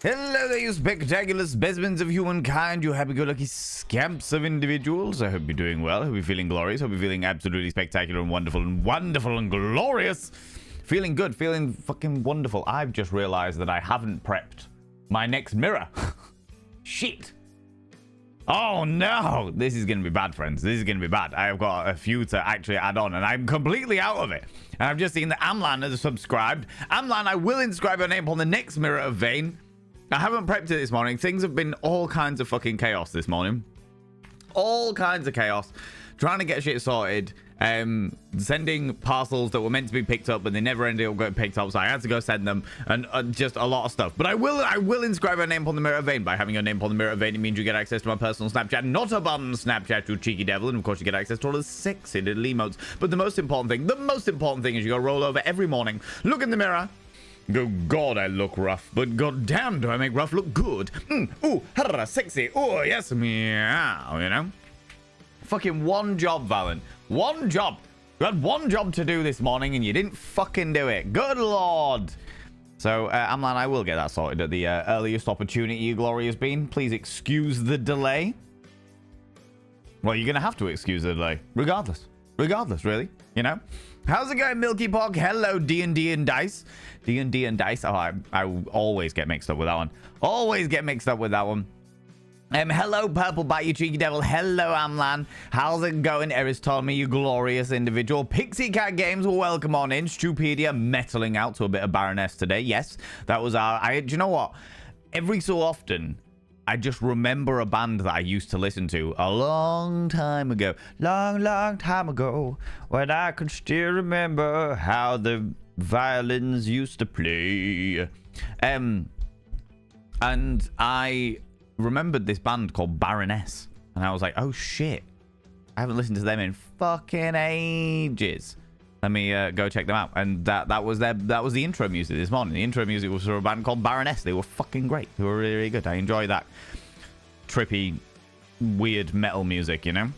Hello there, you spectacular specimens of humankind, you happy-go-lucky scamps of individuals. I hope you're doing well. I hope you're feeling glorious. I hope you're feeling absolutely spectacular and wonderful and glorious. Feeling good, feeling fucking wonderful. I've just realized that I haven't prepped my next mirror. Shit. Oh no, this is going to be bad, friends. This is going to be bad. I've got a few to actually add on, and I'm completely out of it. And I've just seen that Amlan has subscribed. Amlan, I will inscribe your name on the next mirror of Vane. I haven't prepped it this morning. Things have been all kinds of fucking chaos this morning. All kinds of chaos. Trying to get shit sorted. Sending parcels that were meant to be picked up, but they never ended up getting picked up, so I had to go send them, and just a lot of stuff. But I will inscribe your name upon the mirror of Vane. By having your name upon the mirror of Vane, it means you get access to my personal Snapchat, not a bum Snapchat, you cheeky devil, and of course you get access to all the sexy little emotes. But the most important thing is you go roll over every morning, look in the mirror, go, God, I look rough, but god damn, do I make rough look good. Ooh, harra, sexy, oh yes, meow, you know. Fucking one job, Valen. One job. You had one job to do this morning and you didn't fucking do it. Good lord. So, Amlan, I will get that sorted at the earliest opportunity, you glorious bean. Please excuse the delay. Well, you're going to have to excuse the delay. Regardless. Regardless, really. You know? How's it going, Milky Pog? Hello, D&D and Dice. D&D and Dice. Oh, I always get mixed up with that one. Always get mixed up with that one. Hello, Purple Bite, you cheeky devil. Hello, Amlan. How's it going? Eris told me, you glorious individual. Pixie Cat Games, welcome on in. Stupedia mettaling out to a bit of Baroness today. Yes, that was our... do you know what? Every so often, I just remember a band that I used to listen to a long time ago. Long time ago. When I could still remember how the violins used to play. And I... remembered this band called Baroness, and I was like, oh shit, I haven't listened to them in fucking ages. Let me go check them out. And that was the intro music this morning. The intro music was for a band called Baroness. They were fucking great. They were really, really good. I enjoy that trippy, weird metal music, you know.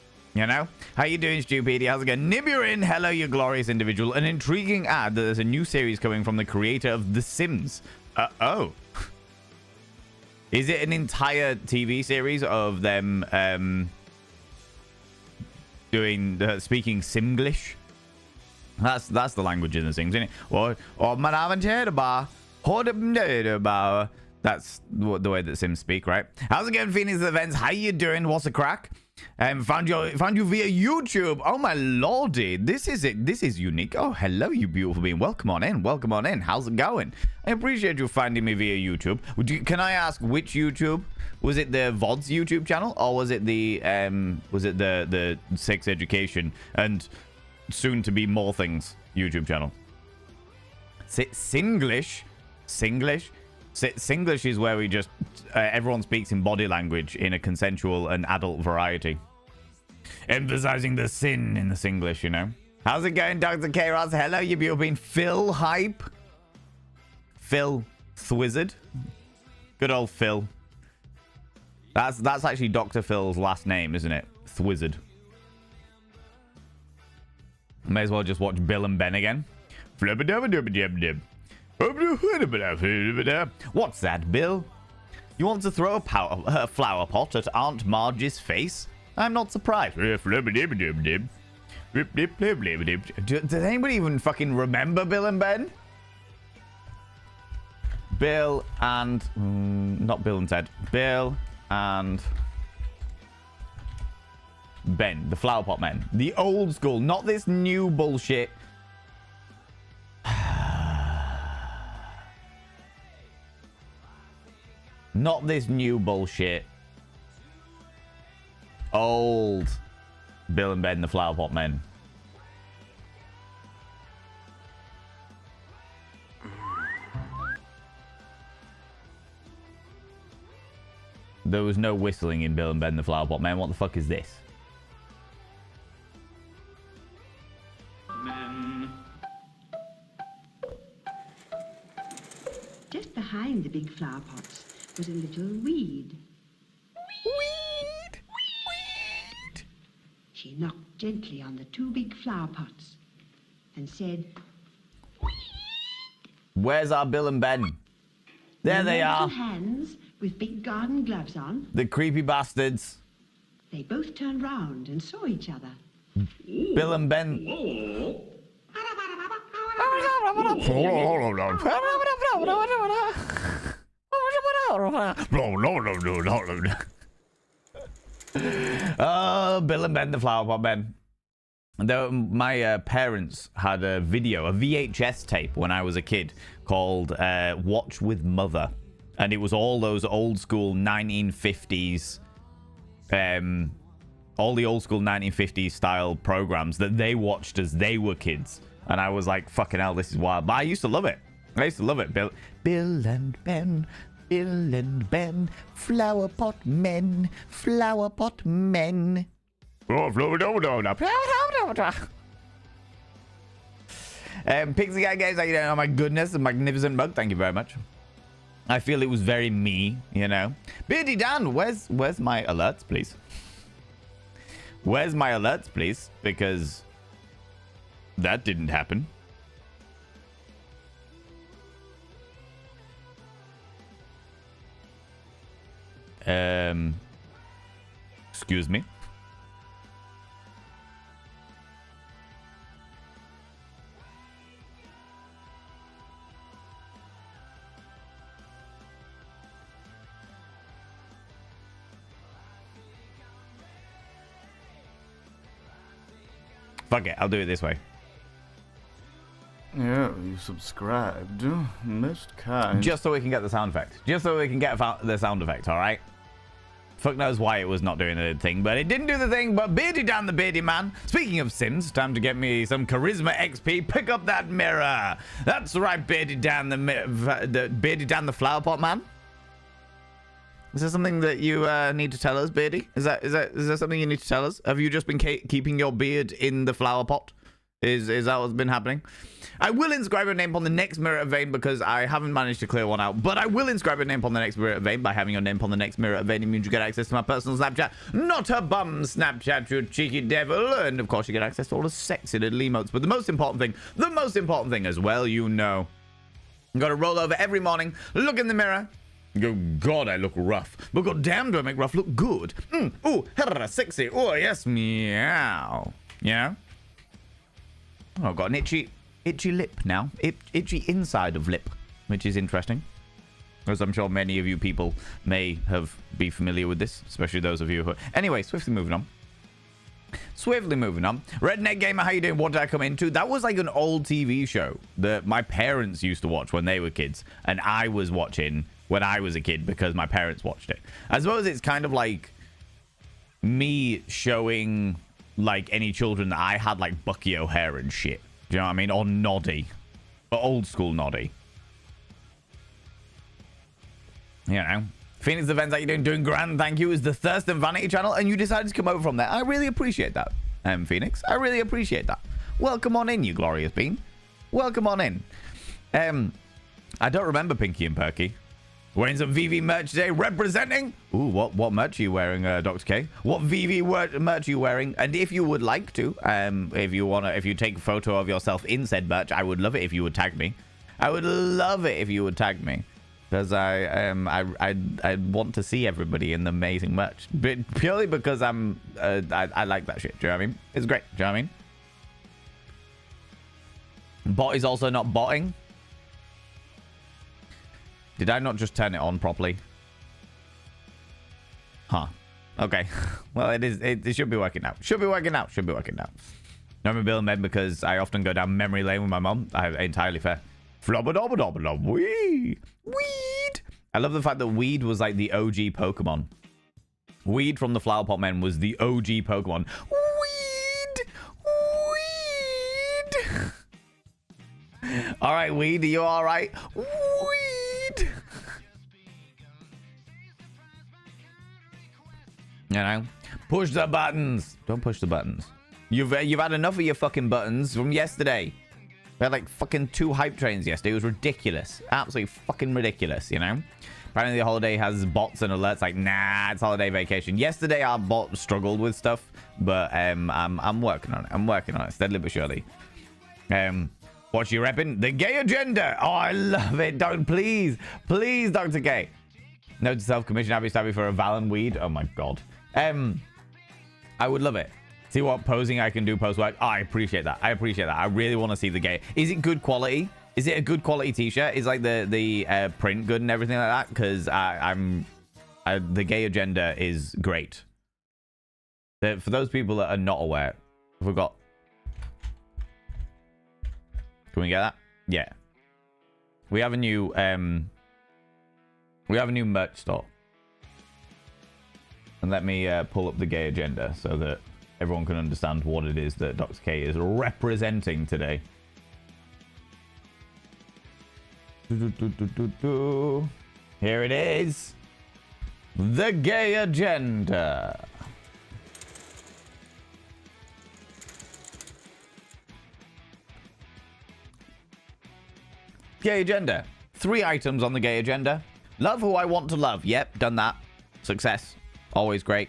How you doing, Stupidity? How's it going? Niburin, hello, you glorious individual. An intriguing ad that there's a new series coming from the creator of The Sims. Oh. Is it an entire TV series of them speaking Simglish? That's the language in the Sims, isn't it? That's the way that Sims speak, right? How's it going, Phoenix Events? How you doing? What's the crack? Found you via YouTube. Oh my lordy, this is it. This is unique. Oh, hello, you beautiful being. Welcome on in. Welcome on in. How's it going? I appreciate you finding me via YouTube. Can I ask which YouTube? Was it the VODs YouTube channel, or was it the Sex Education and soon to be more things YouTube channel? Singlish. Singlish is where we just everyone speaks in body language in a consensual and adult variety, emphasizing the sin in the Singlish, you know. How's it going, Dr. K-Ross? Hello, you beautiful being. Phil Hype, Phil Thwizzard, good old Phil. That's actually Dr. Phil's last name, isn't it? Thwizzard. May as well just watch Bill and Ben again. What's that, Bill? You want to throw a flower pot at Aunt Marge's face? I'm not surprised. Does anybody even fucking remember Bill and Ben? Bill and... not Bill and Ted. Bill and... Ben. The flower pot men. The old school. Not this new bullshit. Not this new bullshit. Old Bill and Ben, the Flower Pot Men. There was no whistling in Bill and Ben, the Flower Pot Men. What the fuck is this? Just behind the big flower pots was a little weed. Weed! She knocked gently on the two big flower pots and said, "Weed!" Where's our Bill and Ben? There they Little are. hands with big garden gloves on. The creepy bastards. They both turned round and saw each other. Bill and Ben. Bill and Ben, the Flower Pot Men. My parents had a video, a VHS tape when I was a kid called Watch with Mother. And it was all those old school 1950s, all the old school 1950s style programs that they watched as they were kids. And I was like, fucking hell, this is wild. But I used to love it. I used to love it. Bill and Ben, Bill and Ben, flower pot men, flower pot men. Pixie Guy Games, how you doing? Oh my goodness, a magnificent mug. Thank you very much. I feel it was very me, you know. Beardy Dan, where's my alerts, please? Where's my alerts, please? Because that didn't happen. Excuse me. Fuck it, I'll do it this way. Yeah, you subscribed. Most kind. Just so we can get the sound effect. Just so we can get the sound effect, alright? Fuck knows why it was not doing the thing, but it didn't do the thing. But Beardy Dan the Beardy Man, speaking of Sims, time to get me some Charisma XP. Pick up that mirror. That's right, Beardy Dan the Beardy Dan the Flower Pot Man. Is there something that you need to tell us, Beardy? Is there something you need to tell us? Have you just been keeping your beard in the flower pot? Is that what's been happening? I will inscribe your name on the next mirror vein because I haven't managed to clear one out. But I will inscribe your name on the next mirror vein. By having your name on the next mirror vein, it means you get access to my personal Snapchat. Not a bum Snapchat, you cheeky devil. And of course, you get access to all the sexy little emotes. But the most important thing as well, you know. You gotta roll over every morning, look in the mirror. Go, God, I look rough. But god damn, do I make rough look good. Ooh, sexy. Oh, yes, meow. You know? Oh, I've got an itchy lip now. Itchy inside of lip, which is interesting. As I'm sure many of you people may be familiar with this, especially those of you who... Anyway, swiftly moving on. Redneck Gamer, how you doing? What did I come into? That was like an old TV show that my parents used to watch when they were kids. And I was watching when I was a kid because my parents watched it. I suppose it's kind of like me showing like any children that I had like Bucky O'Hare and shit. Do you know what I mean? Or Noddy. But old school Noddy. You know. Phoenix Events, how you doing? Doing grand, thank you. Is the Thirst and Vanity channel, and you decided to come over from there. I really appreciate that, Phoenix. I really appreciate that. Welcome on in, you glorious bean. Welcome on in. I don't remember Pinky and Perky. Wearing some VV merch today, representing. Ooh, what merch are you wearing, Dr. K? What VV merch are you wearing? And if you would like to, if you take a photo of yourself in said merch, I would love it if you would tag me. I would love it if you would tag me. Because I want to see everybody in the amazing merch, but purely because I like that shit. Do you know what I mean? It's great. Do you know what I mean? Bot is also not botting. Did I not just turn it on properly? Huh. Okay. Well, it is. It should be working now. Should be working now. No, I'm Bill and Ben because I often go down memory lane with my mom. Entirely fair. Flubba-dobba-dobba-dob. Weed. I love the fact that Weed was like the OG Pokemon. Weed from the Flower Pot Men was the OG Pokemon. Weed. All right, Weed. Are you all right? Weed. You know, push the buttons. Don't push the buttons. You've had enough of your fucking buttons from yesterday. We had like fucking 2 hype trains yesterday. It was ridiculous. Absolutely fucking ridiculous, you know? Apparently the holiday has bots and alerts like, nah, it's holiday vacation. Yesterday our bot struggled with stuff, but I'm working on it. I'm working on it steadily but surely. What's you repping? The gay agenda. Oh, I love it. Don't, please, Dr. K. Note to self, commission Abby Stabby for a Valen weed. Oh my god. I would love it. See what posing I can do post-work. Oh, I appreciate that. I really want to see the gay. Is it good quality? Is it a good quality t-shirt? Is like the print good and everything like that? Because the gay agenda is great. For those people that are not aware, I forgot. Can we get that? Yeah. We have a new merch store. And let me pull up the gay agenda so that everyone can understand what it is that Dr. K is representing today. Here it is. The gay agenda. Gay agenda. 3 items on the gay agenda. Love who I want to love. Yep, done that. Success. Always great.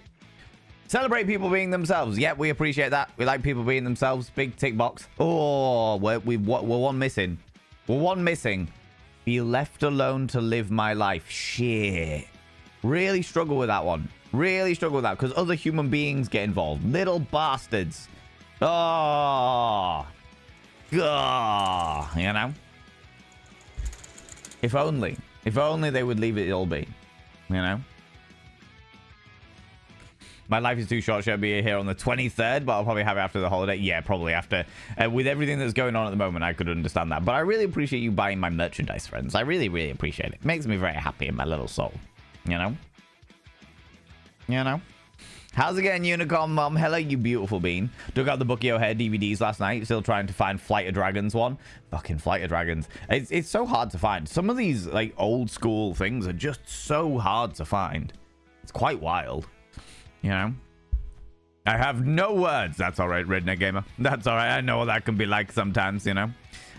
Celebrate people being themselves. Yep, we appreciate that. We like people being themselves. Big tick box. Oh, we're one missing. We're one missing. Be left alone to live my life. Shit. Really struggle with that one. Really struggle with that because other human beings get involved. Little bastards. Oh. God. You know? If only they would leave it all be. You know? My life is too short. Should be here on the 23rd, but I'll probably have it after the holiday. Yeah, probably after. With everything that's going on at the moment, I could understand that. But I really appreciate you buying my merchandise, friends. I really, really appreciate it. It makes me very happy in my little soul. You know? You know? How's it going, Unicorn Mom? Hello, you beautiful bean. Dug out the Bucky O'Hare DVDs last night. Still trying to find Flight of Dragons one. Fucking Flight of Dragons. It's so hard to find. Some of these, like, old school things are just so hard to find. It's quite wild. You know? I have no words. That's all right, Redneck Gamer. That's all right. I know what that can be like sometimes, you know?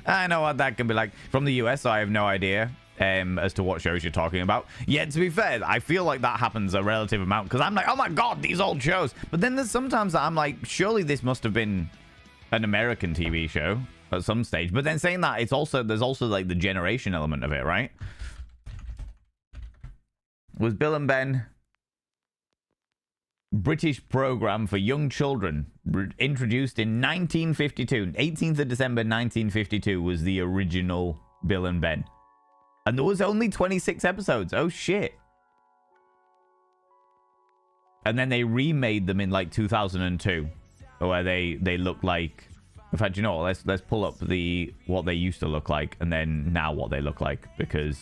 I know what that can be like. From the US, so I have no idea as to what shows you're talking about. Yet, to be fair, I feel like that happens a relative amount because I'm like, oh my god, these old shows. But then there's sometimes that I'm like, surely this must have been an American TV show at some stage. But then saying that, there's also like the generation element of it, right? Was Bill and Ben British program for young children introduced in 1952. 18th of December 1952 was the original Bill and Ben. And there was only 26 episodes. Oh, shit. And then they remade them in, like, 2002. Where they look like... In fact, you know what? Let's pull up what they used to look like. And then now what they look like. Because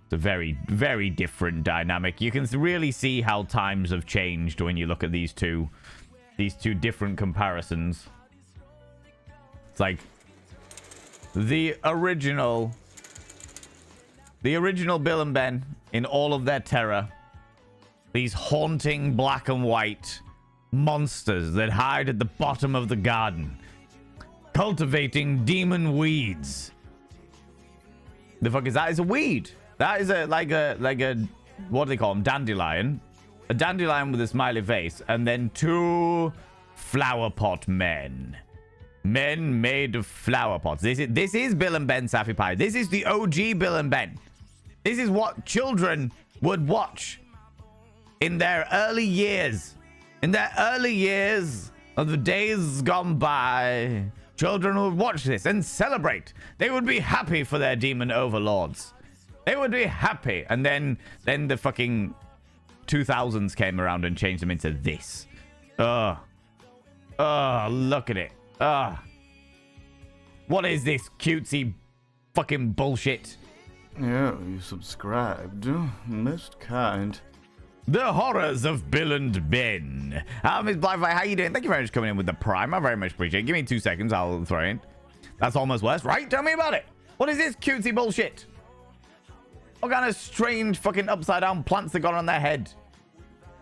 it's a very, very different dynamic. You can really see how times have changed when you look at these two different comparisons. It's like... The original Bill and Ben in all of their terror. These haunting black and white monsters that hide at the bottom of the garden, cultivating demon weeds. The fuck is that? It's a weed. That is like a what do they call them? Dandelion. A dandelion with a smiley face, and then 2 flower pot men. Men made of flower pots. This is Bill and Ben Saffy Pie. This is the OG Bill and Ben. This is what children would watch in their early years. In their early years of the days gone by, children would watch this and celebrate. They would be happy for their demon overlords. They would be happy. And then the fucking 2000s came around and changed them into this. Oh, look at it. What is this cutesy fucking bullshit? Yeah, you subscribed. Most kind. The horrors of Bill and Ben. Miss Blyfly, how you doing? Thank you very much for coming in with the Prime. I very much appreciate it. Give me 2 seconds. I'll throw in. That's almost worse, right? Tell me about it. What is this cutesy bullshit? What kind of strange fucking upside down plants they got on their head?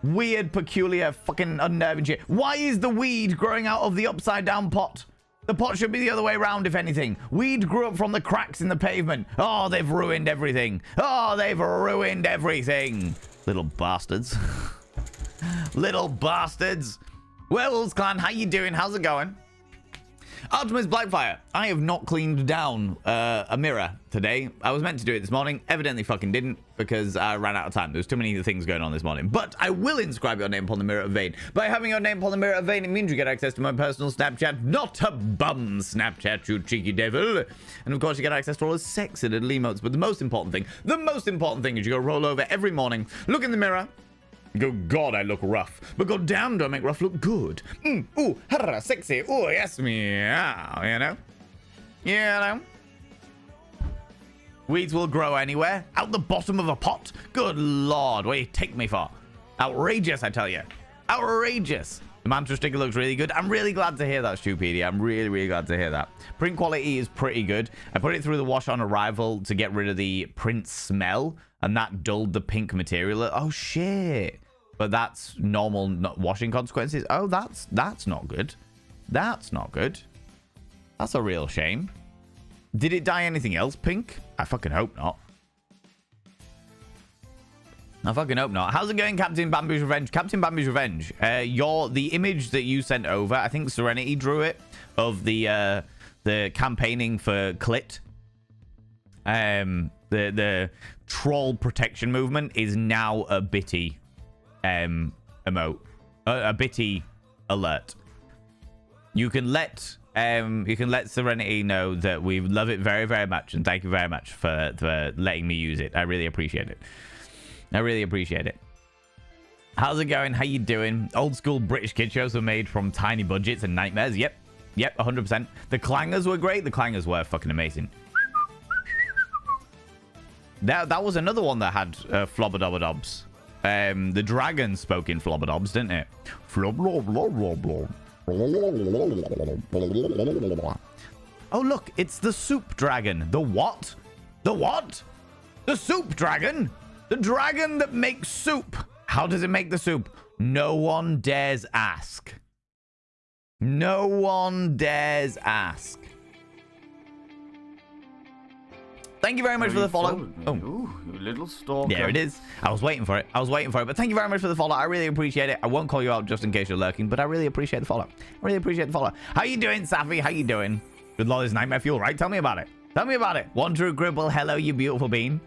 Weird, peculiar, fucking unnerving shit. Why is the weed growing out of the upside down pot? The pot should be the other way around, if anything. Weed grew up from the cracks in the pavement. Oh, they've ruined everything. Oh, they've ruined everything. Little bastards. Little bastards. Werewolves Clan, how you doing? How's it going? Artemis Blackfire. I have not cleaned down a mirror today. I was meant to do it this morning. Evidently fucking didn't because I ran out of time. There was too many things going on this morning. But I will inscribe your name upon the mirror of Vane. By having your name upon the mirror of Vane, it means you get access to my personal Snapchat. Not a bum Snapchat, you cheeky devil. And of course, you get access to all the sexy little emotes. But the most important thing is you go roll over every morning, look in the mirror, go, God, I look rough. But God damn, do I make rough look good. Ooh, harra, sexy. Ooh, yes, meow, you know? You know? Weeds will grow anywhere. Out the bottom of a pot. Good Lord, what do you take me for? Outrageous, I tell you. Outrageous. The mantra sticker looks really good. I'm really glad to hear that, Stupedia. I'm really, really glad to hear that. Print quality is pretty good. I put it through the wash on arrival to get rid of the print smell, and that dulled the pink material. Oh, shit. But that's normal washing consequences. Oh, that's not good. That's not good. That's a real shame. Did it dye anything else pink? I fucking hope not. I fucking hope not. How's it going, Captain Bamboo's Revenge? Captain Bamboo's Revenge. The image that you sent over, I think Serenity drew it, of the campaigning for Clit. The troll protection movement is now a bitty emote. A bitty alert. You can let Serenity know that we love it very, very much, and thank you very much for letting me use it. I really appreciate it. I really appreciate it. How's it going? How you doing? Old school British kid shows were made from tiny budgets and nightmares. Yep, 100%. The clangers were great. The clangers were fucking amazing. That was another one that had flobberdoberdobs. The dragon spoke in flobberdobs, didn't it? Oh, look, it's the soup dragon. The what? The what? The soup dragon? The dragon that makes soup. How does it make the soup? No one dares ask. No one dares ask. Thank you very much for the follow. Oh, ooh, you little stalker. There it is. I was waiting for it. But thank you very much for the follow. I really appreciate it. I won't call you out just in case you're lurking, but I really appreciate the follow. How you doing, Safi? How you doing? Good Lord, is nightmare fuel, right? Tell me about it. One true gribble. Hello, you beautiful bean.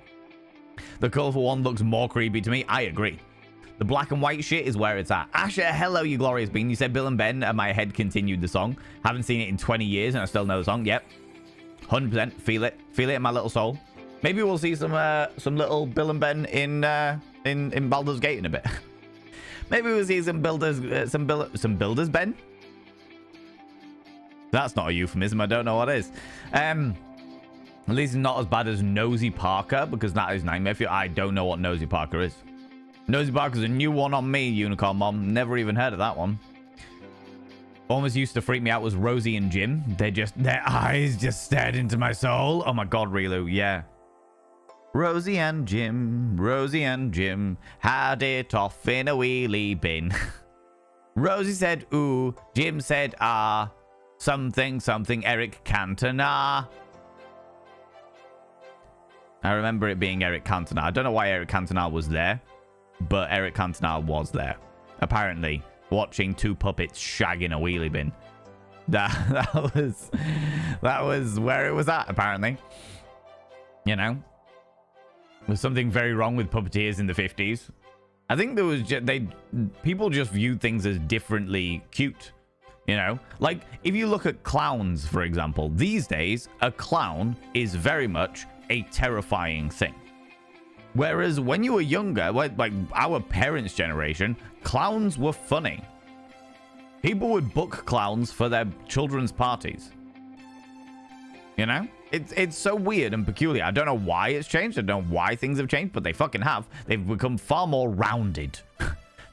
The colorful one looks more creepy to me. I agree. The black and white shit is where it's at. Asher, hello, you glorious bean. You said Bill and Ben, and my head continued the song. Haven't seen it in 20 years, and I still know the song. Yep. 100%. Feel it in my little soul. Maybe we'll see some little Bill and Ben in Baldur's Gate in a bit. Maybe we'll see some builders Ben. That's not a euphemism. I don't know what is. At least it's not as bad as Nosy Parker, because that is nightmare fuel. I don't know what Nosy Parker is. Nosy Parker's a new one on me, Unicorn Mom. Never even heard of that one. Almost used to freak me out was Rosie and Jim. Their eyes just stared into my soul. Oh my God, Rilu, yeah. Rosie and Jim had it off in a wheelie bin. Rosie said ooh, Jim said ah, something Eric Cantona. I remember it being Eric Cantona. I don't know why Eric Cantona was there, but Eric Cantona was there. Apparently, watching two puppets shagging a wheelie bin. That was where it was at, apparently. You know? There's something very wrong with puppeteers in the 50s. I think there was people just viewed things as differently cute. You know? Like, if you look at clowns, for example, these days, a clown is very much a terrifying thing. Whereas when you were younger, like our parents' generation, clowns were funny. People would book clowns for their children's parties. You know? It's so weird and peculiar. I don't know why it's changed. I don't know why things have changed, but they fucking have. They've become far more rounded.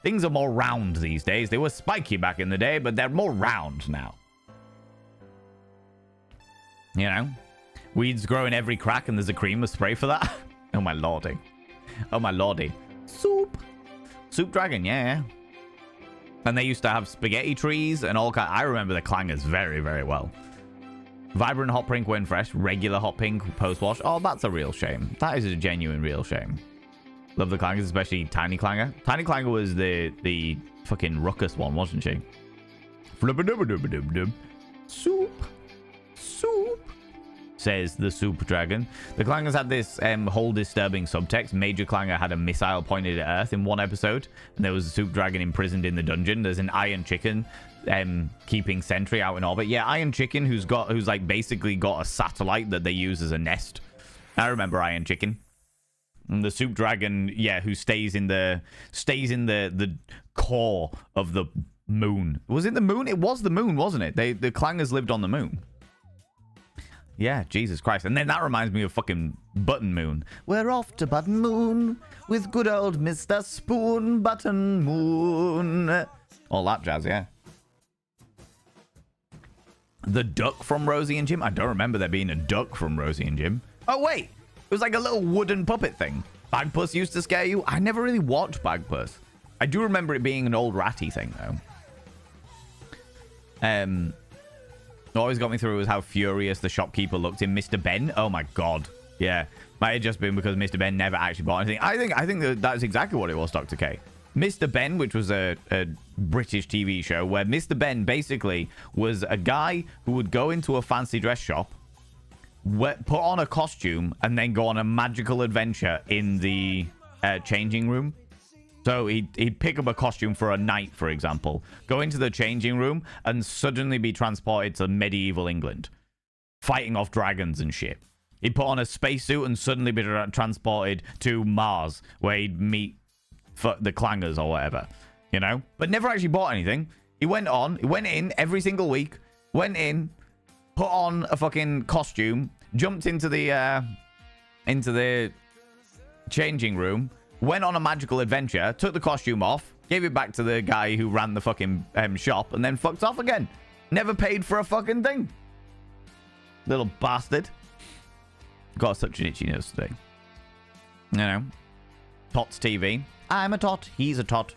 Things are more round these days. They were spiky back in the day, but they're more round now. You know? Weeds grow in every crack and there's a cream of spray for that. Oh my lordy. Oh my lordy. Soup dragon, yeah. And they used to have spaghetti trees and all kind. I remember the clangers very, very well. Vibrant hot pink when fresh. Regular hot pink post wash. Oh, that's a real shame. That is a genuine real shame. Love the clangers, especially Tiny Clanger. Tiny Clanger was the fucking ruckus one, wasn't she? Flubba-dubba-dubba-dub-dub. Soup. says the Super Dragon. The Clangers had this whole disturbing subtext. Major Clanger had a missile pointed at Earth in one episode, and there was a Super Dragon imprisoned in the dungeon. There's an Iron Chicken keeping sentry out in orbit. Yeah, Iron Chicken, who's like basically got a satellite that they use as a nest. I remember Iron Chicken. And the Super Dragon, yeah, who stays in the core of the moon. Was it the moon? It was the moon, wasn't it? The Clangers lived on the moon. Yeah, Jesus Christ. And then that reminds me of fucking Button Moon. We're off to Button Moon with good old Mr. Spoon Button Moon. All that jazz, yeah. The duck from Rosie and Jim? I don't remember there being a duck from Rosie and Jim. Oh, wait. It was like a little wooden puppet thing. Bagpuss used to scare you. I never really watched Bagpuss. I do remember it being an old ratty thing, though. What always got me through was how furious the shopkeeper looked in Mr. Ben. Oh my god. Yeah. Might have just been because Mr. Ben never actually bought anything. I think that's exactly what it was, Dr. K. Mr. Ben, which was a British TV show, where Mr. Ben basically was a guy who would go into a fancy dress shop, put on a costume, and then go on a magical adventure in the changing room. So he'd pick up a costume for a night, for example, go into the changing room, and suddenly be transported to medieval England, fighting off dragons and shit. He'd put on a spacesuit and suddenly be transported to Mars, where he'd meet the Clangers or whatever, you know? But never actually bought anything. He went in every single week, went in, put on a fucking costume, jumped into the changing room, went on a magical adventure, took the costume off, gave it back to the guy who ran the fucking shop, and then fucked off again. Never paid for a fucking thing. Little bastard. Got such an itchy nose today. You know. Tots TV. I'm a tot, he's a tot.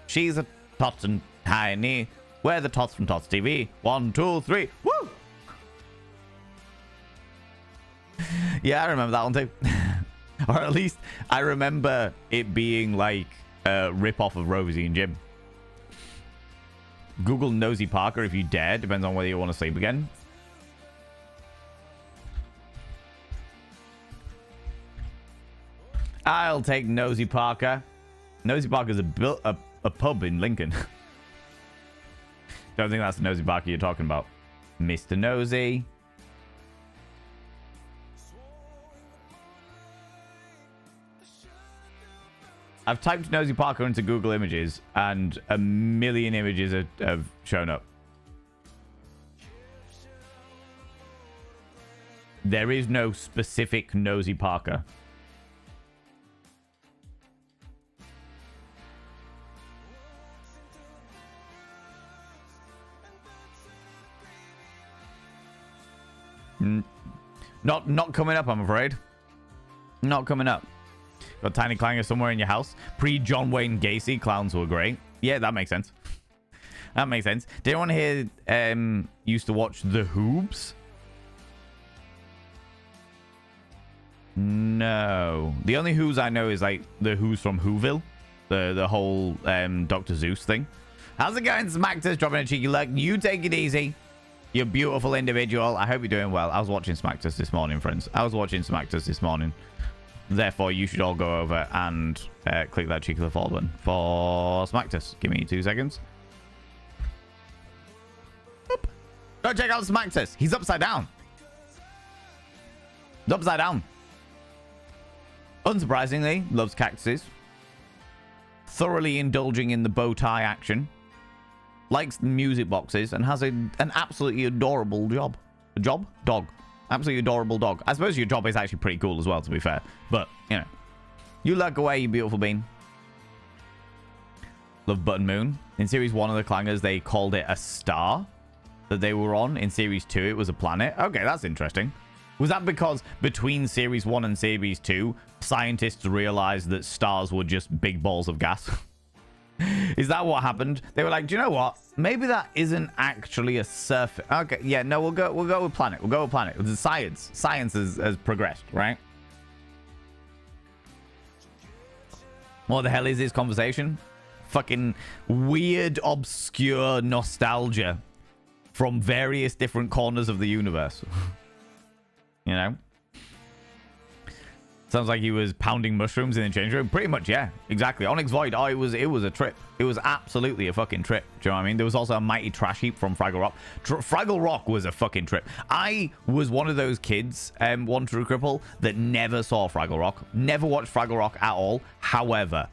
She's a tot and tiny. We're the tots from Tots TV. 1, 2, 3. Woo! Yeah, I remember that one too. Or at least I remember it being like a rip-off of Rosie and Jim. Google Nosy Parker if you dare. Depends on whether you want to sleep again. I'll take Nosy Parker. Nosy Parker's a pub in Lincoln. Don't think that's the Nosy Parker you're talking about. Mr. Nosy. I've typed Nosy Parker into Google Images, and a million images have shown up. There is no specific Nosy Parker. Not coming up, I'm afraid. Not coming up. Got Tiny Clanger somewhere in your house. Pre-John Wayne Gacy, clowns were great. Yeah, that makes sense. That makes sense. Did anyone here used to watch The Hoobs? No. The only Who's I know is like the Who's from Whoville. The whole Dr. Zeus thing. How's it going, Smacktus? Dropping a cheeky look. You take it easy. You beautiful individual. I hope you're doing well. I was watching Smacktus this morning, friends. I was watching Smacktus this morning. Therefore, you should all go over and click that cheeky little follow button for Smacktus. Give me 2 seconds. Boop. Go check out Smacktus. He's upside down. He's upside down. Unsurprisingly, loves cactuses. Thoroughly indulging in the bow tie action. Likes music boxes and has an absolutely adorable job. A job? Dog. Absolutely adorable dog. I suppose your job is actually pretty cool as well, to be fair. But, you know. You lurk away, you beautiful bean. Love Button Moon. In Series 1 of the Clangers, they called it a star that they were on. In Series 2, it was a planet. Okay, that's interesting. Was that because between Series 1 and Series 2, scientists realized that stars were just big balls of gas? Is that what happened? They were like, do you know what? Maybe that isn't actually a surface. Okay, yeah, no, we'll go with planet. We'll go with planet. The science has progressed, right? What the hell is this conversation? Fucking weird, obscure nostalgia from various different corners of the universe. you know? Sounds like he was pounding mushrooms in the change room. Pretty much, yeah. Exactly. Onyx Void. Oh, it was a trip. It was absolutely a fucking trip. Do you know what I mean? There was also a mighty trash heap from Fraggle Rock. Fraggle Rock was a fucking trip. I was one of those kids, one true cripple, that never saw Fraggle Rock. Never watched Fraggle Rock at all. However,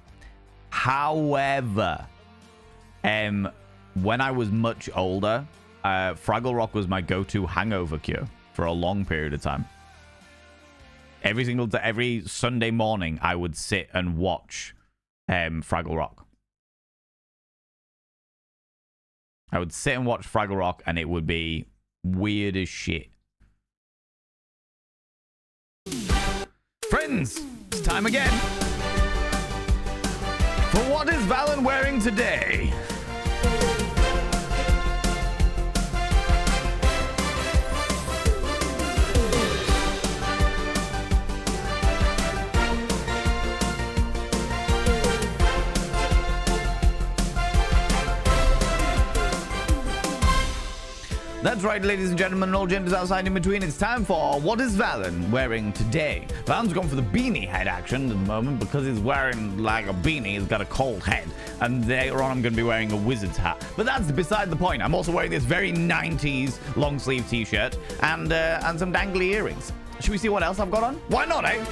when I was much older, Fraggle Rock was my go-to hangover cure for a long period of time. Every Sunday morning, I would sit and watch Fraggle Rock. I would sit and watch Fraggle Rock, and it would be weird as shit. Friends, it's time again for what is Valen wearing today? That's right, ladies and gentlemen, and all genders outside in between. It's time for what is Valen wearing today? Valen's gone for the beanie head action at the moment because he's wearing like a beanie. He's got a cold head. And later on, I'm going to be wearing a wizard's hat. But that's beside the point. I'm also wearing this very 90s long sleeve t-shirt and some dangly earrings. Should we see what else I've got on? Why not, eh?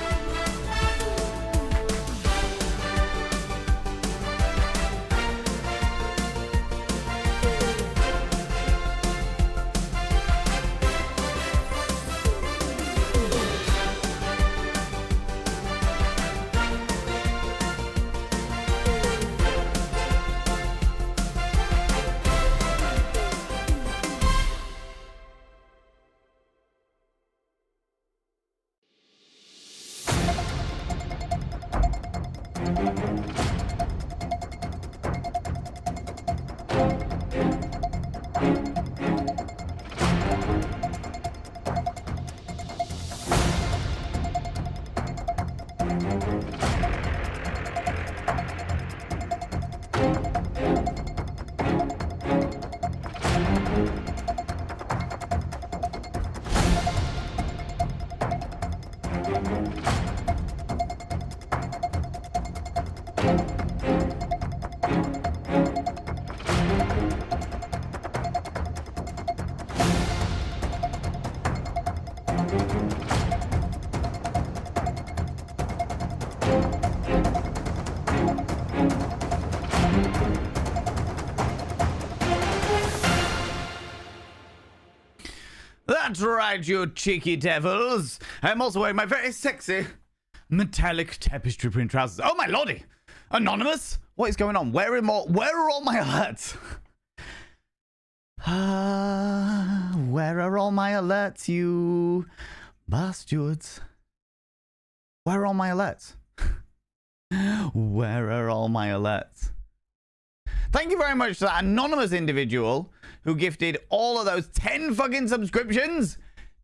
That's right, you cheeky devils. I'm also wearing my very sexy metallic tapestry print trousers. Oh, my lordy. Anonymous? What is going on? Where are all my alerts? Where are all my alerts, you bastards? Where are all my alerts? Where are all my alerts? Thank you very much to that anonymous individual who gifted all of those 10 fucking subscriptions.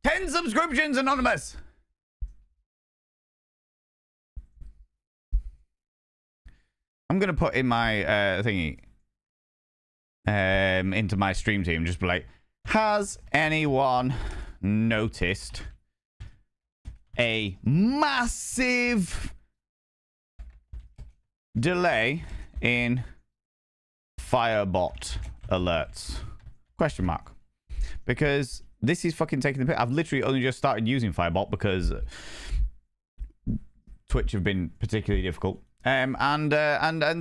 10 subscriptions, anonymous. I'm going to put in my thingy into my stream team. Just be like, has anyone noticed a massive delay in Firebot alerts? Question mark. Because this is fucking taking the piss. I've literally only just started using Firebot because Twitch have been particularly difficult. And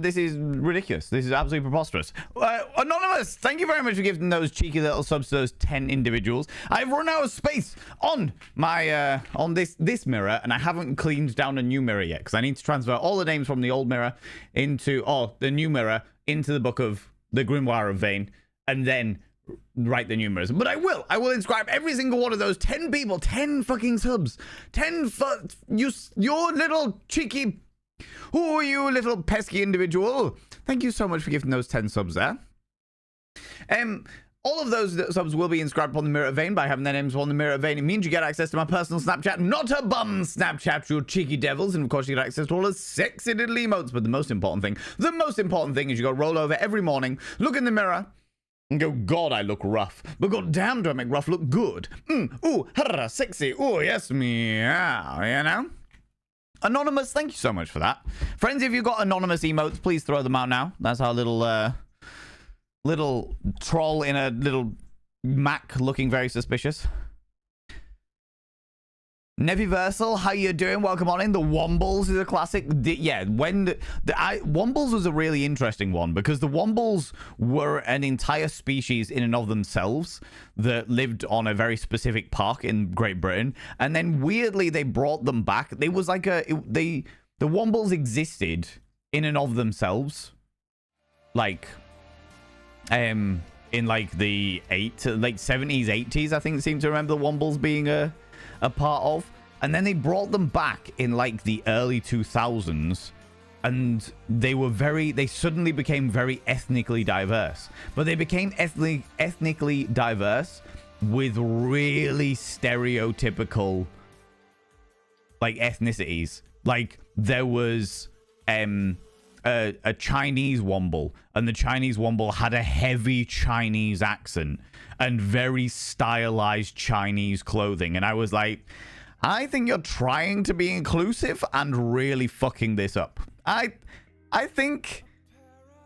this is ridiculous. This is absolutely preposterous. Anonymous, thank you very much for giving those cheeky little subs to those 10 individuals. I've run out of space on my on this mirror, and I haven't cleaned down a new mirror yet because I need to transfer all the names from the old mirror into the new mirror into the book of the Grimoire of Vane, and then write the numerals. But I will inscribe every single one of those 10 people, 10 fucking subs, 10 your little cheeky. Oh, you little pesky individual. Thank you so much for giving those 10 subs there. All of those subs will be inscribed upon the Mirror of Vane by having their names on the Mirror of Vane. It means you get access to my personal Snapchat, not a bum Snapchat, you cheeky devils. And of course, you get access to all the sexy little emotes. But the most important thing is you go roll over every morning, look in the mirror, and go, God, I look rough. But god damn, do I make rough look good? Ooh, harra, sexy. Ooh, yes, meow, you know? Anonymous, thank you so much for that. Friends, if you've got anonymous emotes, please throw them out now. That's our little troll in a little Mac looking very suspicious. Neviversal, how you doing? Welcome on in. The Wombles is a classic. Wombles was a really interesting one because the Wombles were an entire species in and of themselves that lived on a very specific park in Great Britain, and then weirdly they brought them back. They was like the Wombles existed in and of themselves, like in like the 70s, 80s. I think seem to remember the Wombles being a part of, and then they brought them back in like the early 2000s, and they suddenly became very ethnically diverse, but they became ethnically diverse with really stereotypical like ethnicities. Like there was a Chinese Womble, and the Chinese Womble had a heavy Chinese accent and very stylized Chinese clothing, and I was like, I think you're trying to be inclusive and really fucking this up. I think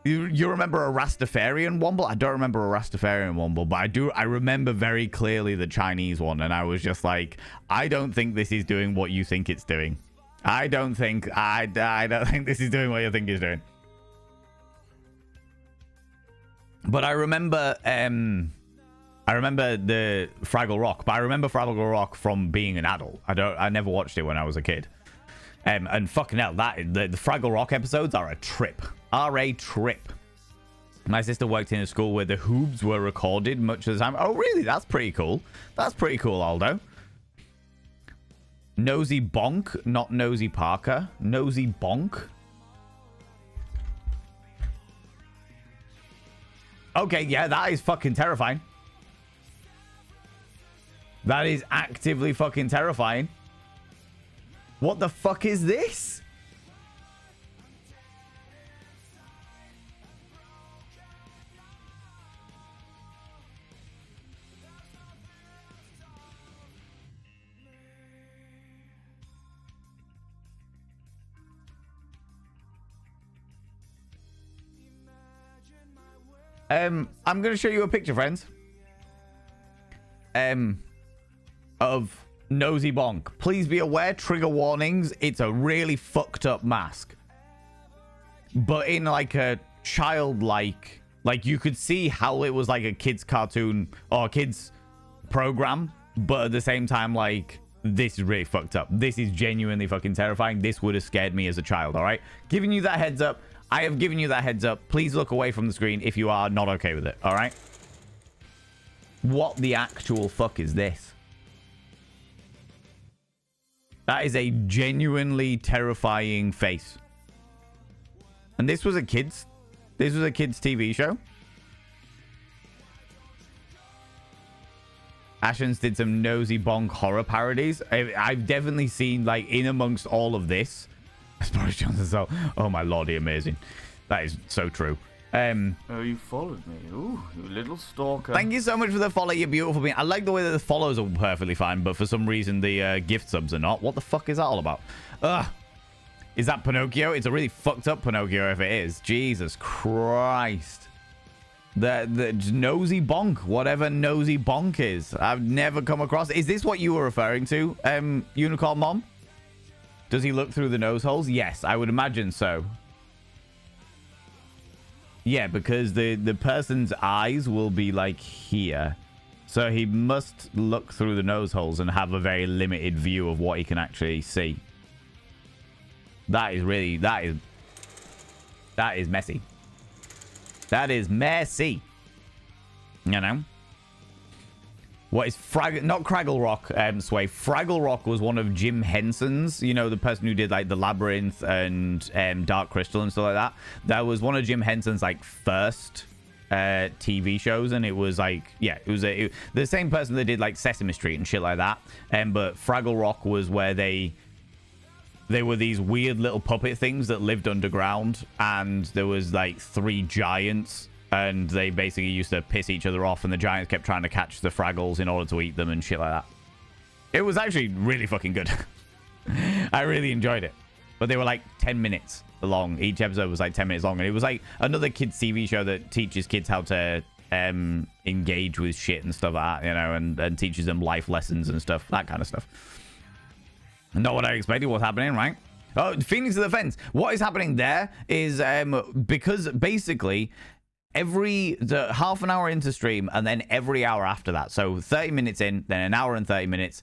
you remember a Rastafarian Womble? I don't remember a Rastafarian Womble, but I remember very clearly the Chinese one, and I was just like, I don't think this is doing what you think it's doing. I don't think this is doing what you think it's doing. But I remember the Fraggle Rock, but I remember Fraggle Rock from being an adult. I never watched it when I was a kid. And fucking hell, the Fraggle Rock episodes are a trip. My sister worked in a school where the Hoobs were recorded much of the time. Oh, really? That's pretty cool. That's pretty cool, Aldo. Nosy Bonk, not Nosy Parker. Nosy Bonk. Okay, yeah, that is fucking terrifying. That is actively fucking terrifying. What the fuck is this? I'm going to show you a picture, friends. Of Nosy Bonk. Please be aware, trigger warnings. It's a really fucked up mask. But in like a childlike, like you could see how it was like a kid's cartoon or a kid's program, but at the same time, like, this is really fucked up. This is genuinely fucking terrifying. This would have scared me as a child, all right? Giving you that heads up. I have given you that heads up. Please look away from the screen if you are not okay with it, all right? What the actual fuck is this? That is a genuinely terrifying face. And this was a kid's TV show. Ashens did some Nosy Bonk horror parodies. I've definitely seen, like, in amongst all of this, as Boris Johnson. So, oh my lordy, amazing. That is so true. Oh, you followed me. Ooh, you little stalker. Thank you so much for the follow, you beautiful being. I like the way that the follows are perfectly fine, but for some reason the gift subs are not. What the fuck is that all about? Is that Pinocchio? It's a really fucked up Pinocchio if it is. Jesus Christ. The Nosy Bonk, whatever Nosy Bonk is. I've never come across. Is this what you were referring to, Unicorn Mom? Does he look through the nose holes? Yes, I would imagine so. Yeah, because the person's eyes will be like here. So he must look through the nose holes and have a very limited view of what he can actually see. That is messy. That is messy. You know? What is not Craggle Rock, Sway. Fraggle Rock was one of Jim Henson's, you know, the person who did like the Labyrinth and Dark Crystal and stuff like that. That was one of Jim Henson's like first TV shows, and it was like, yeah, it was the same person that did like Sesame Street and shit like that. But Fraggle Rock was where they were these weird little puppet things that lived underground, and there was like 3 giants And they basically used to piss each other off, and the giants kept trying to catch the Fraggles in order to eat them and shit like that. It was actually really fucking good. I really enjoyed it. But they were like 10 minutes long. Each episode was like 10 minutes long. And it was like another kids' TV show that teaches kids how to engage with shit and stuff like that, you know, and teaches them life lessons and stuff, that kind of stuff. Not what I expected was happening, right? Oh, Phoenix of the Fence. What is happening there is because basically every half an hour into stream and then every hour after that. So 30 minutes in, then an hour and 30 minutes,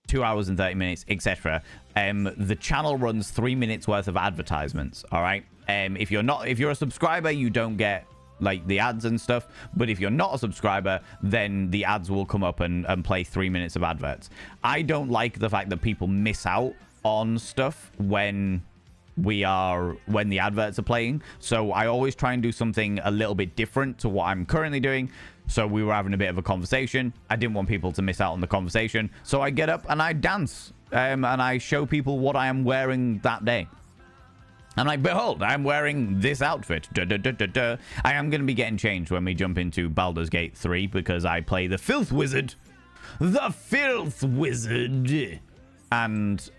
2 hours and 30 minutes, etc. The channel runs 3 minutes worth of advertisements. All right. If you're a subscriber, you don't get like the ads and stuff, but if you're not a subscriber, then the ads will come up and play 3 minutes of adverts. I don't like the fact that people miss out on stuff when the adverts are playing, so I always try and do something a little bit different to what I'm currently doing. So we were having a bit of a conversation. I didn't want people to miss out on the conversation, so I get up and I dance, and I show people what I am wearing that day. I'm like, behold, I'm wearing this outfit. Duh, duh, duh, duh, duh. I am going to be getting changed when we jump into Baldur's Gate 3 because I play the Filth Wizard. The Filth Wizard. And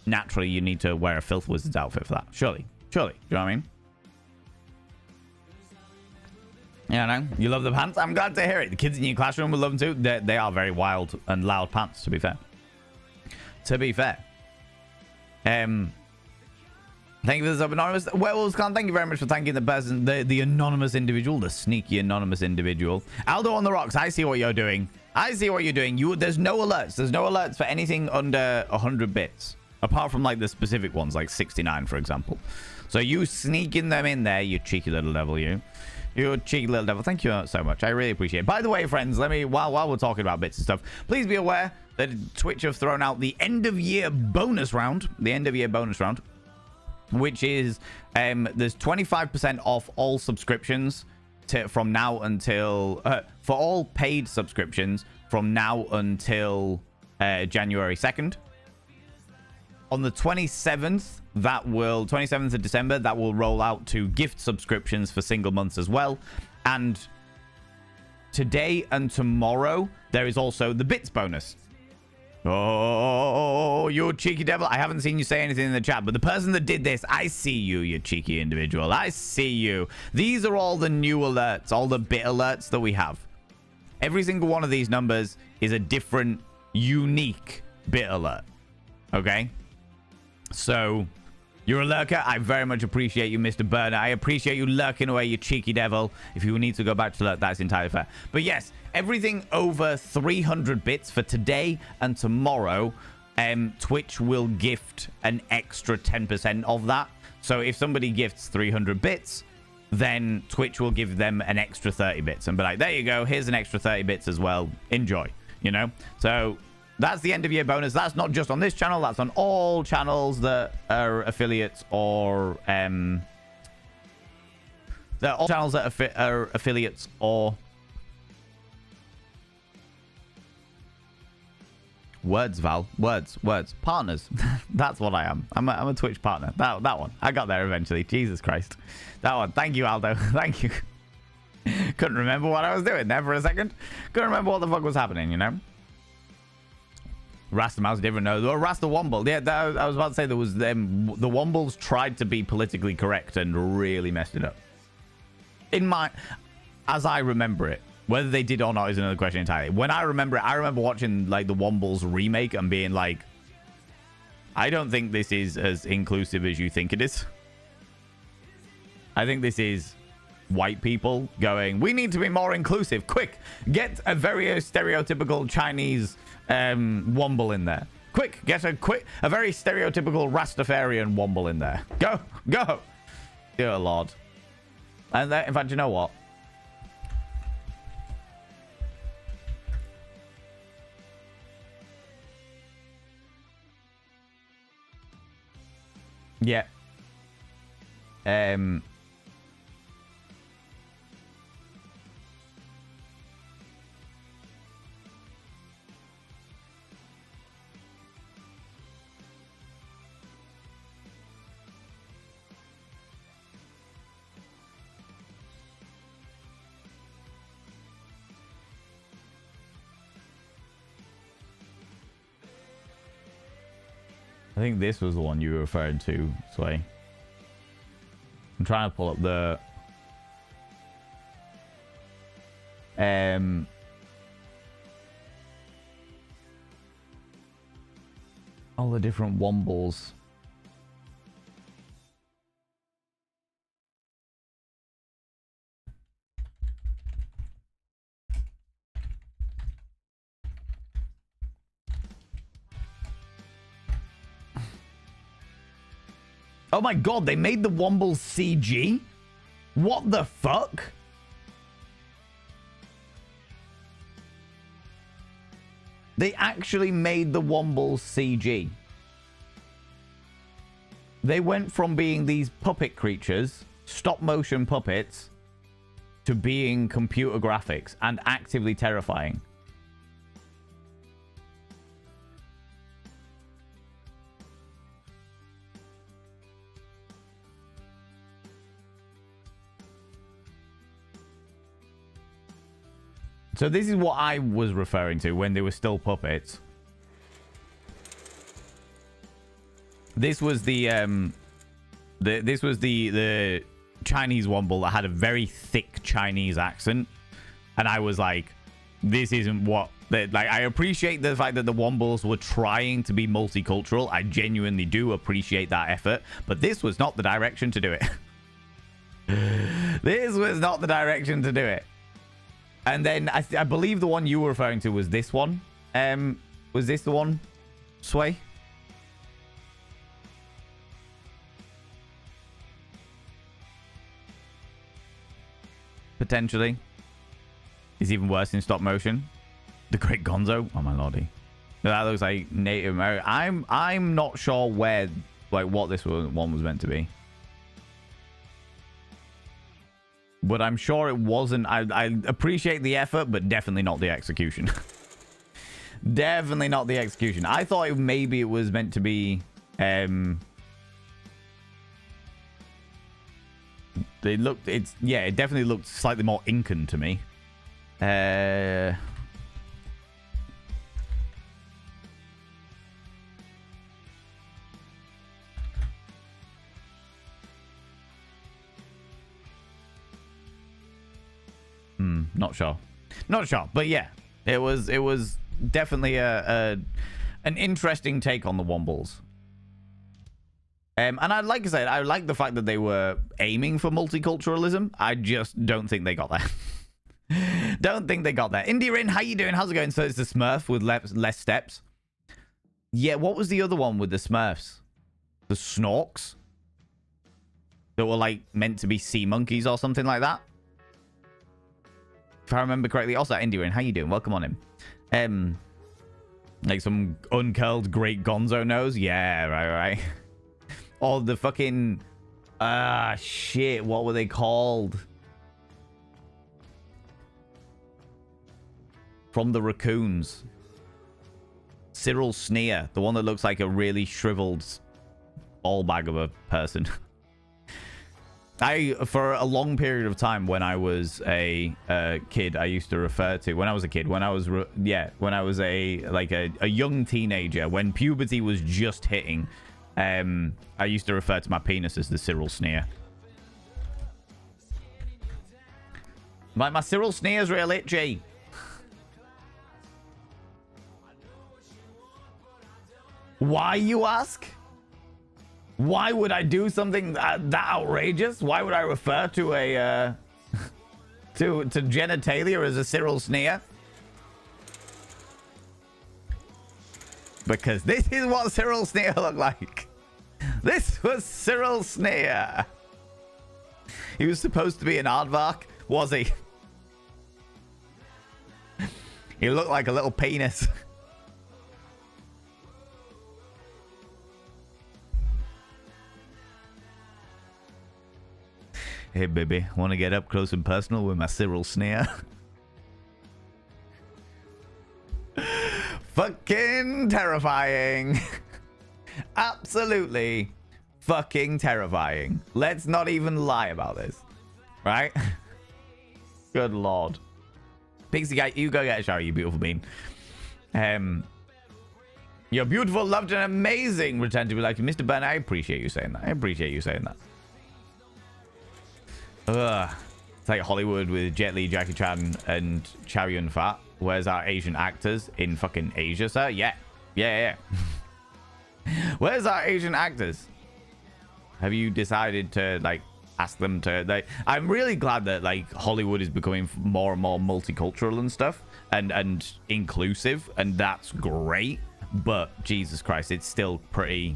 naturally, you need to wear a Filth Wizard's outfit for that. Surely. Do you know what I mean? Yeah, no, you love the pants? I'm glad to hear it. The kids in your classroom will love them too. They are very wild and loud pants, to be fair. Thank you for this up, anonymous. Werewolves Clan, thank you very much for thanking the person, the anonymous individual, the sneaky anonymous individual. Aldo on the rocks, I see what you're doing. There's no alerts. There's no alerts for anything under 100 bits. Apart from like the specific ones, like 69, for example. So you sneaking them in there, you cheeky little devil, you. You cheeky little devil. Thank you so much. I really appreciate it. By the way, friends, while we're talking about bits and stuff, please be aware that Twitch have thrown out the end of year bonus round. Which is there's 25% off all subscriptions from now until for all paid subscriptions from now until January 2nd. On the 27th of December, that will roll out to gift subscriptions for single months as well. And today and tomorrow there is also the bits bonus. Oh, you cheeky devil. I haven't seen you say anything in the chat, but the person that did this, I see you, you cheeky individual. I see you. These are all the new alerts, all the bit alerts that we have. Every single one of these numbers is a different, unique bit alert. Okay? So, you're a lurker. I very much appreciate you, Mr. Burner. I appreciate you lurking away, you cheeky devil. If you need to go back to lurk, that's entirely fair. But yes, everything over 300 bits for today and tomorrow, Twitch will gift an extra 10% of that. So if somebody gifts 300 bits, then Twitch will give them an extra 30 bits and be like, there you go, here's an extra 30 bits as well. Enjoy, you know? So that's the end of year bonus. That's not just on this channel, that's on all channels that are affiliates or they're all channels that are affiliates or words, Val. Words. Partners. That's what I am. I'm a Twitch partner. That one. I got there eventually. Jesus Christ. That one. Thank you, Aldo. Thank you. Couldn't remember what I was doing there for a second. Couldn't remember what the fuck was happening, you know? Rasta Mouse didn't know. Or Rasta Womble. Yeah, I was about to say there was them. The Wombles tried to be politically correct and really messed it up. As I remember it. Whether they did or not is another question entirely. When I remember it, I remember watching like the Wombles remake and being like, I don't think this is as inclusive as you think it is. I think this is white people going, we need to be more inclusive. Quick, get a very stereotypical Chinese Womble in there. Quick, get a very stereotypical Rastafarian Womble in there. Go. Dear Lord. And in fact, you know what? Yeah. I think this was the one you were referring to, Sway. I'm trying to pull up the... all the different wombles. Oh my god, they made the Wombles CG? What the fuck? They actually made the Wombles CG. They went from being these puppet creatures, stop motion puppets, to being computer graphics and actively terrifying. So this is what I was referring to when they were still puppets. This was the Chinese Womble that had a very thick Chinese accent, and I was like, this isn't what... Like, I appreciate the fact that the Wombles were trying to be multicultural. I genuinely do appreciate that effort, but this was not the direction to do it. This was not the direction to do it. And then I believe the one you were referring to was this one. Was this the one, Sway? Potentially. Is even worse in stop motion. The Great Gonzo. Oh my lordy. That looks like Native American. I'm not sure where, like, what this one was meant to be. But I'm sure it wasn't. I appreciate the effort, but definitely not the execution. Definitely not the execution. I thought maybe it was meant to be... it definitely looked slightly more Incan to me. Not sure. Not sure. But yeah, it was definitely an interesting take on the Wombles. And like I said, I like the fact that they were aiming for multiculturalism. I just don't think they got there. Don't think they got there. Indirin, how you doing? How's it going? So it's the Smurf with less steps. Yeah, what was the other one with the Smurfs? The Snorks? That were like meant to be sea monkeys or something like that? If I remember correctly. Also, Indirin, how you doing? Welcome on in. Like some uncurled Great Gonzo nose? Yeah, right. Or the fucking... shit. What were they called? From the raccoons. Cyril Sneer. The one that looks like a really shriveled ball bag of a person. For a long period of time when I was a kid, I used to refer to... When I was a kid, when I was a young teenager, when puberty was just hitting, I used to refer to my penis as the Cyril Sneer. My Cyril Sneer's real itchy. Why, you ask? Why would I do something that outrageous? Why would I refer to a to genitalia as a Cyril Sneer? Because this is what Cyril Sneer looked like. This was Cyril Sneer. He was supposed to be an aardvark, was he? He looked like a little penis. Hey, baby, want to get up close and personal with my Cyril Sneer? Fucking terrifying. Absolutely fucking terrifying. Let's not even lie about this. Right? Good lord. Pixie guy, you go get a shower, you beautiful bean. You're beautiful, loved, and amazing. Return to be like you, Mr. Ben. I appreciate you saying that. I appreciate you saying that. Ugh. It's like Hollywood with Jet Li, Jackie Chan, and Chow Yun-fat. Where's our Asian actors in fucking Asia, sir? Yeah. Yeah. Where's our Asian actors? Have you decided to, like, ask them to, like, I'm really glad that, like, Hollywood is becoming more and more multicultural and stuff and inclusive, and that's great. But Jesus Christ, it's still pretty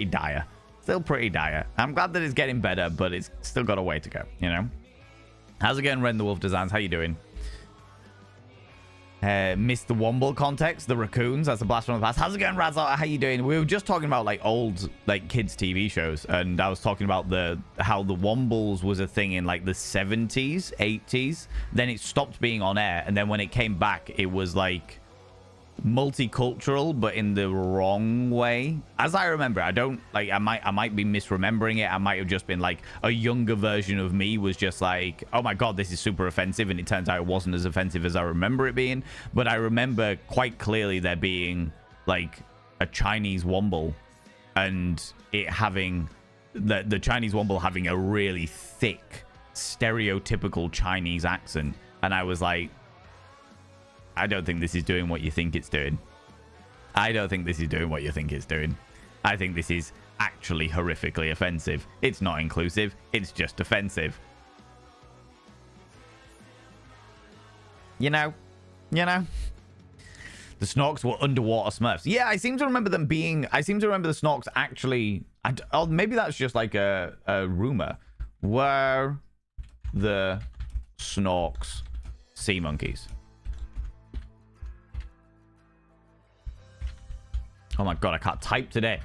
dire. Still pretty dire. I'm glad that it's getting better, but it's still got a way to go, you know? How's it going, Ren the Wolf Designs? How you doing? Missed the Womble context, the raccoons. That's a blast from the past. How's it going, Razor? How you doing? We were just talking about like old like kids TV shows, and I was talking about how the Wombles was a thing in like the 70s, 80s. Then it stopped being on air, and then when it came back, it was like multicultural, but in the wrong way. As I remember, I don't like. I might be misremembering it. I might have just been like a younger version of me was just like, oh my god, this is super offensive, and it turns out it wasn't as offensive as I remember it being. But I remember quite clearly there being like a Chinese Womble, and it having the Chinese Womble having a really thick, stereotypical Chinese accent, and I was like, I don't think this is doing what you think it's doing. I don't think this is doing what you think it's doing. I think this is actually horrifically offensive. It's not inclusive. It's just offensive. You know? The Snorks were underwater Smurfs. Yeah, I seem to remember them being... I seem to remember the Snorks actually... Oh, maybe that's just like a rumor. Were the Snorks sea monkeys? Oh my god, I can't type today.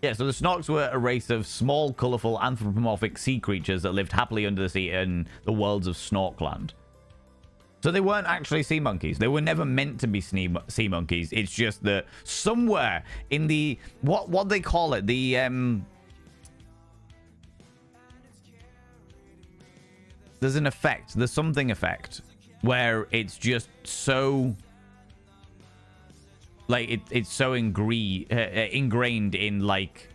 Yeah, so the Snorks were a race of small, colourful, anthropomorphic sea creatures that lived happily under the sea in the worlds of Snorkland. So they weren't actually sea monkeys. They were never meant to be sea monkeys. It's just that somewhere in the... What they call it? The... There's an effect. There's something effect where it's just so like it's so ingrained in like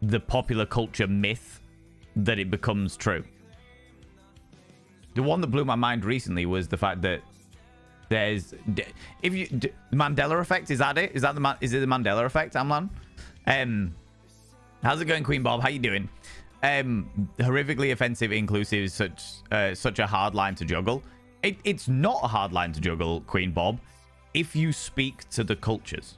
the popular culture myth that it becomes true. The one that blew my mind recently was the fact that there's Mandela effect. Is that it? Is it the Mandela effect, Amlan? How's it going, Queen Bob? How you doing? Horrifically offensive, inclusive is such a hard line to juggle. It's not a hard line to juggle, Queen Bob, if you speak to the cultures.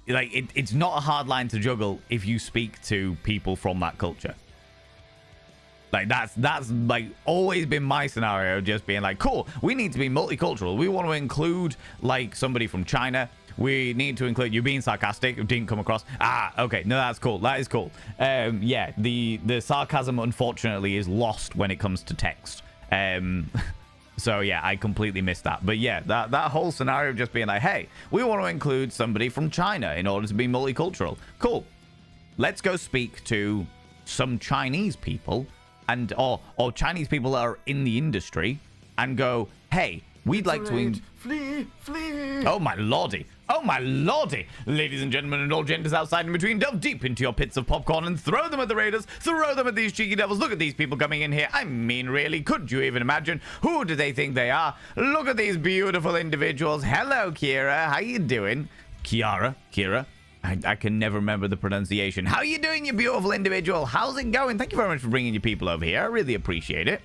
Like it's not a hard line to juggle if you speak to people from that culture. Like that's like always been my scenario, just being like, cool, we need to be multicultural. We want to include like somebody from China. We need to include... You're being sarcastic. It didn't come across. Okay. No, that's cool. That is cool. Yeah, the sarcasm, unfortunately, is lost when it comes to text. So, yeah, I completely missed that. But, yeah, that whole scenario of just being like, hey, we want to include somebody from China in order to be multicultural. Cool. Let's go speak to some Chinese people and or Chinese people that are in the industry and go, hey, we'd like to... Flee! Oh, my lordy. Oh, my lordy. Ladies and gentlemen and all genders outside and between, delve deep into your pits of popcorn and throw them at the raiders. Throw them at these cheeky devils. Look at these people coming in here. I mean, really, could you even imagine? Who do they think they are? Look at these beautiful individuals. Hello, Kira. How you doing? Kira. I can never remember the pronunciation. How you doing, you beautiful individual? How's it going? Thank you very much for bringing your people over here. I really appreciate it.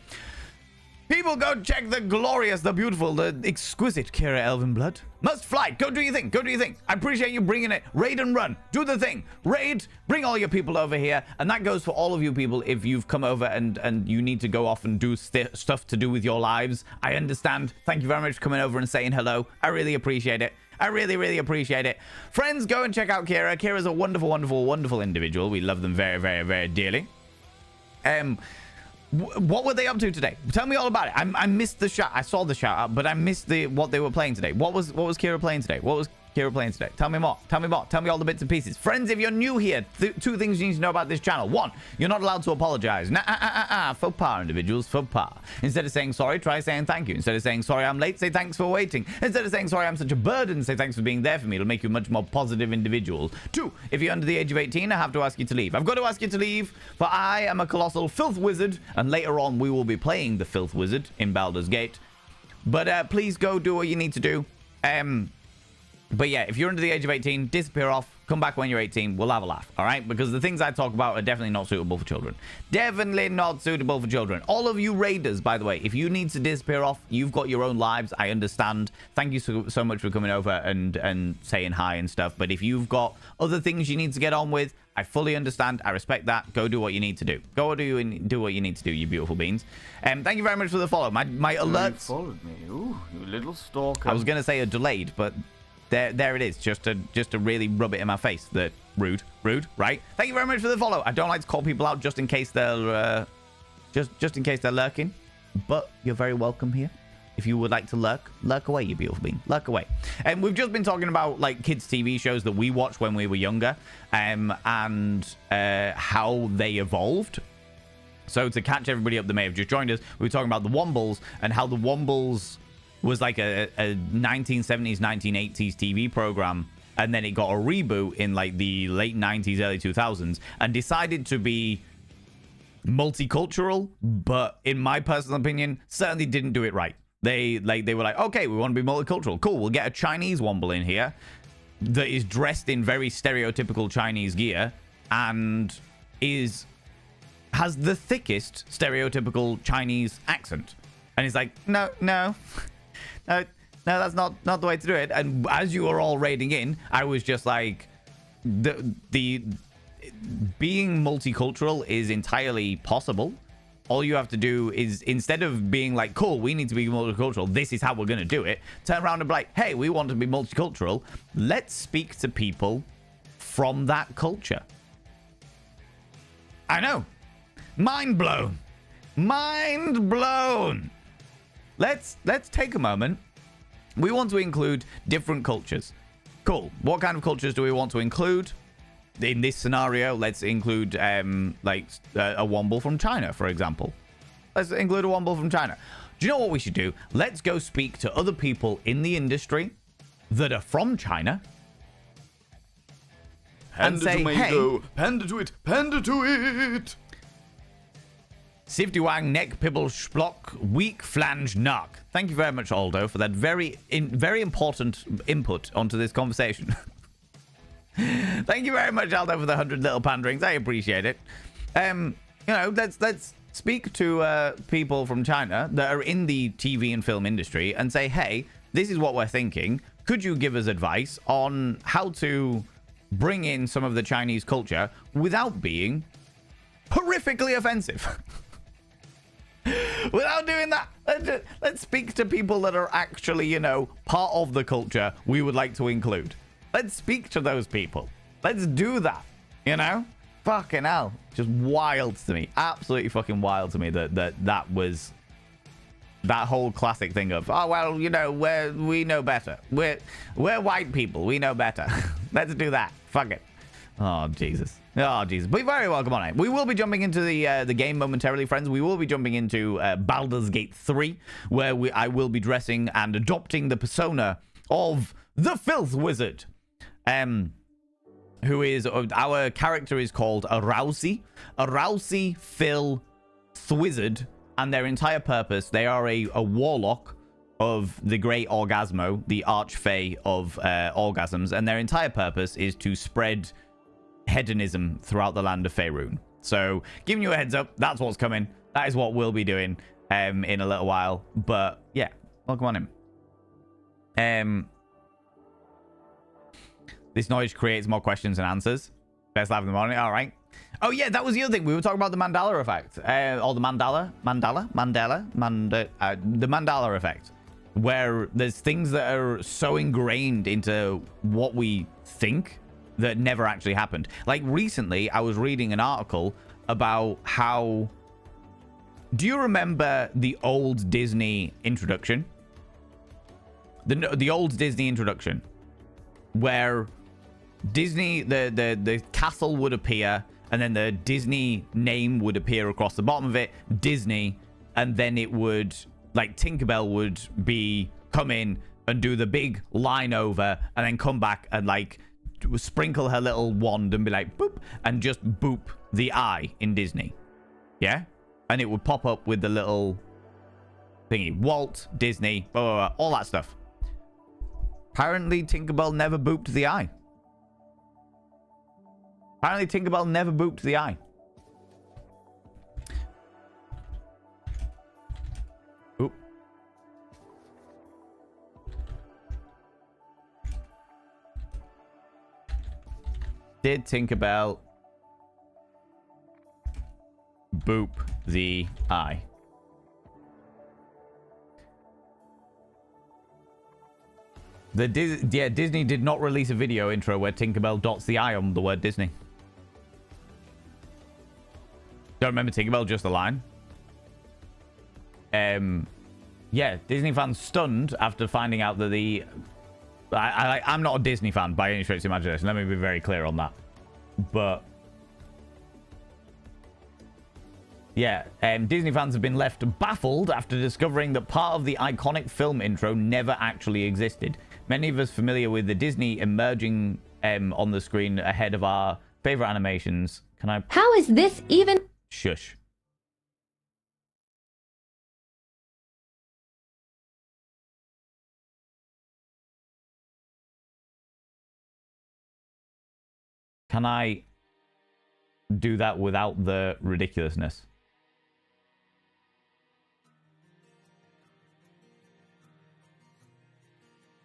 People, go check the glorious, the beautiful, the exquisite Kira Elvenblood. Must fly. Go do your thing. Go do your thing. I appreciate you bringing it. Raid and run. Do the thing. Raid. Bring all your people over here. And that goes for all of you people if you've come over and you need to go off and do stuff to do with your lives. I understand. Thank you very much for coming over and saying hello. I really appreciate it. I really, really appreciate it. Friends, go and check out Kira. Kira's a wonderful, wonderful, wonderful individual. We love them very, very, very dearly. What were they up to today? Tell me all about it. I missed the shout. I saw the shout out, but I missed what they were playing today. What was Kira playing today? What was Kira playing today? Tell me more. Tell me more. Tell me all the bits and pieces. Friends, if you're new here, two things you need to know about this channel. One, you're not allowed to apologize. Faux pas, individuals. Faux pas. Instead of saying sorry, try saying thank you. Instead of saying sorry, I'm late, say thanks for waiting. Instead of saying sorry, I'm such a burden, say thanks for being there for me. It'll make you a much more positive individual. Two, if you're under the age of 18, I have to ask you to leave. I've got to ask you to leave, for I am a colossal filth wizard, and later on we will be playing the filth wizard in Baldur's Gate. But please go do what you need to do. But yeah, if you're under the age of 18, disappear off, come back when you're 18, we'll have a laugh, all right? Because the things I talk about are definitely not suitable for children. Definitely not suitable for children. All of you raiders, by the way, if you need to disappear off, you've got your own lives, I understand. Thank you so much for coming over and saying hi and stuff. But if you've got other things you need to get on with, I fully understand. I respect that. Go do what you need to do. Go do what you need to do, you beautiful beans. Thank you very much for the follow. My alerts... You followed me. Ooh, you little stalker. I was going to say a delayed, but... There it is, just to really rub it in my face. That rude, right? Thank you very much for the follow. I don't like to call people out just in case they're just in case they're lurking, but you're very welcome here. If you would like to lurk away, you beautiful bean, lurk away. And we've just been talking about like kids' TV shows that we watched when we were younger, and how they evolved. So to catch everybody up that may have just joined us, we were talking about the Wombles and how the Wombles was like a 1970s, 1980s TV program, and then it got a reboot in like the late 90s, early 2000s, and decided to be multicultural, but in my personal opinion, certainly didn't do it right. They were like, okay, we want to be multicultural. Cool, we'll get a Chinese Womble in here that is dressed in very stereotypical Chinese gear and has the thickest stereotypical Chinese accent. And he's like, no, that's not the way to do it. And as you were all raiding in, I was just like, the being multicultural is entirely possible. All you have to do is, instead of being like, cool, we need to be multicultural, this is how we're going to do it, turn around and be like, hey, we want to be multicultural. Let's speak to people from that culture. I know. Mind blown. Let's take a moment. We want to include different cultures. Cool. What kind of cultures do we want to include? In this scenario, let's include a Womble from China, for example. Let's include a Womble from China. Do you know what we should do? Let's go speak to other people in the industry that are from China. And say, hey, panda to it. Sifty Wang, Neck, Pibble, Splock, Weak, Flange, Nark. Thank you very much, Aldo, for that very important input onto this conversation. Thank you very much, Aldo, for the 100 little panderings. I appreciate it. Let's speak to people from China that are in the TV and film industry and say, hey, this is what we're thinking. Could you give us advice on how to bring in some of the Chinese culture without being horrifically offensive? Without doing that, let's speak to people that are actually, part of the culture we would like to include. Let's speak to those people. Let's do that, Fucking hell. Just wild to me. Absolutely fucking wild to me that was that whole classic thing of, oh, well, we know better. We're white people. We know better. Let's do that. Fuck it. Oh, Jesus. But you're very welcome on it. We will be jumping into the game momentarily, friends. We will be jumping into Baldur's Gate 3, where I will be dressing and adopting the persona of the Filth Wizard. Who is, our character is called Arousey Phil Thwizard, and their entire purpose, they are a warlock of the Great Orgasmo, the Archfey of orgasms, and their entire purpose is to spread hedonism throughout the land of Faerun. So, giving you a heads up, that's what's coming. That is what we'll be doing in a little while. But, yeah, welcome on in. This noise creates more questions than answers. Best laugh in the morning. All right. Oh, yeah, that was the other thing. We were talking about the Mandela effect. Or the the Mandela effect. Where there's things that are so ingrained into what we think that never actually happened. Like, recently, I was reading an article about how... Do you remember the old Disney introduction? The old Disney introduction. where Disney, the castle would appear, and then the Disney name would appear across the bottom of it, Disney, and then it would, like, Tinkerbell would come in and do the big line over, and then come back and, like, sprinkle her little wand and be like, boop, and just boop the eye in Disney. Yeah? And it would pop up with the little thingy. Walt, Disney, blah, blah, blah, all that stuff. Apparently, Tinkerbell never booped the eye. Apparently, Tinkerbell never booped the eye. Oop. Did Tinkerbell boop the eye? Disney did not release a video intro where Tinkerbell dots the eye on the word Disney. Don't remember Tinkerbell, just the line. Yeah, Disney fans stunned after finding out that I'm not a Disney fan by any stretch of the imagination. Let me be very clear on that. But yeah, Disney fans have been left baffled after discovering that part of the iconic film intro never actually existed. Many of us familiar with the Disney emerging on the screen ahead of our favorite animations. Can I? How is this even? Shush. Can I do that without the ridiculousness?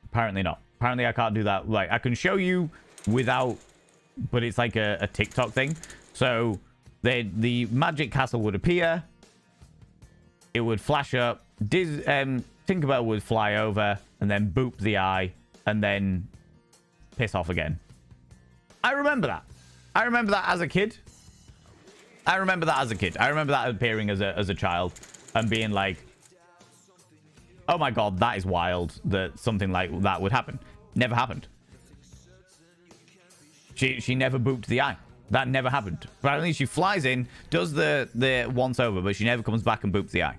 Apparently not. Apparently I can't do that. Like, I can show you without, but it's like a TikTok thing. So the magic castle would appear. It would flash up. Tinkerbell would fly over and then boop the eye and then piss off again. I remember that. I remember that as a kid. I remember that appearing as a child and being like, oh my god, that is wild that something like that would happen. Never happened. She never booped the eye. That never happened. Apparently she flies in, does the once over, but she never comes back and boops the eye.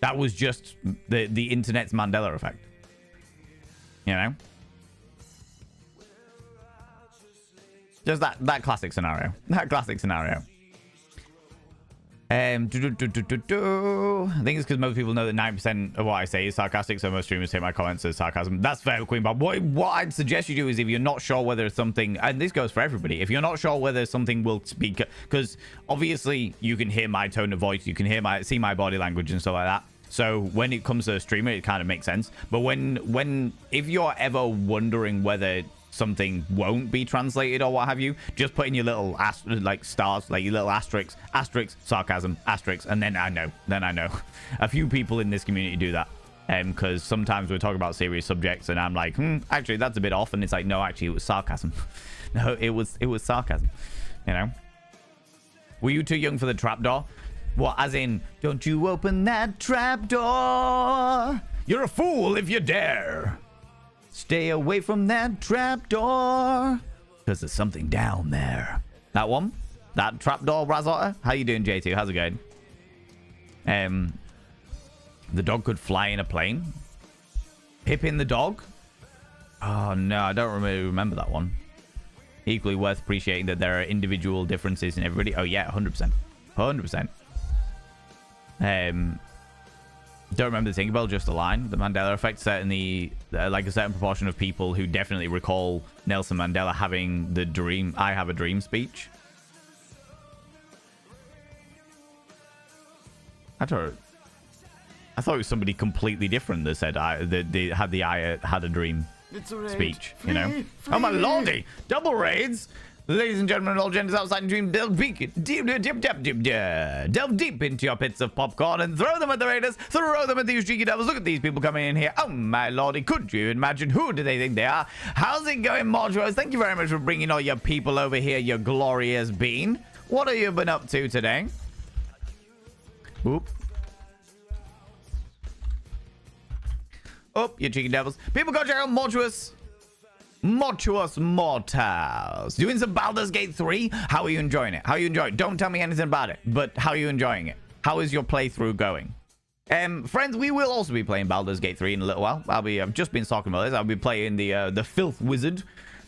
That was just the internet's Mandela effect. You know? Just that classic scenario. That classic scenario. I think it's because most people know that 90% of what I say is sarcastic, so most streamers take my comments as sarcasm. That's fair, Queen Bob. What I'd suggest you do is, if you're not sure whether something, and this goes for everybody, if you're not sure whether something will speak, because obviously you can hear my tone of voice, you can see my body language and stuff like that. So when it comes to a streamer, it kind of makes sense. But if you're ever wondering whether something won't be translated or what have you, just put in your little stars, like your little asterisks, sarcasm, asterisks, and then I know. A few people in this community do that, because sometimes we're talking about serious subjects and I'm like, actually that's a bit off, and it's like, no, actually it was sarcasm. No, it was sarcasm. You know, were you too young for the trapdoor? What, as in, don't you open that trapdoor? You're a fool if you dare. Stay away from that trapdoor, because there's something down there. That one? That trapdoor, Razotta? How you doing, J2? How's it going? The dog could fly in a plane? Pippin the dog? Oh, no, I don't really remember that one. Equally worth appreciating that there are individual differences in everybody. Oh, yeah, 100%. 100%. Don't remember the Tinkerbell, just the line. The Mandela effect, certainly, like a certain proportion of people who definitely recall Nelson Mandela having the dream, I have a dream speech. I thought it was somebody completely different that said they had a dream speech, you know? Oh my lordy! Double raids! Ladies and gentlemen, all genders outside and dream, delve deep into your pits of popcorn and throw them at the raiders, throw them at these cheeky devils. Look at these people coming in here. Oh my lordy, could you imagine? Who do they think they are? How's it going, Mortuos? Thank you very much for bringing all your people over here, you glorious bean. What have you been up to today? Oop. Oh, you cheeky devils. People go check out Mortuos. Mortuous Mortals. Doing some Baldur's Gate 3. How are you enjoying it? How are you enjoying it? Don't tell me anything about it, but how are you enjoying it? How is your playthrough going? Friends, we will also be playing Baldur's Gate 3 in a little while. I've just been talking about this. I'll be playing the Filth Wizard,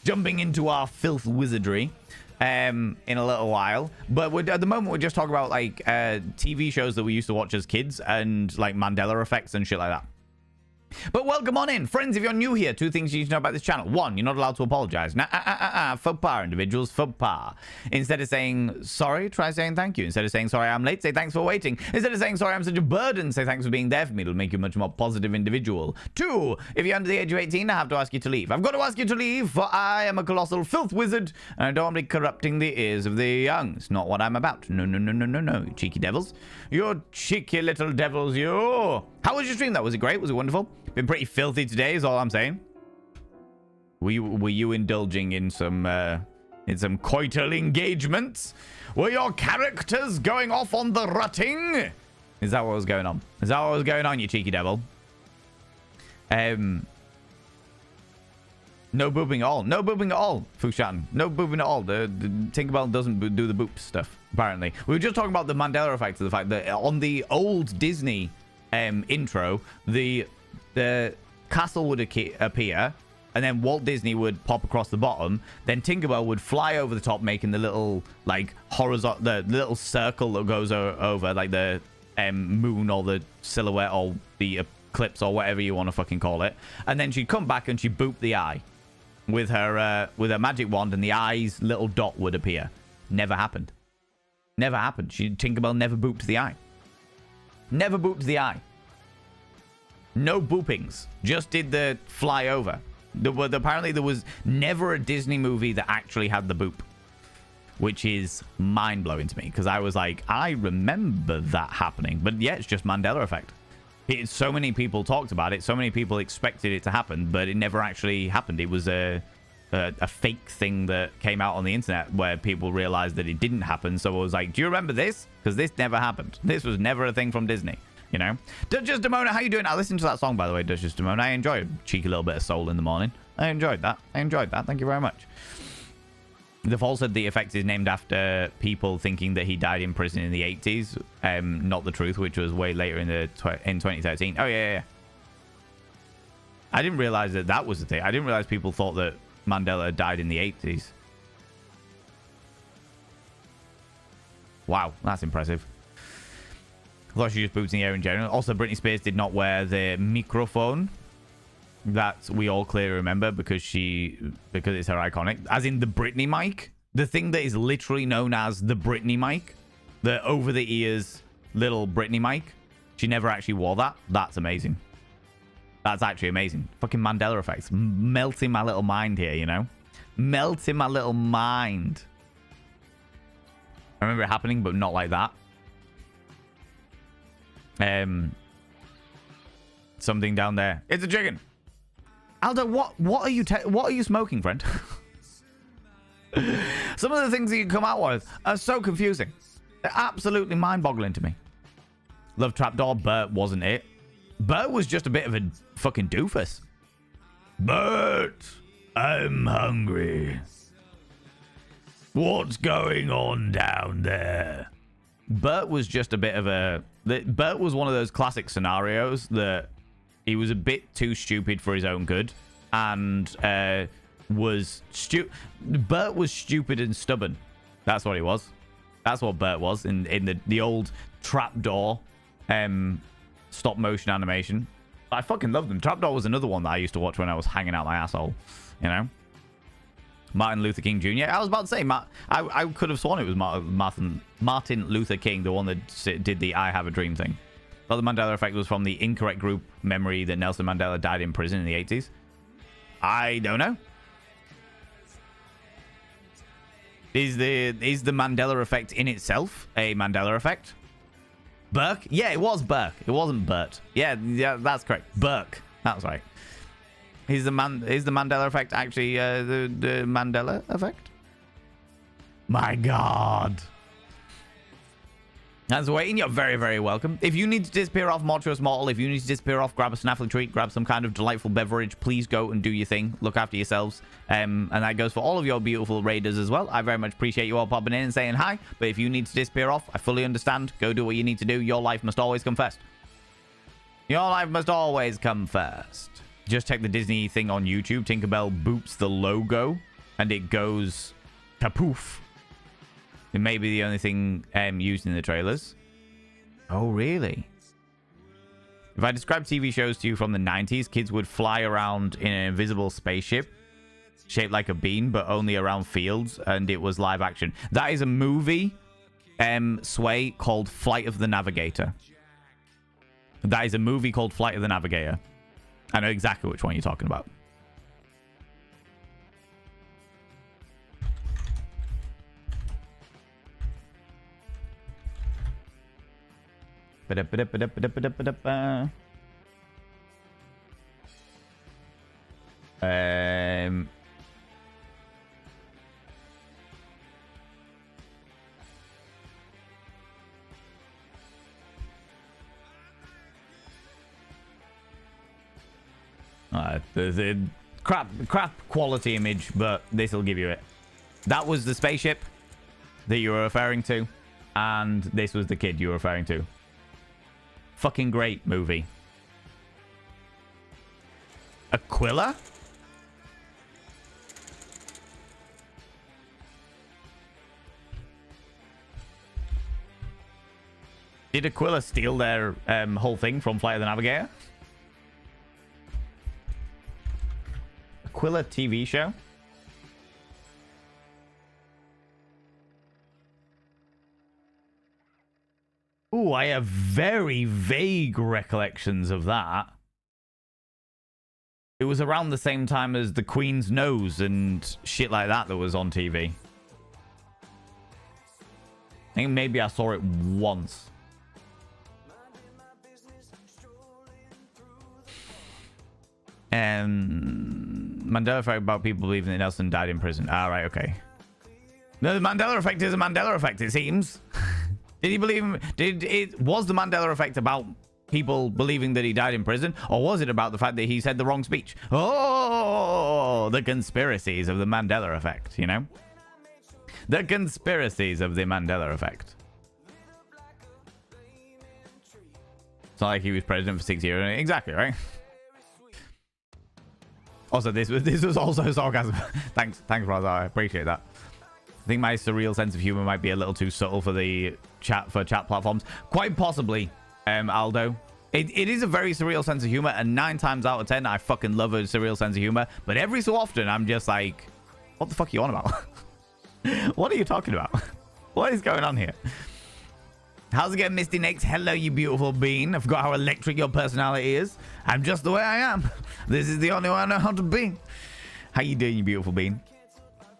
jumping into our Filth Wizardry in a little while. But at the moment, we're just talking about like TV shows that we used to watch as kids and like Mandela effects and shit like that. But welcome on in. Friends, if you're new here, two things you need to know about this channel. One, you're not allowed to apologize. Faux pas, individuals, faux pas. Instead of saying sorry, try saying thank you. Instead of saying sorry, I'm late, say thanks for waiting. Instead of saying sorry, I'm such a burden, say thanks for being there for me. It'll make you a much more positive individual. Two, if you're under the age of 18, I have to ask you to leave. I've got to ask you to leave, for I am a colossal filth wizard, and I don't want to be corrupting the ears of the young. It's not what I'm about. No, you cheeky devils. You cheeky little devils, you. How was your stream, though? Was it great? Was it wonderful? Been pretty filthy today, is all I'm saying. Were you indulging in some coital engagements? Were your characters going off on the rutting? Is that what was going on? Is that what was going on, you cheeky devil? No booping at all. No booping at all, Fushan. No booping at all. The Tinkerbell doesn't do the boop stuff, apparently. We were just talking about the Mandela effect, of the fact that on the old Disney intro, the castle would appear, and then Walt Disney would pop across the bottom. Then Tinkerbell would fly over the top, making the little like horizontal, the little circle that goes over like the moon or the silhouette or the eclipse or whatever you want to fucking call it. And then she'd come back and she'd boop the eye with her magic wand, and the eye's little dot would appear. Never happened. Never happened. Tinkerbell never booped the eye. Never booped the eye. No boopings. Just did the fly over. Apparently there was never a Disney movie that actually had the boop, which is mind-blowing to me, because I was like, I remember that happening. But yeah, it's just Mandela effect. So many people talked about it. So many people expected it to happen, but it never actually happened. It was a fake thing that came out on the internet where people realized that it didn't happen. So I was like, do you remember this? Because this never happened. This was never a thing from Disney. You know, Duchess Demona, how you doing? I listened to that song, by the way, Duchess Demona. I enjoyed a cheeky little bit of soul in the morning. I enjoyed that. Thank you very much. The Fall said the effect is named after people thinking that he died in prison in the 80s. Not the truth, which was way later in 2013. Oh, yeah. I didn't realize that was the thing. I didn't realize people thought that Mandela died in the 80s. Wow, that's impressive. I thought she just boots in the air in general. Also, Britney Spears did not wear the microphone that we all clearly remember because it's her iconic. As in the Britney mic. The thing that is literally known as the Britney mic. The over-the-ears little Britney mic. She never actually wore that. That's amazing. That's actually amazing. Fucking Mandela effects. Melting my little mind here, you know? Melting my little mind. I remember it happening, but not like that. Something down there. It's a chicken. Aldo, what are you smoking, friend? Some of the things that you come out with are so confusing. They're absolutely mind-boggling to me. Love Trapdoor, Bert wasn't it. Bert was just a bit of a fucking doofus. Bert, I'm hungry. What's going on down there? Bert was just a bit of a... Bert was one of those classic scenarios that he was a bit too stupid for his own good, and Bert was stupid and stubborn. That's what he was. That's what Bert was in the old Trapdoor stop motion animation. I fucking love them. Trapdoor was another one that I used to watch when I was hanging out my asshole, you know? Martin Luther King Jr. I was about to say, I could have sworn it was Martin Luther King, the one that did the I Have a Dream thing. Thought the Mandela effect was from the incorrect group memory that Nelson Mandela died in prison in the 80s. I don't know. Is the Mandela effect in itself a Mandela effect? Burke? Yeah, it was Burke. It wasn't Bert. Yeah, that's correct. Burke. That's right. Is the Mandela effect actually the Mandela effect? My God. That's waiting. You're very, very welcome. If you need to disappear off Mortuous Mortal, if you need to disappear off, grab a snaffling treat, grab some kind of delightful beverage, please go and do your thing. Look after yourselves. And that goes for all of your beautiful raiders as well. I very much appreciate you all popping in and saying hi. But if you need to disappear off, I fully understand. Go do what you need to do. Your life must always come first. Your life must always come first. Just check the Disney thing on YouTube. Tinkerbell boops the logo and it goes kapoof. It may be the only thing used in the trailers. Oh, really? If I describe TV shows to you from the 90s, kids would fly around in an invisible spaceship shaped like a bean, but only around fields, and it was live action. That is a movie, Sway, called Flight of the Navigator. That is a movie called Flight of the Navigator. I know exactly which one you're talking about. The crap quality image, but this will give you it. That was the spaceship that you were referring to, and this was the kid you were referring to. Fucking great movie. Aquila? Did Aquila steal their whole thing from Flight of the Navigator? Aquila TV show? Ooh, I have very vague recollections of that. It was around the same time as The Queen's Nose and shit like that was on TV. I think maybe I saw it once. Mandela effect about people believing that Nelson died in prison. Ah, right, okay. No, the Mandela effect is a Mandela effect, it seems. Did he believe him? Was the Mandela effect about people believing that he died in prison, or was it about the fact that he said the wrong speech? Oh, the conspiracies of the Mandela effect, you know? The conspiracies of the Mandela effect. It's not like he was president for 6 years. Exactly, right? Also, this was also sarcasm. Thanks, Rosa. I appreciate that. I think my surreal sense of humor might be a little too subtle for the chat platforms. Quite possibly, Aldo. It is a very surreal sense of humor, and 9 times out of 10, I fucking love a surreal sense of humor. But every so often, I'm just like, what the fuck are you on about? What are you talking about? What is going on here? How's it going, Misty Nix? Hello, you beautiful bean. I forgot how electric your personality is. I'm just the way I am. This is the only way I know how to be. How you doing, you beautiful bean?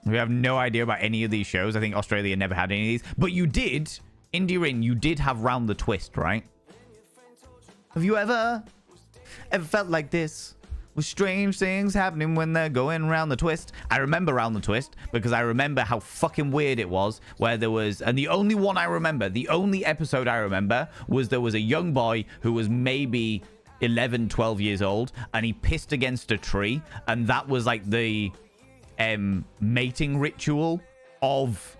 We have no idea about any of these shows. I think Australia never had any of these. But you did, India Ring, you did have Round the Twist, right? Have you ever felt like this? With strange things happening when they're going round the twist. I remember Round the Twist because I remember how fucking weird it was where there was, and the only one I remember, the only episode I remember was there was a young boy who was maybe 11, 12 years old, and he pissed against a tree, and that was like the mating ritual of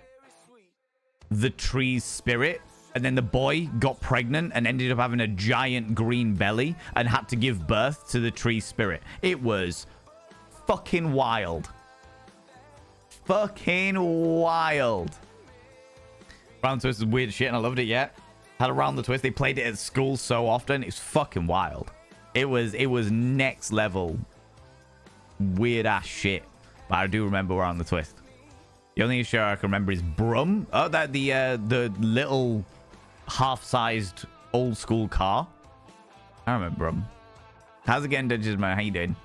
the tree's spirit. And then the boy got pregnant and ended up having a giant green belly and had to give birth to the tree spirit. It was fucking wild. Fucking wild. Round the Twist is weird shit and I loved it, yeah. Had a Round the Twist. They played it at school so often. It's fucking wild. It was next level weird ass shit. But I do remember Round the Twist. The only show I can remember is Brum. Oh, that the little half-sized old school car. I remember Brum. How's it going, Dungeons Man? How you doing?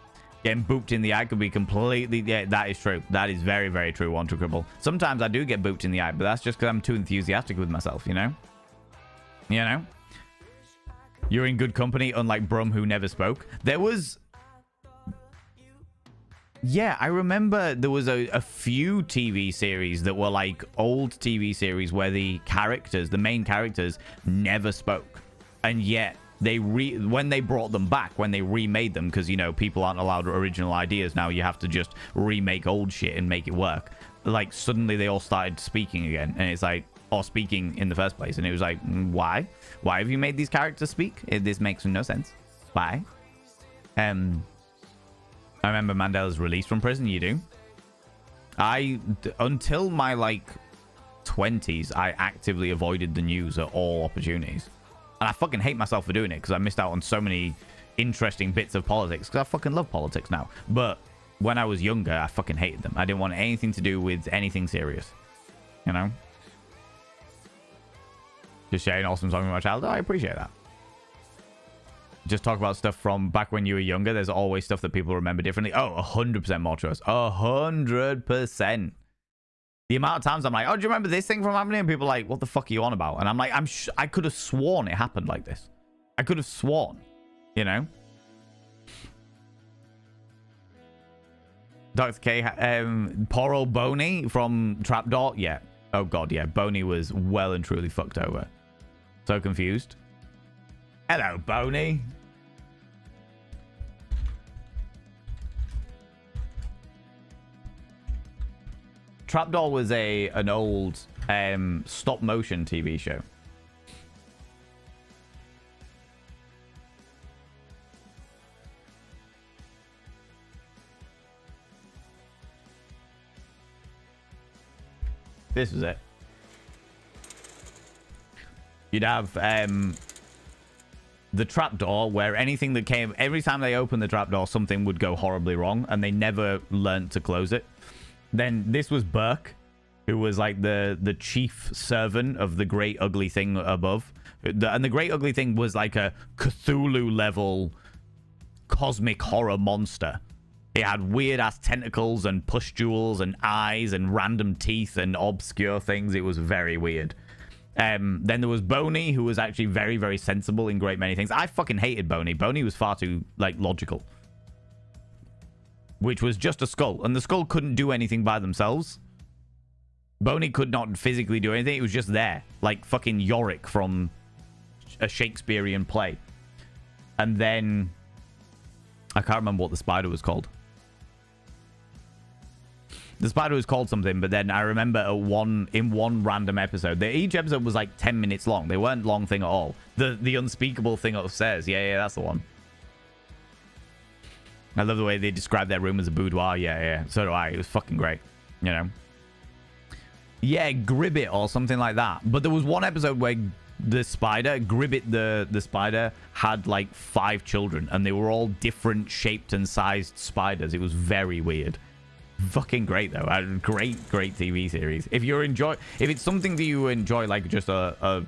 Getting booped in the eye could be completely... Yeah, that is true. That is very, very true, One True Cripple. Sometimes I do get booped in the eye, but that's just because I'm too enthusiastic with myself, you know? You know? You're in good company, unlike Brum, who never spoke. There was... Yeah, I remember there was a few TV series that were like old TV series where the main characters, never spoke. And yet when they brought them back, when they remade them, because, you know, people aren't allowed original ideas now, you have to just remake old shit and make it work. Like, suddenly they all started speaking again. And it's like, or speaking in the first place. And it was like, why? Why have you made these characters speak? This makes no sense. Why? I remember Mandela's released from prison. You do? Until my, like, 20s, I actively avoided the news at all opportunities. And I fucking hate myself for doing it because I missed out on so many interesting bits of politics because I fucking love politics now. But when I was younger, I fucking hated them. I didn't want anything to do with anything serious. You know? Just sharing awesome song with my child. Oh, I appreciate that. Just talk about stuff from back when you were younger. There's always stuff that people remember differently. Oh, 100% more trust. 100%. The amount of times I'm like, oh, do you remember this thing from happening? And people are like, what the fuck are you on about? And I'm like, I could have sworn it happened like this. I could have sworn, you know? Dr. K, poor old Boney from Trapdoor. Yeah. Oh, God, yeah. Boney was well and truly fucked over. So confused. Hello, Boney. Trapdoor was an old stop motion TV show. This was it. You'd have the trapdoor where anything that came, every time they opened the trapdoor, something would go horribly wrong and they never learned to close it. Then this was Burke, who was like the chief servant of the great ugly thing above. And the great ugly thing was like a Cthulhu level cosmic horror monster. It had weird ass tentacles and pustules and eyes and random teeth and obscure things. It was very weird. Then there was Boney, who was actually very, very sensible in great many things. I fucking hated Boney. Boney was far too, like, logical. Which was just a skull. And the skull couldn't do anything by themselves. Boney could not physically do anything. It was just there. Like fucking Yorick from a Shakespearean play. And then I can't remember what the spider was called. The spider was called something, but then I remember in one random episode, each episode was like 10 minutes long. They weren't long thing at all. The unspeakable thing upstairs. Yeah, that's the one. I love the way they describe their room as a boudoir. Yeah. So do I. It was fucking great. You know? Yeah, Gribbit or something like that. But there was one episode where the spider, Gribbit the spider, had like 5 children. And they were all different shaped and sized spiders. It was very weird. Fucking great, though. Great TV series. If it's something that you enjoy, like just an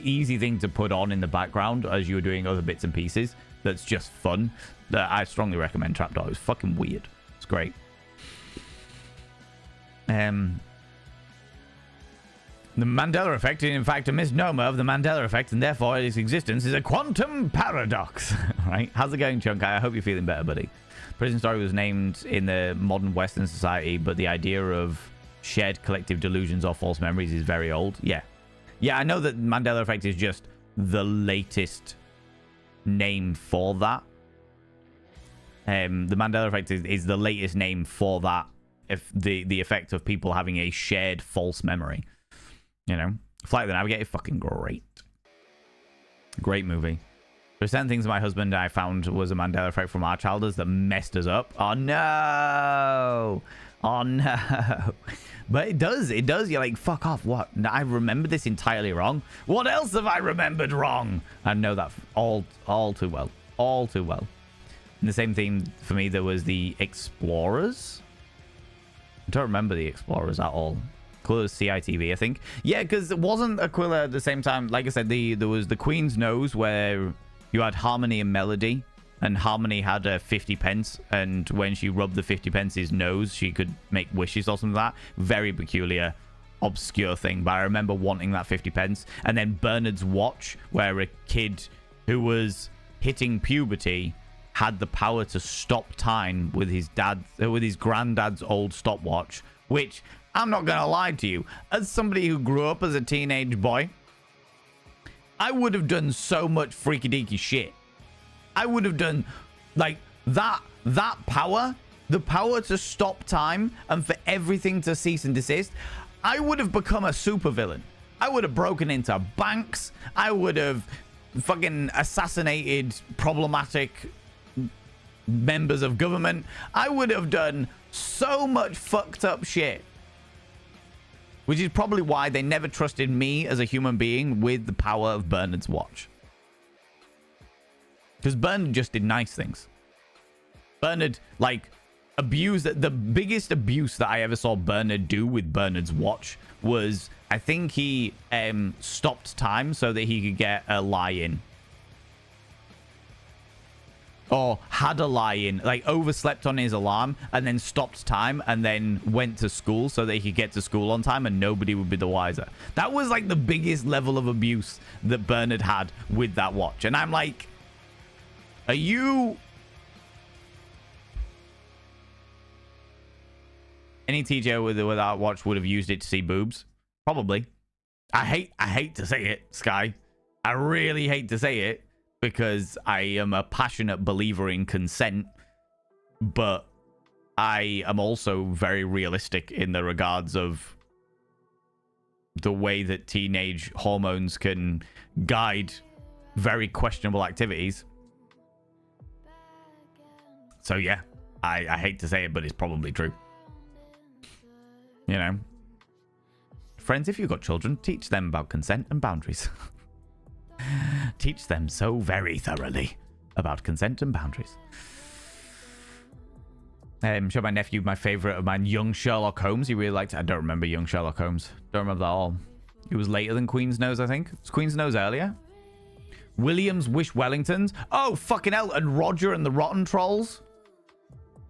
easy thing to put on in the background as you're doing other bits and pieces, that's just fun, I strongly recommend Trapdoor. It was fucking weird. It's great. The Mandela effect is in fact a misnomer of the Mandela effect, and therefore its existence is a quantum paradox. Right? How's it going, Chunk? I hope you're feeling better, buddy. Prison Story was named in the modern Western society, but the idea of shared collective delusions or false memories is very old. Yeah, I know that Mandela effect is just the latest name for that. The Mandela effect is the latest name for that. If the effect of people having a shared false memory, you know, Flight the Navigator, fucking great movie. There's certain things my husband and I found was a Mandela effect from our childhood that messed us up. Oh no. But it does. You're like, fuck off. What? I remember this entirely wrong. What else have I remembered wrong? I know that all too well. All too well. And the same theme for me, there was the Explorers. I don't remember the Explorers at all. Aquila's CITV, I think. Yeah, because it wasn't Aquila at the same time. Like I said, there was the Queen's Nose, where you had Harmony and Melody, and Harmony had 50 pence, and when she rubbed the 50 pence's nose, she could make wishes or something like that. Very peculiar, obscure thing, but I remember wanting that 50 pence. And then Bernard's Watch, where a kid who was hitting puberty had the power to stop time with his granddad's old stopwatch, which I'm not gonna lie to you, as somebody who grew up as a teenage boy, I would have done so much freaky deaky shit. I would have done like that power, the power to stop time and for everything to cease and desist. I would have become a supervillain. I would have broken into banks. I would have fucking assassinated problematic members of government. I would have done so much fucked up shit. Which is probably why they never trusted me as a human being with the power of Bernard's watch. Because Bernard just did nice things. Bernard, like, abused. The biggest abuse that I ever saw Bernard do with Bernard's watch was, I think he stopped time so that he could get a lie in. Or had a lie in, like overslept on his alarm and then stopped time and then went to school so that he could get to school on time and nobody would be the wiser. That was like the biggest level of abuse that Bernard had with that watch. And I'm like, are you... Any TJ with that watch would have used it to see boobs? Probably. I hate to say it, Sky. I really hate to say it because I am a passionate believer in consent, but I am also very realistic in the regards of the way that teenage hormones can guide very questionable activities. So yeah, I hate to say it, but it's probably true. You know, friends, if you've got children, teach them about consent and boundaries. Teach them so very thoroughly about consent and boundaries. Show my nephew my favorite of mine, young Sherlock Holmes. He really liked it. I don't remember young Sherlock Holmes. Don't remember that at all. It was later than Queen's Nose, I think. Was Queen's Nose earlier? Williams Wish Wellingtons. Oh, fucking hell. And Roger and the Rotten Trolls.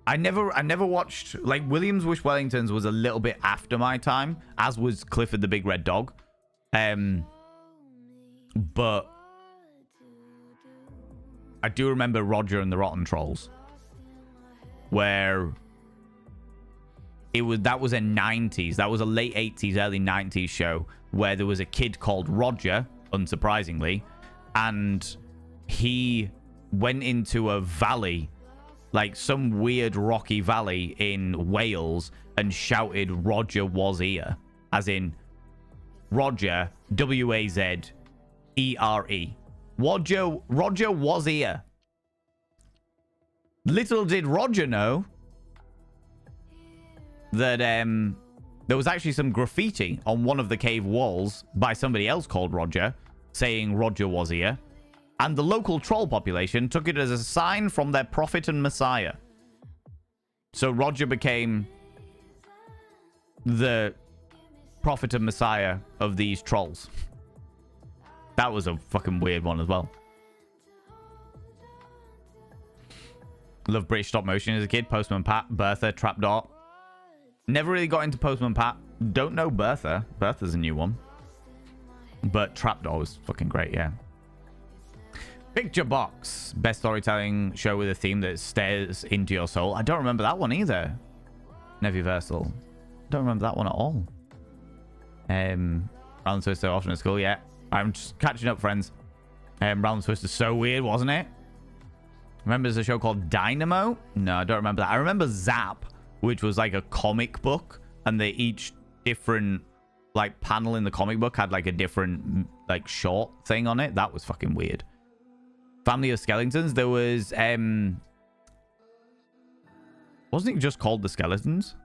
I never watched, like, Williams Wish Wellingtons was a little bit after my time, as was Clifford the Big Red Dog. But I do remember Roger and the Rotten Trolls, where that was a 90s, that was a late 80s, early 90s show where there was a kid called Roger, unsurprisingly, and he went into a valley, like some weird rocky valley in Wales, and shouted Roger was here, as in Roger, W-A-Z-E-R-E. Roger was here. Little did Roger know that there was actually some graffiti on one of the cave walls by somebody else called Roger, saying Roger was here. And the local troll population took it as a sign from their prophet and messiah. So Roger became the prophet and messiah of these trolls. That was a fucking weird one as well. Love British stop motion as a kid. Postman Pat, Bertha, Trapdoor. Never really got into Postman Pat. Don't know Bertha. Bertha's a new one. But Trapdoor was fucking great, yeah. Picture Box. Best storytelling show with a theme that stares into your soul. I don't remember that one either. Neviversal. Don't remember that one at all. Round Twister often at school, yeah. I'm just catching up, friends. Round Twister so weird, wasn't it? Remember there's a show called Dynamo? No, I don't remember that. I remember Zap, which was like a comic book, and they each different like panel in the comic book had like a different like short thing on it. That was fucking weird. Family of Skeletons. There was wasn't it just called The Skeletons?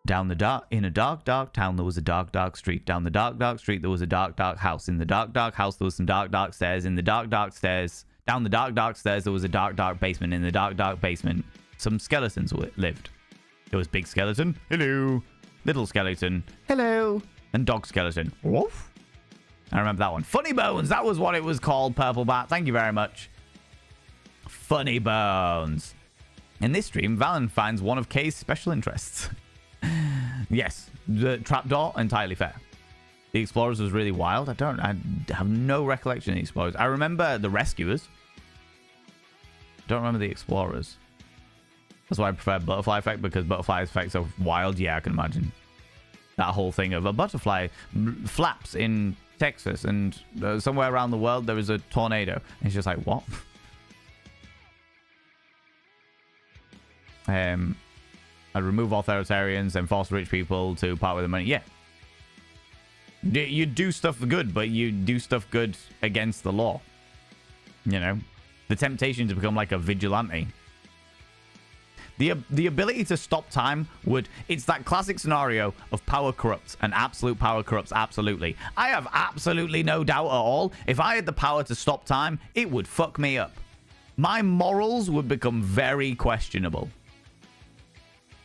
Down the dark, in a dark, dark town, there was a dark, dark street. Down the dark, dark street, there was a dark, dark house. In the dark, dark house, there was some dark, dark stairs. In the dark, dark stairs, down the dark, dark stairs, there was a dark, dark basement. In the dark, dark basement, some skeletons lived. There was big skeleton, hello. Little skeleton, hello. And dog skeleton, woof. I remember that one. Funny Bones, that was what it was called, Purple Bat. Thank you very much. Funny Bones. In this stream, Valen finds one of Kay's special interests. Yes, the Trapdoor, entirely fair. The Explorers was really wild. I have no recollection of the Explorers. I remember the Rescuers. Don't remember the explorers. That's why I prefer butterfly effect, because butterfly effects are wild. Yeah, I can imagine that whole thing of a butterfly flaps in Texas, and somewhere around the world there is a tornado. And it's just like, what? I'd remove authoritarians and force rich people to part with the money. Yeah. You do stuff good, but you do stuff good against the law. You know? The temptation to become like a vigilante. The ability to stop time would... It's that classic scenario of power corrupts, and absolute power corrupts absolutely. I have absolutely no doubt at all. If I had the power to stop time, it would fuck me up. My morals would become very questionable.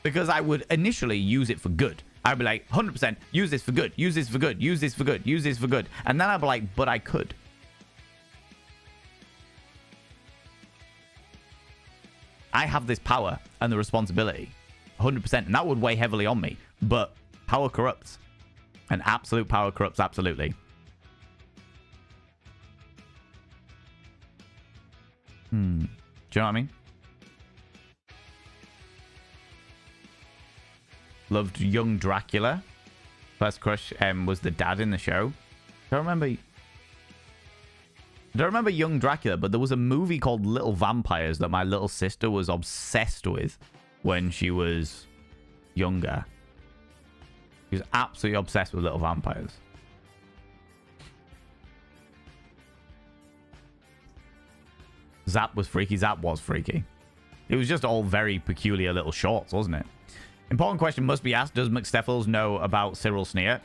Because I would initially use it for good. I'd be like, 100%, use this for good, use this for good, use this for good, use this for good. And then I'd be like, but I could. I have this power and the responsibility. 100%. And that would weigh heavily on me. But power corrupts. And absolute power corrupts absolutely. Do you know what I mean? Loved young Dracula. First crush was the dad in the show. Don't remember young Dracula, but there was a movie called Little Vampires that my little sister was obsessed with when she was younger. She was absolutely obsessed with Little Vampires. Zap was freaky. Zap was freaky. It was just all very peculiar little shorts, wasn't it? Important question must be asked. Does McSteffels know about Cyril Sneer?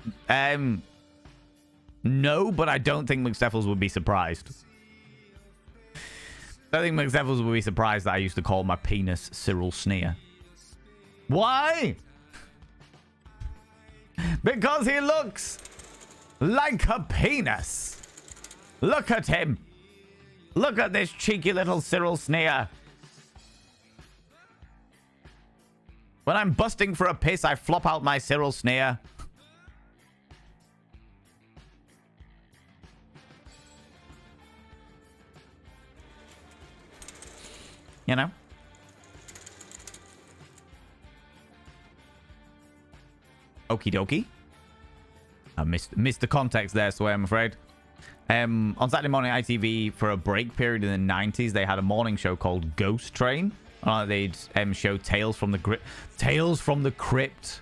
No, but I don't think McSteffels would be surprised. I don't think McSteffels would be surprised that I used to call my penis Cyril Sneer. Why? Because he looks like a penis. Look at him. Look at this cheeky little Cyril Sneer. When I'm busting for a piss, I flop out my Cyril Sneer. You know? Okie dokie. I missed the context there, so I'm afraid. On Saturday morning ITV, for a break period in the 90s, they had a morning show called Ghost Train. They'd show Tales from the Crypt. Tales from the Crypt.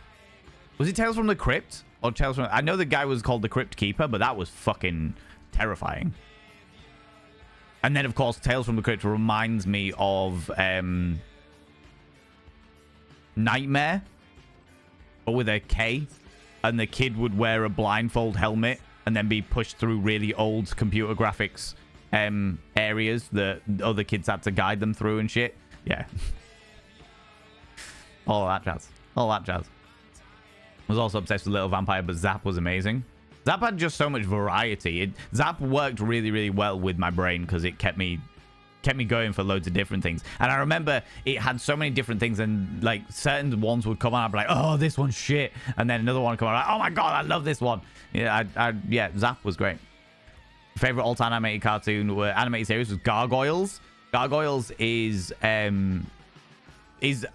Was it Tales from the Crypt? Or Tales from... I know the guy was called the Crypt Keeper, but that was fucking terrifying. And then, of course, Tales from the Crypt reminds me of Nightmare, but with a K. And the kid would wear a blindfold helmet and then be pushed through really old computer graphics areas that other kids had to guide them through and shit. Yeah. All that jazz. All that jazz. I was also obsessed with Little Vampire, but Zap was amazing. Zap had just so much variety. Zap worked really, really well with my brain because it kept me going for loads of different things. And I remember it had so many different things, and like certain ones would come on, I'd be like, oh, this one's shit. And then another one would come on, like, oh my god, I love this one. Yeah, yeah, Zap was great. Favorite all-time animated cartoon or animated series was Gargoyles. Gargoyles is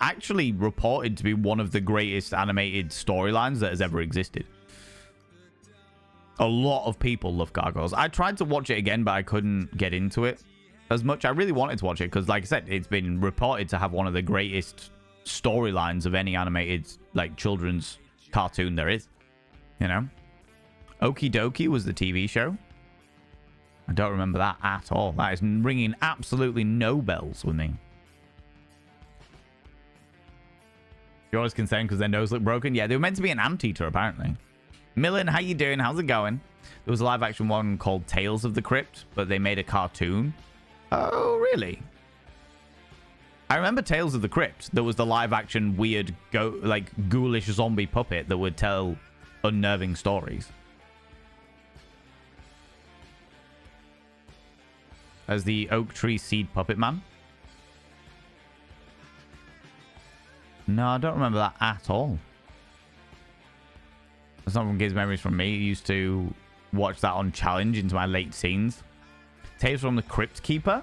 actually reported to be one of the greatest animated storylines that has ever existed. A lot of people love Gargoyles. I tried to watch it again, but I couldn't get into it as much. I really wanted to watch it because, like I said, it's been reported to have one of the greatest storylines of any animated, like, children's cartoon there is. You know? Okie Dokie was the TV show. I don't remember that at all. That is ringing absolutely no bells with me. You're always concerned because their nose looked broken? Yeah, they were meant to be an anteater, apparently. Millen, how you doing? How's it going? There was a live-action one called Tales of the Crypt, but they made a cartoon. Oh, really? I remember Tales of the Crypt. There was the live-action weird, ghoulish zombie puppet that would tell unnerving stories. As the Oak Tree Seed Puppet Man. No, I don't remember that at all. That's not from Kids' Memories from me. I used to watch that on Challenge into my late teens. Tales from the Crypt Keeper.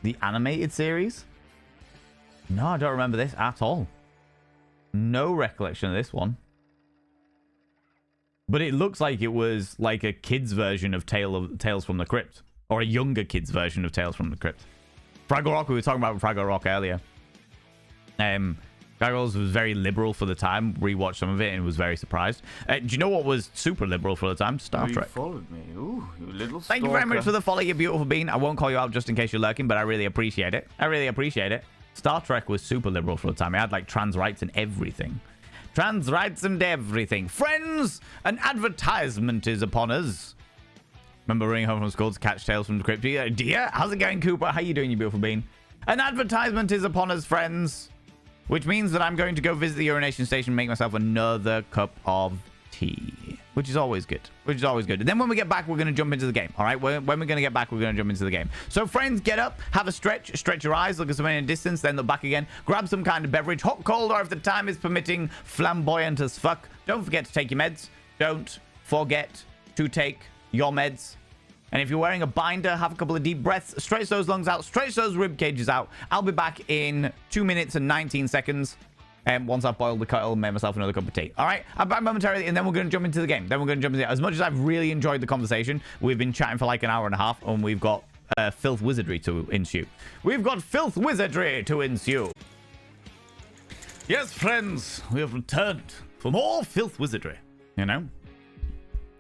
The animated series? No, I don't remember this at all. No recollection of this one. But it looks like it was like a kid's version of Tales from the Crypt. Or a younger kid's version of Tales from the Crypt. Fraggle Rock, we were talking about Fraggle Rock earlier. Fraggles was very liberal for the time. Rewatched some of it and was very surprised. Do you know what was super liberal for the time? Star Trek. You followed me. Ooh, you little stalker. Thank you very much for the follow, you beautiful bean. I won't call you out just in case you're lurking, but I really appreciate it. I really appreciate it. Star Trek was super liberal for the time. It had like trans rights and everything. Trans rights and everything. Friends, an advertisement is upon us. Remember running home from school to catch Tales from the Crypt? Dear, how's it going, Cooper? How you doing, you beautiful bean? An advertisement is upon us, friends. Which means that I'm going to go visit the urination station and make myself another cup of tea. Which is always good. Which is always good. And then when we get back, we're going to jump into the game. All right? When we're going to get back, we're going to jump into the game. So, friends, get up, have a stretch, stretch your eyes, look at something in a distance, then look back again. Grab some kind of beverage, hot, cold, or if the time is permitting, flamboyant as fuck. Don't forget to take your meds. Don't forget to take your meds. And if you're wearing a binder, have a couple of deep breaths, stretch those lungs out, stretch those rib cages out. I'll be back in 2 minutes and 19 seconds. Once I've boiled the kettle and made myself another cup of tea. All right, I'm back momentarily, and then we're going to jump into the game. As much as I've really enjoyed the conversation, we've been chatting for like an hour and a half, and we've got filth wizardry to ensue. Yes, friends, we have returned for more filth wizardry. You know,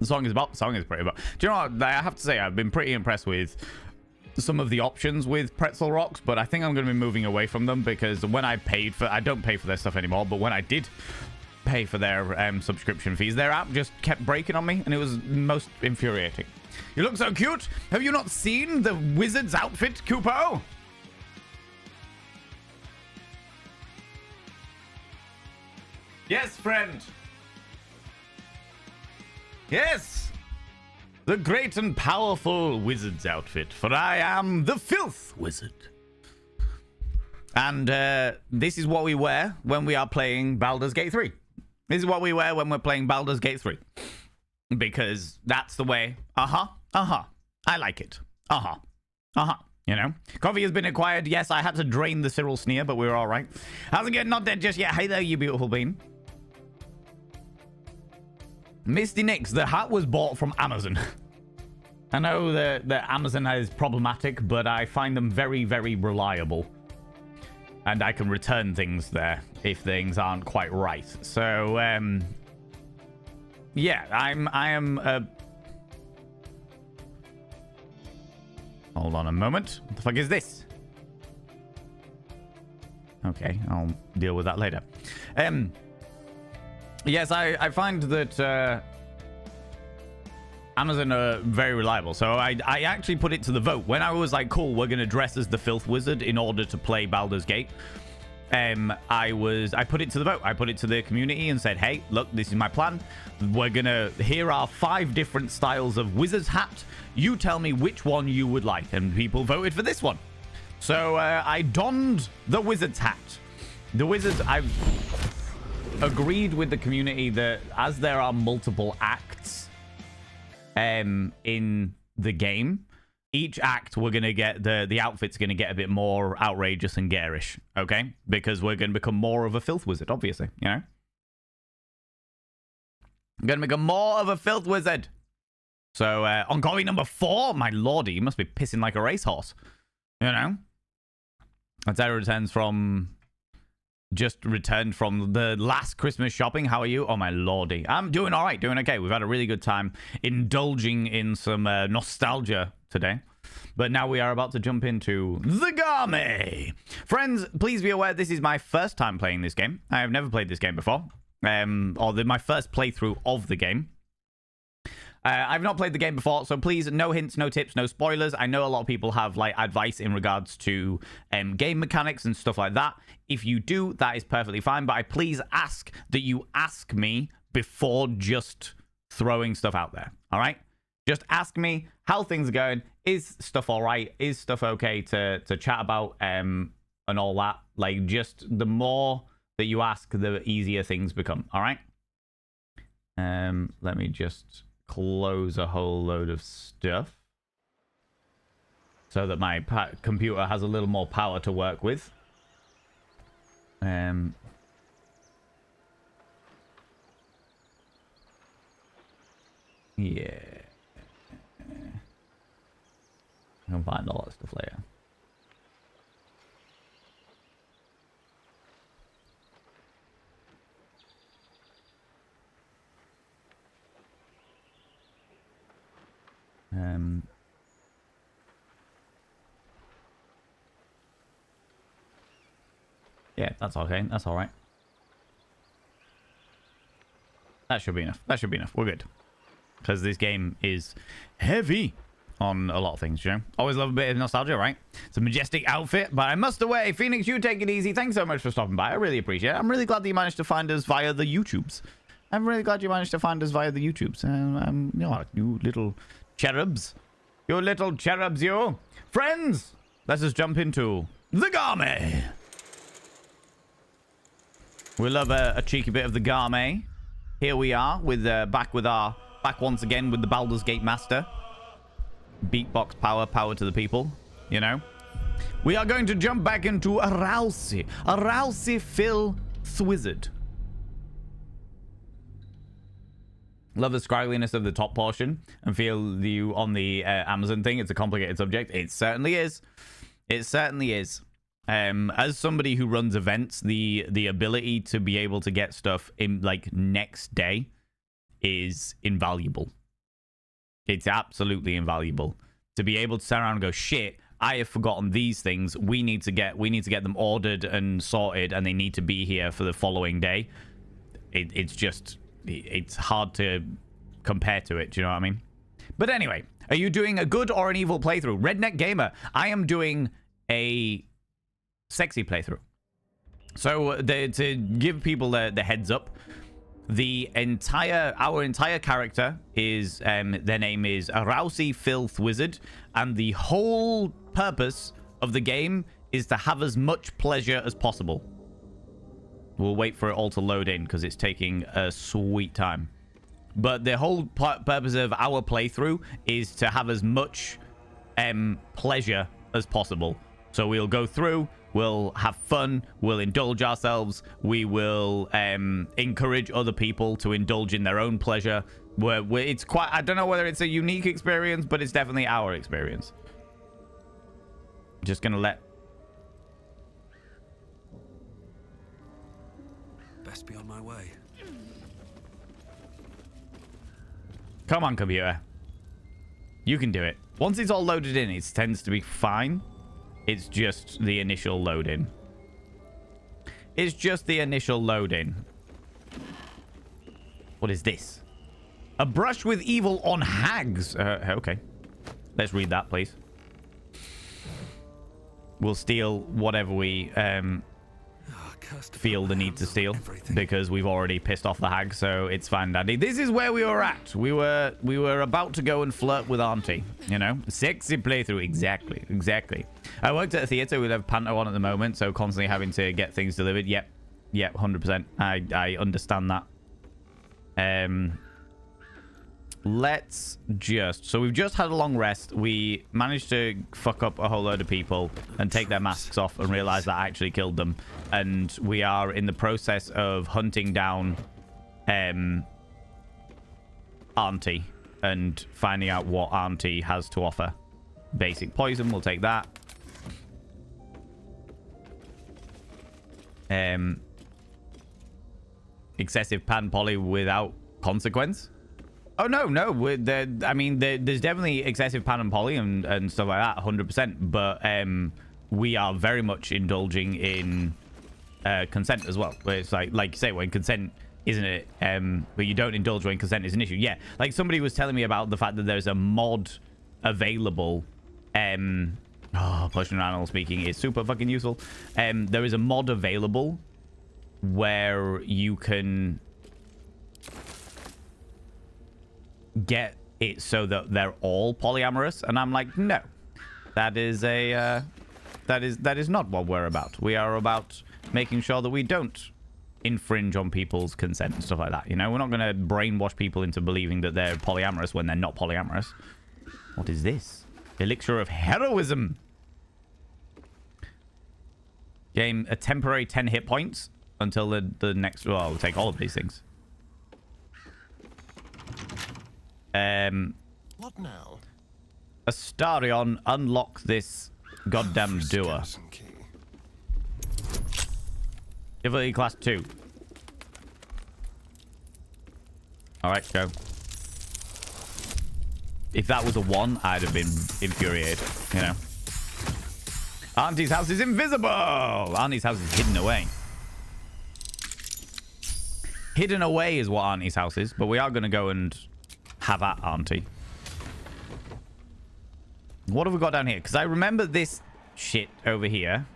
the song is pretty about. Do you know what? I have to say, I've been pretty impressed with some of the options with Pretzel Rocks, but I think I'm going to be moving away from them because when I paid for, I don't pay for their stuff anymore, but when I did pay for their subscription fees, their app just kept breaking on me, and it was most infuriating. You look so cute. Have you not seen the wizard's outfit, Kupo? Yes, friend. Yes. The great and powerful wizard's outfit, for I am the filth wizard. And this is what we wear when we are playing Baldur's Gate 3. This is what we wear when we're playing Baldur's Gate 3. Because that's the way. I like it. You know? Coffee has been acquired. Yes, I had to drain the Cyril sneer, but we were all right. How's it going? Not dead just yet. Hey there, you beautiful bean. Misty Nix, the hat was bought from Amazon. I know that Amazon is problematic, but I find them very, very reliable. And I can return things there if things aren't quite right. So, yeah, I am... Hold on a moment. What the fuck is this? Okay, I'll deal with that later. Yes, I find that Amazon are very reliable. So I actually put it to the vote. When I was like, cool, we're going to dress as the Filth Wizard in order to play Baldur's Gate. I put it to the vote. I put it to the community and said, hey, look, this is my plan. Here are 5 different styles of wizard's hat. You tell me which one you would like. And people voted for this one. So I donned the wizard's hat. The wizards, I've agreed with the community that as there are multiple acts in the game, each act we're going to get, the outfit's going to get a bit more outrageous and garish, okay? Because we're going to become more of a filth wizard, obviously, you know? I'm going to become more of a filth wizard. So, ongoing number 4, my lordy, you must be pissing like a racehorse, you know? That's how it returns from... Just returned from the last Christmas shopping. How are you? Oh, my lordy. I'm doing all right, doing okay. We've had a really good time indulging in some nostalgia today. But now we are about to jump into the game. Friends, please be aware this is my first time playing this game. I have never played this game before. My first playthrough of the game. I've not played the game before, so please, no hints, no tips, no spoilers. I know a lot of people have like advice in regards to game mechanics and stuff like that. If you do, that is perfectly fine, but I please ask that you ask me before just throwing stuff out there, all right? Just ask me how things are going. Is stuff all right? Is stuff okay to chat about and all that? Like, just the more that you ask, the easier things become, all right? Let me just... close a whole load of stuff. so that my computer has a little more power to work with. Yeah. I can find all that stuff later. Yeah, that's okay. That's all right. That should be enough. That should be enough. We're good. Because this game is heavy on a lot of things, you know? Always love a bit of nostalgia, right? It's a majestic outfit, but I must away. Phoenix, you take it easy. Thanks so much for stopping by. I really appreciate it. I'm really glad that you managed to find us via the YouTubes. I'm really glad you managed to find us via the YouTubes. You little cherubs. You little cherubs, you. Friends, let's just jump into the Garme. We love a cheeky bit of the Garme. Here we are with back once again with the Baldur's Gate Master. Beatbox power to the people, you know. We are going to jump back into a Rousey Phil Thwizzard. Love the scraggliness of the top portion and feel you on the Amazon thing. It's a complicated subject. It certainly is. It certainly is. As somebody who runs events, the ability to be able to get stuff in like next day is invaluable. It's absolutely invaluable to be able to turn around and go, shit, I have forgotten these things. We need to get them ordered and sorted, and they need to be here for the following day. It's hard to compare to it. Do you know what I mean? But anyway, are you doing a good or an evil playthrough? Redneck Gamer, I am doing a sexy playthrough. So to give people the heads up, our entire character is their name is Rousey Filth Wizard, and the whole purpose of the game is to have as much pleasure as possible. We'll wait for it all to load in because it's taking a sweet time. But the whole purpose of our playthrough is to have as much pleasure as possible. So we'll go through, we'll have fun, we'll indulge ourselves, we will encourage other people to indulge in their own pleasure. It's quite, I don't know whether it's a unique experience, but it's definitely our experience. Just gonna let... Best be on my way. Come on, computer. You can do it. Once it's all loaded in, it tends to be fine. It's just the initial load-in. It's just the initial load-in. What is this? A brush with evil on hags. Okay. Let's read that, please. We'll steal whatever we feel the need to steal, because we've already pissed off the hag, so it's fine, Daddy. This is where we were at. We were about to go and flirt with Auntie, you know? Sexy playthrough. Exactly. I worked at a theater. We have Panto on at the moment, so constantly having to get things delivered. Yep, 100%. I understand that. Let's just... So we've just had a long rest. We managed to fuck up a whole load of people and take their masks off and realize that I actually killed them. And we are in the process of hunting down Auntie and finding out what Auntie has to offer. Basic poison, we'll take that. Excessive pan poly without consequence. Oh, no. I mean, there's definitely excessive pan and poly and stuff like that, 100%. But we are very much indulging in consent as well. Where it's like you say, when consent isn't it? But you don't indulge when consent is an issue. Yeah, like somebody was telling me about the fact that there's a mod available. Pushing around speaking is super fucking useful. There is a mod available where you can get it so that they're all polyamorous, and I'm like, no, that is not what we're about. We are about making sure that we don't infringe on people's consent and stuff like that. You know, we're not going to brainwash people into believing that they're polyamorous when they're not polyamorous. What is this? Elixir of heroism. Gain a temporary 10 hit points until the next... Well, I'll take all of these things. What now? Astarion, unlock this goddamn doer. Difficulty class 2. Alright, go. If that was a 1, I'd have been infuriated, you know. Auntie's house is invisible! Auntie's house is hidden away. Hidden away is what Auntie's house is, but we are going to go and have at Auntie. What have we got down here? Because I remember this shit over here.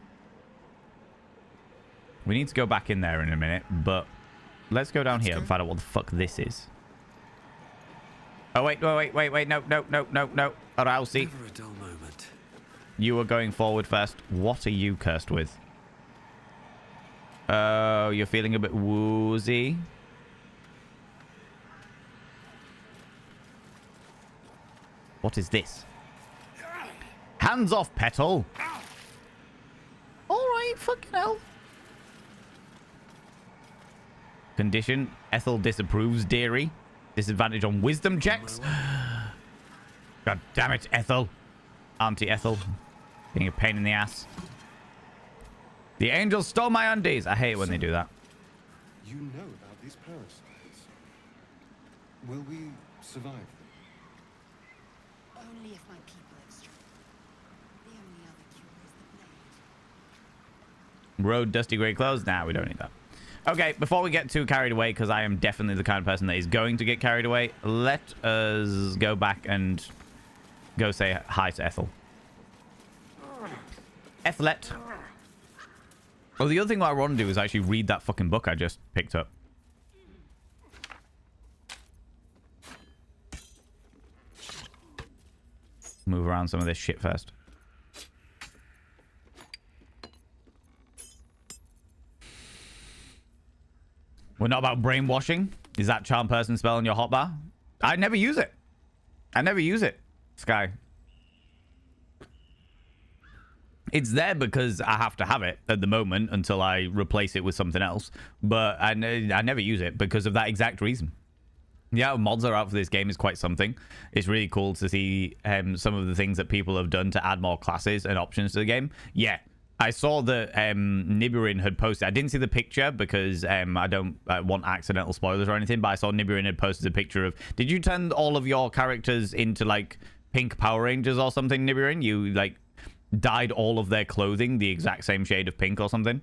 We need to go back in there in a minute, but let's go down here and find out what the fuck this is. Oh, wait, no. Rousey. Never a dull moment. You are going forward first. What are you cursed with? Oh, you're feeling a bit woozy. What is this? Hands off, Petal. Alright, fucking hell. Condition. Ethel disapproves, dearie. Disadvantage on wisdom checks. God damn it, Ethel. Auntie Ethel. Being a pain in the ass. The angels stole my undies. I hate it when they do that. You know about these parasites. Will we survive them? Only if my people have strength. The only other cure is the blade. Road dusty grey clothes. Nah, we don't need that. Okay, before we get too carried away, because I am definitely the kind of person that is going to get carried away, let us go back and go say hi to Ethel. Ethlet. Well, the other thing I want to do is actually read that fucking book I just picked up. Move around some of this shit first. We're not about brainwashing. Is that charm person spell on your hotbar? I never use it. I never use it, Sky. It's there because I have to have it at the moment until I replace it with something else. But I never use it because of that exact reason. Yeah, mods are out for this game is quite something. It's really cool to see some of the things that people have done to add more classes and options to the game. Yeah, I saw that Nibirin had posted. I didn't see the picture because I don't want accidental spoilers or anything, but I saw Nibirin had posted a picture of... Did you turn all of your characters into, like, pink Power Rangers or something, Nibirin? You, like, dyed all of their clothing the exact same shade of pink or something?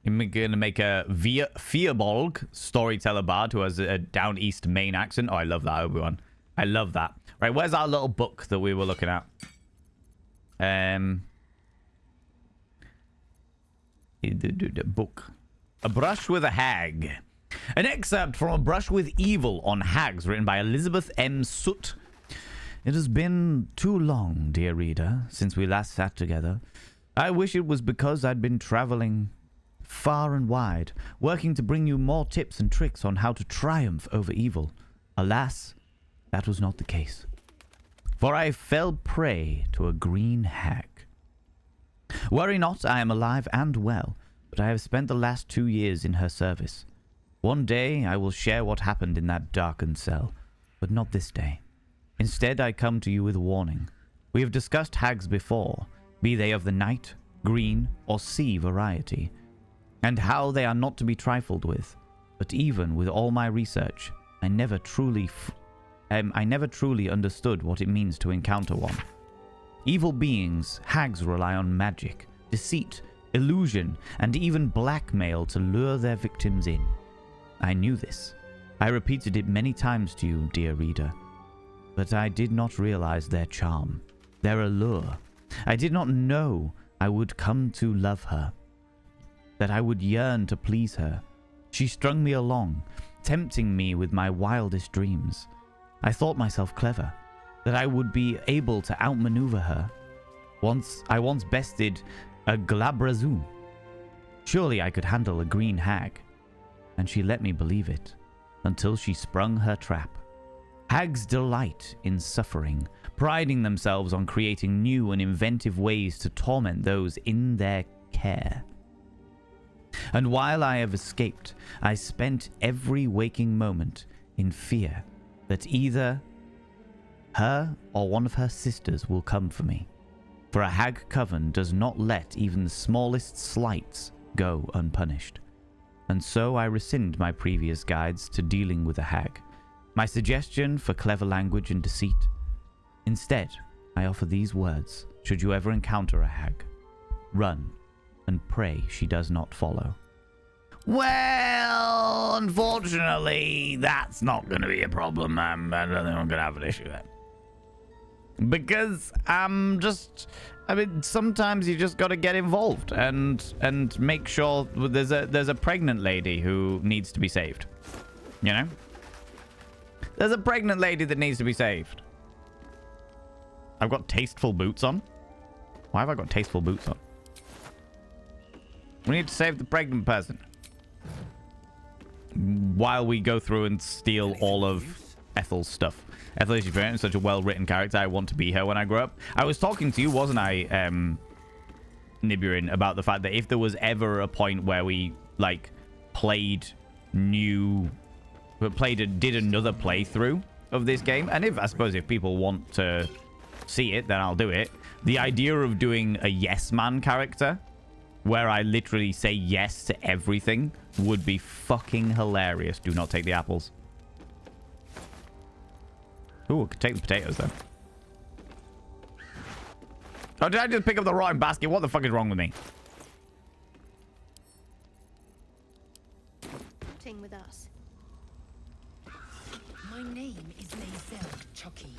I'm going to make a Fierbolg storyteller bard who has a down east Maine accent. Oh, I love that, Obi-Wan. I love that. Right, where's our little book that we were looking at? Book. A Brush with a Hag. An excerpt from A Brush with Evil on Hags, written by Elizabeth M. Soot. It has been too long, dear reader, since we last sat together. I wish it was because I'd been traveling far and wide, working to bring you more tips and tricks on how to triumph over evil. Alas, that was not the case. For I fell prey to a green hag. Worry not, I am alive and well, but I have spent the last 2 years in her service. One day I will share what happened in that darkened cell, but not this day. Instead, I come to you with warning. We have discussed hags before, be they of the night, green, or sea variety, and how they are not to be trifled with. But even with all my research, I never truly understood what it means to encounter one. Evil beings, hags rely on magic, deceit, illusion, and even blackmail to lure their victims in. I knew this. I repeated it many times to you, dear reader. But I did not realize their charm, their allure. I did not know I would come to love her, that I would yearn to please her. She strung me along, tempting me with my wildest dreams. I thought myself clever, that I would be able to outmaneuver her. I once bested a Glabrazoo. Surely I could handle a green hag. And she let me believe it, until she sprung her trap. Hags delight in suffering, priding themselves on creating new and inventive ways to torment those in their care. And while I have escaped, I spent every waking moment in fear that either her or one of her sisters will come for me. For a hag coven does not let even the smallest slights go unpunished. And so I rescind my previous guides to dealing with a hag. My suggestion for clever language and deceit. Instead, I offer these words, should you ever encounter a hag. Run, and pray she does not follow. Well, unfortunately, that's not going to be a problem. I don't think I'm going to have an issue there. Because sometimes you just got to get involved and make sure there's a pregnant lady who needs to be saved. You know? There's a pregnant lady that needs to be saved. I've got tasteful boots on. Why have I got tasteful boots on? We need to save the pregnant person. While we go through and steal all of Ethel's stuff. Ethel is such a well-written character. I want to be her when I grow up. I was talking to you, wasn't I, Nibirin, about the fact that if there was ever a point where we, like, did another playthrough of this game, and I suppose if people want to see it, then I'll do it. The idea of doing a yes man character, where I literally say yes to everything, would be fucking hilarious. Do not take the apples. Ooh, I could take the potatoes, though. Oh, did I just pick up the rotten basket? What the fuck is wrong with me? Ting with us. My name is Lae'zel Chucky,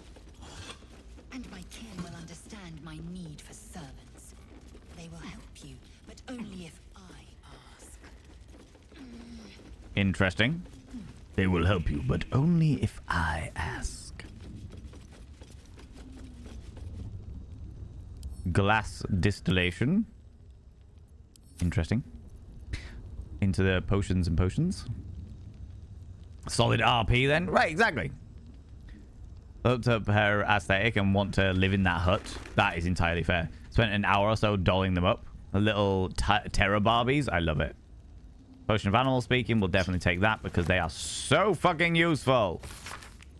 and my kin will understand my need for servants. They will help you, but only if I ask. Interesting. They will help you, but only if I ask. Glass distillation. Interesting. Into the potions and potions. Solid RP then. Right, exactly. Looked up her aesthetic and want to live in that hut. That is entirely fair. Spent an hour or so dolling them up. A little terror Barbies. I love it. Potion of animal speaking. We'll definitely take that because they are so fucking useful.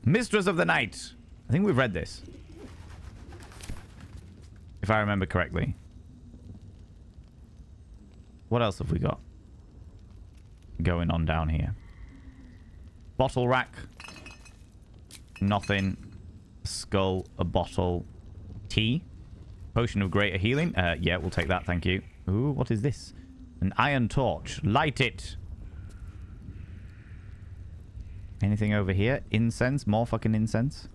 Mistress of the Night. I think we've read this. If I remember correctly. What else have we got going on down here? Bottle rack. Nothing. Skull. A bottle. Tea. Potion of greater healing. Yeah, we'll take that. Thank you. Ooh, what is this? An iron torch. Light it. Anything over here? Incense. More fucking incense.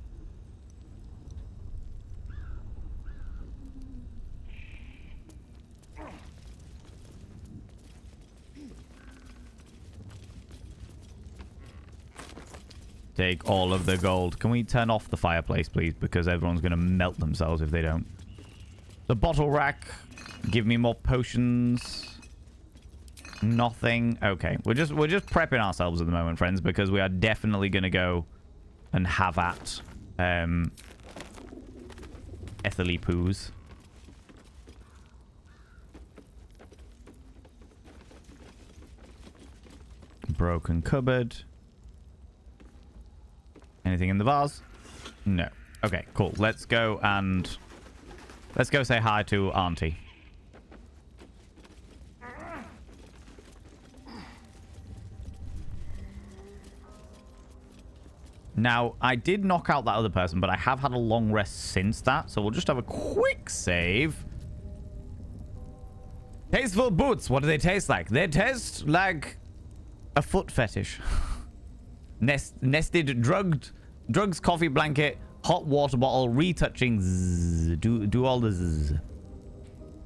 Take all of the gold. Can we turn off the fireplace, please? Because everyone's going to melt themselves if they don't. The bottle rack. Give me more potions. Nothing. Okay. We're just prepping ourselves at the moment, friends, because we are definitely going to go and have at Ethely Poos. Broken cupboard. Anything in the vase? No. Okay, cool. Let's go say hi to Auntie. Now, I did knock out that other person, but I have had a long rest since that, so we'll just have a quick save. Tasteful boots. What do they taste like? They taste like a foot fetish. Nested drugs, coffee blanket, hot water bottle, retouching. Zzz. Do all the zzz.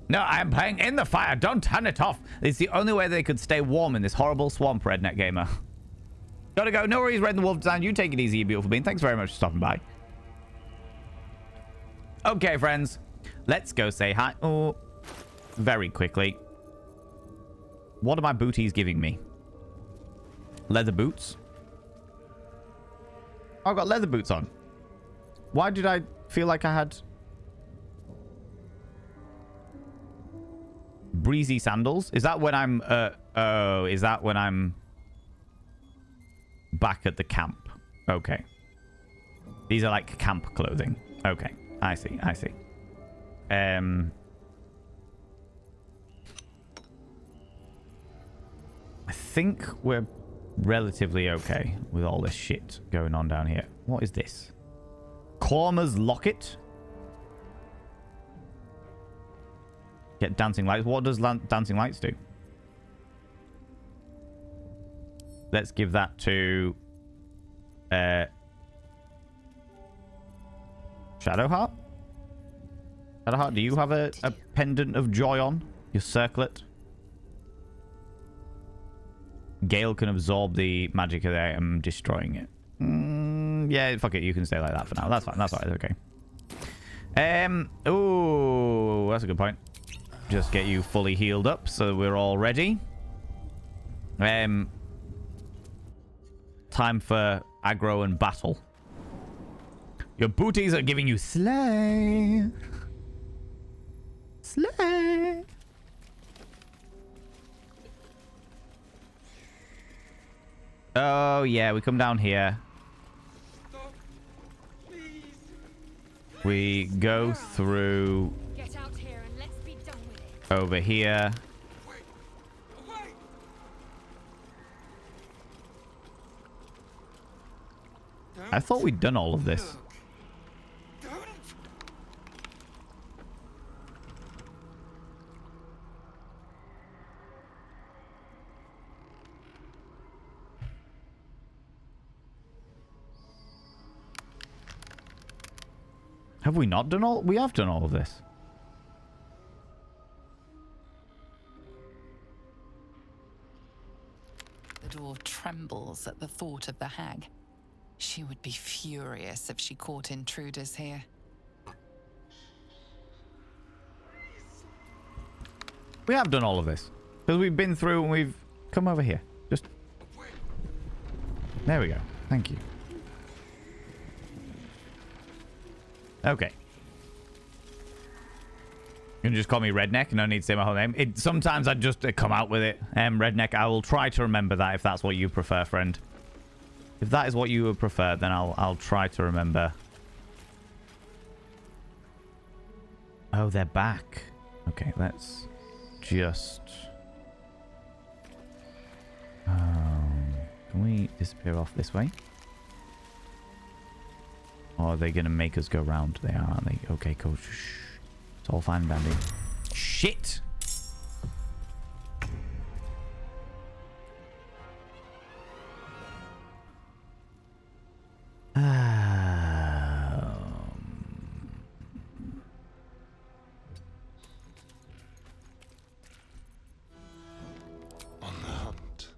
No, I'm playing in the fire. Don't turn it off. It's the only way they could stay warm in this horrible swamp, redneck gamer. Gotta go. No worries, Red and the Wolf Design. You take it easy, you beautiful being. Thanks very much for stopping by. Okay, friends. Let's go say hi. Oh, very quickly. What are my booties giving me? Leather boots. I've got leather boots on. Why did I feel like I had breezy sandals? Is that when I'm oh, is that when I'm back at the camp? Okay. These are like camp clothing. Okay. I see. I see. I think we're relatively okay with all this shit going on down here. What is this? Corma's locket? Get dancing lights. What does dancing lights do? Let's give that to Shadowheart? Shadowheart, do you have a pendant of joy on your circlet? Gale can absorb the magic of the item, destroying it. Yeah, fuck it. You can stay like that for now. That's fine. That's fine. Okay. Oh, that's a good point. Just get you fully healed up so we're all ready. Time for aggro and battle. Your booties are giving you slay. Slay. Oh, yeah, we come down here. We go through Get out here and let's be done with it. over here. I thought we'd done all of this. Have we not done all? We have done all of this. The dwarf trembles at the thought of the hag. She would be furious if she caught intruders here. We have done all of this. Because we've been through and we've come over here. Just... There we go. Thank you. Okay. You can just call me Redneck. No need to say my whole name. Sometimes I just come out with it. Redneck, I will try to remember that if that's what you prefer, friend. If that is what you would prefer, then I'll try to remember. Oh, they're back. Okay, let's just... can we disappear off this way? Or are they going to make us go round? They are, aren't they? Okay, cool. Shh. It's all fine, Bandy. Shit! On the hunt.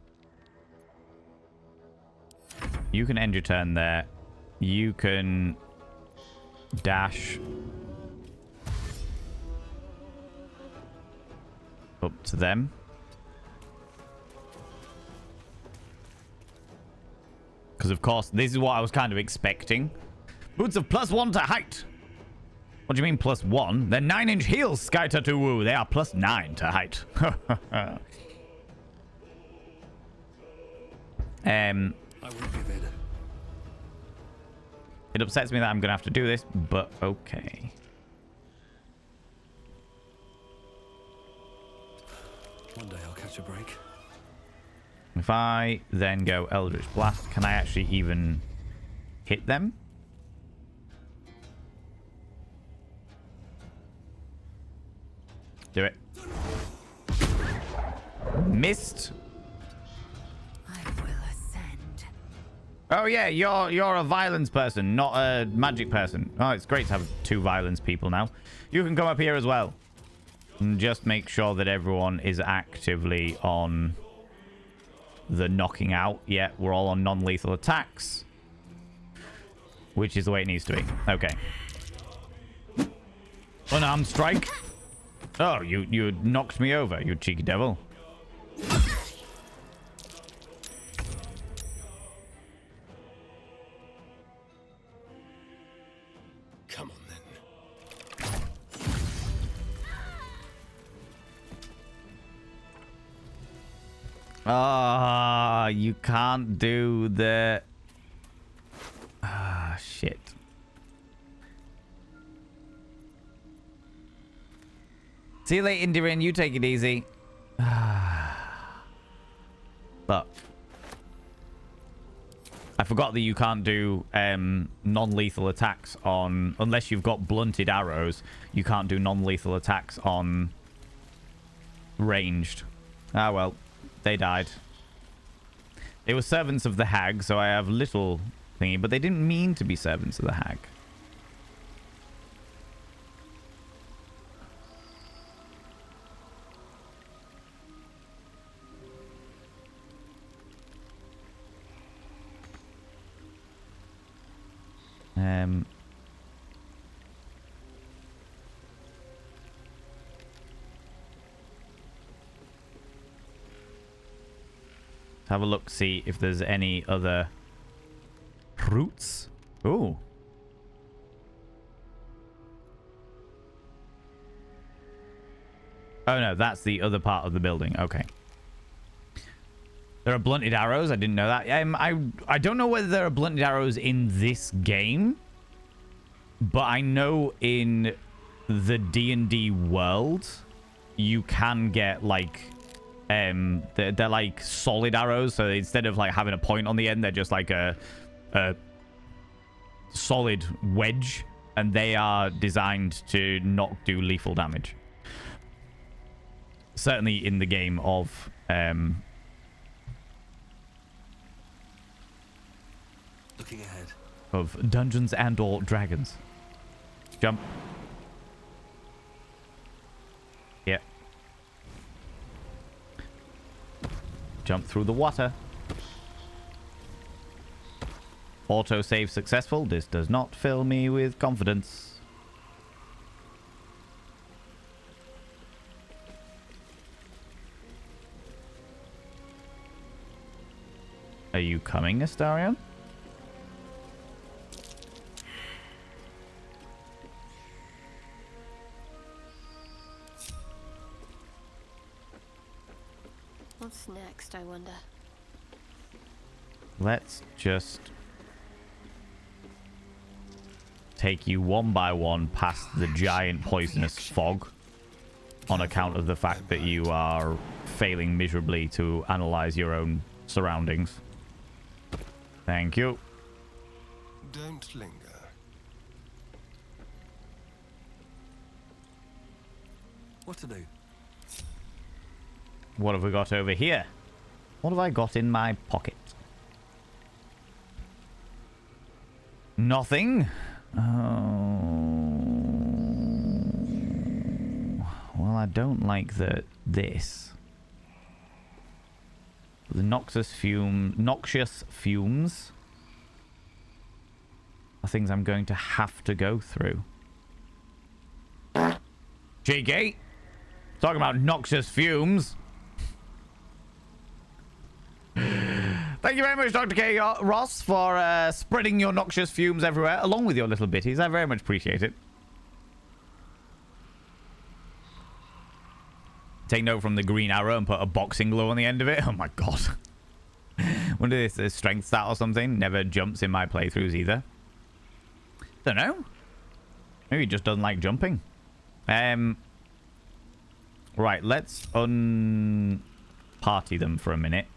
You can end your turn there. You can dash up to them. Because, of course, this is what I was kind of expecting. Boots of +1 to height. What do you mean +1? They're 9-inch heels, Sky Tattoo Woo. They are +9 to height. I won't give in. It upsets me that I'm going to have to do this, but okay. One day I'll catch a break. If I then go Eldritch Blast, can I actually even hit them? Do it. Missed. I will ascend. Oh yeah, you're a violence person, not a magic person. Oh, it's great to have 2 violence people now. You can come up here as well. And just make sure that everyone is actively on the knocking out. Yeah, we're all on non-lethal attacks. Which is the way it needs to be. Okay. Unarmed strike. Oh, you knocked me over, you cheeky devil. Ah, you can't do the... Ah, shit. See you later, Indirin. You take it easy. Look. I forgot that you can't do non-lethal attacks on... Unless you've got blunted arrows, you can't do non-lethal attacks on ranged. Ah, well. They died. They were servants of the hag, so I have little thingy, but they didn't mean to be servants of the hag. Have a look, see if there's any other roots. Ooh. Oh no, that's the other part of the building. Okay. There are blunted arrows. I didn't know that. I don't know whether there are blunted arrows in this game, but I know in the D&D world, you can get like, they're like solid arrows. So instead of like having a point on the end, they're just like a solid wedge, and they are designed to not do lethal damage. Certainly in the game of looking ahead. Of Dungeons and or Dragons. Jump. Yeah. Jump through the water. Autosave successful. This does not fill me with confidence. Are you coming, Astarion? What's next, I wonder? Let's just take you one by one past the giant poisonous fog on account of the fact that you are failing miserably to analyze your own surroundings. Thank you. Don't linger. What to do? What have we got over here? What have I got in my pocket? Nothing. Oh. Well, I don't like this. The noxious fumes are things I'm going to have to go through. Cheeky. Talking about noxious fumes. Thank you very much, Dr. K. Ross, for spreading your noxious fumes everywhere, along with your little bitties. I very much appreciate it. Take note from the green arrow and put a boxing glove on the end of it. Oh my god. Wonder if it's a strength stat or something. Never jumps in my playthroughs either. Don't know. Maybe he just doesn't like jumping. Right, let's unparty them for a minute.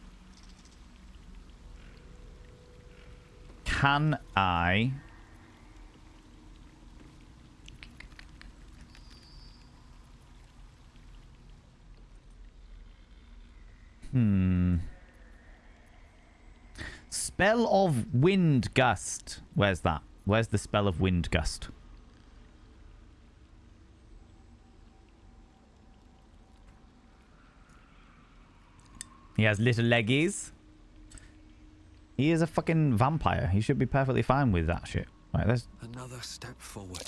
Can I... Spell of Wind Gust. Where's that? Where's the spell of Wind Gust? He has little leggies. He is a fucking vampire. He should be perfectly fine with that shit. Right, let's... Another step forward.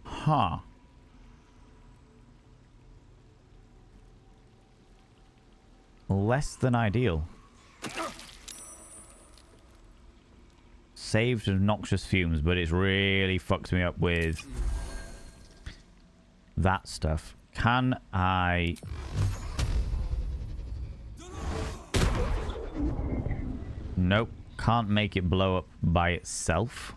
Huh. Less than ideal. save to noxious fumes, but it's really fucked me up with that stuff. Can I... Nope. Can't make it blow up by itself.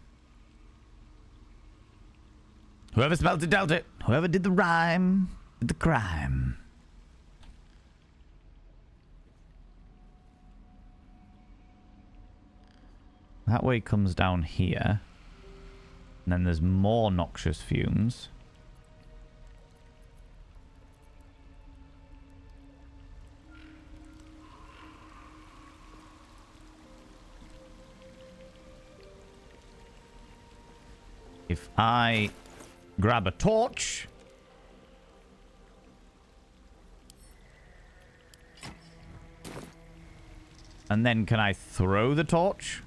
Whoever smelt it dealt it. Whoever did the rhyme did the crime. That way comes down here. And then there's more noxious fumes. If I grab a torch... And then can I throw the torch?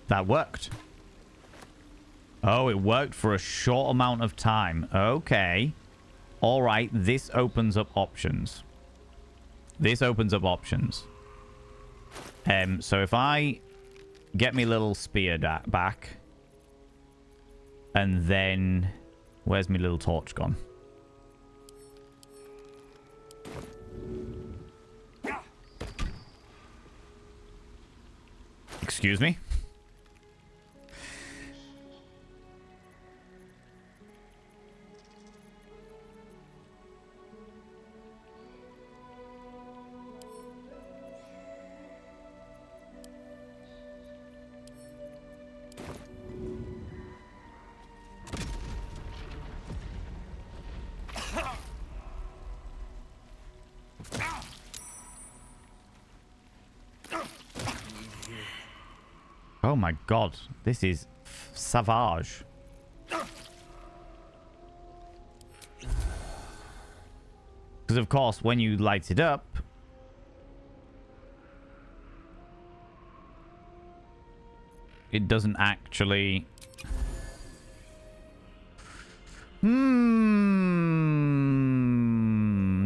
That worked. Oh, it worked for a short amount of time. Okay. All right, this opens up options. This opens up options. So if I get me little spear back, and then where's my little torch gone? Excuse me? Oh my god, this is savage. Because of course, when you light it up, it doesn't actually...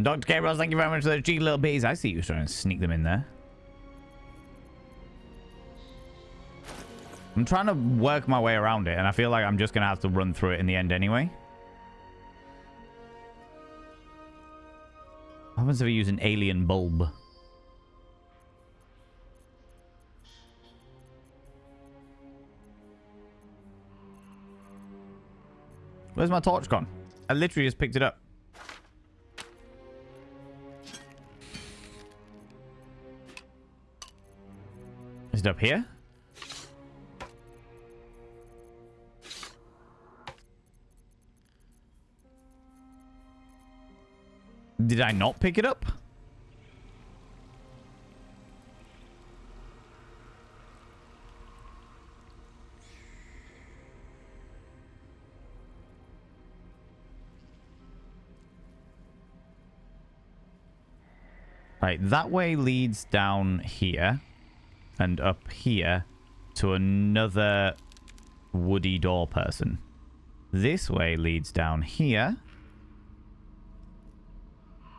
Dr. Gabriel, thank you very much for those cheeky little bees. I see you trying to sneak them in there. I'm trying to work my way around it, and I feel like I'm just going to have to run through it in the end anyway. What happens if I use an alien bulb? Where's my torch gone? I literally just picked it up. Is it up here? Did I not pick it up? Right, that way leads down here and up here to another woody door person. This way leads down here,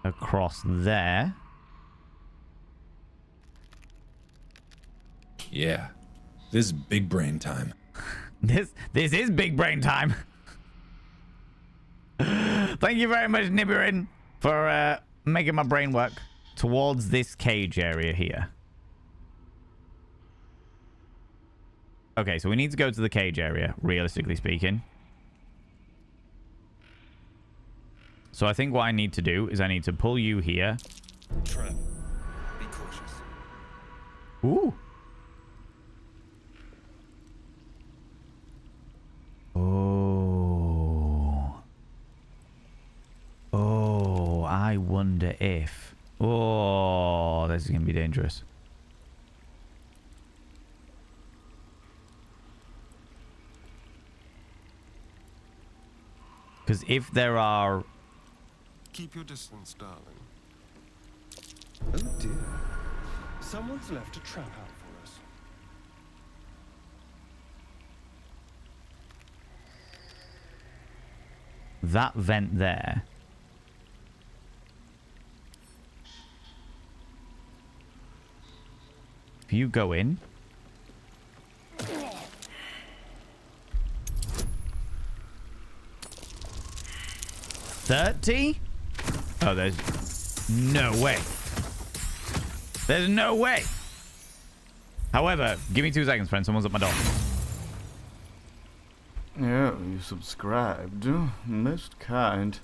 across there. Yeah, this is big brain time. This is big brain time. Thank you very much, Nibirin, for making my brain work towards this cage area here. Okay, so we need to go to the cage area, realistically speaking. So I think what I need to do is I need to pull you here. Trap. Be cautious. Ooh. Oh. Oh, I wonder if... Oh, this is going to be dangerous. Because if there are... Keep your distance, darling. Oh dear. Someone's left a trap out for us. That vent there. If you go in. $30? Oh, there's no way. There's no way. However, give me 2 seconds, friend. Someone's at my door. Yeah, you subscribed. Most kind.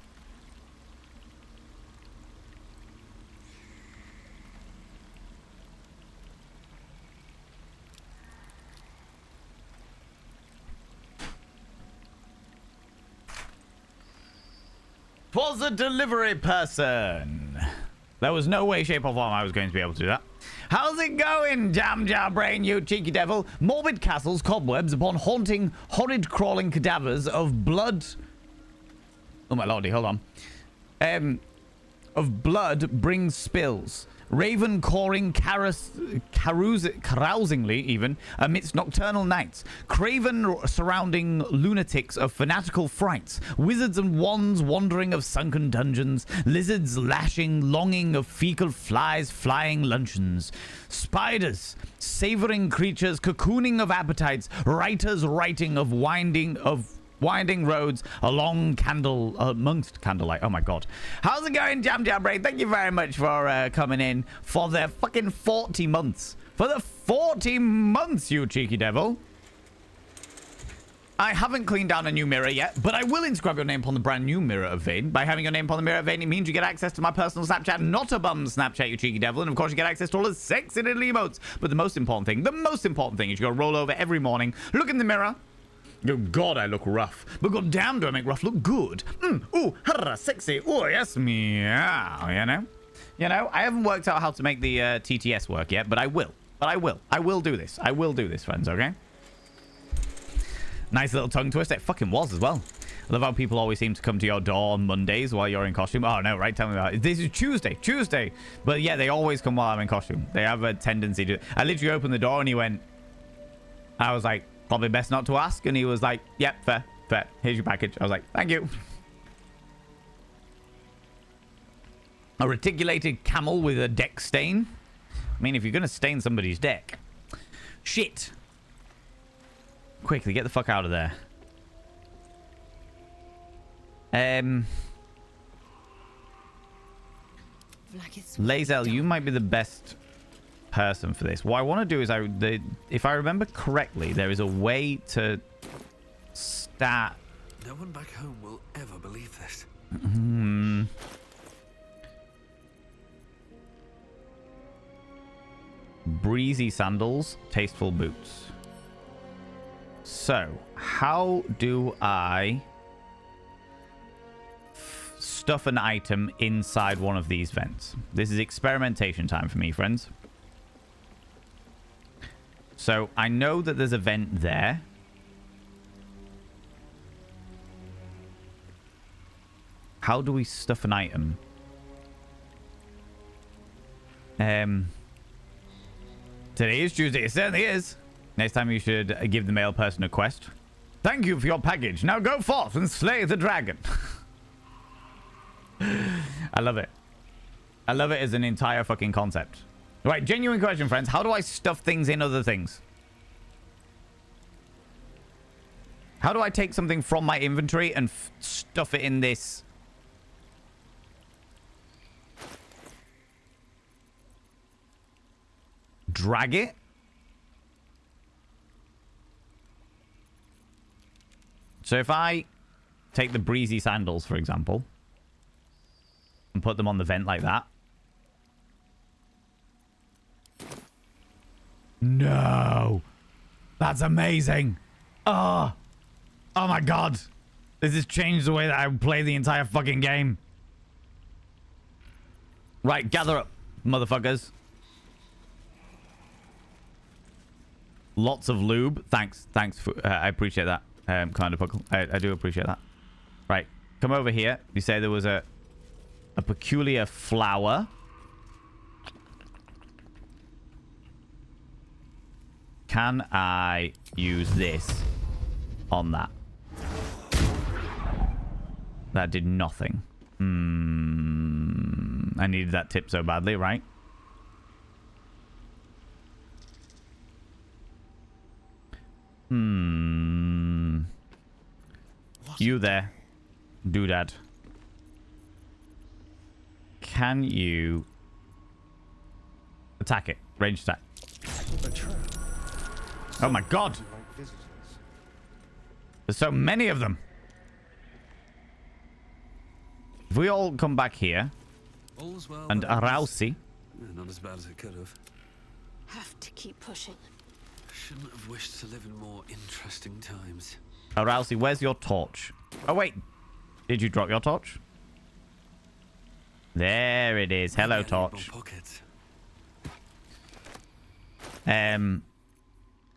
Was a delivery person. There was no way, shape, or form I was going to be able to do that. How's it going, jam jar brain, you cheeky devil? Morbid castles, cobwebs upon haunting, horrid crawling cadavers of blood. Oh my lordy, hold on. Of blood brings spills. Raven cawing carousingly even amidst nocturnal nights. Craven surrounding lunatics of fanatical frights. Wizards and wands wandering of sunken dungeons. Lizards lashing, longing of fecal flies flying luncheons. Spiders, savoring creatures, cocooning of appetites. Writers writing of winding roads along amongst candlelight. Oh my god. How's it going, Jam Jam Brain? Thank you very much for coming in for the fucking 40 months. For the 40 months, you cheeky devil. I haven't cleaned down a new mirror yet, but I will inscribe your name upon the brand new mirror of Vane. By having your name upon the mirror of Vane, it means you get access to my personal Snapchat, not a bum Snapchat, you cheeky devil. And of course, you get access to all the sexy little emotes. But the most important thing is you gotta roll over every morning, look in the mirror. Oh god, I look rough. But god damn, do I make rough look good. Ooh, harra, sexy. Oh, yes, meow, You know, I haven't worked out how to make the TTS work yet, but I will. I will do this. I will do this, friends, okay? Nice little tongue twist. It fucking was as well. I love how people always seem to come to your door on Mondays while you're in costume. Oh, no, right? Tell me about it. This is Tuesday. But yeah, they always come while I'm in costume. They have a tendency to... I literally opened the door and he went... I was like... Probably best not to ask. And he was like, yep, fair. Here's your package. I was like, thank you. A reticulated camel with a deck stain. I mean, if you're going to stain somebody's deck. Shit. Quickly, get the fuck out of there. Lazel, you might be the best... person for this. What I want to do is if I remember correctly, there is a way to start. No one back home will ever believe this. Breezy sandals, tasteful boots. So, how do I stuff an item inside one of these vents? This is experimentation time for me, friends. So, I know that there's a vent there. How do we stuff an item? Today is Tuesday. It certainly is. Next time you should give the male person a quest. Thank you for your package. Now go forth and slay the dragon. I love it. I love it as an entire fucking concept. Right, genuine question, friends. How do I stuff things in other things? How do I take something from my inventory and stuff it in this? Drag it? So if I take the breezy sandals, for example, and put them on the vent like that. No. That's amazing. Oh my god. This has changed the way that I play the entire fucking game. Right, gather up, motherfuckers. Lots of lube. Thanks for, I appreciate that. Commander Puckle. I do appreciate that. Right, come over here. You say there was a peculiar flower. can I use this on that? That did nothing. I needed that tip so badly, right? You there, doodad. Can you attack it? Range attack. Oh my god! There's so many of them. If we all come back here Well and Arousi. not as bad as it could have. Have to keep pushing. Shouldn't have wished to live in more interesting times. Arousi, where's your torch? Oh wait, did you drop your torch? There it is. Hello, torch.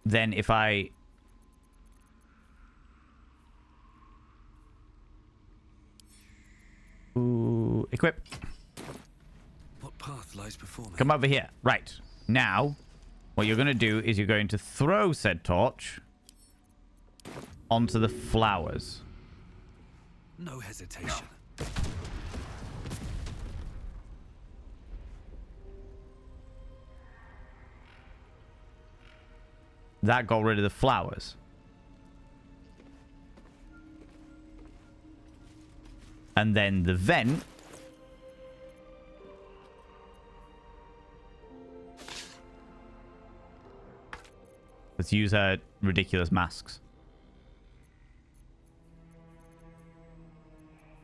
Then if I equip. What path lies before me? Come over here. Right. Now, what you're going to do is you're going to throw said torch onto the flowers. No hesitation. That got rid of the flowers. And then the vent. Let's use her ridiculous masks.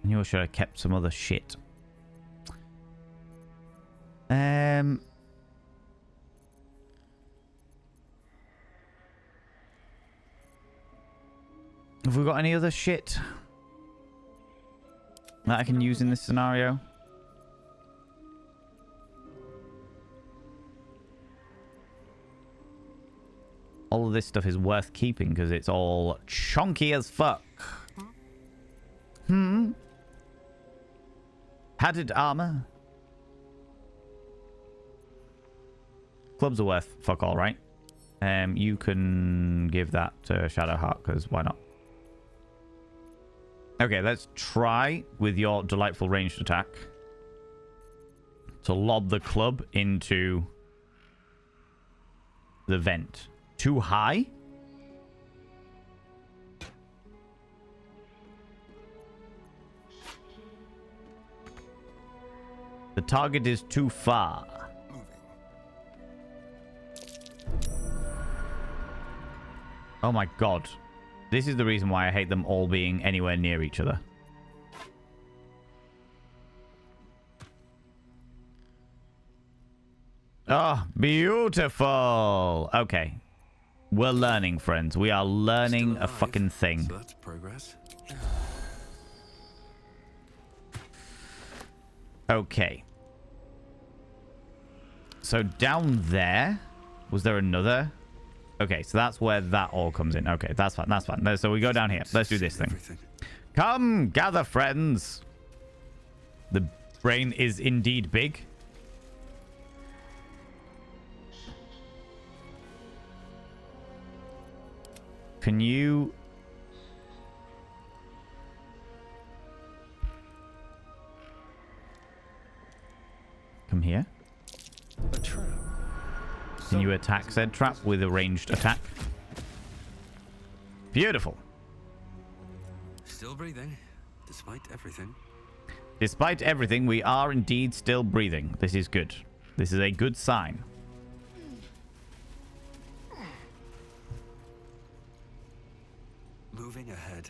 I knew I should have kept some other shit. Have we got any other shit that I can use in this scenario? All of this stuff is worth keeping because it's all chunky as fuck. Padded armor. Clubs are worth fuck all, right? You can give that to Shadowheart because why not? Okay, let's try with your delightful ranged attack to lob the club into the vent. Too high? The target is too far. Oh my god. This is the reason why I hate them all being anywhere near each other. Oh, beautiful. Okay. We're learning, friends. We are learning a fucking thing. So that's progress. Okay. So down there, was there another? Okay, so that's where that all comes in. Okay, that's fine. That's fine. So we go down here. Let's do this thing. Come, gather, friends. The brain is indeed big. Can you... come here? A trap. Can you attack said trap with a ranged attack? Beautiful. Still breathing, despite everything. Despite everything, we are indeed still breathing. This is good. This is a good sign. Moving ahead.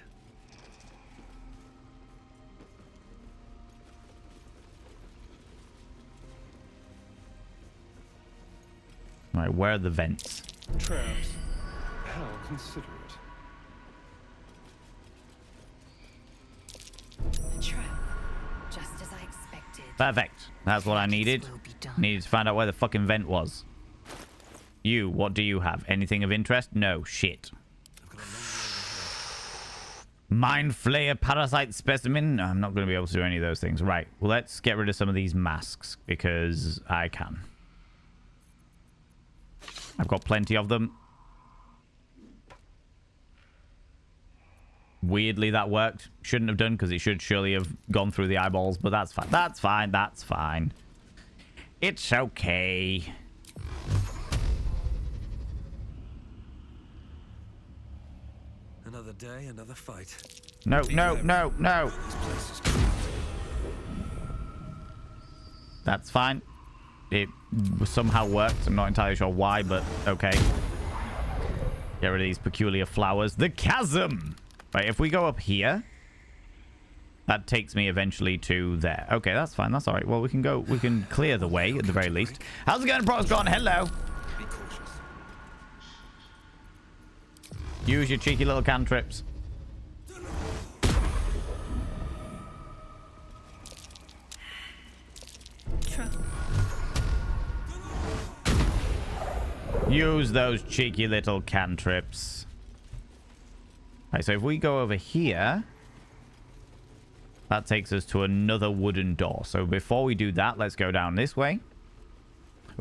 Right, where are the vents? Traps. How considerate. A trap. Just as I expected. Perfect. That's what I needed. Needed to find out where the fucking vent was. You, what do you have? Anything of interest? No. Shit. Mind flayer parasite specimen? I'm not going to be able to do any of those things. Right. Well, let's get rid of some of these masks because I can. I've got plenty of them. Weirdly, that worked. Shouldn't have done, because it should surely have gone through the eyeballs, but that's fine. That's fine. That's fine. It's okay. Another day, another fight. No, no, no, no. That's fine. It somehow worked. I'm not entirely sure why, but okay. Get rid of these peculiar flowers. The chasm! Right, if we go up here, that takes me eventually to there. Okay, that's fine. That's all right. Well, we can go. We can clear the way at the very least. How's it going, Proscon? Hello. Be cautious. Use your cheeky little cantrips. Use those cheeky little cantrips. Right, so if we go over here, that takes us to another wooden door. So before we do that, let's go down this way.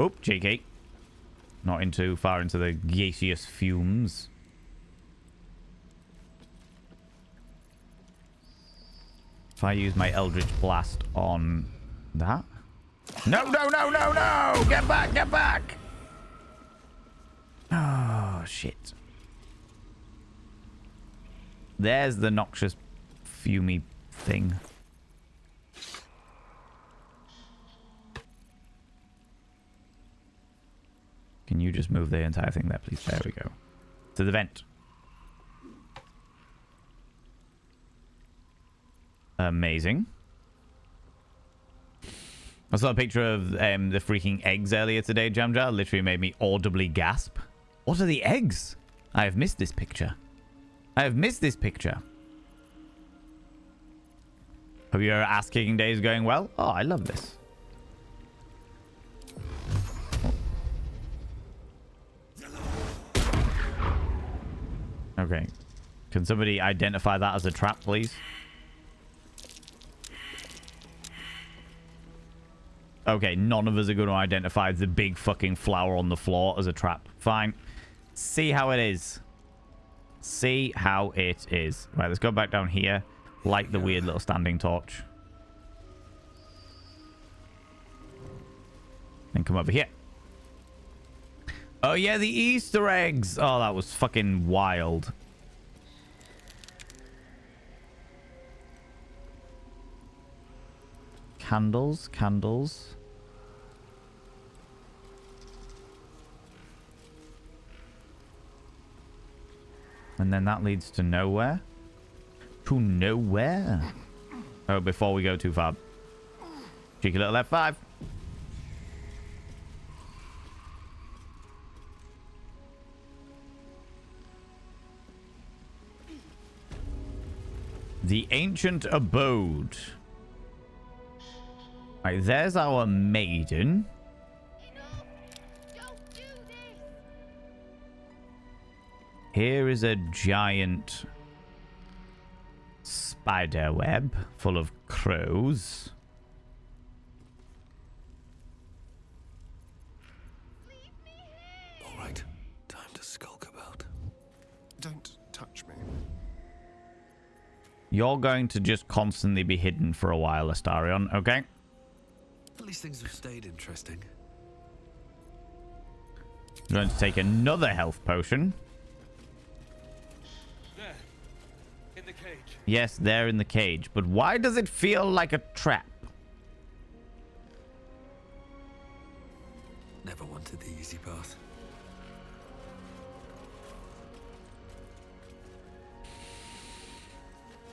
Oop, cheeky. Not in too far into the gaseous fumes. If I use my Eldritch Blast on that. No, no, no, no, no! Get back, get back! Oh, shit. There's the noxious, fumey thing. Can you just move the entire thing there, please? There we go. To the vent. Amazing. I saw a picture of the freaking eggs earlier today, Jamjar. Literally made me audibly gasp. What are the eggs? I have missed this picture. I have missed this picture. Hope your ass-kicking day is going well. Oh, I love this. Okay. Can somebody identify that as a trap, please? Okay, none of us are going to identify the big fucking flower on the floor as a trap. Fine. See how it is. See how it is. Right, let's go back down here. Light the weird little standing torch. And come over here. Oh, yeah, the Easter eggs. Oh, that was fucking wild. Candles, candles. And then that leads to nowhere. To nowhere. Oh, before we go too far. Cheeky little F5. The ancient abode. Right, there's our maiden. Here is a giant spider web full of crows. All right, time to skulk about. Don't touch me. You're going to just constantly be hidden for a while, Astarion, okay? At least things have stayed interesting. I'm going to take another health potion. There, in the cage. Yes, they're in the cage. But why does it feel like a trap? Never wanted the easy path.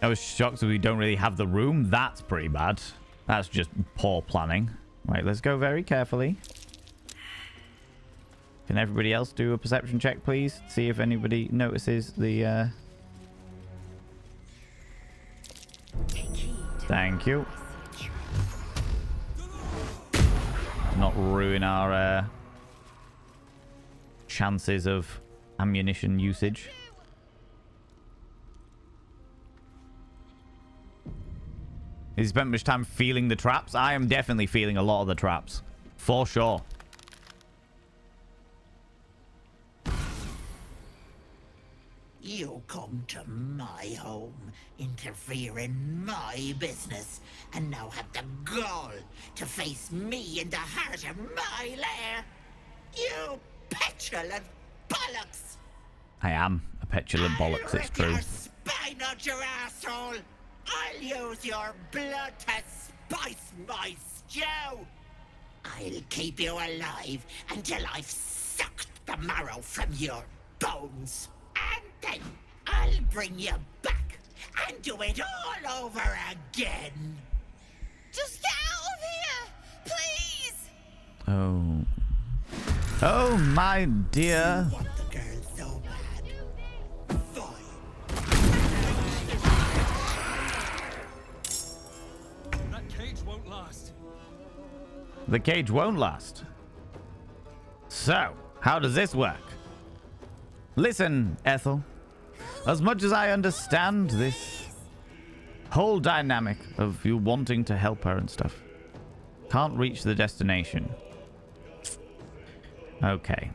I was shocked that we don't really have the room. That's pretty bad. That's just poor planning. Right, let's go very carefully. Can everybody else do a perception check, please? See if anybody notices the... Thank you. Not ruin our chances of ammunition usage. Has he spent much time feeling the traps? I am definitely feeling a lot of the traps. For sure. You come to my home, interfere in my business, and now have the gall to face me in the heart of my lair. You petulant bollocks! I am a petulant bollocks, it's true. I'll rip your spine out your asshole! I'll use your blood to spice my stew! I'll keep you alive until I've sucked the marrow from your bones. And then I'll bring you back and do it all over again. Just get out of here! Please! Oh. Oh, my dear. You want the girl so bad? Fine. That cage won't last. The cage won't last. So, how does this work? Listen, Ethel. As much as I understand this whole dynamic of you wanting to help her and stuff, can't reach the destination. Okay.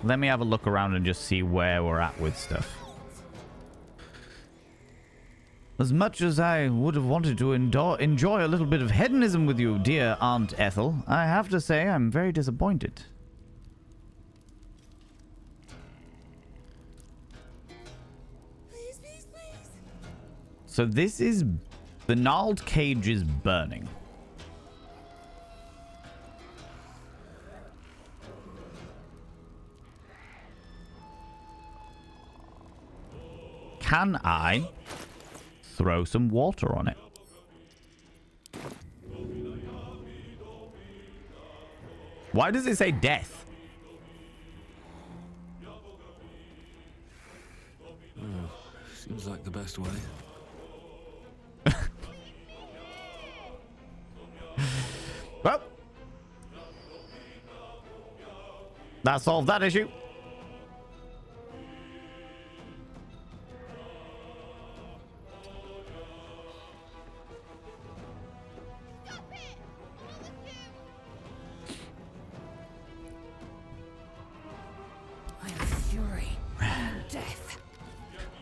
Let me have a look around and just see where we're at with stuff. As much as I would have wanted to enjoy a little bit of hedonism with you, dear Aunt Ethel, I have to say I'm very disappointed. Please, please, please. So this is... The gnarled cage is burning. Can I throw some water on it? Why does it say death? Seems like the best way. Well, that solved that issue.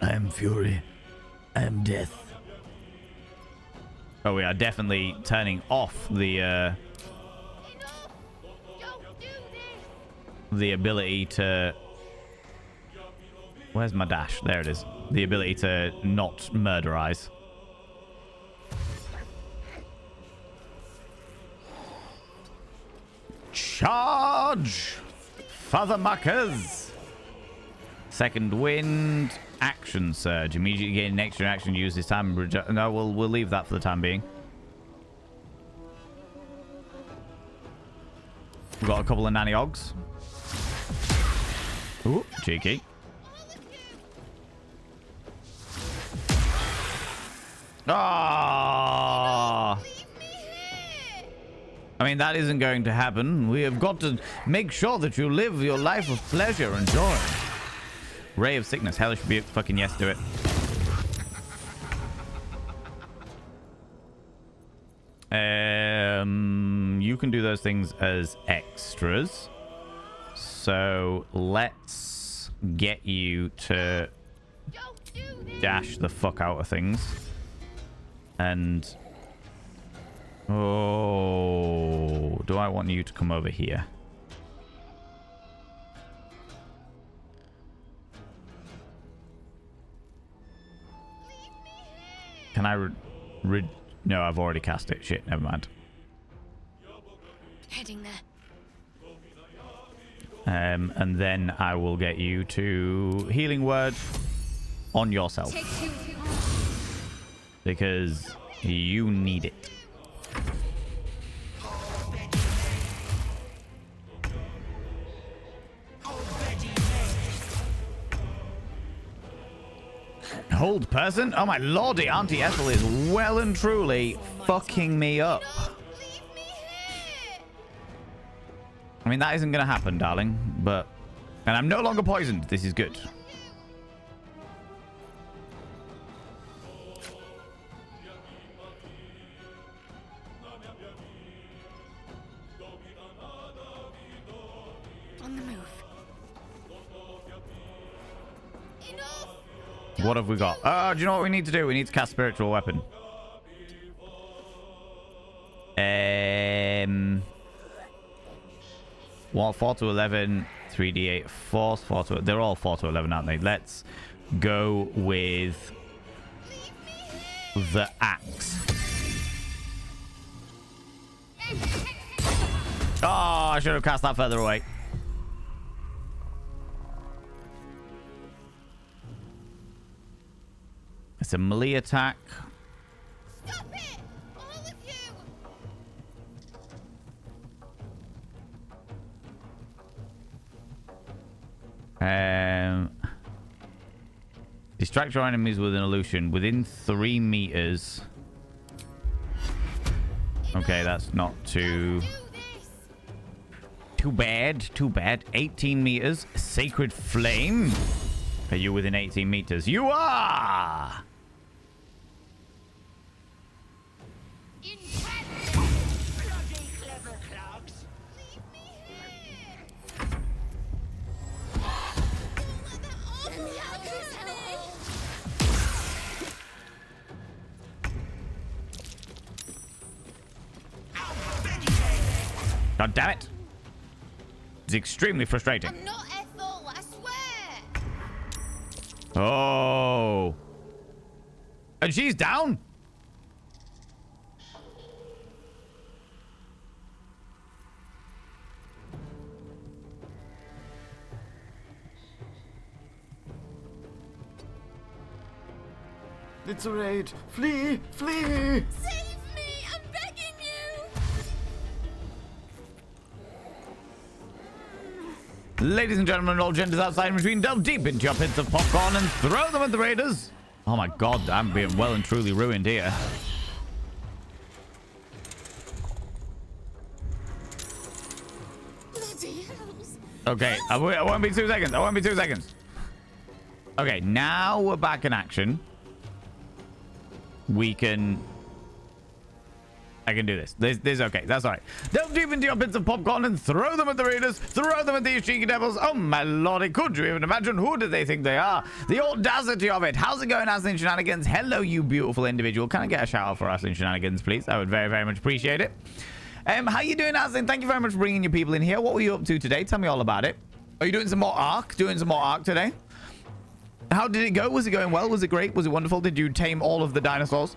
I am fury. I am death. Oh, we are definitely turning off the ability to... Where's my dash? There it is. The ability to not murderize. Charge! Father muckers! Second wind, action surge. Immediately gain an extra action use this time. No, we'll leave that for the time being. We've got a couple of nanny hogs. Ooh, cheeky. Ah! I mean, that isn't going to happen. We have got to make sure that you live your life of pleasure and joy. Ray of sickness. Hellish rebuke. Fucking yes to it. You can do those things as extras. So let's get you to dash the fuck out of things. And oh, do I want you to come over here? Can I no, I've already cast it. Shit, never mind. Heading there. And then I will get you to healing word on yourself. Because you need it. Hold person? Oh my lordy, Auntie Ethel is well and truly fucking me up. I mean, that isn't going to happen, darling, but... And I'm no longer poisoned. This is good. On the move. What have we got? Do you know what we need to do? We need to cast spiritual weapon. Well, 4 to 11, 3d8 force, 4 to... They're all 4 to 11, aren't they? Let's go with the axe. Oh, I should have cast that further away. It's a melee attack. Stop it! All of you! Distract your enemies with an illusion within 3 meters. Okay, that's not too bad. Too bad. 18 meters. Sacred flame. Are you within 18 meters? You are! Bloody clever clogs. Leave me here! God damn it. It's extremely frustrating. I'm not Ethel, I swear! Oh. And she's down? It's a raid. Flee! Flee! Save me! I'm begging you! Ladies and gentlemen, all genders outside and between, delve deep into your pits of popcorn and throw them at the raiders. Oh my god, I'm being well and truly ruined here. Bloody hells! Okay, I won't be 2 seconds. I won't be 2 seconds. Okay, now we're back in action. We can... I can do this. This is okay. That's all right. Delve deep into your bits of popcorn and throw them at the raiders. Throw them at these cheeky devils. Oh, my lordy. Could you even imagine? Who do they think they are? The audacity of it. How's it going, Aslan Shenanigans? Hello, you beautiful individual. Can I get a shout out for Aslan Shenanigans, please? I would very, very much appreciate it. How you doing, Aslan? Thank you very much for bringing your people in here. What were you up to today? Tell me all about it. Are you doing some more Ark? Doing some more Ark today? How did it go? Was it going well? Was it great? Was it wonderful? Did you tame all of the dinosaurs?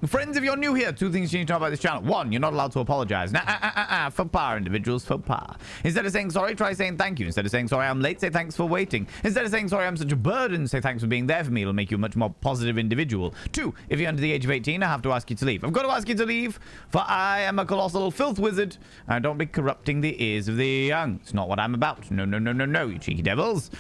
Friends, if you're new here, 2 things you need to know about this channel. 1, you're not allowed to apologize. Faux pas, individuals, faux pas. Instead of saying sorry, try saying thank you. Instead of saying sorry, I'm late, say thanks for waiting. Instead of saying sorry, I'm such a burden, say thanks for being there for me. It'll make you a much more positive individual. 2, if you're under the age of 18, I have to ask you to leave. I've got to ask you to leave, for I am a colossal filth wizard. And don't be corrupting the ears of the young. It's not what I'm about. No, no, no, no, no, you cheeky devils.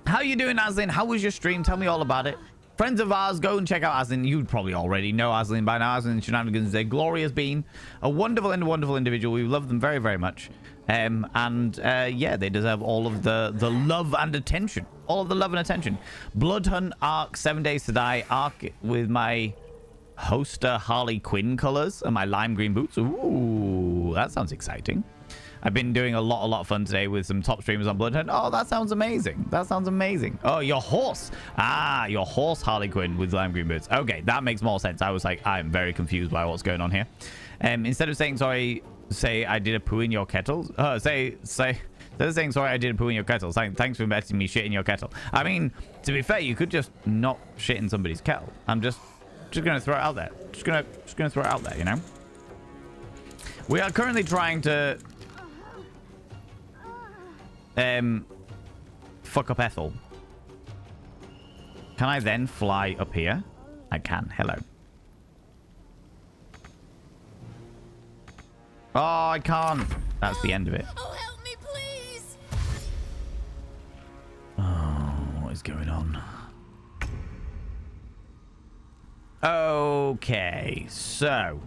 How you doing, Aslan? How was your stream? Tell me all about it. Friends of ours, go and check out Aslan. You'd probably already know Aslan by now. Aslan Shenanigans is a glorious being. A wonderful and wonderful individual. We love them very, very much. Yeah, they deserve all of the love and attention. All of the love and attention. Bloodhunt Arc, 7 Days to Die. Arc with my Hoster Harley Quinn colors and my lime green boots. Ooh, that sounds exciting. I've been doing a lot of fun today with some top streamers on Bloodhunt. Oh, that sounds amazing. That sounds amazing. Oh, your horse. Ah, your horse Harley Quinn with lime green boots. Okay, that makes more sense. I was like, I'm very confused by what's going on here. Instead of saying sorry, say I did a poo in your kettle. Instead of saying sorry, I did a poo in your kettle. Thanks for letting me shit in your kettle. I mean, to be fair, you could just not shit in somebody's kettle. I'm just gonna throw it out there. Just gonna throw it out there, you know. We are currently trying to fuck up Ethel. Can I then fly up here? I can. Hello. Oh, I can't. That's the end of it. Oh, help me, please! Oh, what is going on? Okay, so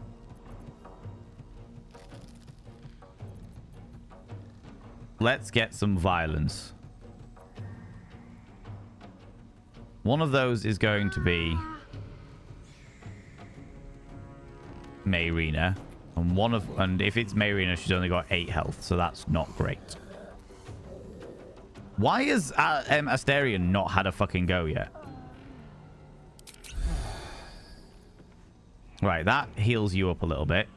let's get some violence. One of those is going to be Mayrina. And if it's Mayrina, she's only got 8 health, so that's not great. Why has Asterion not had a fucking go yet? Right, that heals you up a little bit.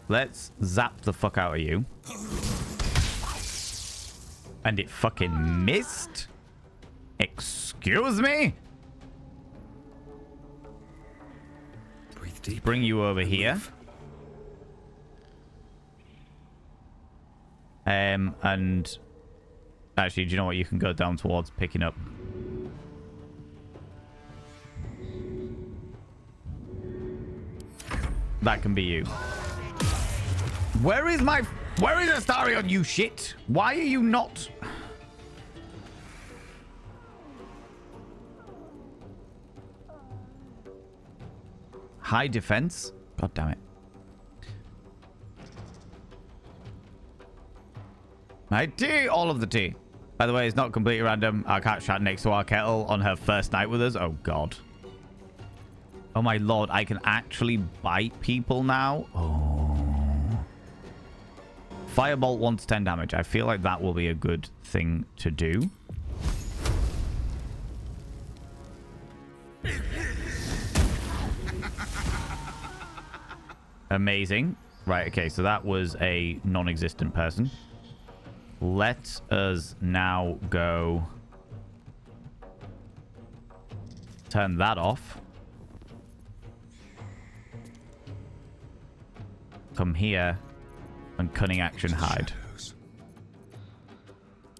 Let's zap the fuck out of you. And it fucking missed? Excuse me? Breathe deep. Bring you over here. And actually, do you know what? You can go down towards picking up. That can be you. Where is Astarion, you shit? Why are you not? High defense? God damn it. My tea! All of the tea. By the way, it's not completely random. Our cat sat next to our kettle on her first night with us. Oh, God. Oh, my Lord. I can actually bite people now? Oh. Firebolt 1 to 10 damage. I feel like that will be a good thing to do. Amazing. Right, okay, so that was a non-existent person. Let us now go turn that off. Come here and cunning action hide.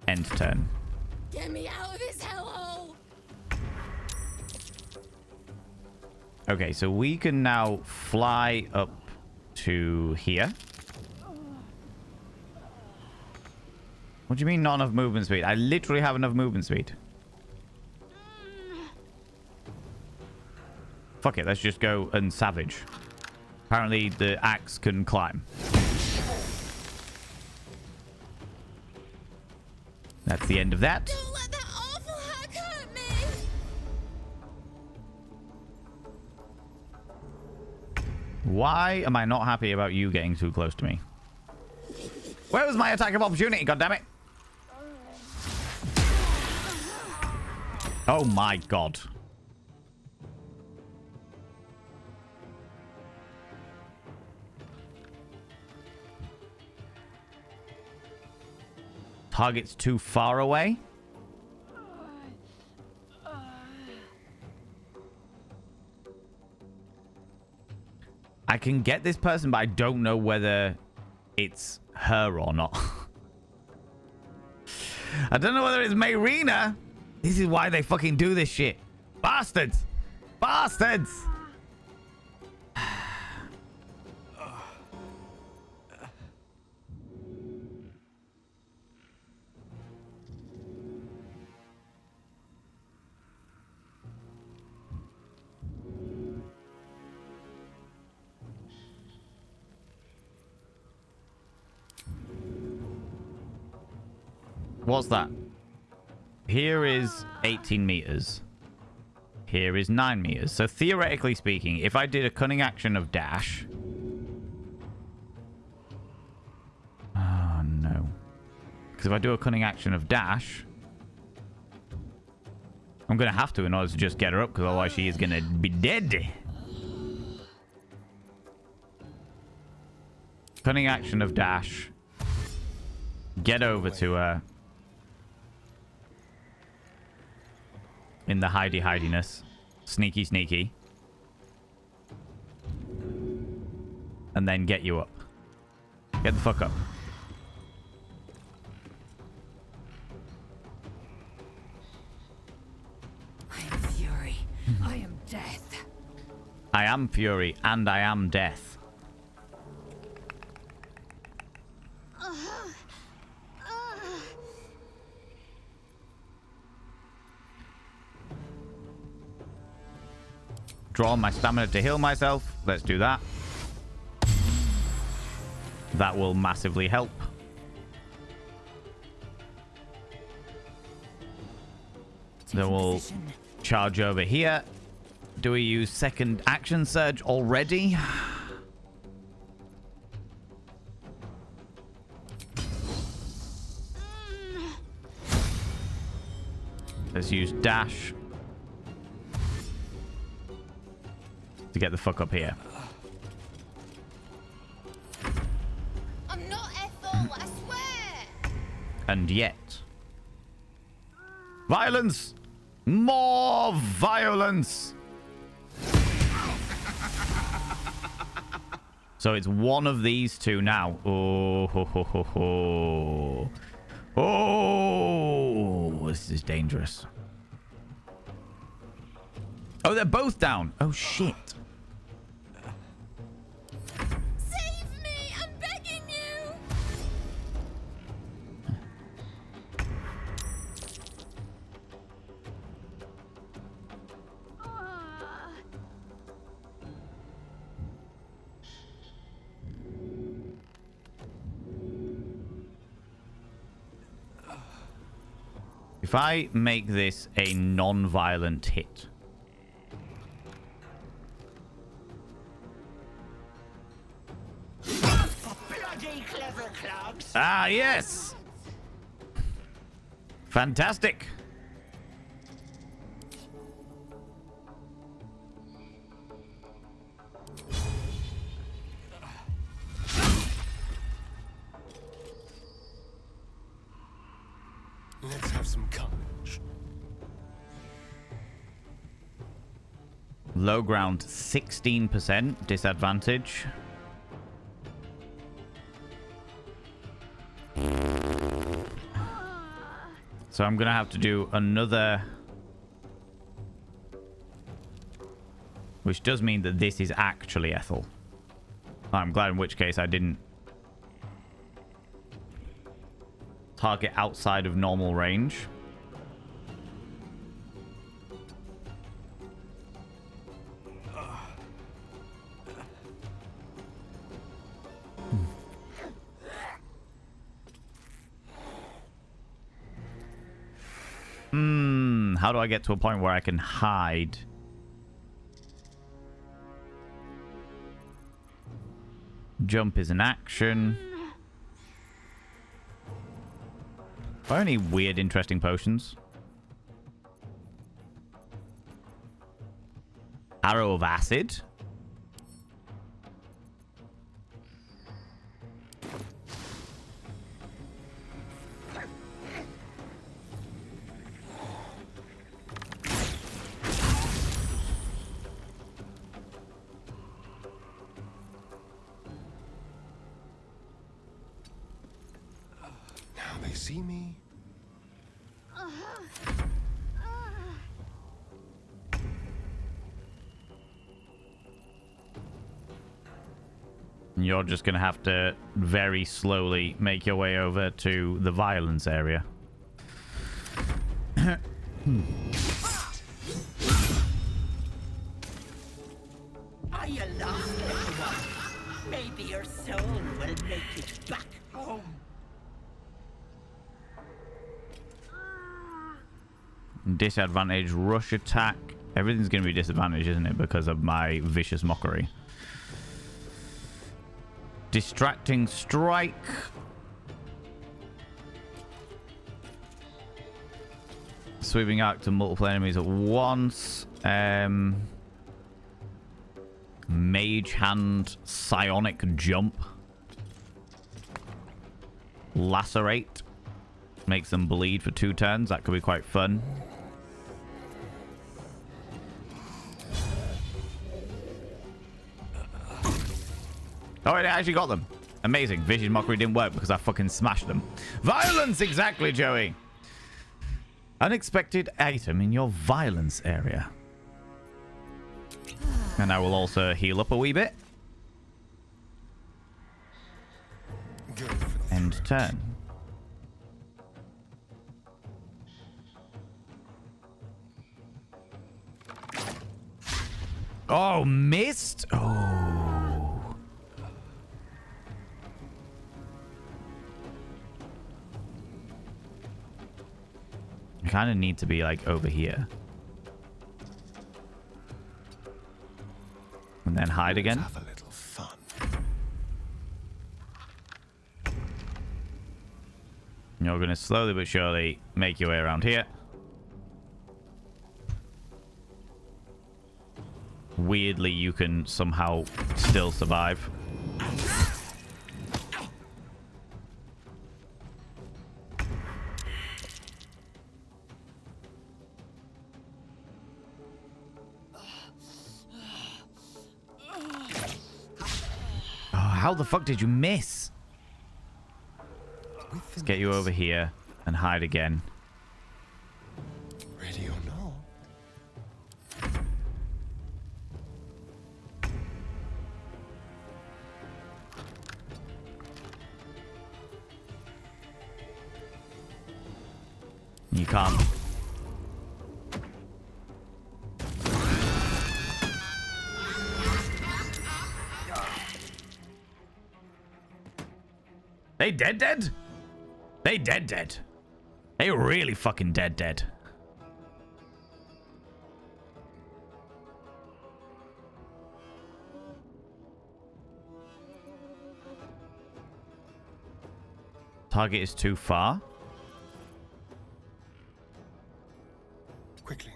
End turn. Get me out of this hellhole! Okay, so we can now fly up to here. What do you mean not enough movement speed? I literally have enough movement speed. Fuck it, let's just go and savage. Apparently the axe can climb. That's the end of that. Don't let that awful hack hurt me! Why am I not happy about you getting too close to me? Where was my attack of opportunity, goddammit? Oh my god. Target's too far away? I can get this person, but I don't know whether it's her or not. I don't know whether it's Mayrina. This is why they fucking do this shit. Bastards! Bastards! What's that? Here is 18 meters. Here is 9 meters. So theoretically speaking, if I did a cunning action of dash... Oh, no. Because if I do a cunning action of dash... I'm going to have to in order to just get her up, because otherwise she is going to be dead. Cunning action of dash. Get over to her. In the hidey-hidiness. Sneaky, sneaky. And then get you up. Get the fuck up. I am fury. I am death. I am fury and I am death. Draw my stamina to heal myself. Let's do that. That will massively help. Then we'll charge over here. Do we use second action surge already? Let's use dash to get the fuck up here. I'm not Ethel, I swear. And yet... Violence! More violence! So it's one of these two now. Oh, ho, ho, ho, ho. Oh, this is dangerous. Oh, they're both down. Oh, shit. Save me! I'm begging you! If I make this a non-violent hit... Bloody clever clogs. Ah, yes! Fantastic. Let's have some courage. Low ground, 16% disadvantage. So I'm going to have to do another... Which does mean that this is actually Ethel. I'm glad in which case I didn't target outside of normal range. How do I get to a point where I can hide? Jump is an action. Are there any weird, interesting potions? Arrow of acid. Now they see me. You're just going to have to very slowly make your way over to the violence area. Are you lost, little one? Maybe your soul will make it back home. Disadvantage rush attack. Everything's going to be disadvantaged, isn't it? Because of my vicious mockery. Distracting strike. Sweeping arc to multiple enemies at once. Mage hand psionic jump. Lacerate. Makes them bleed for 2 turns. That could be quite fun. Oh, I actually got them. Amazing. Vicious mockery didn't work because I fucking smashed them. Violence, exactly, Joey. Unexpected item in your violence area. And I will also heal up a wee bit. End turn. Oh, missed? Oh. I kind of need to be like over here. And then hide again. Have a little fun. You're going to slowly but surely make your way around here. weirdly you can somehow still survive. Oh, how the fuck did you miss? Let's get you over here and hide again. Ready or not? You can't. They dead? They dead. They really fucking dead. Target is too far. Quickly.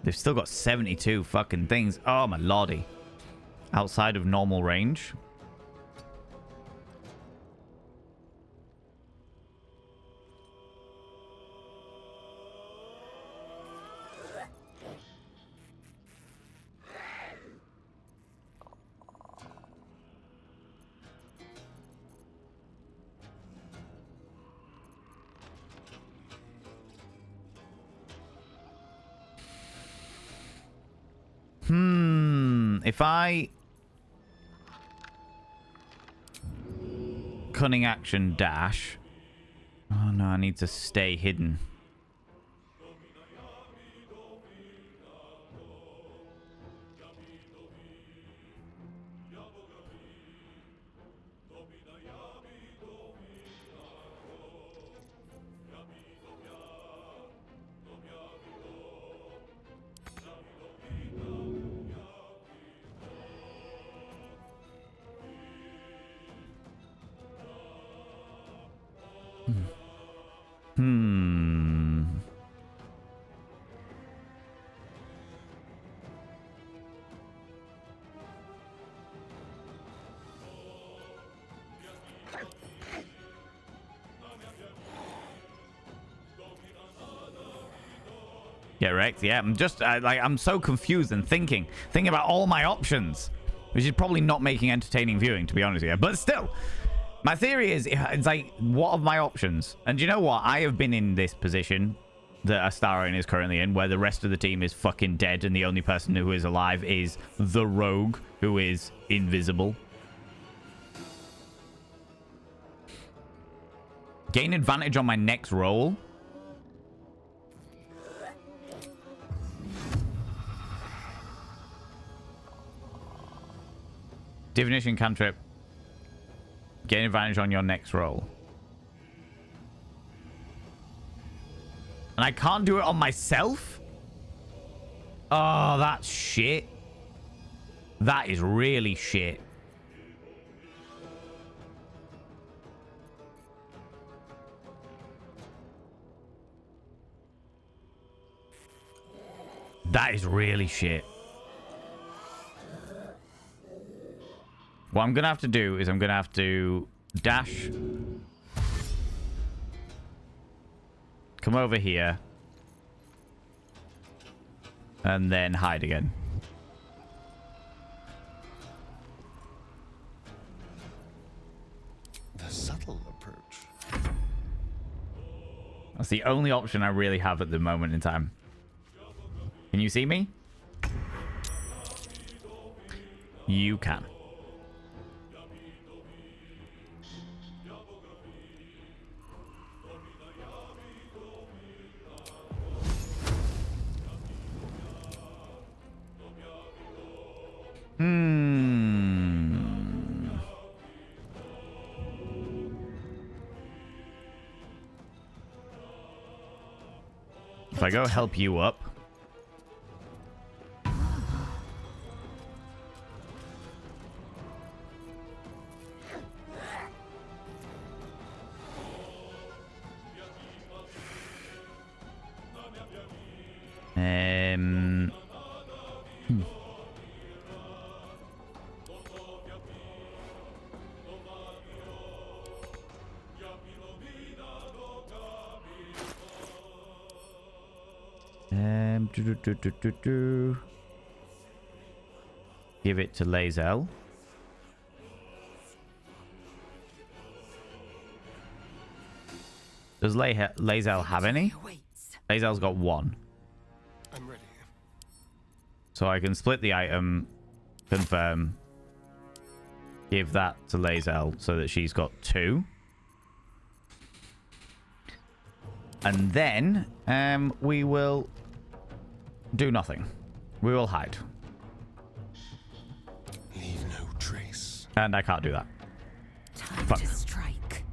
They've still got 72 fucking things. Oh my lordy. Outside of normal range. If I cunning action dash. Oh no, I need to stay hidden. Yeah, right. Yeah, I'm just I'm so confused and thinking about all my options, which is probably not making entertaining viewing, to be honest with you. But still, my theory is it's like, what are my options? And you know what? I have been in this position that Astarion is currently in, where the rest of the team is fucking dead, and the only person who is alive is the rogue, who is invisible. Gain advantage on my next roll. Divination cantrip. Gain advantage on your next roll. And I can't do it on myself? Oh, that's shit. That is really shit. That is really shit. What I'm going to have to do is I'm going to have to dash. Come over here. And then hide again. The subtle approach. That's the only option I really have at the moment in time. Can you see me? You can. If I go help you up. Give it to Lae'zel. Does Lae'zel have any? Lae'zel's got one. I'm ready. So I can split the item, confirm, give that to Lae'zel so that she's got 2. And then we will do nothing. We will hide. Leave no trace. And I can't do that. Time Fuck. to strike.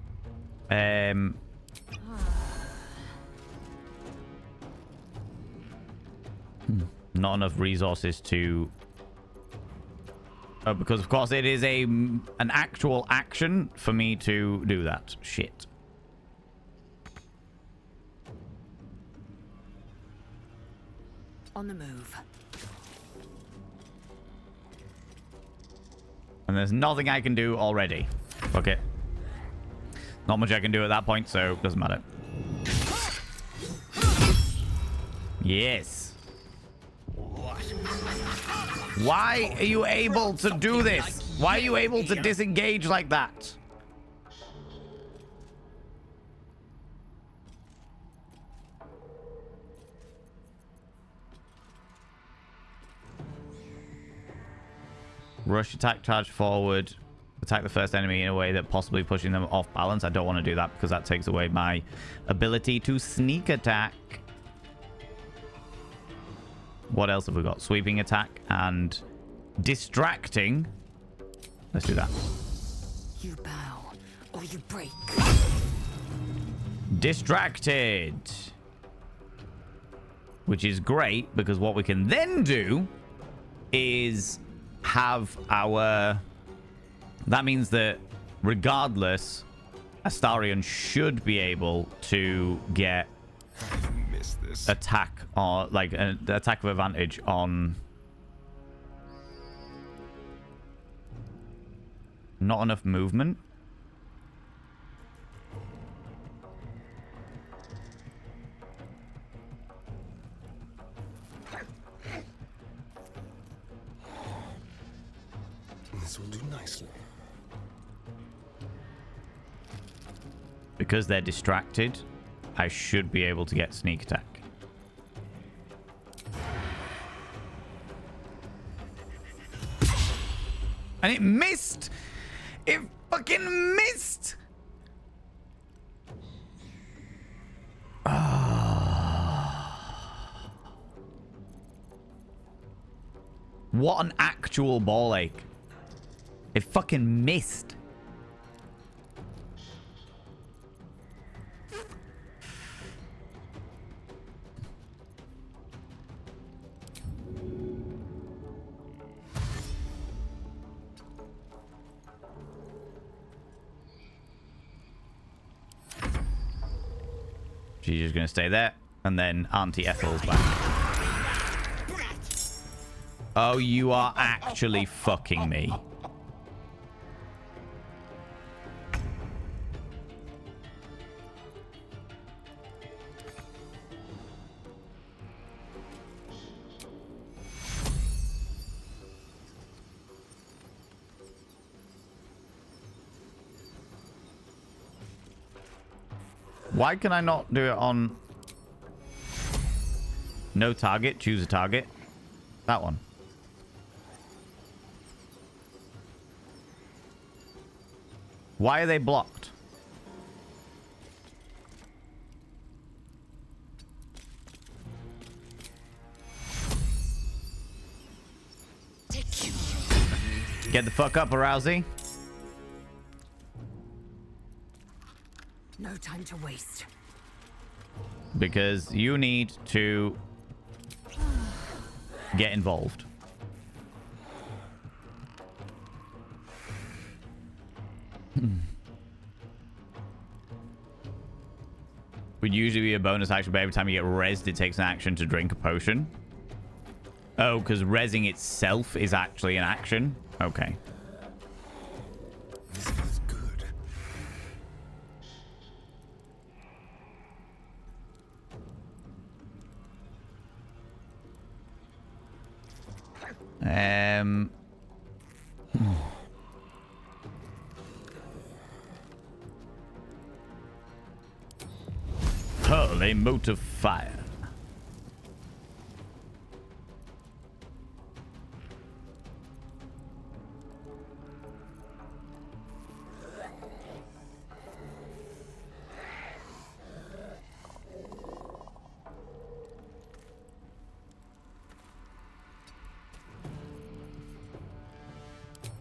Not enough resources to... Oh, because of course it is an actual action for me to do that. Shit. On the move. And there's nothing I can do already. Fuck it. Not much I can do at that point, so it doesn't matter. Yes. Why are you able to do this? Why are you able to disengage like that? Rush, attack, charge forward, attack the first enemy in a way that possibly pushing them off balance. I don't want to do that because that takes away my ability to sneak attack. What else have we got? Sweeping attack and distracting. Let's do that. You bow or you break. Distracted. Which is great because what we can then do is have our... That means that regardless, Astarion should be able to get attack or like an attack of advantage on not enough movement. This will do nicely. Because they're distracted, I should be able to get sneak attack. And it missed! It fucking missed! What an actual ball ache. It fucking missed. She's just gonna stay there, and then Auntie Ethel's back. Oh, you are actually fucking me. Why can I not do it on no target? Choose a target. That one. Why are they blocked? Get the fuck up, Arousey. No time to waste. Because you need to get involved. Would usually be a bonus action, but every time you get rezzed, it takes an action to drink a potion. Oh, because rezzing itself is actually an action? Okay. This feels good. Pearl, a mote of fire.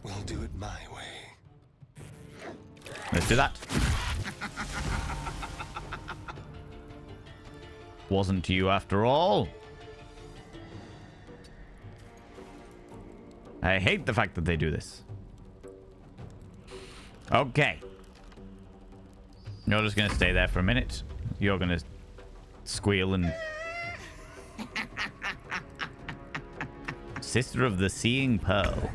We'll do it my way. Let's do that. Wasn't you after all. I hate the fact that they do this. Okay. You're just going to stay there for a minute. You're going to squeal and... Sister of the Seeing Pearl.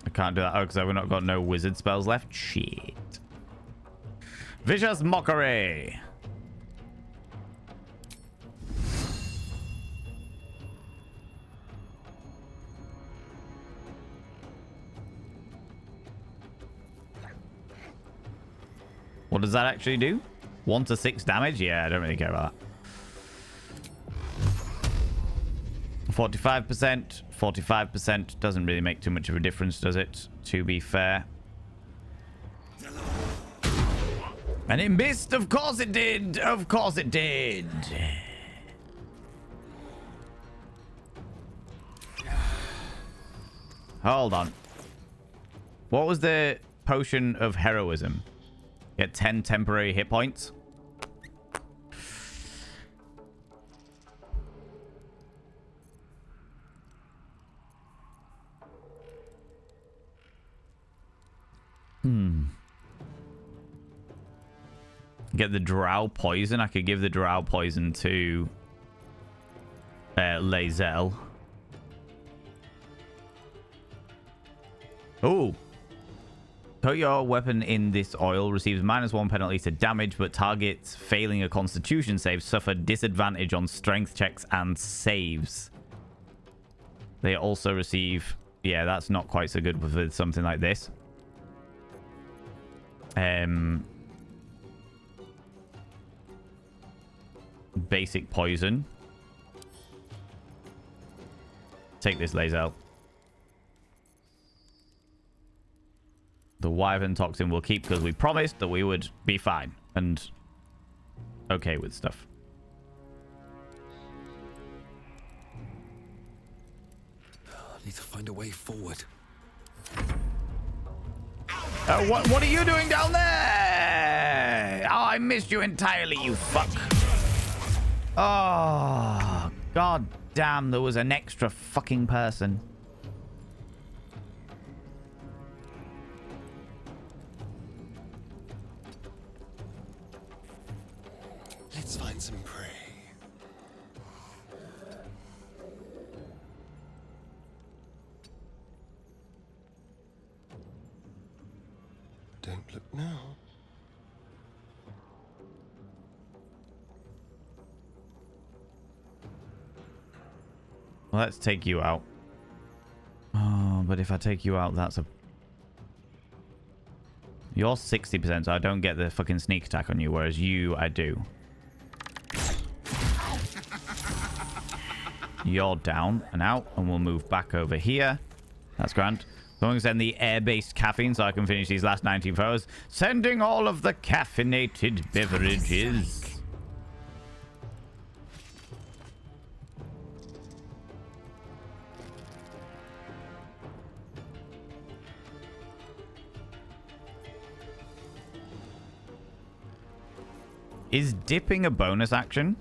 I can't do that. Oh, because I've not got no wizard spells left. Shit. Vicious Mockery. What does that actually do? 1 to 6 damage? Yeah, I don't really care about that. 45%. 45% doesn't really make too much of a difference, does it? To be fair. And it missed! Of course it did! Of course it did! Hold on. What was the potion of heroism? Get 10 temporary hit points. Get the drow poison. I could give the drow poison to Lae'zel. Oh. Put your weapon in this oil. Receives -1 penalty to damage, but targets failing a constitution save suffer disadvantage on strength checks and saves. They also receive... Yeah, that's not quite so good with something like this. Basic poison. Take this, Lae'zel. The Wyvern Toxin we'll keep because we promised that we would be fine and okay with stuff. I need to find a way forward. What are you doing down there? Oh, I missed you entirely, you fuck. Oh, god damn, there was an extra fucking person. Let's find some prey. Don't look now. Well, let's take you out. Oh, but if I take you out, that's a... You're 60%, so I don't get the fucking sneak attack on you, whereas you, I do. You're down and out, and we'll move back over here. That's grand. So I'm going to send the air-based caffeine so I can finish these last 19 foes. Sending all of the caffeinated beverages. Is dipping a bonus action?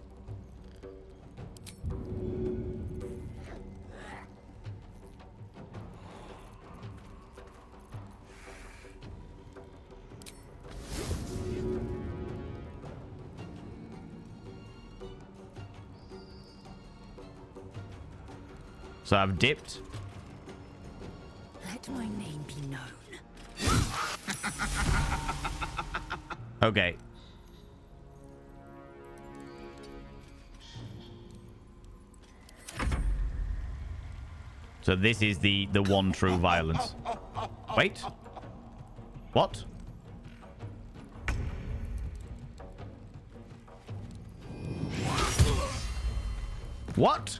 So I've dipped. Let my name be known. Okay. So this is the one true violence. Wait. What? What?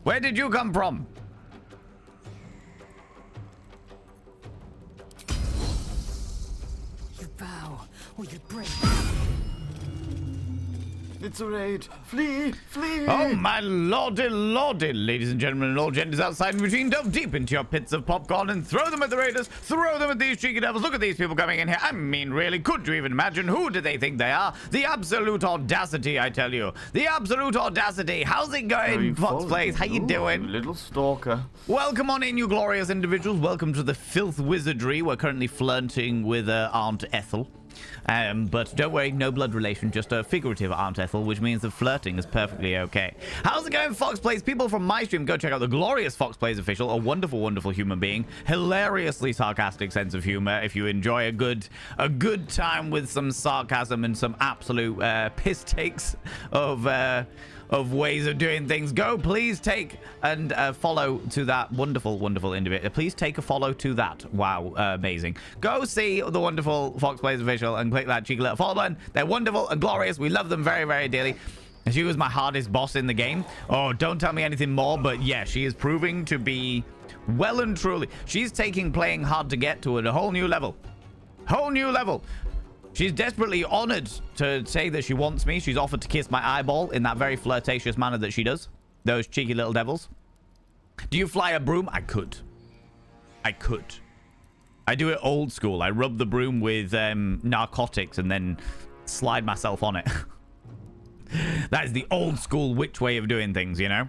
Where did you come from? You bow or you break. It's a raid. Flee! Flee! Oh, my lordy, lordy, ladies and gentlemen, and all genders outside and between, delve deep into your pits of popcorn and throw them at the raiders, throw them at these cheeky devils. Look at these people coming in here. I mean, really, could you even imagine? Who do they think they are? The absolute audacity, I tell you. The absolute audacity. How's it going, Fox Plays? How you doing? Little stalker. Welcome on in, you glorious individuals. Welcome to the filth wizardry. We're currently flirting with Aunt Ethel. But don't worry, no blood relation, just a figurative Aunt Ethel, which means that flirting is perfectly okay. How's it going, Fox Plays? People from my stream, go check out the glorious Fox Plays official, a wonderful, wonderful human being, hilariously sarcastic sense of humor. If you enjoy a good time with some sarcasm and some absolute piss takes of ways of doing things, go please take and follow to that wonderful, wonderful individual. Please take a follow to that. Wow, amazing. Go see the wonderful Fox Plays official and click that cheeky little follow button. They're wonderful and glorious. We love them very, very dearly. She was my hardest boss in the game. Oh, don't tell me anything more, but yeah, she is proving to be well and truly. She's taking playing hard to get to a whole new level. Whole new level. She's desperately honored to say that she wants me. She's offered to kiss my eyeball in that very flirtatious manner that she does. Those cheeky little devils. Do you fly a broom? I could. I could. I do it old school. I rub the broom with narcotics and then slide myself on it. That is the old school witch way of doing things, you know?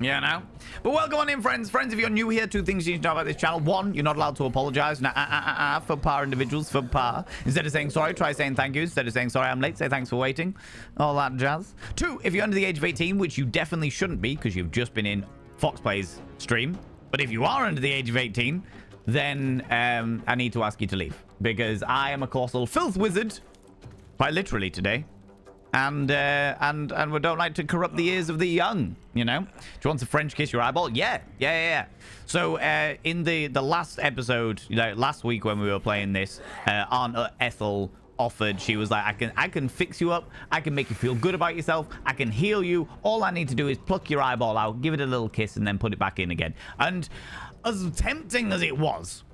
Yeah, now. But welcome on in, friends. Friends, if you're new here, 2 things you need to know about this channel. 1, you're not allowed to apologize. For par individuals, for par. Instead of saying sorry, try saying thank you. Instead of saying sorry, I'm late, say thanks for waiting. All that jazz. 2, if you're under the age of 18, which you definitely shouldn't be because you've just been in Fox Plays stream. But if you are under the age of 18, then I need to ask you to leave. Because I am a colossal filth wizard. Quite literally today. And we don't like to corrupt the ears of the young, you know? Do you want to French kiss your eyeball? Yeah. So in the last episode, you know, last week when we were playing this, Aunt Ethel offered, she was like, I can fix you up, I can make you feel good about yourself, I can heal you. All I need to do is pluck your eyeball out, give it a little kiss, and then put it back in again. And as tempting as it was,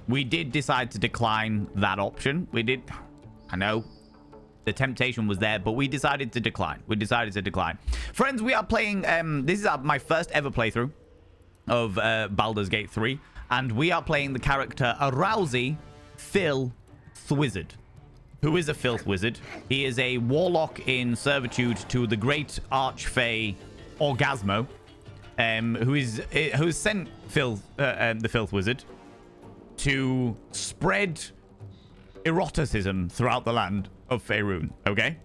we did decide to decline that option. We did. I know. The temptation was there, but we decided to decline. Friends, we are playing... this is my first ever playthrough of Baldur's Gate 3. And we are playing the character Arousey Filth Wizard. Who is a filth wizard. He is a warlock in servitude to the great archfey Orgasmo. Who's sent the filth wizard to spread eroticism throughout the land of Faerun, okay?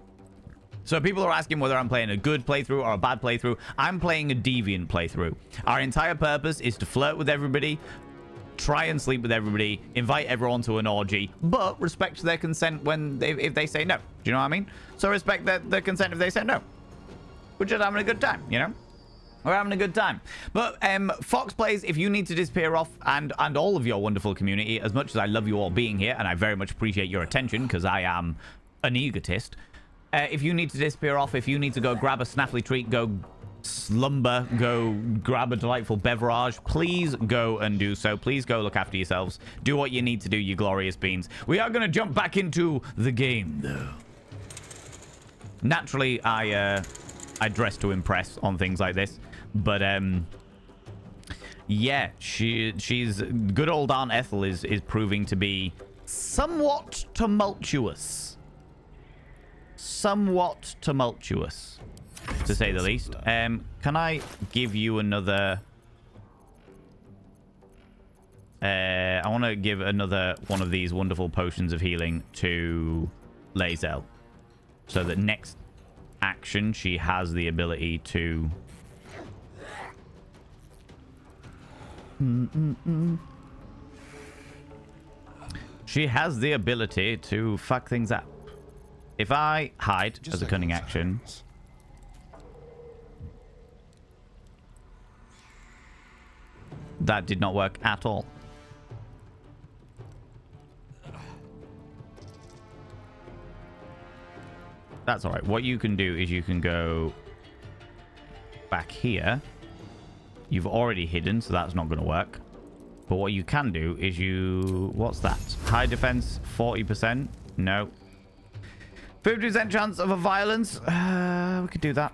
So people are asking whether I'm playing a good playthrough or a bad playthrough. I'm playing a deviant playthrough. Our entire purpose is to flirt with everybody, try and sleep with everybody, invite everyone to an orgy, but respect their consent if they say no. Do you know what I mean? So respect their consent if they say no. We're just having a good time, you know? We're having a good time. But Fox Plays, if you need to disappear off, and all of your wonderful community, as much as I love you all being here, and I very much appreciate your attention, because I am an egotist, if you need to disappear off, if you need to go grab a snaffly treat, go slumber, go grab a delightful beverage, please go and do so. Please go look after yourselves. Do what you need to do, you glorious beans. We are going to jump back into the game, though. Naturally, I dress to impress on things like this. But yeah, she's good old Aunt Ethel is proving to be somewhat tumultuous, to say the least. Can I give you another? I want to give another one of these wonderful potions of healing to Lae'zel. so that next action she has the ability to she has the ability to fuck things up. If I hide as a cunning action, that did not work at all. That's all right. What you can do is you can go back here. You've already hidden, so that's not going to work. But what you can do is you... What's that? High defense, 40%. No. 50% chance of a violence. We could do that.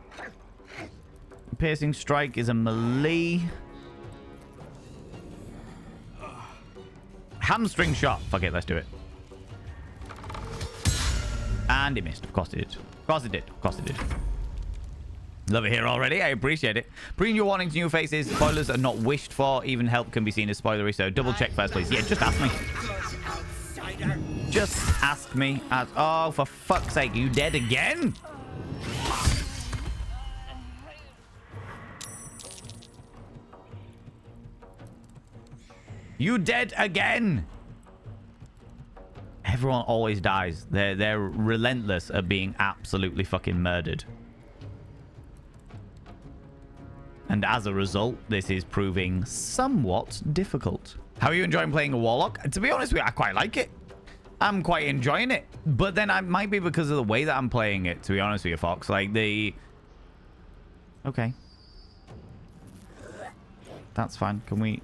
Piercing strike is a melee. Hamstring shot. Fuck it, let's do it. And it missed. Of course it did. Of course it did. Of course it did. Love it here already. I appreciate it. Bring your warning to new faces. Spoilers are not wished for. Even help can be seen as spoilery, so double check first, please. Yeah, just ask me. Just ask me. Oh, for fuck's sake. You dead again? You dead again? Everyone always dies. They're relentless at being absolutely fucking murdered. And as a result, this is proving somewhat difficult. How are you enjoying playing a Warlock? To be honest with you, I quite like it. I'm quite enjoying it. But then I might be because of the way that I'm playing it, to be honest with you, Fox. Like the... Okay. That's fine. Can we...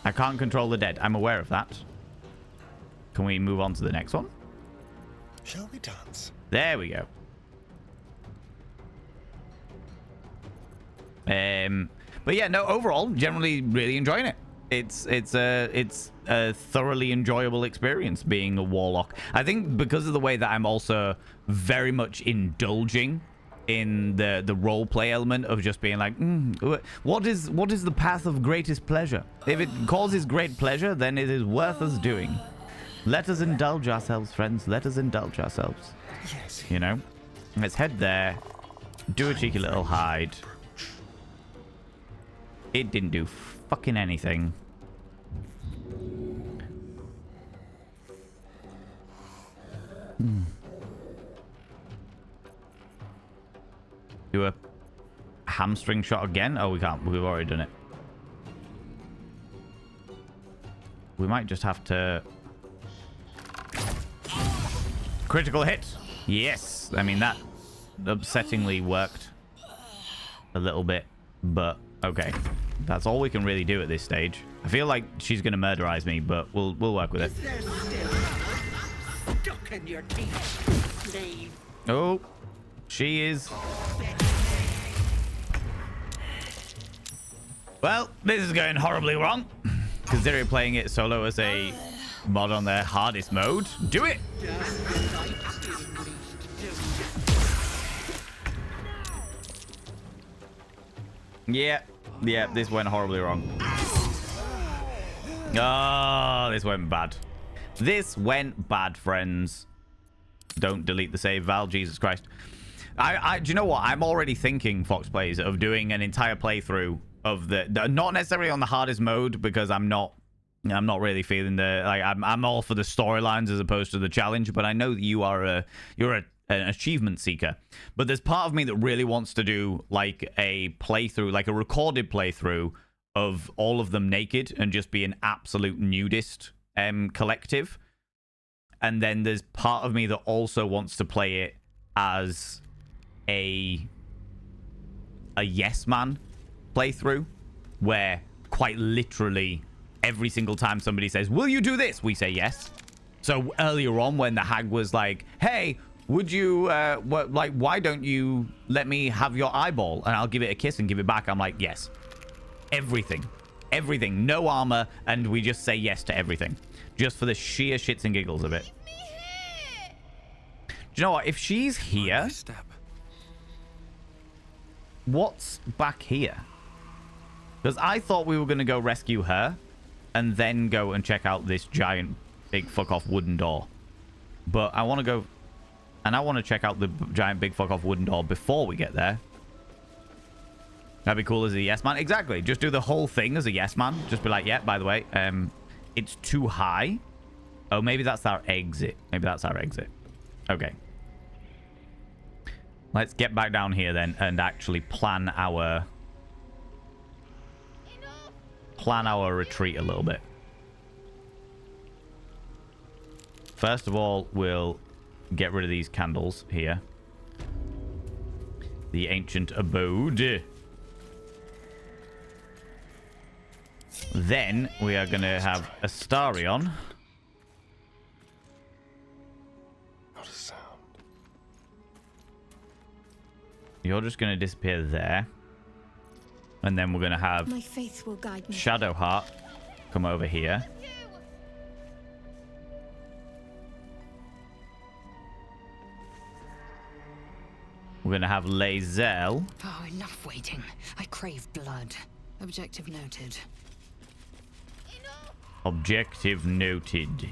I can't control the dead. I'm aware of that. Can we move on to the next one? Shall we dance? There we go. But yeah, no, overall, generally really enjoying it. It's a thoroughly enjoyable experience being a Warlock. I think because of the way that I'm also very much indulging in the roleplay element of just being like, what is the path of greatest pleasure? If it causes great pleasure, then it is worth us doing. Let us indulge ourselves, friends. Let us indulge ourselves. Yes. You know? Let's head there. Do a cheeky little hide. It didn't do fucking anything. Do a hamstring shot again? Oh, we can't. We've already done it. We might just have to... Critical hit. Yes. I mean, that upsettingly worked a little bit, but okay. That's all we can really do at this stage. I feel like she's going to murderize me, but we'll work with it. Stuck in your teeth, slave. Oh, she is. Well, this is going horribly wrong. Considering playing it solo as a mod on their hardest mode. Do it! Yeah, this went horribly wrong. Oh, this went bad. This went bad, friends. Don't delete the save, Val. Jesus Christ. Do you know what? I'm already thinking, Fox Plays, of doing an entire playthrough of the not necessarily on the hardest mode, because I'm not really feeling the like I'm all for the storylines as opposed to the challenge. But I know that you're an achievement seeker. But there's part of me that really wants to do like a playthrough, like a recorded playthrough of all of them naked and just be an absolute nudist collective. And then there's part of me that also wants to play it as a yes man playthrough, where quite literally every single time somebody says, will you do this? We say yes. So earlier on when the hag was like, hey, would you, why don't you let me have your eyeball and I'll give it a kiss and give it back? I'm like, yes. Everything. No armor. And we just say yes to everything. Just for the sheer shits and giggles of it. Do you know what? If she's here, what's back here? Because I thought we were going to go rescue her and then go and check out this giant big fuck off wooden door. But I want to go, and I want to check out the giant big fuck off wooden door before we get there. That'd be cool as a yes man. Exactly. Just do the whole thing as a yes man. Just be like, yeah, by the way, it's too high. Oh, maybe that's our exit. Maybe that's our exit. Okay. Let's get back down here then and actually plan our retreat a little bit. First of all, we'll get rid of these candles here. The ancient abode. Then we are going to have Astarion. Not a sound. You're just going to disappear there. And then we're going to have My faith will guide me. Shadowheart come over here. We're going to have Lae'zel. Oh, enough waiting. I crave blood. Objective noted. Objective noted.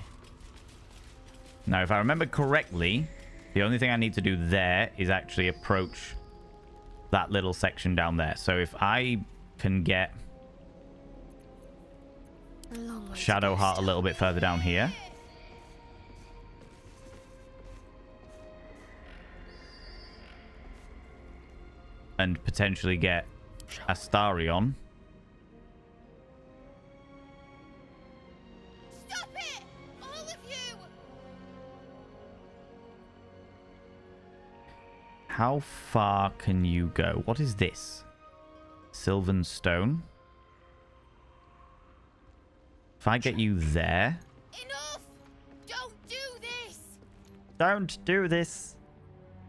Now, if I remember correctly, the only thing I need to do there is actually approach that little section down there. So if I can get Shadowheart a little bit further down here. And potentially get Astarion. Stop it! All of you! How far can you go? What is this? Sylvan Stone. If I get you there. Enough! Don't do this! Don't do this.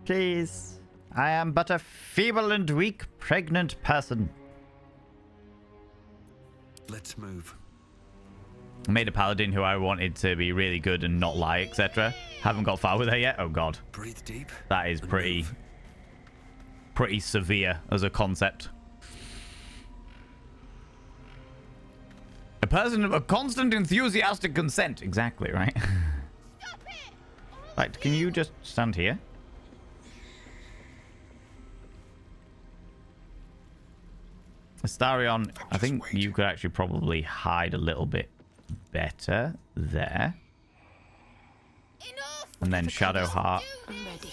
Please. I am but a feeble and weak pregnant person. Let's move. I made a paladin who I wanted to be really good and not lie, etc. Haven't got far with her yet. Oh god. Breathe deep. That is pretty severe as a concept. A person of a constant enthusiastic consent. Exactly, right? Right, can you just stand here? Astarion, I think you could actually probably hide a little bit better there. Enough! And then Shadowheart. I'm ready.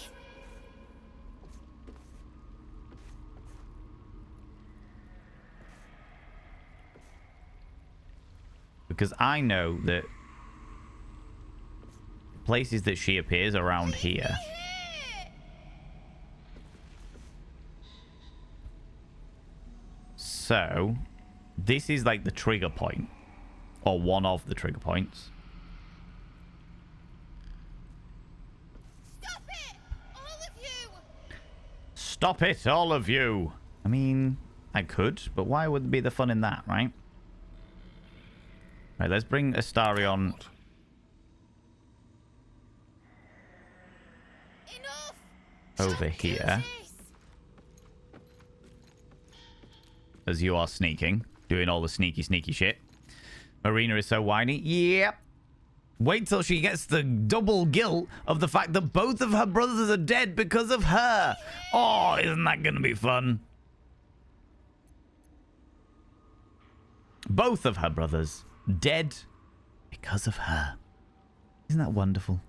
Because I know that places that she appears around here. So, this is like the trigger point. Or one of the trigger points. Stop it! All of you! Stop it, all of you! I mean, I could, but why would be the fun in that, right? Right, let's bring Astarion Enough! over here. As you are sneaking, doing all the sneaky shit. Marina is so whiny. Yep. Wait till she gets the double guilt of the fact that both of her brothers are dead because of her. Oh, isn't that going to be fun? Both of her brothers dead because of her. Isn't that wonderful?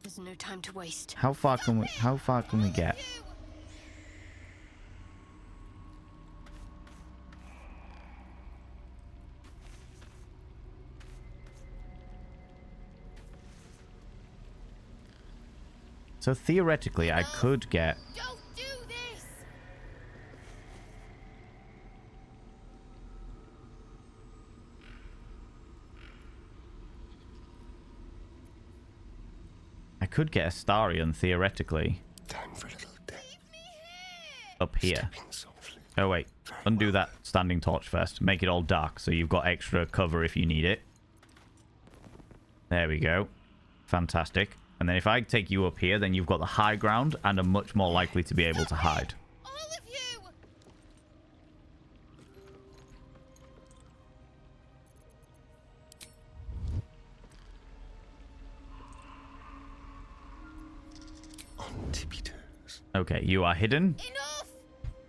There's no time to waste. How far can we get? So theoretically, I could get... Don't do this! I could get Astarion, theoretically. Time for a little death. Up here. Oh, wait. Undo that standing torch first. Make it all dark, so you've got extra cover if you need it. There we go. Fantastic. And then if I take you up here, then you've got the high ground and are much more likely to be able to hide. All of you! Okay, you are hidden. Enough!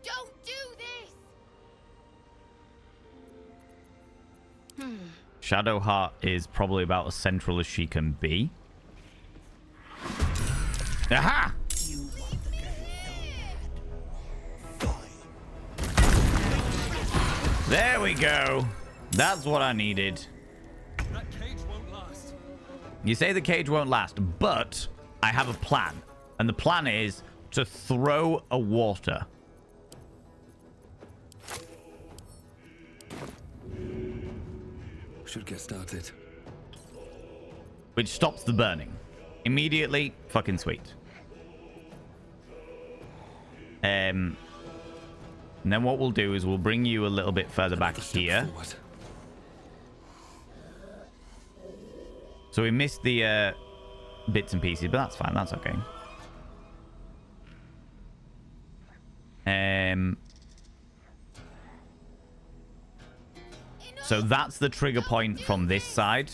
Don't do this! Shadowheart is probably about as central as she can be. Aha! There we go. That's what I needed. That cage won't last. You say the cage won't last, but I have a plan. And the plan is to throw a water. Should get started. Which stops the burning. Immediately, fucking sweet. And then what we'll do is we'll bring you a little bit further back here. Forward. So we missed the bits and pieces, but that's fine. That's okay. So that's the trigger point from this side.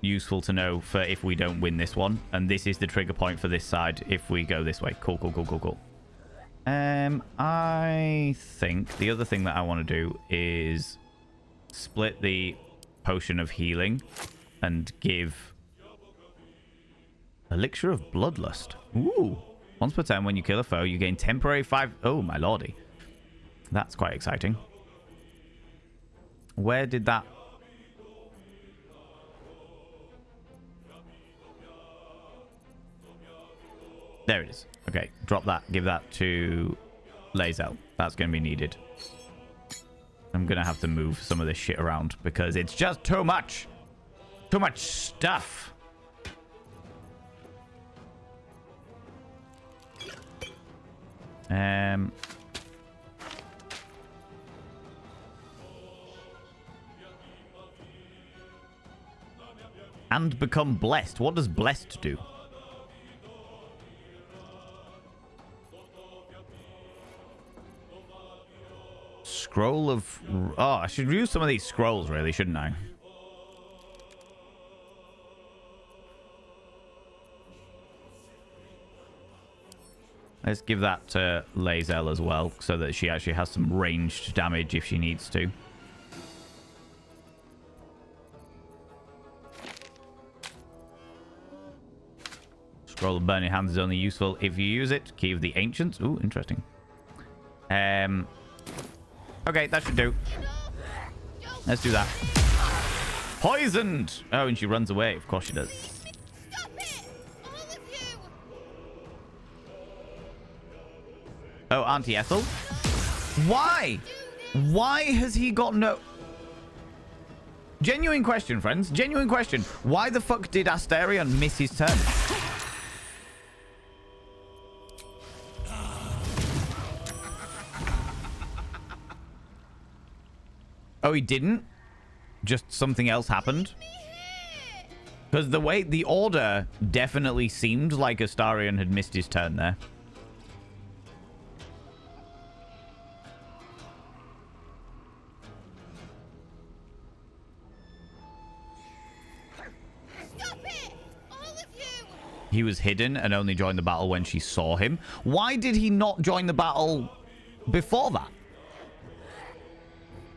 Useful to know for if we don't win this one. And this is the trigger point for this side if we go this way. Cool, cool, cool, cool, cool. I think the other thing that I want to do is split the potion of healing and give elixir of bloodlust. Ooh. Once per turn, when you kill a foe, you gain temporary 5... Oh, my lordy. That's quite exciting. Where did that... There it is. Okay, drop that. Give that to Lae'zel. That's going to be needed. I'm going to have to move some of this shit around because it's just too much. Too much stuff. And become blessed. What does blessed do? Scroll of... Oh, I should use some of these scrolls, really, shouldn't I? Let's give that to Lae'zel as well, so that she actually has some ranged damage if she needs to. Scroll of Burning Hands is only useful if you use it. Key of the Ancients. Ooh, interesting. Okay, that should do. Let's do that. Poisoned! Oh, and she runs away. Of course she does. Stop it! All of you! Oh, Auntie Ethel? Why? Why has he got no... Genuine question, friends. Genuine question. Why the fuck did Astarion miss his turn? Oh, he didn't? Just something else happened? Because the way the order definitely seemed like Astarion had missed his turn there. Stop it! All of you! He was hidden and only joined the battle when she saw him. Why did he not join the battle before that?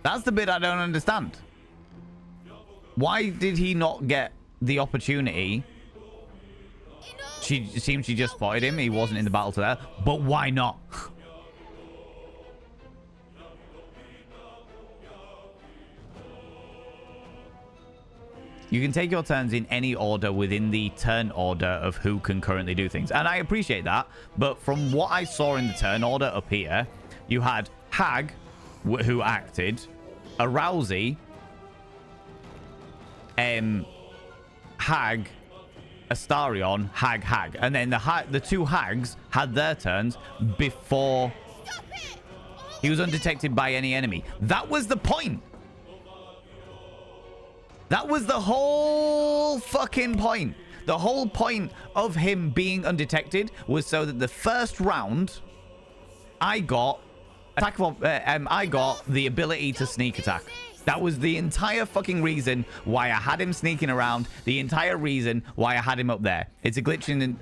That's the bit I don't understand. Why did he not get the opportunity? She seems she just spotted him. He wasn't in the battle to there. But why not? You can take your turns in any order within the turn order of who can currently do things. And I appreciate that. But from what I saw in the turn order up here, you had Hag, who acted, Arousey, Hag, Astarion, Hag. And then the two Hags had their turns before he was undetected by any enemy. That was the point. That was the whole fucking point. The whole point of him being undetected was so that the first round, I got the ability to sneak attack. That was the entire fucking reason why I had him sneaking around. The entire reason why I had him up there. It's a glitch in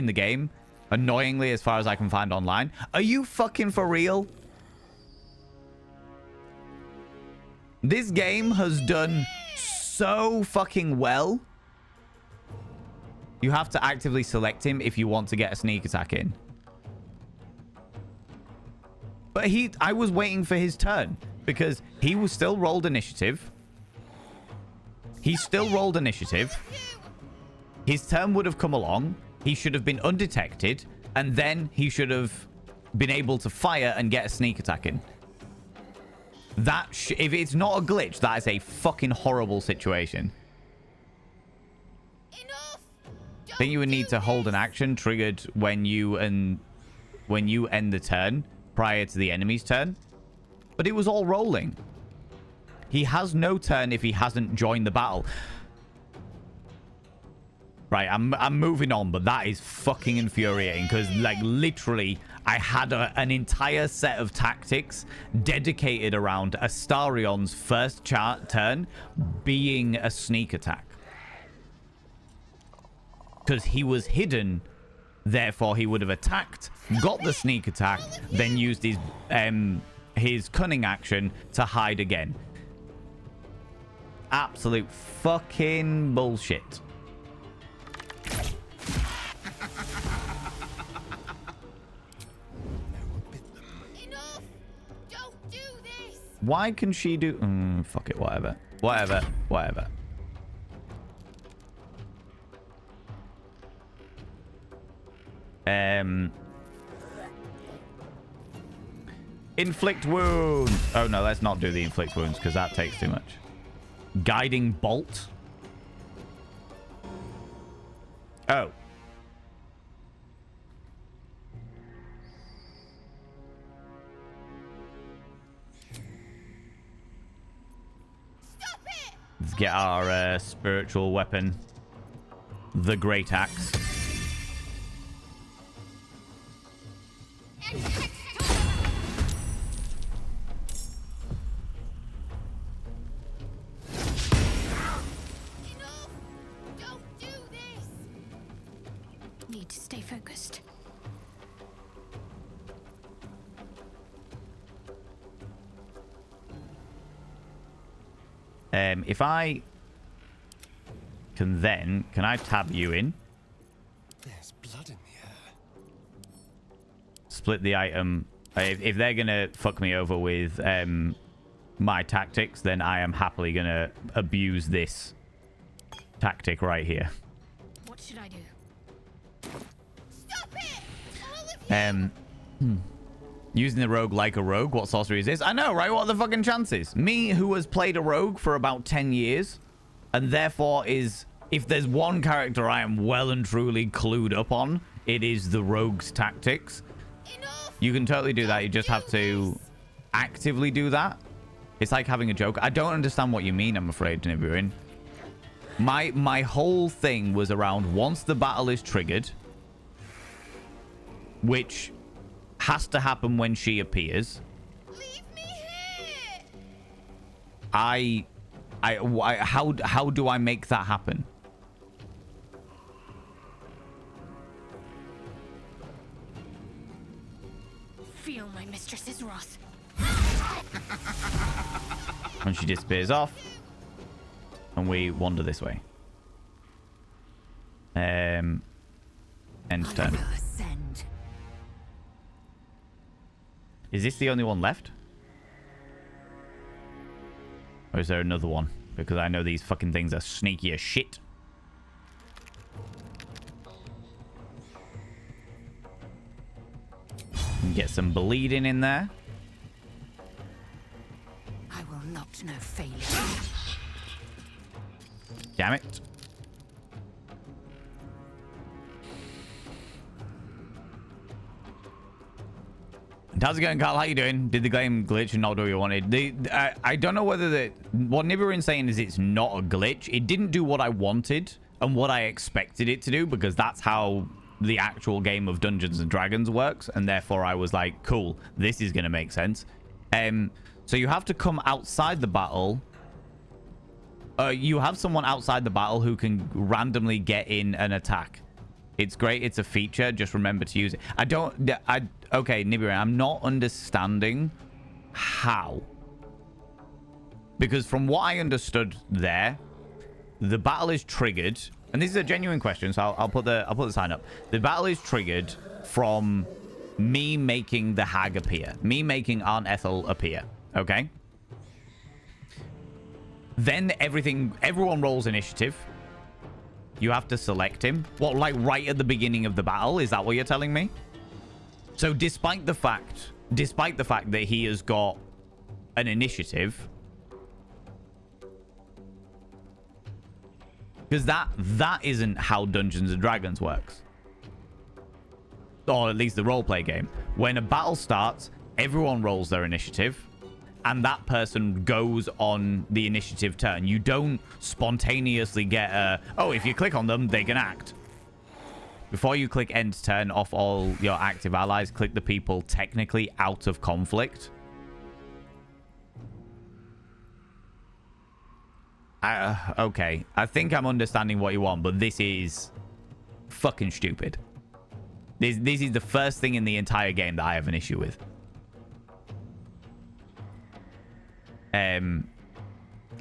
the game. Annoyingly, as far as I can find online. Are you fucking for real? This game has done so fucking well. You have to actively select him if you want to get a sneak attack in. But I was waiting for his turn because he was still rolled initiative. He still rolled initiative. His turn would have come along. He should have been undetected. And then he should have been able to fire and get a sneak attack in. If it's not a glitch, that is a fucking horrible situation. I think you would need to hold an action triggered when you end the turn prior to the enemy's turn. But it was all rolling. He has no turn if he hasn't joined the battle. Right, I'm moving on, but that is fucking infuriating because, like, literally, I had an entire set of tactics dedicated around Astarion's first turn being a sneak attack. Because he was hidden, therefore he would have attacked, got the sneak attack, then used his cunning action to hide again. Absolute fucking bullshit. Why can she do... fuck it, whatever. Whatever. Inflict wound. Oh, no, let's not do the inflict wounds because that takes too much. Guiding bolt. Oh. Let's get our spiritual weapon, the Great Axe. Don't do this. Need to stay focused. If I can I tab you in? There's blood in the air. Split the item. If they're gonna fuck me over with my tactics, then I am happily gonna abuse this tactic right here. What should I do? Stop it! All of you! Using the rogue like a rogue. What sorcery is this? I know, right? What are the fucking chances? Me, who has played a rogue for about 10 years, and therefore is... If there's one character I am well and truly clued up on, it is the rogue's tactics. You can totally do that. You just have to actively do that. It's like having a joke. I don't understand what you mean, I'm afraid, Nibiruin. My whole thing was around once the battle is triggered, which... has to happen when she appears. Leave me here! How do I make that happen? Feel my mistress's wrath. When she disappears off, and we wander this way. End turn. Is this the only one left? Or is there another one? Because I know these fucking things are sneaky as shit. Get some bleeding in there. I will not know failure. Damn it. How's it going, Carl? How you doing? Did the game glitch and not do what you wanted? I don't know whether what Nibiruin's saying is it's not a glitch. It didn't do what I wanted and what I expected it to do, because that's how the actual game of Dungeons and Dragons works, and therefore I was like, cool, this is gonna make sense. So you have to come outside the battle. You have someone outside the battle who can randomly get in an attack. It's great. It's a feature. Just remember to use it. Okay, Nibiru, I'm not understanding how. Because from what I understood there, the battle is triggered, and this is a genuine question, so I'll put the sign up. The battle is triggered from me making the hag appear, me making Aunt Ethel appear. Okay. Then everyone rolls initiative. You have to select him. What, like right at the beginning of the battle? Is that what you're telling me? So despite the fact that he has got an initiative, because that isn't how Dungeons and Dragons works. Or at least the roleplay game. When a battle starts, everyone rolls their initiative, and that person goes on the initiative turn. You don't spontaneously get oh, if you click on them, they can act. Before you click end turn off all your active allies, click the people technically out of conflict. Okay, I think I'm understanding what you want, but this is fucking stupid. This is the first thing in the entire game that I have an issue with.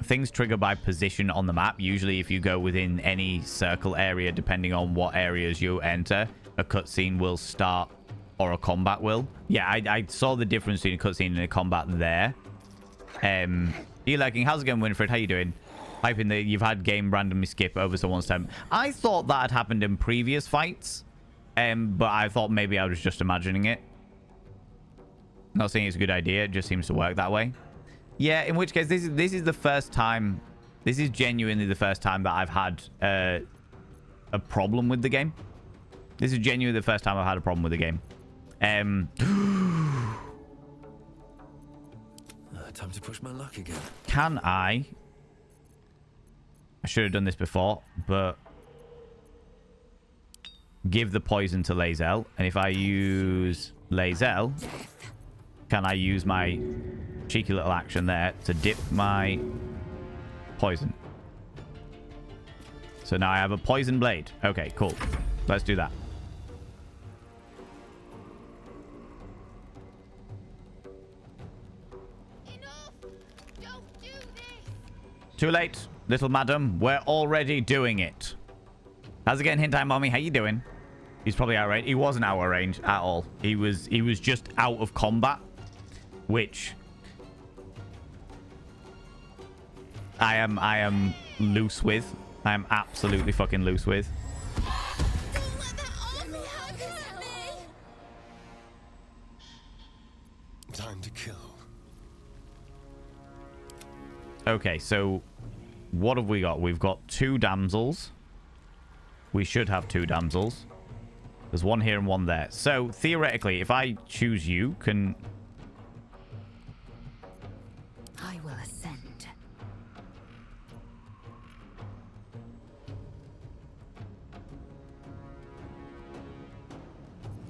Things trigger by position on the map. Usually if you go within any circle area, depending on what areas you enter, a cutscene will start or a combat will. Yeah, I saw the difference between a cutscene and a combat there. You liking? How's it going, Winfred? How you doing? Typing that you've had game randomly skip over someone's turn. I thought that had happened in previous fights, but I thought maybe I was just imagining it. Not saying it's a good idea. It just seems to work that way. Yeah, in which case, this is the first time. This is genuinely the first time that I've had a problem with the game. This is genuinely the first time I've had a problem with the game. Time to push my luck again. Can I should have done this before, but give the poison to Lae'zel, and if I use Lae'zel, can I use my cheeky little action there to dip my poison? So now I have a poison blade. Okay, cool. Let's do that. Enough! Don't do this! Too late, little madam. We're already doing it. How's it going, Hentai Mommy? How you doing? He's probably out of range. He wasn't out of range at all. He was just out of combat, which I am loose with. I am absolutely fucking loose with. Don't let that army hag hurt me! Time to kill. Okay, so what have we got? We've got 2 damsels. We should have 2 damsels. There's one here and one there. So theoretically, if I choose you, can I will ascend.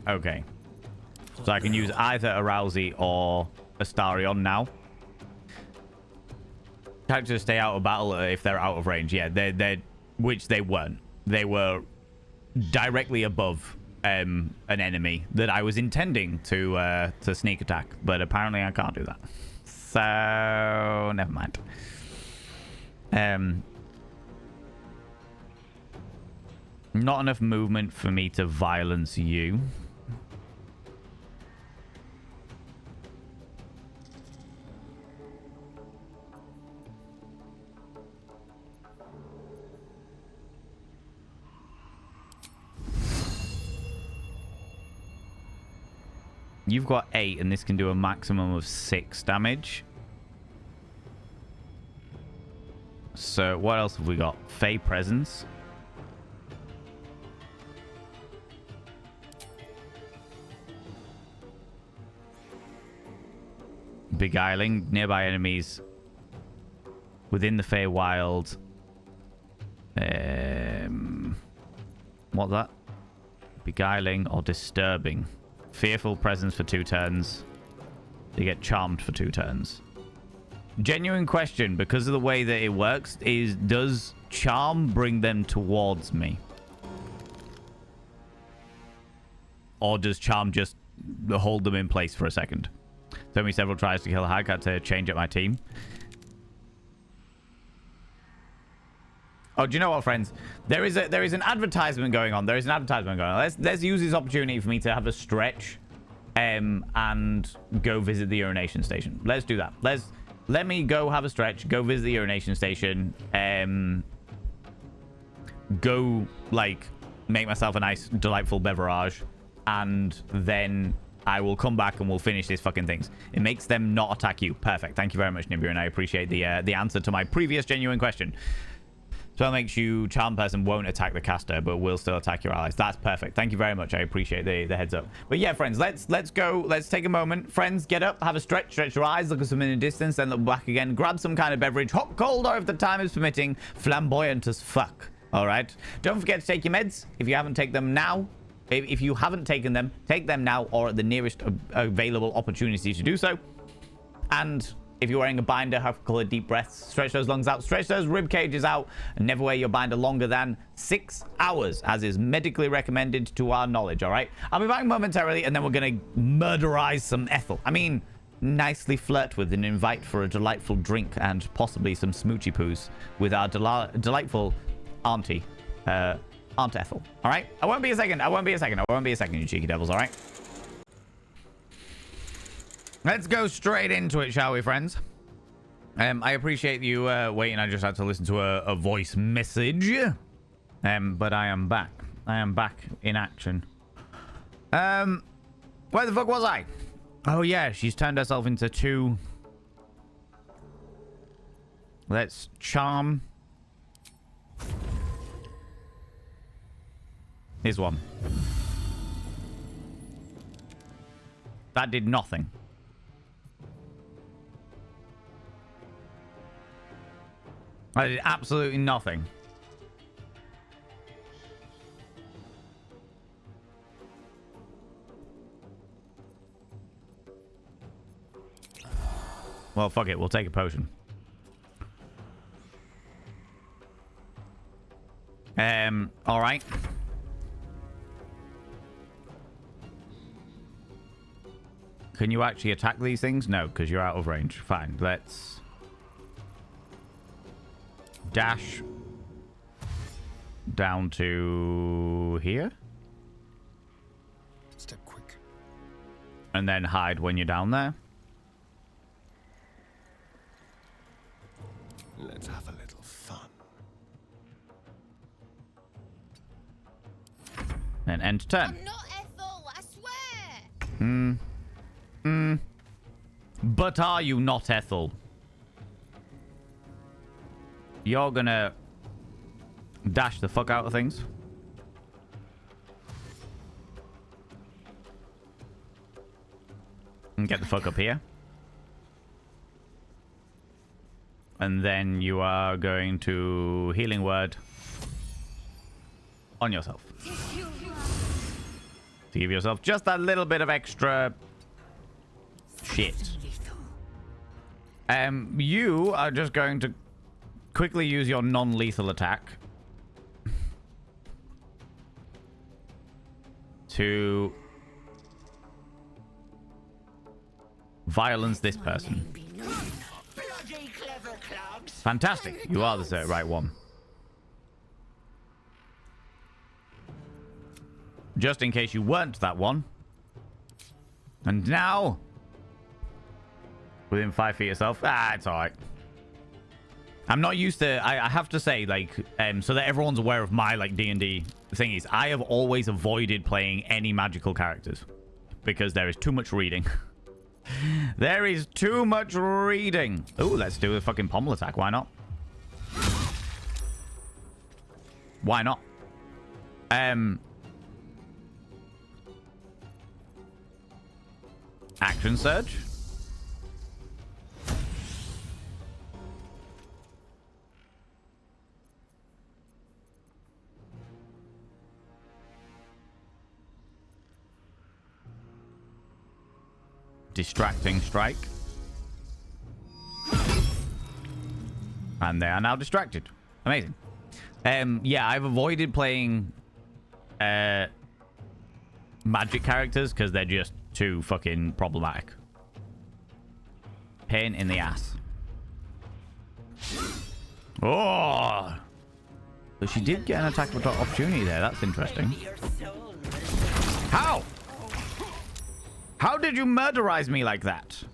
okay. So I can use either a Rousey or a Starion now. Characters stay out of battle if they're out of range. Yeah, they're which they weren't. They were directly above an enemy that I was intending to sneak attack, but apparently I can't do that. So never mind. Not enough movement for me to violence you. You've got 8, and this can do a maximum of 6 damage. So what else have we got? Fey Presence. Beguiling. Nearby enemies within the Feywild. What's that? Beguiling or Disturbing. Fearful Presence for 2 turns. They get Charmed for 2 turns. Genuine question, because of the way that it works, is does Charm bring them towards me? or does charm just hold them in place for a second? Took me several tries to kill Hag. Had to change up my team. Oh, do you know what, friends? There is an advertisement going on. There is an advertisement going on. Let's use this opportunity for me to have a stretch, and go visit the urination station. Let's do that. Let me go have a stretch. Go visit the urination station. Go like make myself a nice, delightful beverage, and then I will come back and we'll finish these fucking things. It makes them not attack you. Perfect. Thank you very much, Nibiru, and I appreciate the answer to my previous genuine question. So that makes you charm person won't attack the caster, but will still attack your allies. That's perfect. Thank you very much. I appreciate the heads up. But yeah, friends, let's go. Let's take a moment. Friends, get up, have a stretch your eyes, look at something in the distance, then look back again. Grab some kind of beverage, hot, cold, or if the time is permitting, flamboyant as fuck. All right. Don't forget to take your meds if you haven't taken them now. If you haven't taken them, take them now or at the nearest available opportunity to do so. And if you're wearing a binder, have a couple of deep breaths. Stretch those lungs out. Stretch those rib cages out. And never wear your binder longer than 6 hours, as is medically recommended to our knowledge, all right? I'll be back momentarily, and then we're going to murderize some Ethel. I mean, nicely flirt with and invite for a delightful drink and possibly some smoochy poos with our delightful auntie, Aunt Ethel. All right? I won't be a second. I won't be a second, you cheeky devils, all right? Let's go straight into it, shall we, friends? I appreciate you waiting. I just had to listen to a voice message. But I am back. I am back in action. Where the fuck was I? Oh, yeah. She's turned herself into 2. Let's charm. Here's 1. That did nothing. I did absolutely nothing. Well, fuck it. We'll take a potion. All right. Can you actually attack these things? No, because you're out of range. Fine. Let's dash down to here. Step quick. And then hide when you're down there. Let's have a little fun. And end turn. I'm not Ethel, I swear. But are you not Ethel? You're gonna dash the fuck out of things. And get the fuck up here. And then you are going to healing word on yourself. To give yourself just a little bit of extra shit. You are just going to quickly use your non-lethal attack to violence this person. Fantastic. You are the right one. Just in case you weren't that one. And now, within 5 feet of yourself. It's all right. I'm not used to... I have to say, like, so that everyone's aware of my, like, D&D thingies, I have always avoided playing any magical characters because there is too much reading. There is too much reading. Oh, let's do a fucking pommel attack. Why not? Why not? Action surge. Distracting strike. And they are now distracted. Amazing. Yeah, I've avoided playing magic characters because they're just too fucking problematic. Pain in the ass. Oh! But she did get an attack of opportunity there. That's interesting. How? How did you murderize me like that?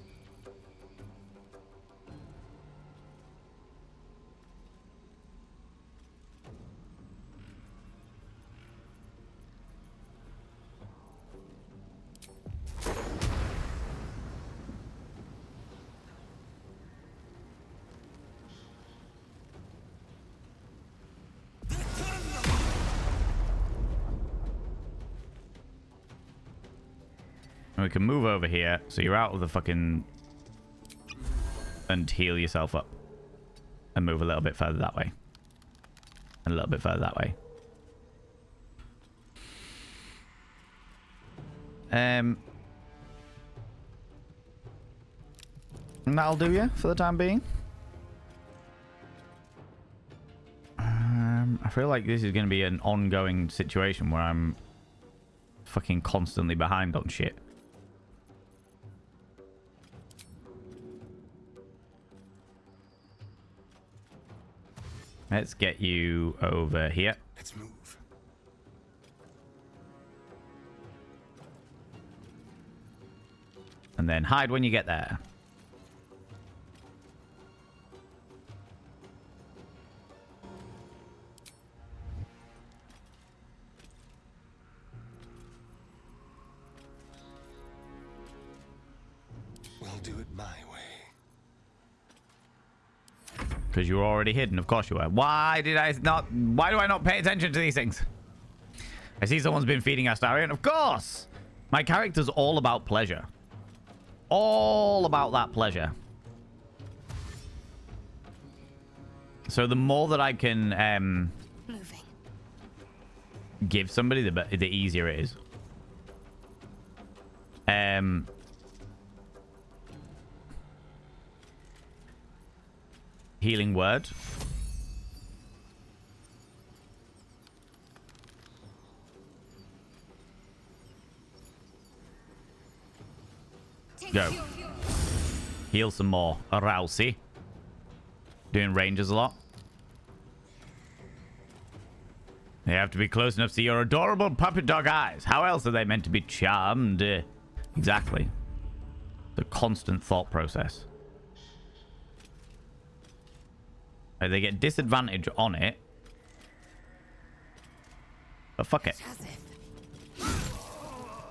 And we can move over here, so you're out of the fucking... and heal yourself up. And move a little bit further that way. And a little bit further that way. And that'll do you for the time being. I feel like this is going to be an ongoing situation where I'm fucking constantly behind on shit. Let's get you over here. Let's move. And then hide when you get there. We'll do it my way. Because you were already hidden. Of course you were. Why do I not pay attention to these things? I see someone's been feeding Astarion. Of course! My character's all about pleasure. All about that pleasure. So the more that I can give somebody, the easier it is. Healing word. Go. Heal some more. Rousey. Doing ranges a lot. They have to be close enough to see your adorable puppet dog eyes. How else are they meant to be charmed? Exactly. The constant thought process. They get disadvantage on it. But fuck it.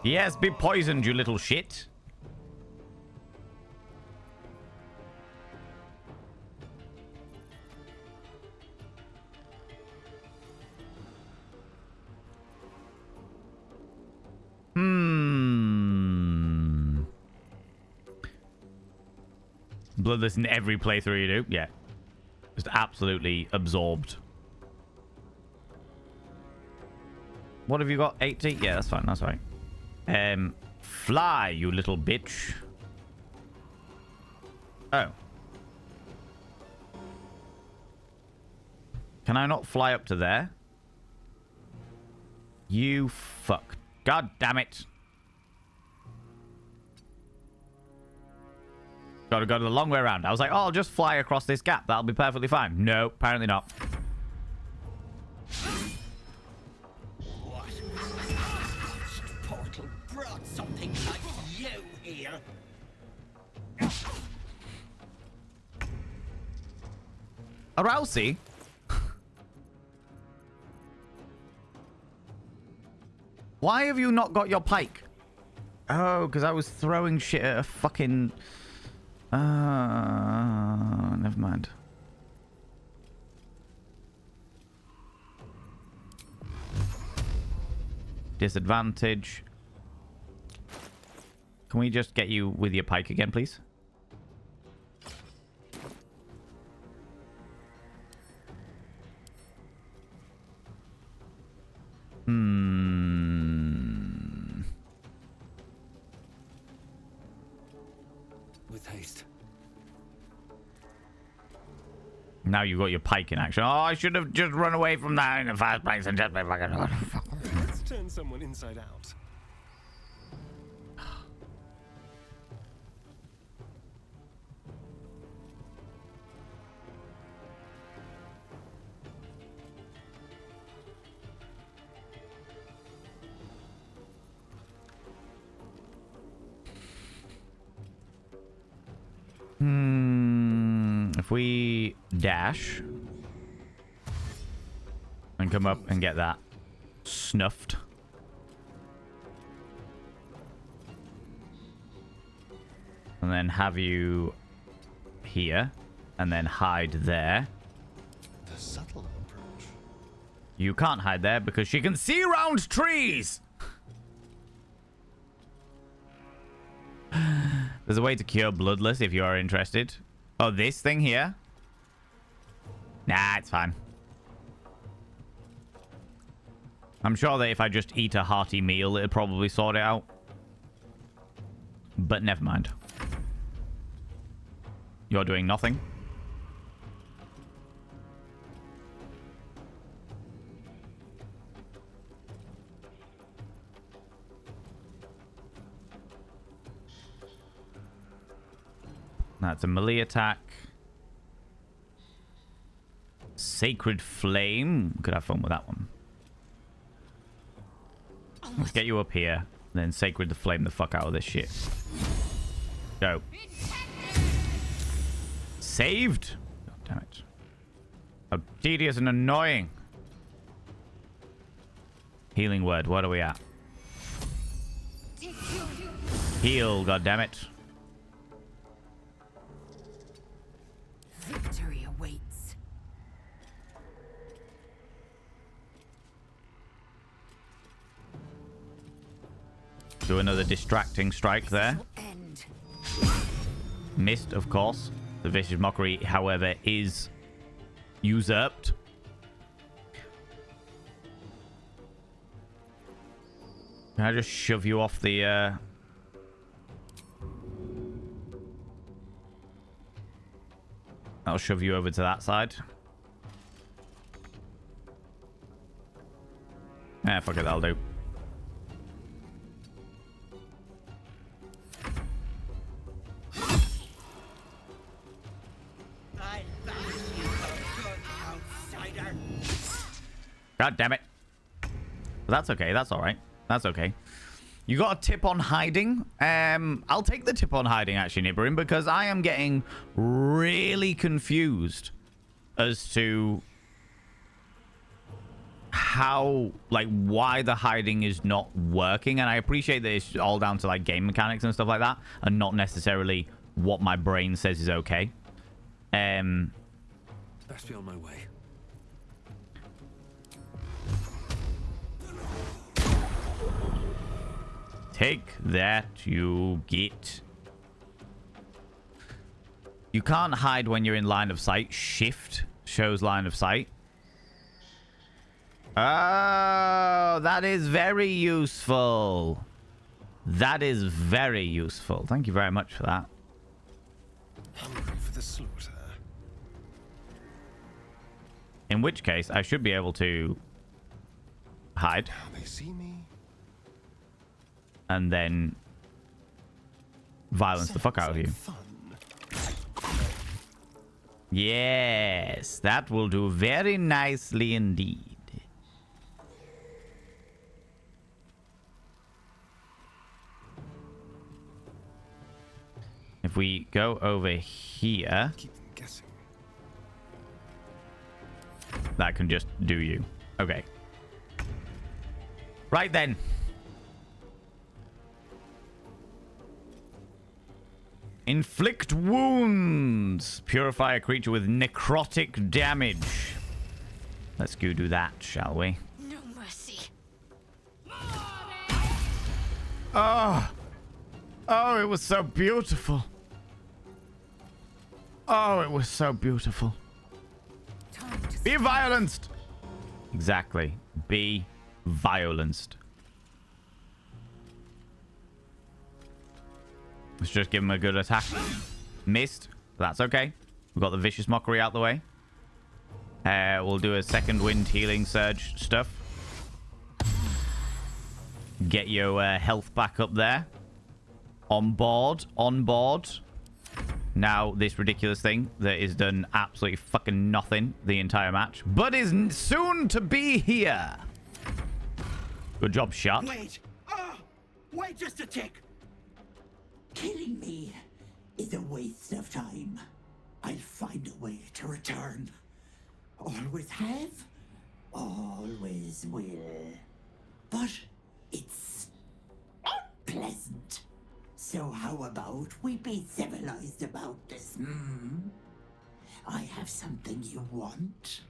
Yes, be poisoned, you little shit. Bloodless in every playthrough you do? Yeah. Just absolutely absorbed. What have you got? 80? Yeah, that's fine. That's fine. Fly, you little bitch. Oh. Can I not fly up to there? You fuck. God damn it. Gotta go the long way around. I was like, oh, I'll just fly across this gap. That'll be perfectly fine. No, apparently not. What? Portal brought something like you here. Rousey? Why have you not got your pike? Oh, because I was throwing shit at a fucking... never mind. Disadvantage. Can we just get you with your pike again, please? With haste. Now you've got your pike in action. Oh, I should have just run away from that in the first place and just been fucking... Let's turn someone inside out. If we dash and come up and get that snuffed. And then have you here and then hide there. The subtle approach. You can't hide there because she can see around trees. There's a way to cure bloodless if you are interested. Oh, this thing here? Nah, it's fine. I'm sure that if I just eat a hearty meal, it'll probably sort it out. But never mind. You're doing nothing. That's a melee attack. Sacred Flame. Could have fun with that one. Let's get you up here. Then Sacred Flame the fuck out of this shit. Go. Saved? God damn it. How tedious and annoying. Healing word. What are we at? Heal, god damn it. Victory awaits. Do another distracting strike there. End. Missed, of course. The Vicious Mockery, however, is usurped. Can I just shove you off the... I'll shove you over to that side. Yeah, fuck it, that'll do. God damn it. That's okay, that's alright. That's okay. You got a tip on hiding? I'll take the tip on hiding, actually, Nibirin, because I am getting really confused as to how, like, why the hiding is not working. And I appreciate that it's all down to, like, game mechanics and stuff like that, and not necessarily what my brain says is okay. Best be on my way. Take that, you get. You can't hide when you're in line of sight. Shift shows line of sight. Oh, that is very useful. That is very useful. Thank you very much for that. Hungry for the slaughter. In which case, I should be able to hide. Now they see me. And then violence the fuck out of you. Fun. Yes, that will do very nicely indeed. If we go over here, Keep them guessing. that can just do you. Okay. Right then. Inflict wounds. Purify a creature with necrotic damage. Let's go do that, shall we? No mercy. Oh. Oh, it was so beautiful. Oh, it was so beautiful. Be violenced. Exactly. Be violenced. Let's just give him a good attack. Missed. That's okay. We've got the Vicious Mockery out the way. We'll do a second wind healing surge stuff. Get your health back up there. On board. On board. Now, this ridiculous thing that is done absolutely fucking nothing the entire match, but is soon to be here. Good job, shot. Wait! Oh! Wait just a tick! Killing me is a waste of time. I'll find a way to return. Always have, always will. But it's unpleasant. So how about we be civilized about this, I have something you want.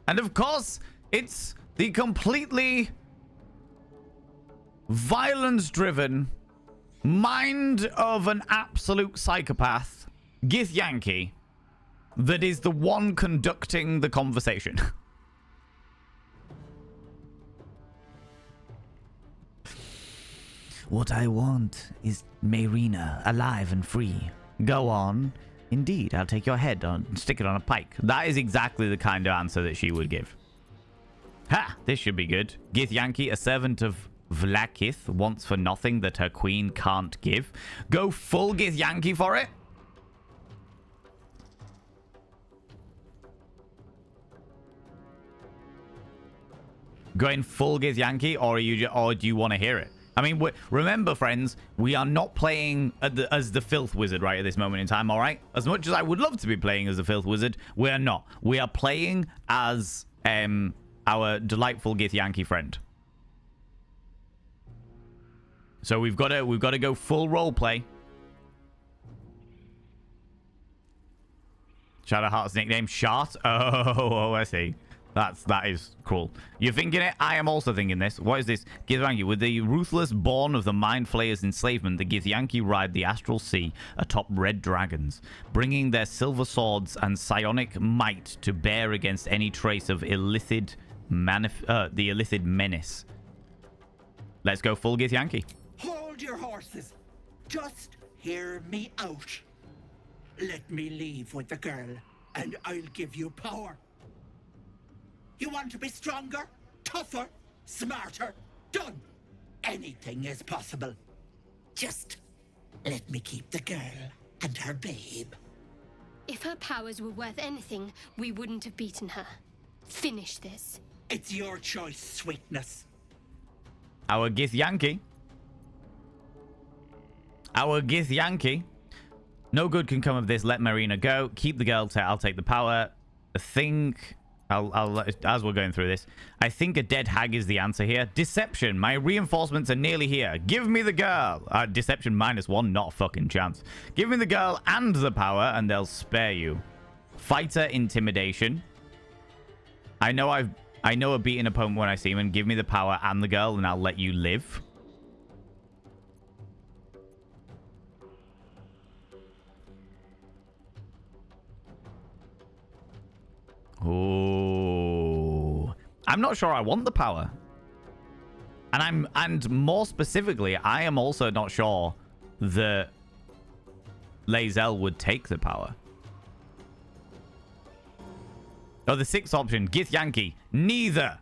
And of course, it's the completely violence-driven mind of an absolute psychopath, Githyanki, that is the one conducting the conversation. What I want is Mayrina alive and free. Go on. Indeed, I'll take your head and stick it on a pike. That is exactly the kind of answer that she would give. Ha! This should be good. Githyanki, a servant of Vlakith, wants for nothing that her queen can't give. Go full Githyanki for it? Going full Githyanki, or do you want to hear it? I mean, remember, friends, we are not playing as the Filth Wizard right at this moment in time, all right? As much as I would love to be playing as the Filth Wizard, we are not. We are playing as our delightful Githyanki friend. So we've got to go full role play. Shadowheart's nickname, Shart. Oh, I see. That is cool. You're thinking it? I am also thinking this. What is this? Githyanki. With the ruthless born of the Mind Flayer's enslavement, the Githyanki ride the astral sea atop red dragons, bringing their silver swords and psionic might to bear against any trace of the illicit menace. Let's go full Githyanki. Hold your horses. Just hear me out. Let me leave with the girl, and I'll give you power. You want to be stronger, tougher, smarter? Done. Anything is possible. Just let me keep the girl and her babe. If her powers were worth anything, we wouldn't have beaten her. Finish this. It's your choice, sweetness. Our Githyanki. Our Githyanki. No good can come of this. Let Marina go. Keep the girl. I'll take the power. I think... I'll as we're going through this, I think a dead hag is the answer here. Deception. My reinforcements are nearly here. Give me the girl. Deception -1. Not a fucking chance. Give me the girl and the power, and they'll spare you. Fighter intimidation. I know a beaten opponent when I see him, and give me the power and the girl, and I'll let you live. Oh, I'm not sure I want the power. And more specifically, I am also not sure that Lae'zel would take the power. Oh, the sixth option, Githyanki. Neither.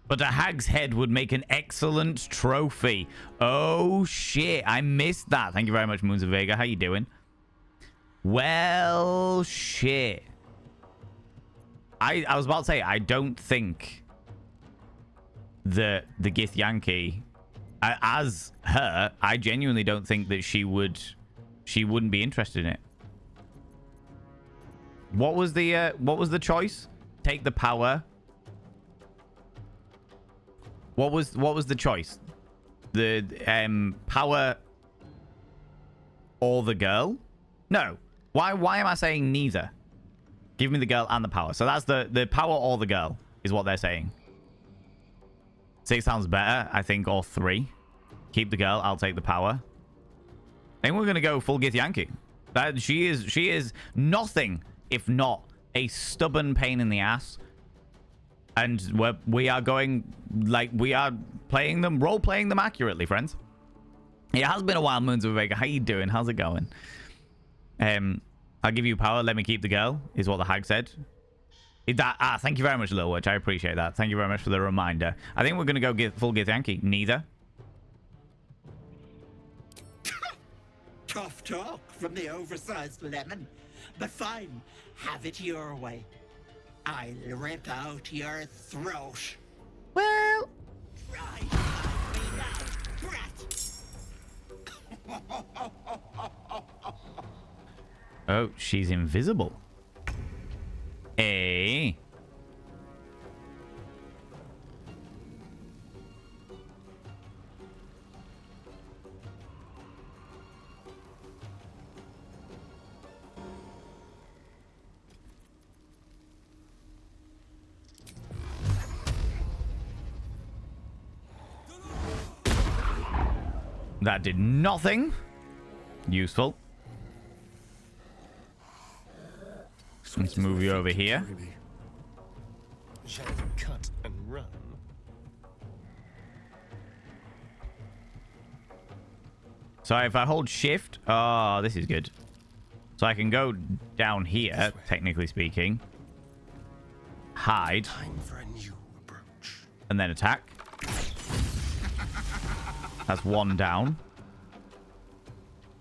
But a hag's head would make an excellent trophy. Oh, shit. I missed that. Thank you very much, Moons of Vega. How you doing? Well, shit. I was about to say, I don't think that the Githyanki, as her, I genuinely don't think that she wouldn't be interested in it. What was the choice? Take the power. What was the choice? The power or the girl? No. Why am I saying neither? Give me the girl and the power. So that's the power or the girl is what they're saying. 6 sounds better, I think, or 3. Keep the girl. I'll take the power. I think we're going to go full Githyanki. That she is nothing if not a stubborn pain in the ass. And we are going, like, we are playing them, role-playing them accurately, friends. It has been a while, Moons of Vega. How you doing? How's it going? I'll give you power. Let me keep the girl, is what the hag said. Thank you very much, Lil Witch. I appreciate that. Thank you very much for the reminder. I think we're going to go full Githyanki. Neither. Tough talk from the oversized lemon. But fine. Have it your way. I'll rip out your throat. Well... Right. Me now, brat. Oh, she's invisible. Hey. That did nothing useful. Let's move you over here. Shall we cut and run? So if I hold shift, oh, this is good. So I can go down here, technically speaking. Hide. Time for a new approach. And then attack. That's one down.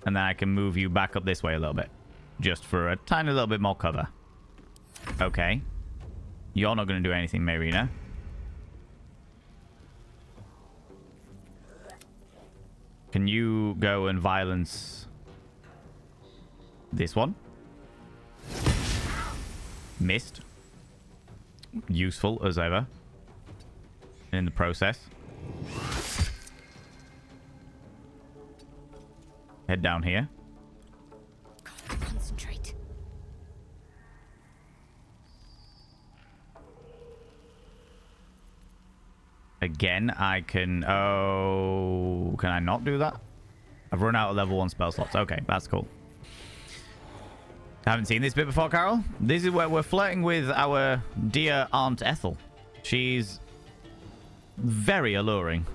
And then I can move you back up this way a little bit. Just for a tiny little bit more cover. Okay. You're not going to do anything, Marina. Can you go and violence this one? Missed. Useful as ever. In the process. Head down here. Concentrate. Again, I can... Oh... Can I not do that? I've run out of level 1 spell slots. Okay, that's cool. Haven't seen this bit before, Carol. This is where we're flirting with our dear Aunt Ethel. She's very alluring.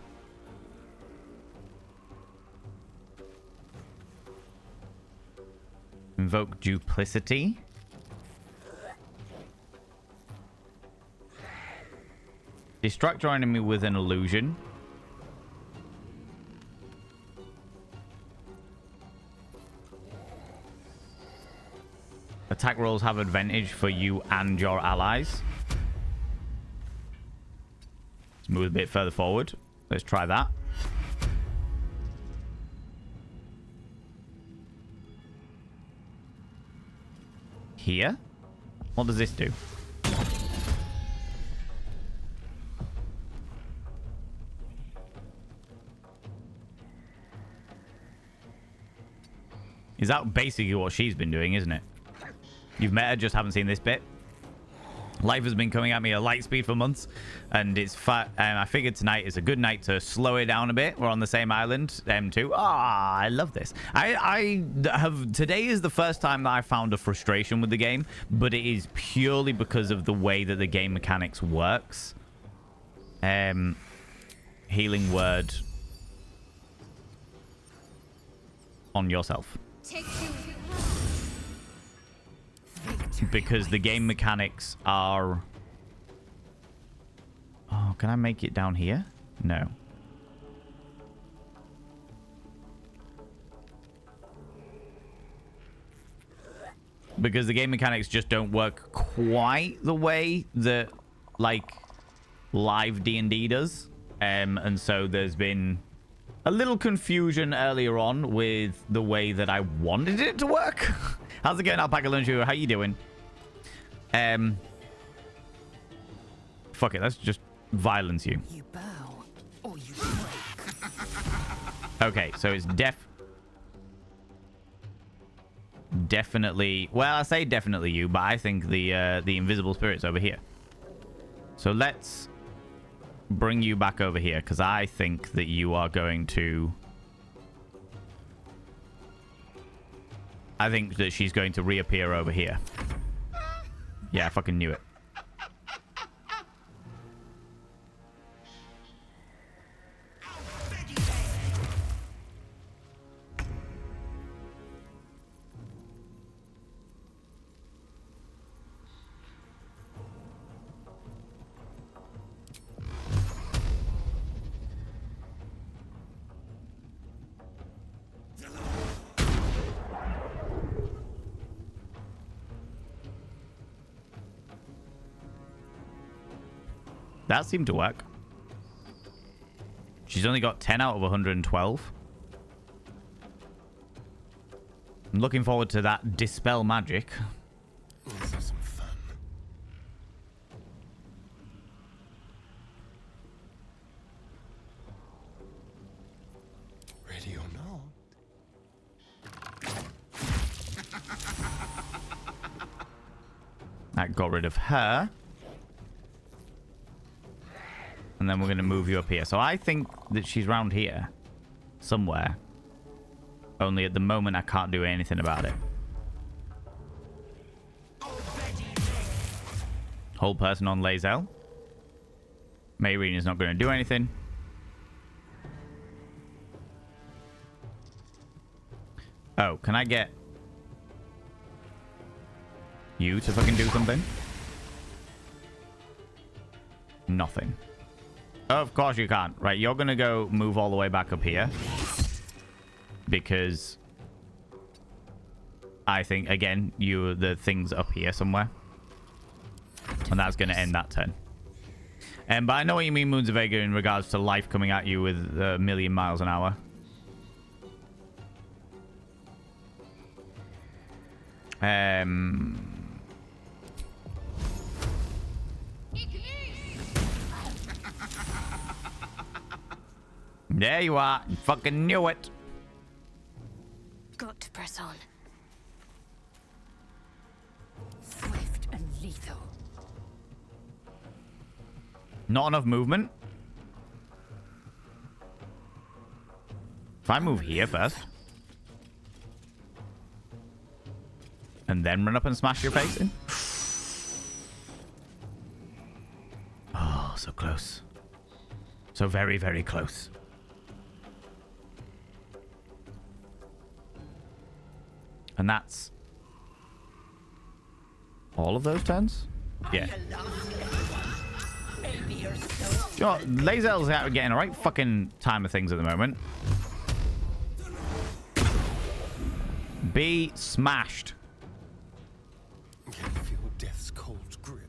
Invoke duplicity. Distract your enemy with an illusion. Attack rolls have advantage for you and your allies. Let's move a bit further forward. Let's try that. Here? What does this do? Is that basically what she's been doing, isn't it? You've met her, just haven't seen this bit. Life has been coming at me at light speed for months, and it's I figured tonight is a good night to slow it down a bit. We're on the same island, M2. Ah, I love this. I have... Today is the first time that I found a frustration with the game, but it is purely because of the way that the game mechanics works. Healing word on yourself. Because the game mechanics are... Oh, can I make it down here? No. Because the game mechanics just don't work quite the way that, like, live D&D does. And so there's been a little confusion earlier on with the way that I wanted it to work. How's it going, Alpaca Lunchu? How you doing? Fuck it, let's just violence you. You bow or you break. Okay, so it's definitely... Well, I say definitely you, but I think the invisible spirit's over here. So let's bring you back over here, because I think that you are going to... I think that she's going to reappear over here. Yeah, I fucking knew it. That seemed to work. She's only got 10 out of 112. looking forward to that dispel magic. Let's have some fun. Ready or not? That got rid of her. And then we're going to move you up here. So I think that she's round here. Somewhere. Only at the moment I can't do anything about it. Hold person on Lae'zel. Mayreen is not going to do anything. Oh, can I get you to fucking do something? Nothing. Of course you can't. Right, you're going to go move all the way back up here. Because I think, again, the thing's up here somewhere. And that's going to end that turn. But I know what you mean, Moons of Vega, in regards to life coming at you with a million miles an hour. There you are. You fucking knew it. Got to press on. Swift and lethal. Not enough movement. If I move here first. And then run up and smash your face in. Oh, so close. So very, very close. And that's all of those turns? Yeah. You know what? Lae'zel's out getting a right fucking time of things at the moment. Be smashed. I can feel death's cold grip.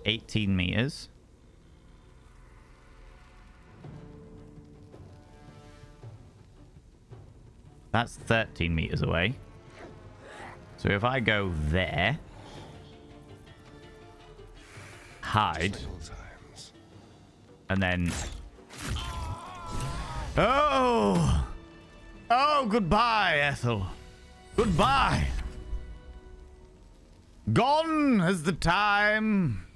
$18 meters. That's 13 meters away. So if I go there, hide, and then... Oh! Oh, goodbye, Ethel. Goodbye. Gone is the time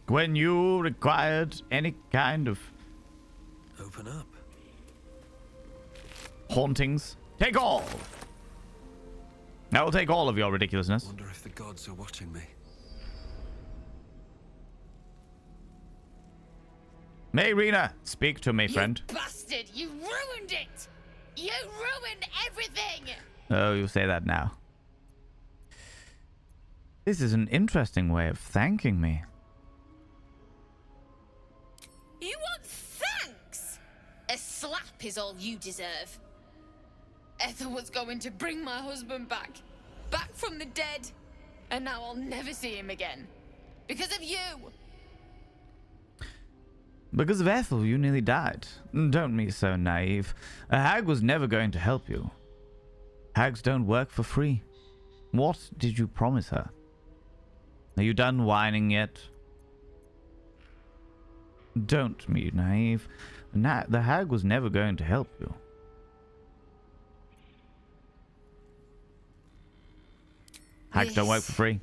when you required any kind of... Open up. Hauntings. Take all. I will take all of your ridiculousness. Wonder if the gods are watching me. Mayrina, speak to me, friend. You bastard! You ruined it! You ruined everything! Oh, you say that now. This is an interesting way of thanking me. You want thanks? A slap is all you deserve. Ethel was going to bring my husband back. Back from the dead. And now I'll never see him again. Because of you. Because of Ethel, you nearly died. Don't be so naive. A hag was never going to help you. Hags don't work for free. What did you promise her? Are you done whining yet? Don't be naive. The hag was never going to help you. Hags don't work for free.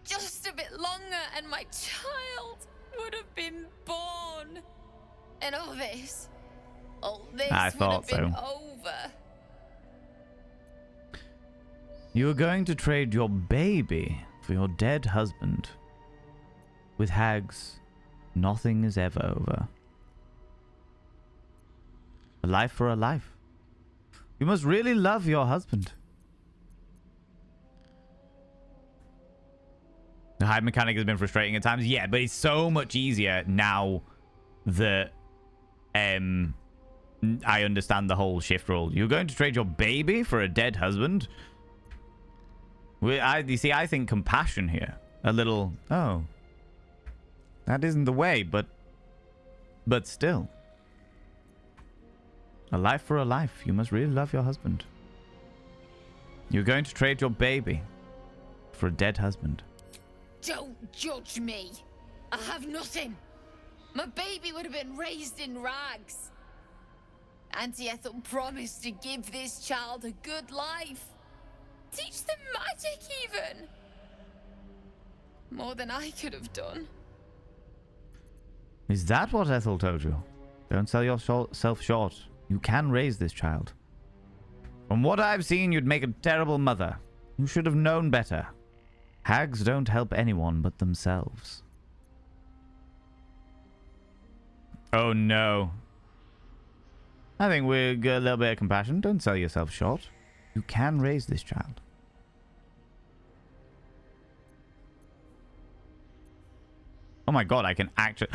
Just a bit longer and my child would have been born. And all this I would thought have been so. over. You were going to trade your baby for your dead husband. With hags, nothing is ever over. A life for a life. You must really love your husband. The hide mechanic has been frustrating at times. Yeah, but it's so much easier now that I understand the whole shift rule. You're going to trade your baby for a dead husband? You see, I think compassion here. A little, oh, that isn't the way, but still. A life for a life. You must really love your husband. You're going to trade your baby for a dead husband. Don't judge me. I have nothing. My baby would have been raised in rags. Auntie Ethel promised to give this child a good life. Teach them magic, even. More than I could have done. Is that what Ethel told you? Don't sell yourself short. You can raise this child. From what I've seen, you'd make a terrible mother. You should have known better. Hags don't help anyone but themselves. Oh no. I think we'll get a little bit of compassion. Don't sell yourself short. You can raise this child. Oh my god, I can actually...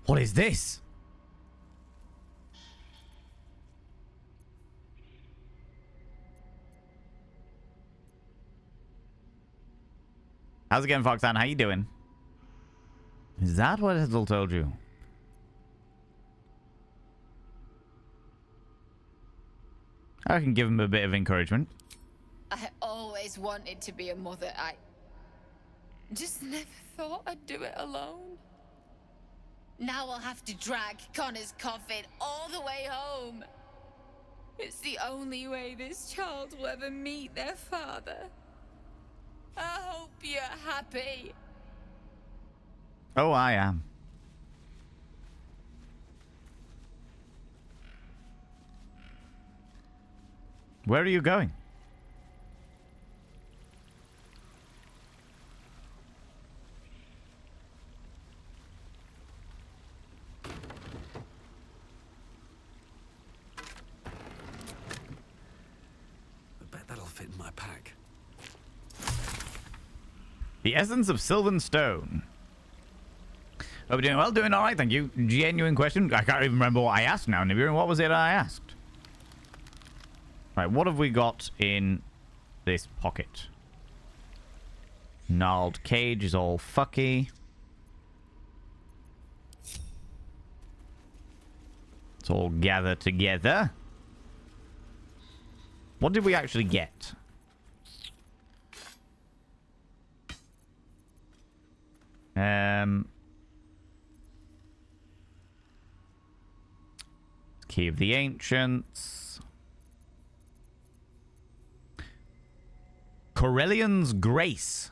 What is this? How's it going, Foxanne? How you doing? Is that what Ethel told you? I can give him a bit of encouragement. I always wanted to be a mother. I just never thought I'd do it alone. Now I'll have to drag Connor's coffin all the way home. It's the only way this child will ever meet their father. I hope you're happy. Oh, I am. Where are you going? I bet that'll fit in my pack. The essence of Sylvan Stone. Hope you're doing well. Doing all right, thank you. Genuine question. I can't even remember what I asked now, Nibiru. What was it I asked? Right, what have we got in this pocket? Gnarled cage is all fucky. It's all gathered together. What did we actually get? Key of the Ancients. Corellian's Grace.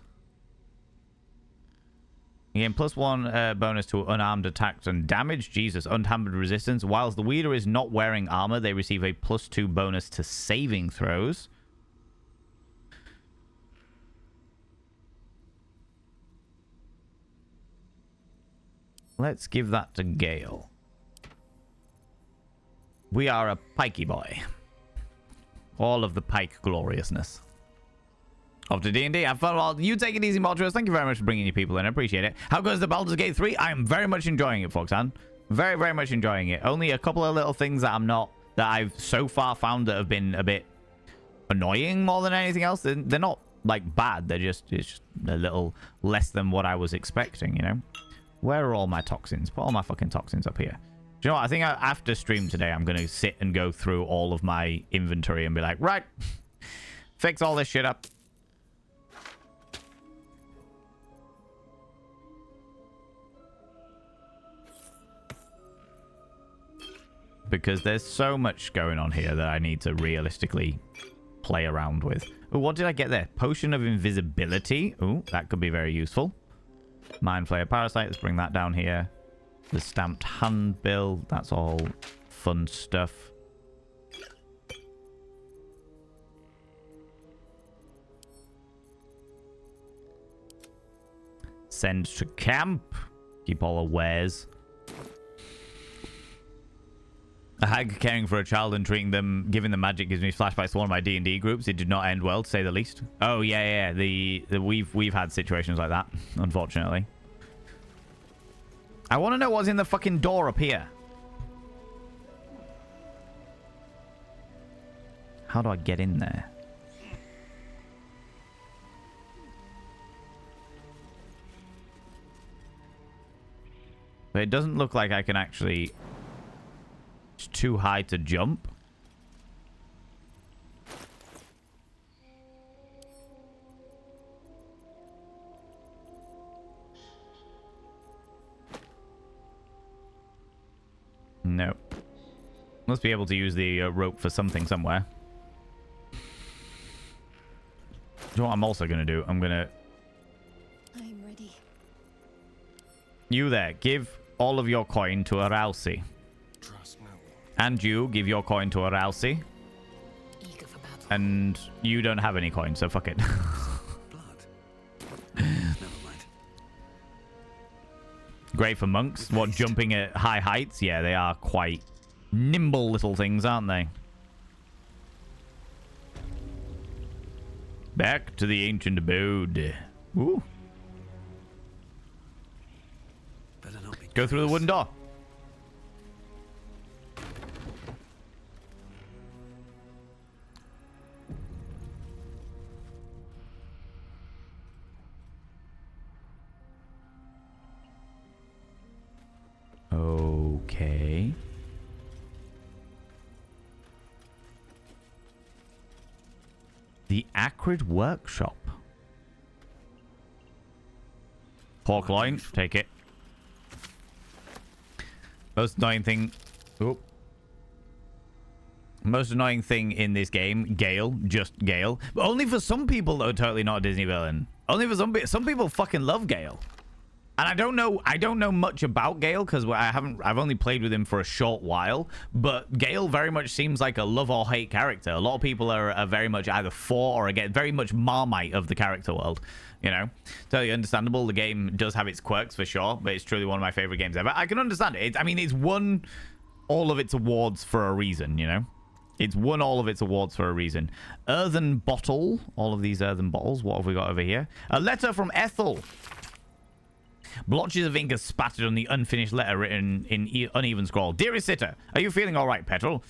Again, +1 bonus to unarmed attacks and damage. Jesus, unhampered resistance. Whilst the wielder is not wearing armor, they receive a +2 bonus to saving throws. Let's give that to Gale. We are a pikey boy. All of the pike gloriousness of the D&D. Have fun while you take it easy, Moltres. Thank you very much for bringing your people in. I appreciate it. How goes the Baldur's Gate 3? I am very much enjoying it, Foxanne. Very, very much enjoying it. Only a couple of little things that I've so far found that have been a bit annoying more than anything else. They're not, like, bad. It's just a little less than what I was expecting, you know? Where are all my toxins? Put all my fucking toxins up here. Do you know what? I think after stream today, I'm going to sit and go through all of my inventory and be like, right, fix all this shit up. Because there's so much going on here that I need to realistically play around with. Oh, what did I get there? Potion of invisibility. Oh, that could be very useful. Mind flayer parasite. Let's bring that down here. The stamped handbill. That's all fun stuff. Send to camp. Keep all the wares. A hag caring for a child and treating them, giving them magic gives me flashbacks to one of my D&D groups. It did not end well, to say the least. Oh yeah. We've had situations like that, unfortunately. I want to know what's in the fucking door up here. How do I get in there? But it doesn't look like I can actually... It's too high to jump. No. Must be able to use the rope for something somewhere. Do you know what I'm also going to do? I'm going to... I'm ready. You there, give all of your coin to a Rousey. Trust no one. And you, give your coin to a Rousey. Eager for battle. And you don't have any coin, so fuck it. Blood. Never mind. Great for monks. What, jumping at high heights? Yeah, they are quite nimble little things, aren't they? Back to the ancient abode. Ooh. Better not be Go through the wooden door. Okay. The Acrid Workshop. Pork loin, take it. Most annoying thing... Oh. Most annoying thing in this game, Gale. Just Gale. But only for some people, though, totally not a Disney villain. Only for some people fucking love Gale. And I don't know much about Gale because I've only played with him for a short while, but Gale very much seems like a love or hate character. A lot of people are very much either for or against, very much Marmite of the character world, you know. Totally understandable. The game does have its quirks for sure, but it's truly one of my favorite games ever. I can understand it. I mean, it's won all of its awards for a reason, you know. It's won all of its awards for a reason. Earthen bottle. All of these earthen bottles. What have we got over here? A letter from Ethel. Blotches of ink are spattered on the unfinished letter written in uneven scrawl. Dearest sitter, are you feeling all right, Petrol?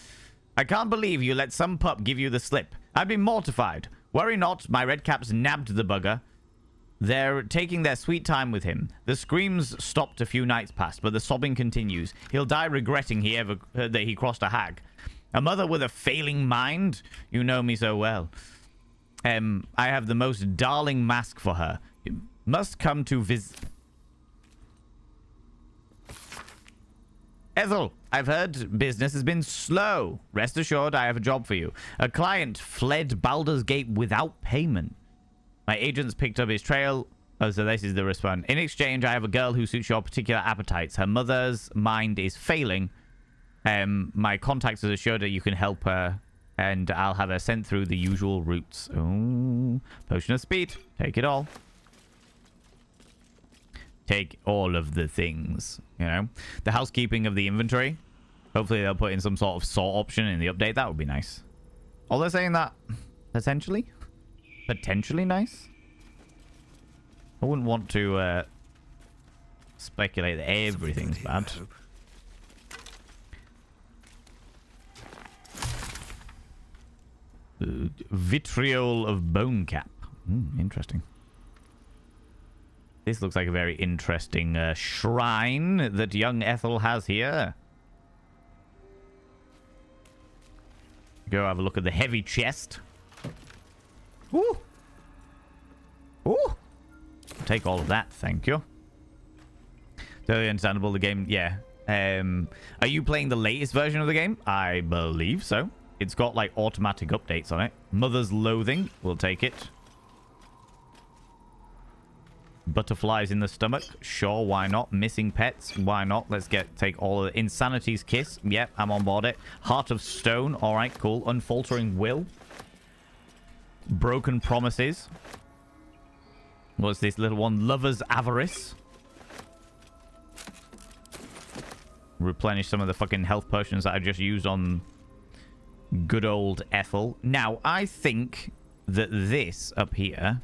I can't believe you let some pup give you the slip. I'd be mortified. Worry not, my redcaps nabbed the bugger. They're taking their sweet time with him. The screams stopped a few nights past, but the sobbing continues. He'll die regretting that he crossed a hag. A mother with a failing mind? You know me so well. I have the most darling mask for her. You must come to visit... Ethel, I've heard business has been slow. Rest assured, I have a job for you. A client fled Baldur's Gate without payment. My agents picked up his trail. Oh, so this is the response. In exchange, I have a girl who suits your particular appetites. Her mother's mind is failing. My contacts have assured her you can help her, and I'll have her sent through the usual routes. Oh, potion of speed. Take it all. Take all of the things, you know. The housekeeping of the inventory. Hopefully they'll put in some sort of sort option in the update. That would be nice. Oh, they're saying that potentially nice. I wouldn't want to speculate that everything's bad. Vitriol of bone cap. Interesting. This looks like a very interesting shrine that young Ethel has here. Go have a look at the heavy chest. Ooh. Ooh. Take all of that, thank you. Totally understandable. The game, yeah. Are you playing the latest version of the game? I believe so. It's got like automatic updates on it. Mother's Loathing. We'll take it. Butterflies in the stomach. Sure, why not? Missing pets. Why not? Let's take all of the Insanity's Kiss. Yep, I'm on board it. Heart of Stone. All right, cool. Unfaltering Will. Broken Promises. What's this little one? Lover's Avarice. Replenish some of the fucking health potions that I just used on good old Ethel. Now, I think that this up here...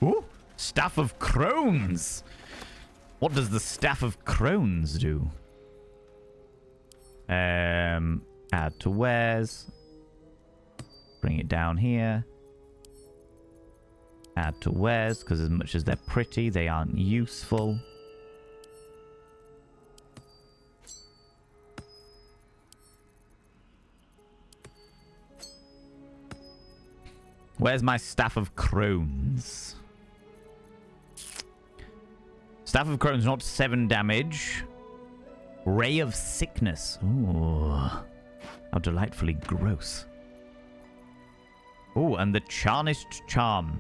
Ooh! Staff of Crones! What does the Staff of Crones do? Add to wares. Bring it down here. Add to wares, because as much as they're pretty, they aren't useful. Where's my Staff of Crones? Staff of Crones, not 7 damage. Ray of Sickness. Ooh. How delightfully gross. Oh, and the Charnished Charm.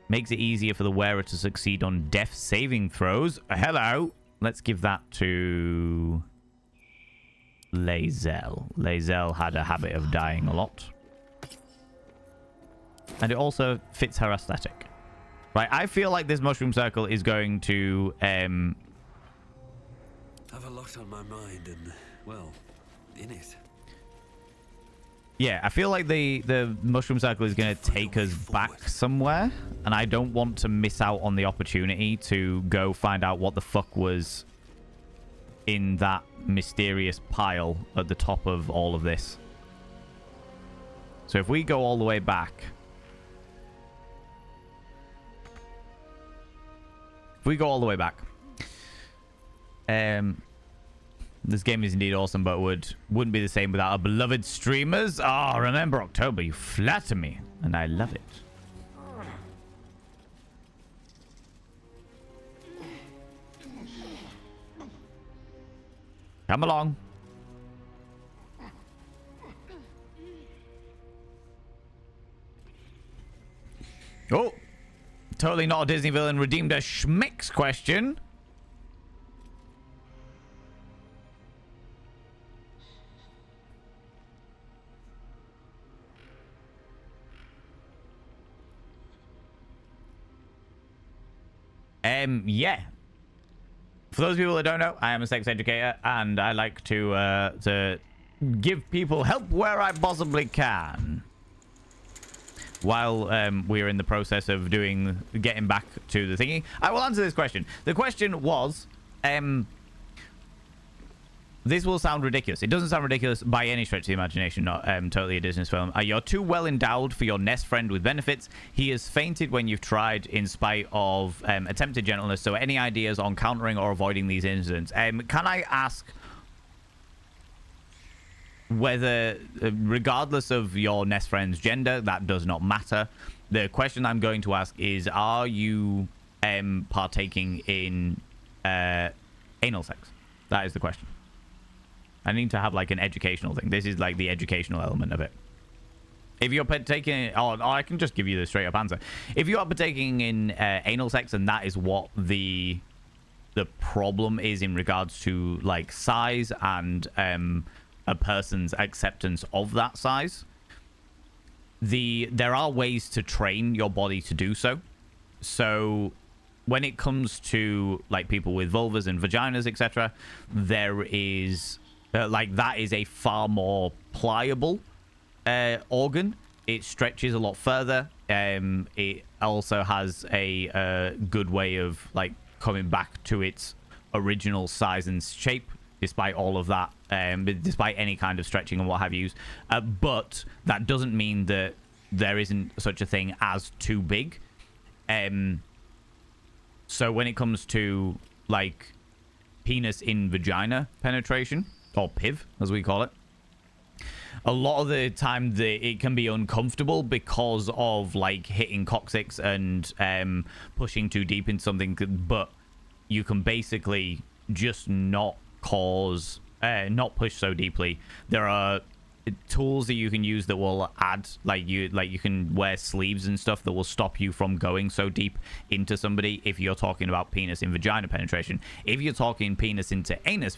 Makes it easier for the wearer to succeed on death saving throws. Hello. Let's give that to Lae'zel. Lae'zel had a habit of dying a lot. And it also fits her aesthetic. Right, I feel like this mushroom circle is going to... have a lot on my mind and, well, in it. Yeah, I feel like the mushroom circle is going to take us back somewhere. And I don't want to miss out on the opportunity to go find out what the fuck was in that mysterious pile at the top of all of this. So if we go all the way back... If we go all the way back, this game is indeed awesome, but wouldn't be the same without our beloved streamers. Ah, remember October, you flatter me, and I love it. Come along. Oh. Totally not a Disney villain redeemed a schmicks question. Yeah. For those people that don't know, I am a sex educator, and I like to give people help where I possibly can. While we are in the process of getting back to the thingy, I will answer this question. The question was, this will sound ridiculous. It doesn't sound ridiculous by any stretch of the imagination, not totally a Disney film. You're too well endowed for your nest friend with benefits. He has fainted when you've tried in spite of attempted gentleness. So any ideas on countering or avoiding these incidents? Can I ask... whether, regardless of your nest friend's gender, that does not matter. The question I'm going to ask is, are you partaking in anal sex? That is the question. I need to have like an educational thing. This is like the educational element of it. If you're partaking, I can just give you the straight up answer. If you are partaking in anal sex, and that is what the problem is in regards to like size and a person's acceptance of that size, there are ways to train your body to do so. So when it comes to like people with vulvas and vaginas, etc., there is that is a far more pliable organ. It stretches a lot further. It also has a good way of like coming back to its original size and shape, despite all of that, despite any kind of stretching and what have you. But that doesn't mean that there isn't such a thing as too big. So when it comes to like penis in vagina penetration, or PIV as we call it, a lot of the time it can be uncomfortable because of like hitting coccyx and pushing too deep into something, but you can basically just not push so deeply. There are tools that you can use that will add, like you can wear sleeves and stuff that will stop you from going so deep into somebody if you're talking about penis in vagina penetration. If you're talking penis into anus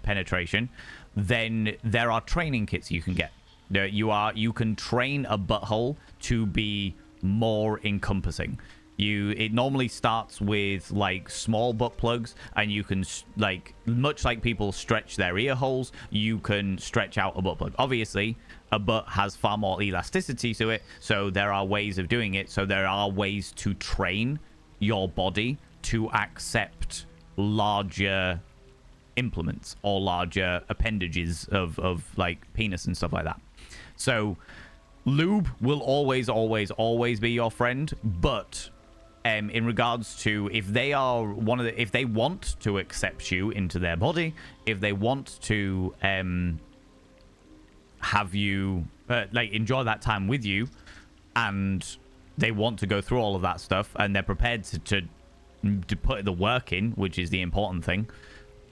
penetration, then there are training kits you can get. You can train a butthole to be more encompassing. It normally starts with like small butt plugs, and you can like, much like people stretch their ear holes, you can stretch out a butt plug. Obviously a butt has far more elasticity to it, so there are ways of doing it. So there are ways to train your body to accept larger implements or larger appendages of like penis and stuff like that. So lube will always be your friend, but in regards to if they are if they want to accept you into their body, if they want to have you like enjoy that time with you, and they want to go through all of that stuff, and they're prepared to put the work in, which is the important thing,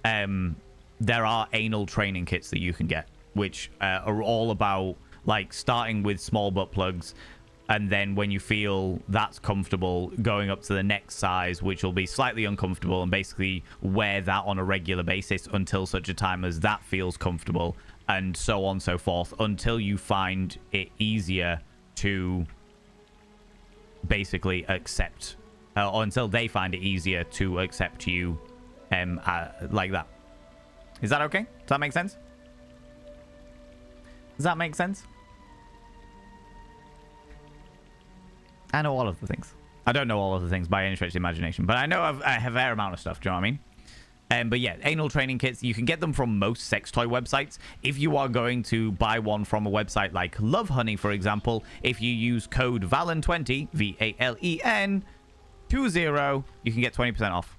there are anal training kits that you can get, which are all about like starting with small butt plugs, and then when you feel that's comfortable, going up to the next size, which will be slightly uncomfortable, and basically wear that on a regular basis until such a time as that feels comfortable, and so on and so forth, until you find it easier to basically accept, or until they find it easier to accept you like that. Is that okay? Does that make sense? Does that make sense? I know all of the things. I don't know all of the things by any stretch of the imagination, but I know I have a fair amount of stuff. Do you know what I mean? But yeah, anal training kits, you can get them from most sex toy websites. If you are going to buy one from a website like Love Honey, for example, if you use code VALEN20, VALEN 20, you can get 20% off.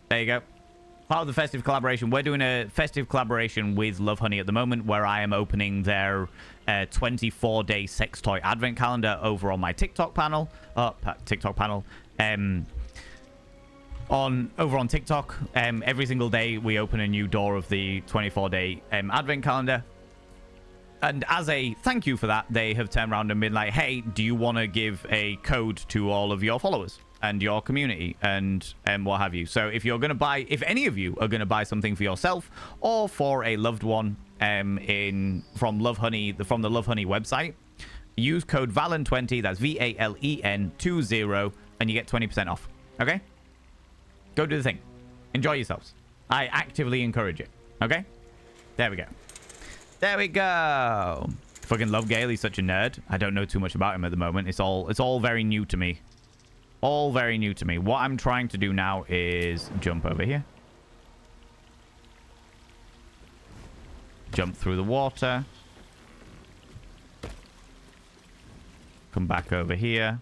There you go. Part of the festive collaboration. We're doing a festive collaboration with Love Honey at the moment, where I am opening their 24-day sex toy advent calendar over on my TikTok panel. Over on TikTok. Every single day we open a new door of the 24-day advent calendar. And as a thank you for that, they have turned around and been like, hey, do you want to give a code to all of your followers and your community and what have you? So if you're going to buy, if any of you are going to buy something for yourself or for a loved one from Love Honey, from the Love Honey website, use code VALEN20, that's VALEN 20, and you get 20% off. Okay? Go do the thing. Enjoy yourselves. I actively encourage it. Okay? There we go. There we go. Fucking love Gale. He's such a nerd. I don't know too much about him at the moment. It's all very new to me. All very new to me. What I'm trying to do now is jump over here. Jump through the water. Come back over here.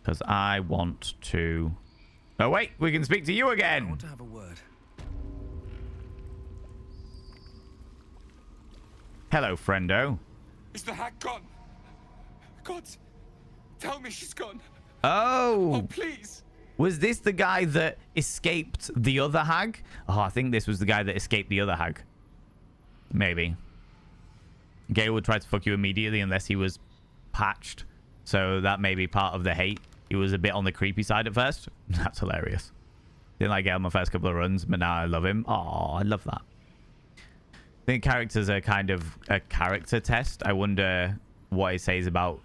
Because I want to... Oh, wait. We can speak to you again. I want to have a word. Hello, friendo. Is the hag gone? God, tell me she's gone. Oh. Oh, please. Was this the guy that escaped the other hag? Oh, I think this was the guy that escaped the other hag. Maybe. Gale would try to fuck you immediately unless he was patched. So that may be part of the hate. He was a bit on the creepy side at first. That's hilarious. Didn't like Gale my first couple of runs, but now I love him. Oh, I love that. I think characters are kind of a character test. I wonder what it says about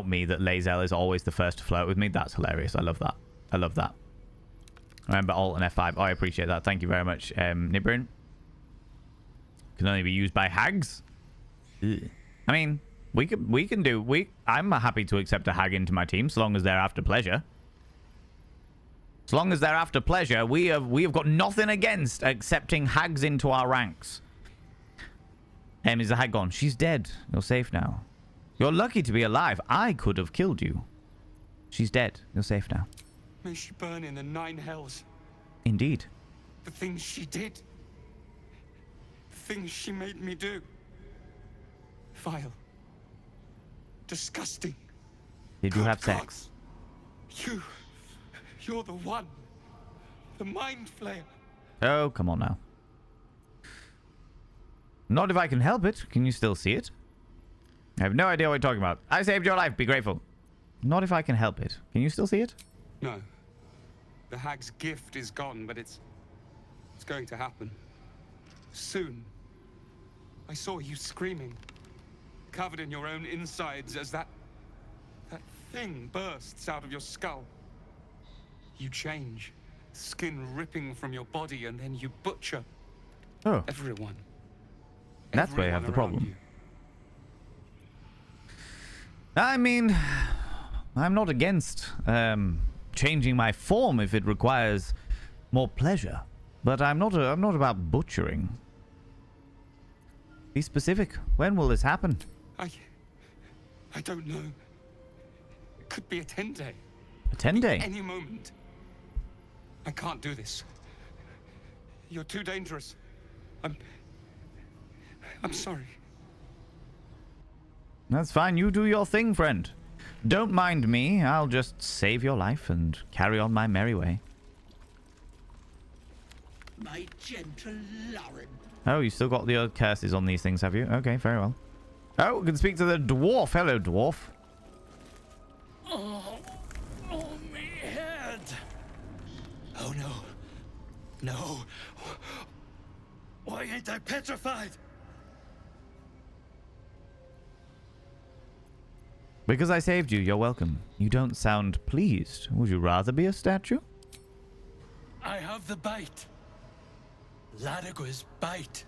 me that Lae'zel is always the first to flirt with me. That's hilarious. I love that. I love that. Remember Alt and F5. Oh, I appreciate that. Thank you very much, Nibrin. Can only be used by hags. Ugh. I mean, I'm happy to accept a hag into my team so long as they're after pleasure. So long as they're after pleasure, we have got nothing against accepting hags into our ranks. Is the hag gone? She's dead. You're safe now. You're lucky to be alive. I could have killed you. She's dead. You're safe now. May she burn in the 9 hells. Indeed. The things she did. The things she made me do. Vile. Disgusting. Did you have sex? You're the one. The mind flayer. Oh, come on now. Not if I can help it. Can you still see it? I have no idea what you're talking about. I saved your life. Be grateful. Not if I can help it. Can you still see it? No. The hag's gift is gone, but it's going to happen. Soon. I saw you screaming, covered in your own insides as that thing bursts out of your skull. You change, skin ripping from your body, and then you butcher everyone. That's where you have the problem. You. I mean, I'm not against changing my form if it requires more pleasure. But I'm not about butchering. Be specific. When will this happen? I don't know. It could be a 10-day. A 10-day? Any moment. I can't do this. You're too dangerous. I'm sorry. That's fine. You do your thing, friend. Don't mind me. I'll just save your life and carry on my merry way. My gentle Lauren. Oh, you still got the other curses on these things, have you? Okay, very well. Oh, we can speak to the dwarf. Hello, dwarf. Oh, me head. Oh, no. No. Why ain't I petrified? Because I saved you, you're welcome. You don't sound pleased. Would you rather be a statue? I have the bite. Ladigo's bite.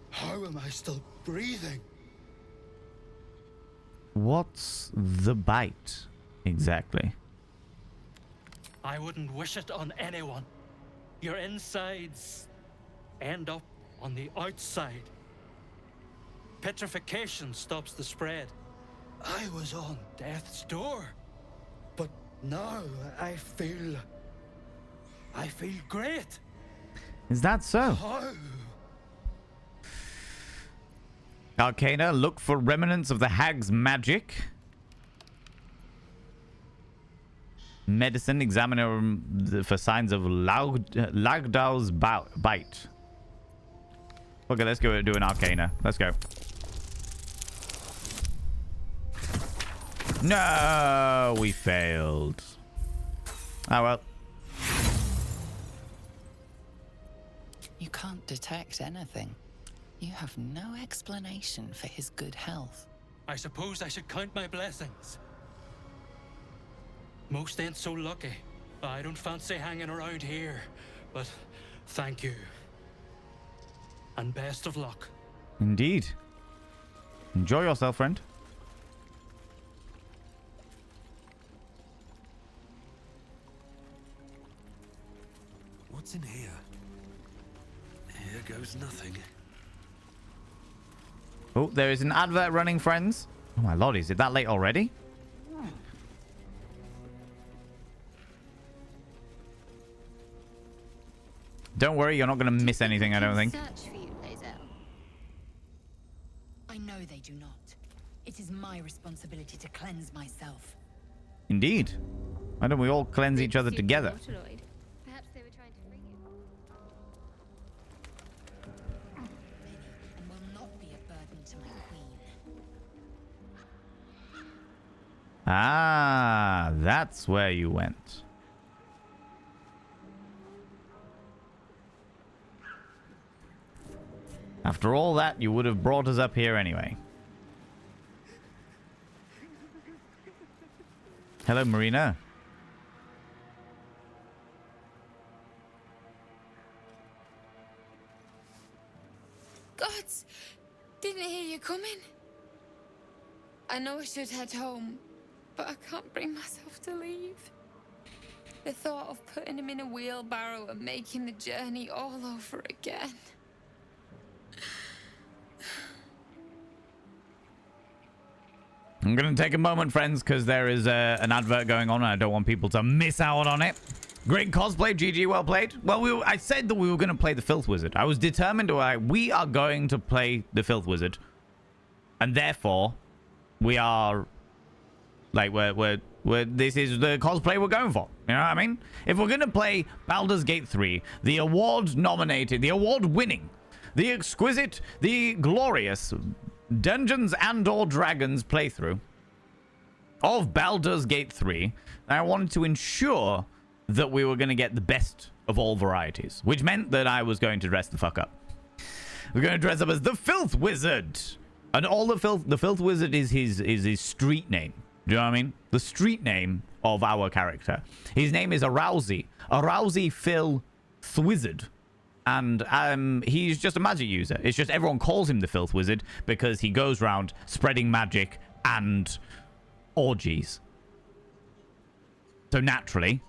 How am I still breathing? What's the bite, exactly? I wouldn't wish it on anyone. Your insides end up on the outside. Petrification stops the spread. I was on death's door. But now I feel great. Is that so? How? Arcana, look for remnants of the hag's magic. Medicine, examine for signs of Lagdal's bite. Okay, let's go do an Arcana. Let's go. No, we failed. Oh well. You can't detect anything. You have no explanation for his good health. I suppose I should count my blessings. Most ain't so lucky. I don't fancy hanging around here, but thank you. And best of luck. Indeed. Enjoy yourself, friend. What's in here? Here goes nothing. Oh, there is an advert running, friends. Oh my lord, is it that late already? Don't worry, you're not going to miss anything, I don't think. Search for you, Lae'zel. I know they do not. It is my responsibility to cleanse myself. Indeed. Why don't we all cleanse each other together? Perhaps they were trying to free you. And will not be a burden to my queen. Ah, that's where you went. After all that, you would have brought us up here anyway. Hello, Marina. Gods, didn't hear you coming. I know I should head home, but I can't bring myself to leave. The thought of putting him in a wheelbarrow and making the journey all over again. I'm going to take a moment, friends, because there is an advert going on and I don't want people to miss out on it. Great cosplay, GG, well played. Well, I said that we were going to play the Filth Wizard. I was determined to, we are going to play the Filth Wizard. And therefore, we are, like, this is the cosplay we're going for. You know what I mean? If we're going to play Baldur's Gate 3, the award-nominated, the award-winning, the exquisite, the glorious Dungeons and or Dragons playthrough of Baldur's Gate 3, I wanted to ensure that we were going to get the best of all varieties, which meant that I was going to dress the fuck up. We're going to dress up as the Filth Wizard, and all the Filth Wizard is his street name. Do you know what I mean? The street name of our character. His name is Arousey Phil Thwizard. And he's just a magic user. It's just everyone calls him the Filth Wizard because he goes around spreading magic and orgies. So naturally,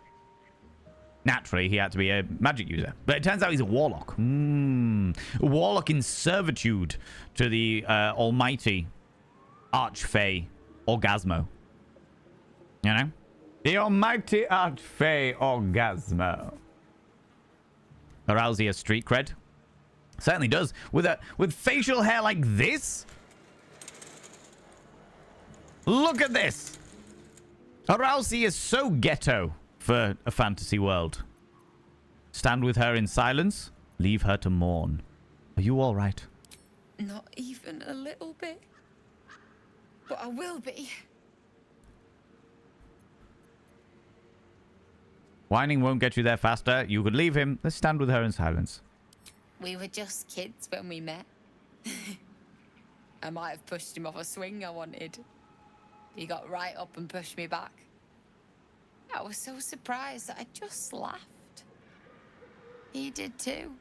he had to be a magic user. But it turns out he's a warlock. A warlock in servitude to the almighty Archfey Orgasmo. You know? The almighty Archfey Orgasmo. Arouse he has street cred? Certainly does. With facial hair like this? Look at this! Arousey is so ghetto for a fantasy world. Stand with her in silence. Leave her to mourn. Are you all right? Not even a little bit. But I will be. Whining won't get you there faster. You could leave him. Let's stand with her in silence. We were just kids when we met. I might have pushed him off a swing I wanted. He got right up and pushed me back. I was so surprised that I just laughed. He did too.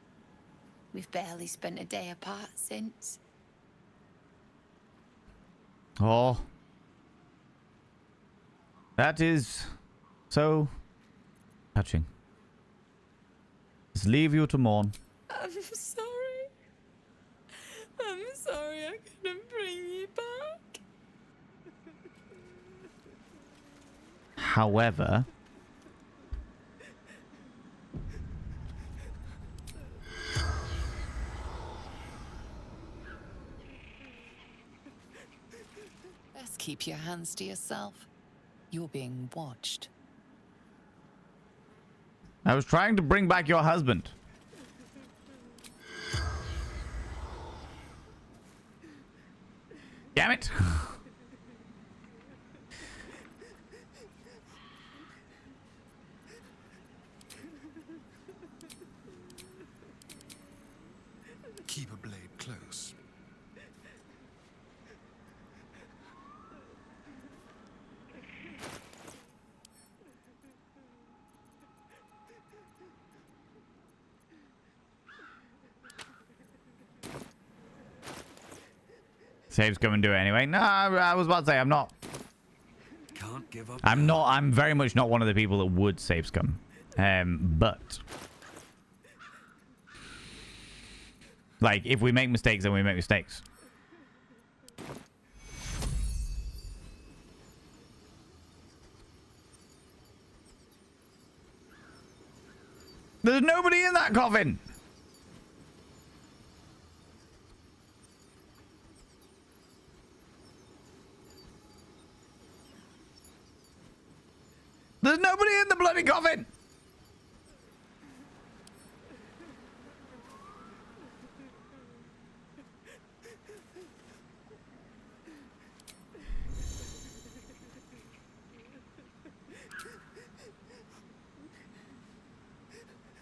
We've barely spent a day apart since. Oh. That is so touching. Just leave you to mourn. I'm sorry. I'm sorry I couldn't bring you back. However, Best keep your hands to yourself. You're being watched. I was trying to bring back your husband. Damn it. Keep a blade close. Save's come and do it anyway. No, I was about to say I'm not. Can't give up. I'm very much not one of the people that would save scum. But like, if we make mistakes, then we make mistakes. There's nobody in that coffin. There's nobody in the bloody coffin.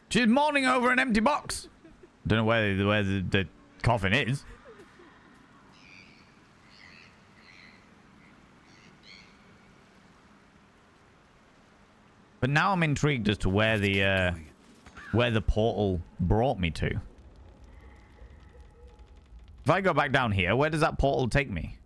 She's mourning over an empty box. Don't know where the coffin is. But now I'm intrigued as to where the portal brought me to. If I go back down here, where does that portal take me?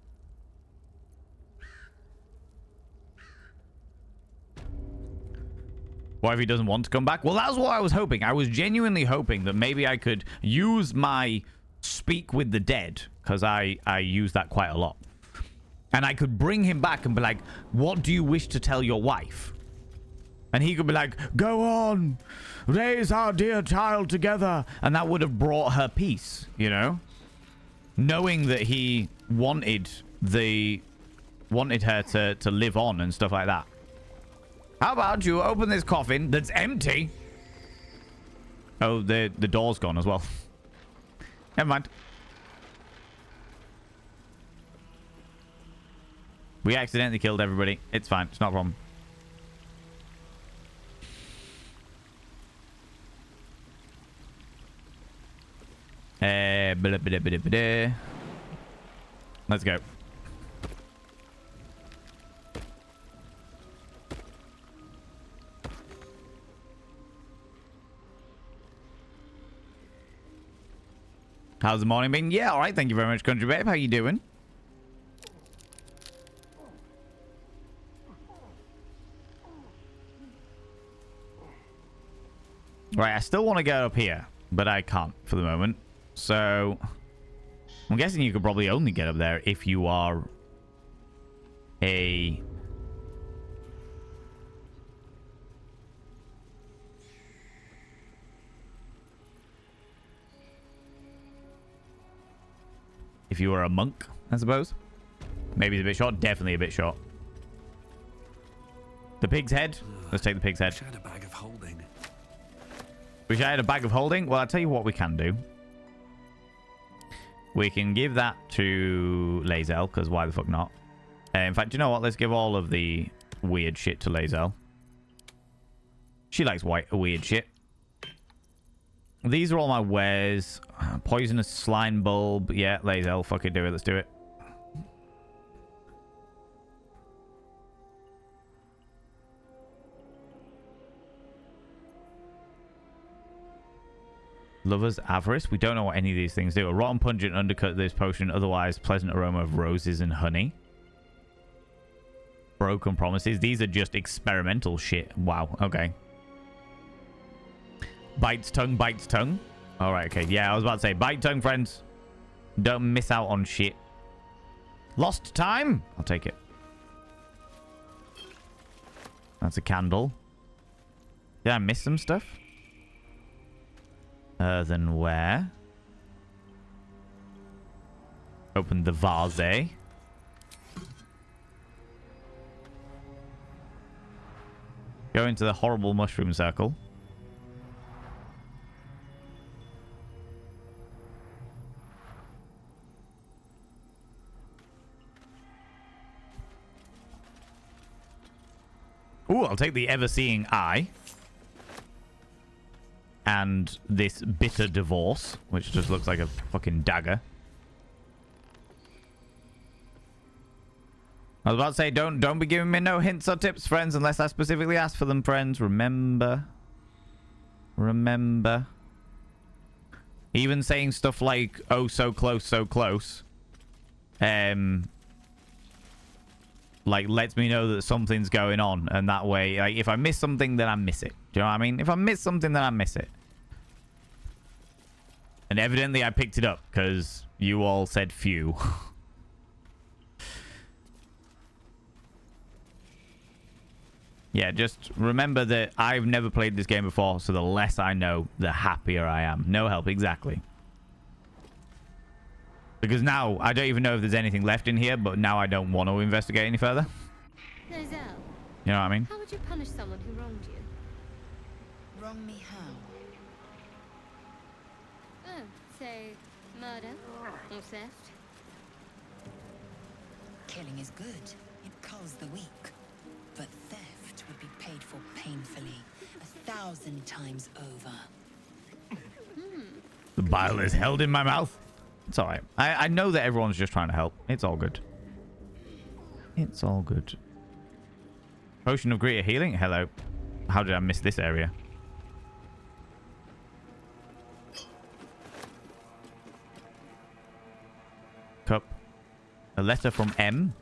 What if he doesn't want to come back? Well, that's what I was hoping. I was genuinely hoping that maybe I could use my speak with the dead, because I use that quite a lot. And I could bring him back and be like, what do you wish to tell your wife? And he could be like, go on, raise our dear child together. And that would have brought her peace, you know? Knowing that he wanted her to live on and stuff like that. How about you open this coffin that's empty? Oh, the door's gone as well. Never mind. We accidentally killed everybody. It's fine. It's not a problem. Let's go. How's the morning been? Yeah, all right. Thank you very much, Country Babe. How you doing? Right, I still want to get up here, but I can't for the moment. So, I'm guessing you could probably only get up there if you are a... If you were a monk, I suppose. Maybe it's a bit short. Definitely a bit short. The pig's head. Let's take the pig's head. Wish I had a bag of holding. Wish I had a bag of holding? Well, I'll tell you what we can do. We can give that to Lae'zel, because why the fuck not? In fact, you know what? Let's give all of the weird shit to Lae'zel. She likes weird shit. These are all my wares. Poisonous slime bulb. Yeah, Lae'zel. Fuck it, do it. Let's do it. Lover's avarice. We don't know what any of these things do. A rotten pungent undercut this potion. Otherwise, pleasant aroma of roses and honey. Broken promises. These are just experimental shit. Wow. Okay. Bites tongue. Bites tongue. All right. Okay. Yeah, I was about to say bite tongue, friends. Don't miss out on shit. Lost time. I'll take it. That's a candle. Did I miss some stuff? Earthenware. Open the vase. Go into the horrible mushroom circle. Ooh, I'll take the ever-seeing eye. And this bitter divorce, which just looks like a fucking dagger. I was about to say, don't be giving me no hints or tips, friends, unless I specifically ask for them, friends. Remember. Remember. Even saying stuff like, oh, so close, so close. Like, lets me know that something's going on. And that way, like, if I miss something, then I miss it. Do you know what I mean? If I miss something, then I miss it. And evidently, I picked it up because you all said phew. Yeah, just remember that I've never played this game before, so the less I know, the happier I am. No help, exactly. Because now, I don't even know if there's anything left in here, but now I don't want to investigate any further. Lae'zel, You know what I mean? how would you punish someone who wronged you? Wrong me how? Oh, say, murder or theft? Killing is good. It culls the weak. But theft would be paid for painfully, 1,000 times over. The bile is held in my mouth. It's alright. I know that everyone's just trying to help. It's all good. It's all good. Potion of greater healing? Hello. How did I miss this area? Cup. A letter from M.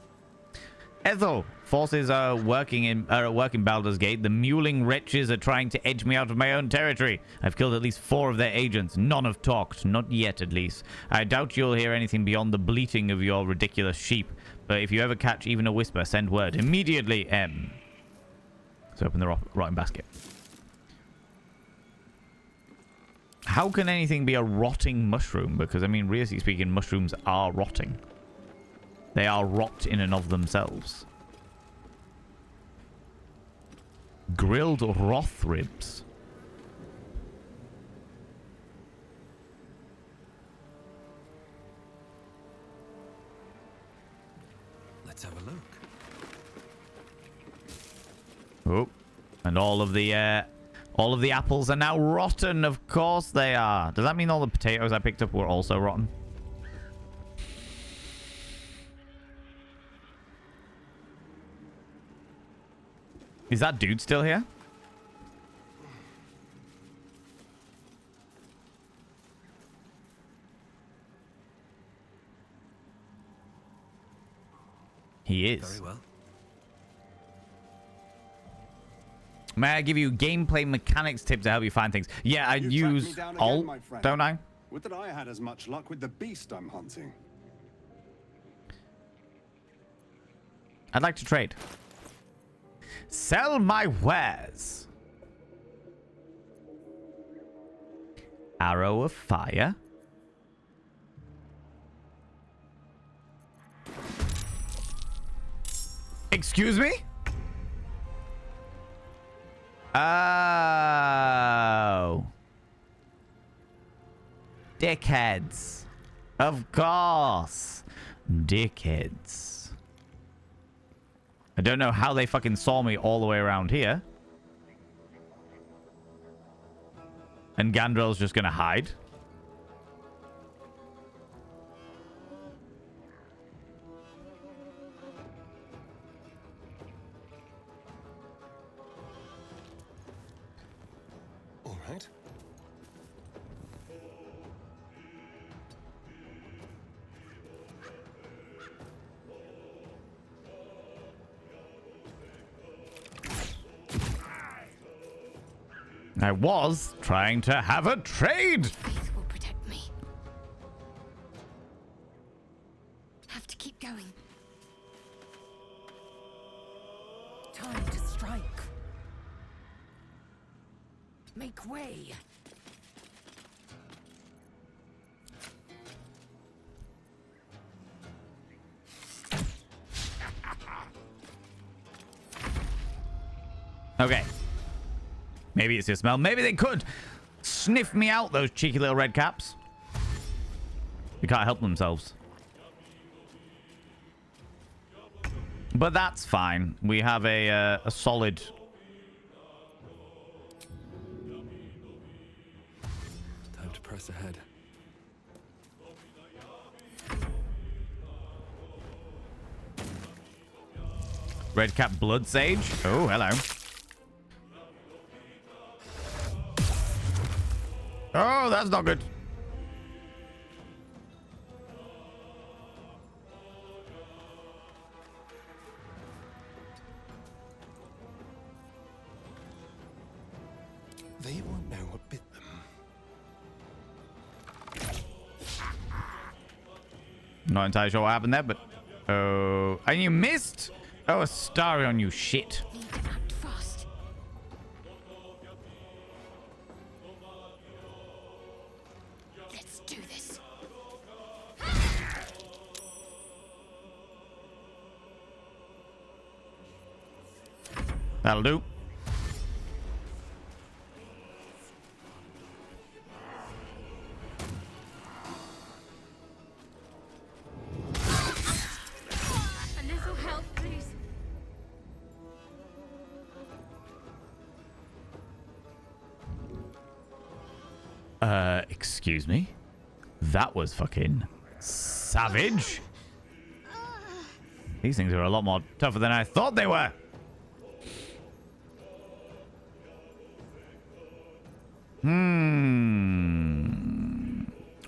Ethel. Forces are working in Baldur's Gate. The mewling wretches are trying to edge me out of my own territory. I've killed at least 4 of their agents. None have talked. Not yet, at least. I doubt you'll hear anything beyond the bleating of your ridiculous sheep. But if you ever catch even a whisper, send word. Immediately, M. Let's open the rotten basket. How can anything be a rotting mushroom? Because, I mean, realistically speaking, mushrooms are rotting. They are rot in and of themselves. Grilled Roth ribs. Let's have a look. Oh, and all of the apples are now rotten. Of course they are. Does that mean all the potatoes I picked up were also rotten? Is that dude still here? He is. Very well. May I give you gameplay mechanics tips to help you find things? Yeah, I use Alt, don't I? Would that I had as much luck with the beast I'm hunting. I'd like to trade. Sell my wares. Arrow of fire. Excuse me? Oh. Dickheads. Of course. Dickheads. I don't know how they fucking saw me all the way around here. And Gandrel's just gonna hide. All right. I was trying to have a trade. Faith will protect me. Have to keep going. Time to strike. Make way. Okay. Maybe it's your smell. Maybe they could sniff me out, those cheeky little red caps. They can't help themselves. But that's fine. We have a solid... Time to press ahead. Red cap blood sage. Oh, hello. Oh, that's not good. They won't know what bit them. Not entirely sure what happened there, but... Oh... And you missed? Oh, a starry on you, shit. Need to act fast. Let's do this. That'll do. A little help, please. Excuse me? That was fucking savage. These things are a lot more tougher than I thought they were.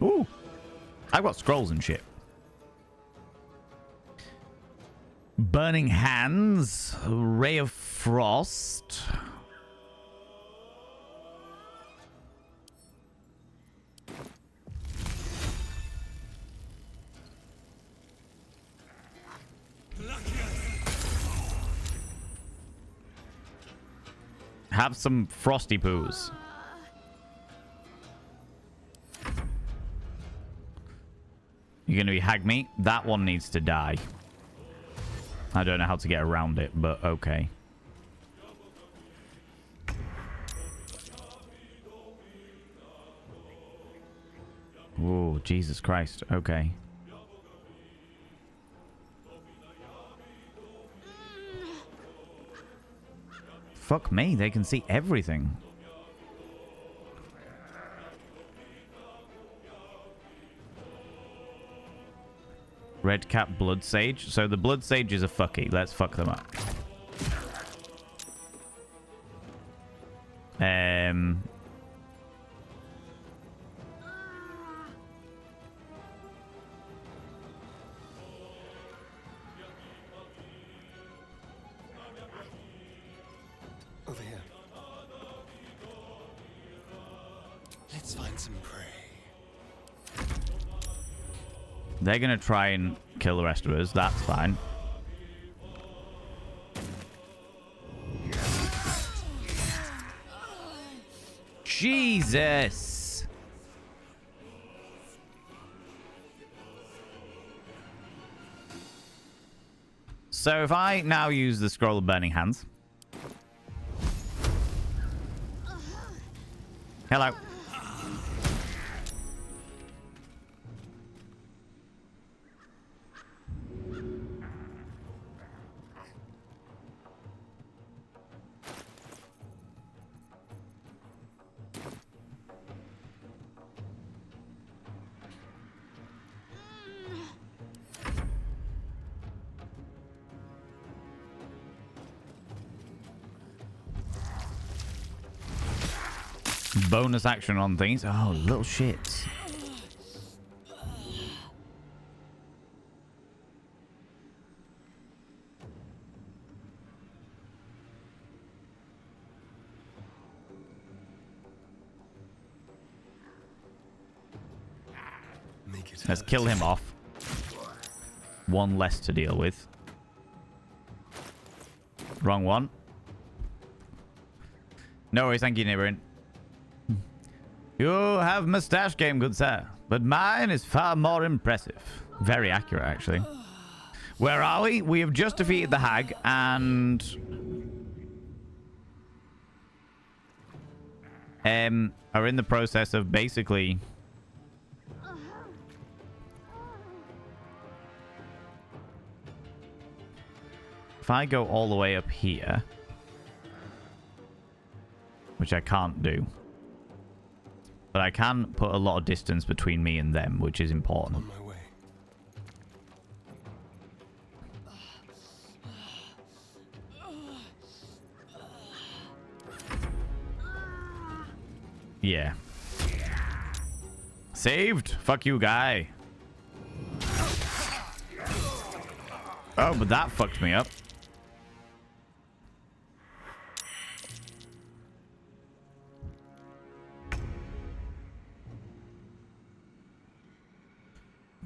Ooh. I've got scrolls and shit. Burning Hands. Ray of Frost. Have some frosty poos. You're going to be hag meat? That one needs to die. I don't know how to get around it, but okay. Oh, Jesus Christ. Okay. Fuck me, they can see everything. Red cap blood sage. So the blood sage is a fucky. Let's fuck them up. Over here. find some prey. They're gonna try and kill the rest of us. That's fine. Jesus. So if I now use the scroll of burning hands. Hello. Bonus action on things. Oh, little shit. Let's kill him off. One less to deal with. Wrong one. No worries, thank you, neighboring. You have mustache game, good sir. But mine is far more impressive. Very accurate, actually. Where are we? We have just defeated the hag and... are in the process of basically... If I go all the way up here... Which I can't do. But I can put a lot of distance between me and them, which is important. On my way. Yeah. Saved? Fuck you, guy. Oh, but that fucked me up.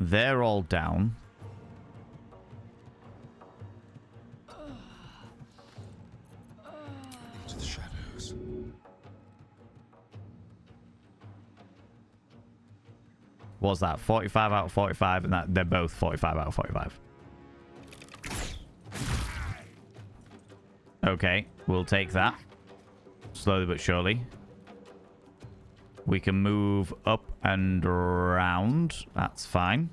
They're all down. Into the shadows. What's that? 45 out of 45, and that they're both 45 out of 45. Okay, we'll take that. Slowly but surely. We can move up and around. That's fine.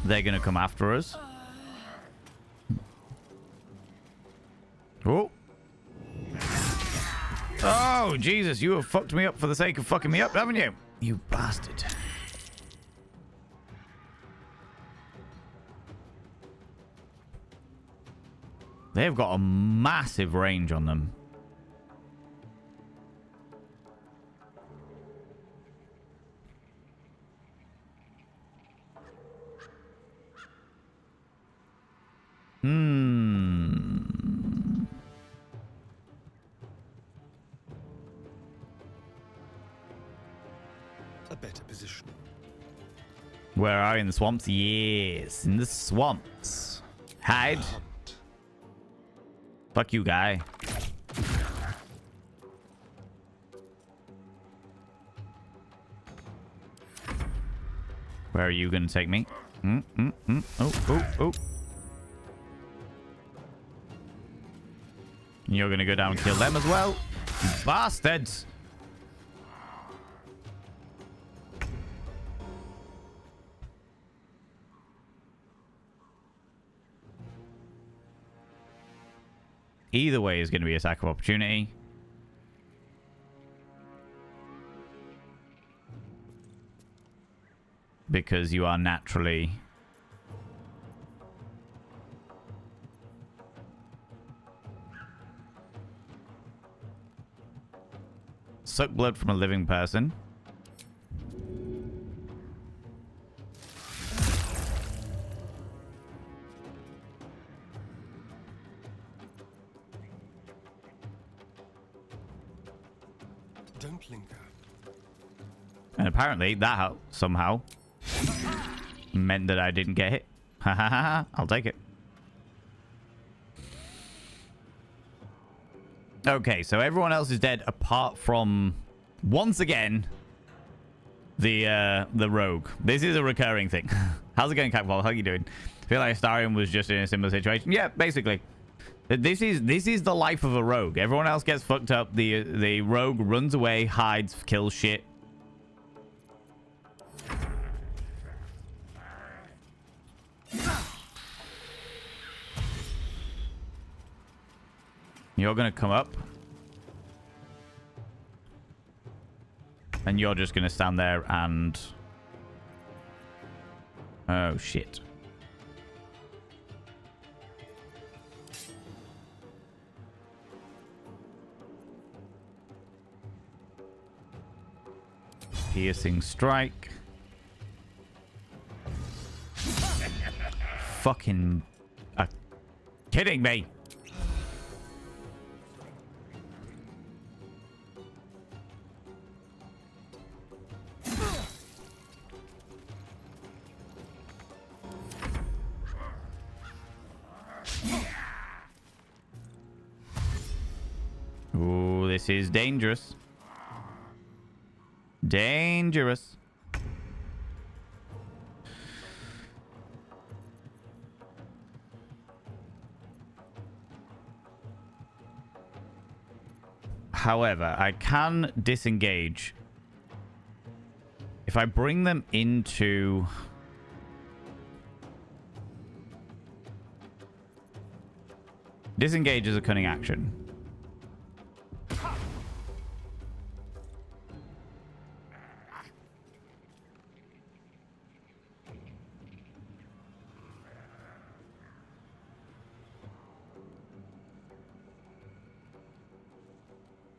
They're going to come after us. Oh. Oh, Jesus. You have fucked me up for the sake of fucking me up, haven't you? You bastard. They've got a massive range on them. A better position. Where are you? In the swamps? Yes, in the swamps. Hide. Fuck you, guy. Where are you gonna take me? Oh, oh, oh. You're gonna go down and kill them as well. You bastards. Either way is going to be attack of opportunity. Because you are naturally... Suck blood from a living person. Don't linger. And apparently that somehow meant that I didn't get hit. Ha ha ha ha. I'll take it. Okay, so everyone else is dead apart from, once again, the rogue. This is a recurring thing. How's it going, Catball? How are you doing? I feel like Astarion was just in a similar situation. Yeah, basically. This is the life of a rogue. Everyone else gets fucked up. The rogue runs away, hides, kills shit. You're gonna come up. And you're just gonna stand there and... Oh, shit. Piercing strike. Fucking... kidding me. Ooh, this is dangerous. Dangerous. However, I can disengage. If I bring them into... Disengage is a cunning action.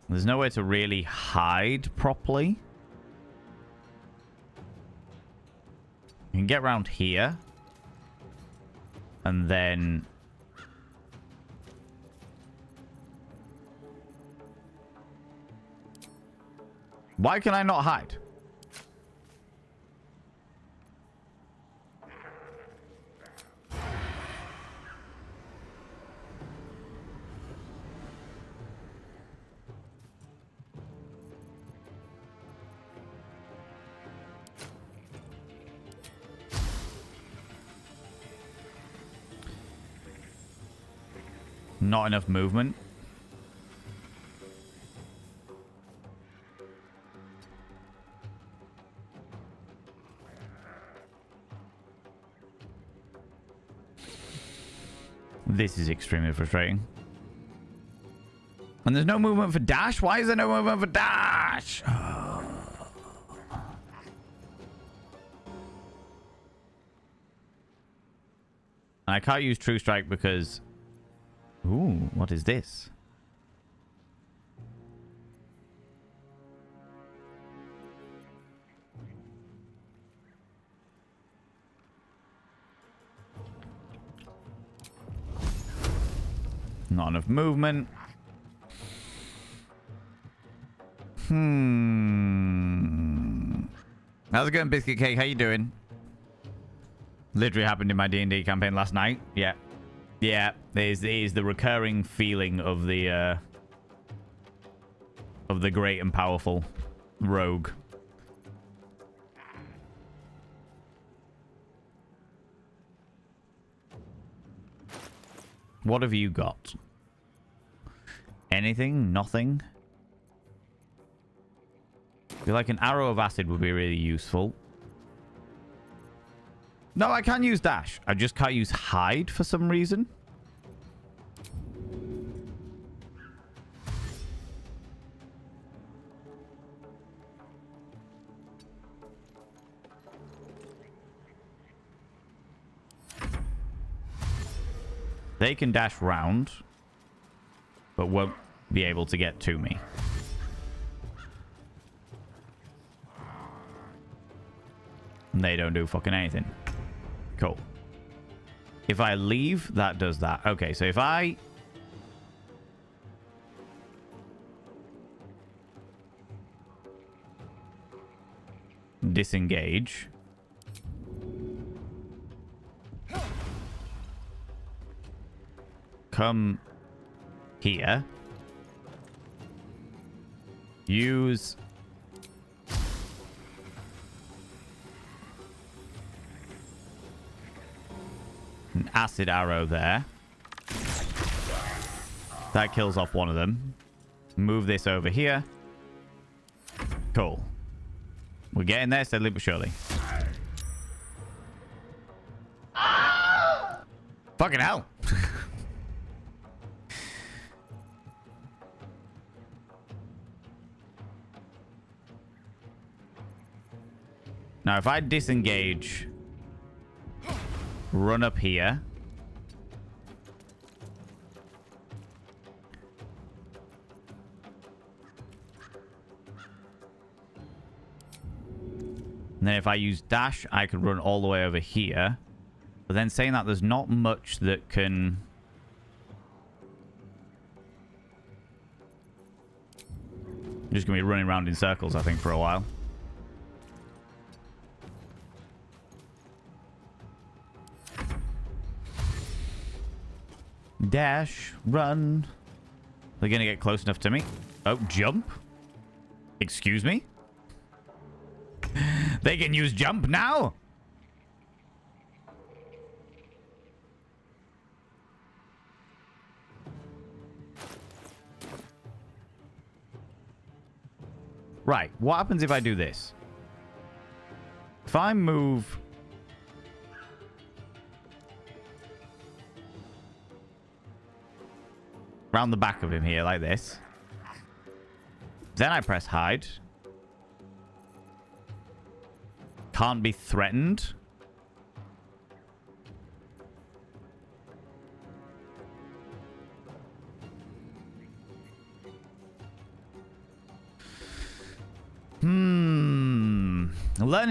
There's nowhere to really hide properly. You can get around here. And then... Why can I not hide? Not enough movement. This is extremely frustrating. And there's no movement for dash? Why is there no movement for dash? I can't use True Strike because... Ooh, what is this? Not enough movement. How's it going, Biscuit Cake? How you doing? Literally happened in my D&D campaign last night. Yeah. Yeah, there's the recurring feeling of the great and powerful rogue. What have you got? Anything? Nothing? I feel like an arrow of acid would be really useful. No, I can use dash. I just can't use hide for some reason. They can dash round, but won't be able to get to me. And they don't do fucking anything. Cool. If I leave, that does that. Okay, so if I... disengage. Come here. Use an acid arrow there. That kills off one of them. Move this over here. Cool. We're getting there steadily but surely. Fucking hell. Now, if I disengage, run up here. And then if I use dash, I could run all the way over here. But then saying that, there's not much that can... I'm just going to be running around in circles, I think, for a while. Dash, run. They're going to get close enough to me. Oh, jump. Excuse me? They can use jump now? Right, what happens if I do this? If I move... around the back of him here, like this. Then I press hide. Can't be threatened. Learning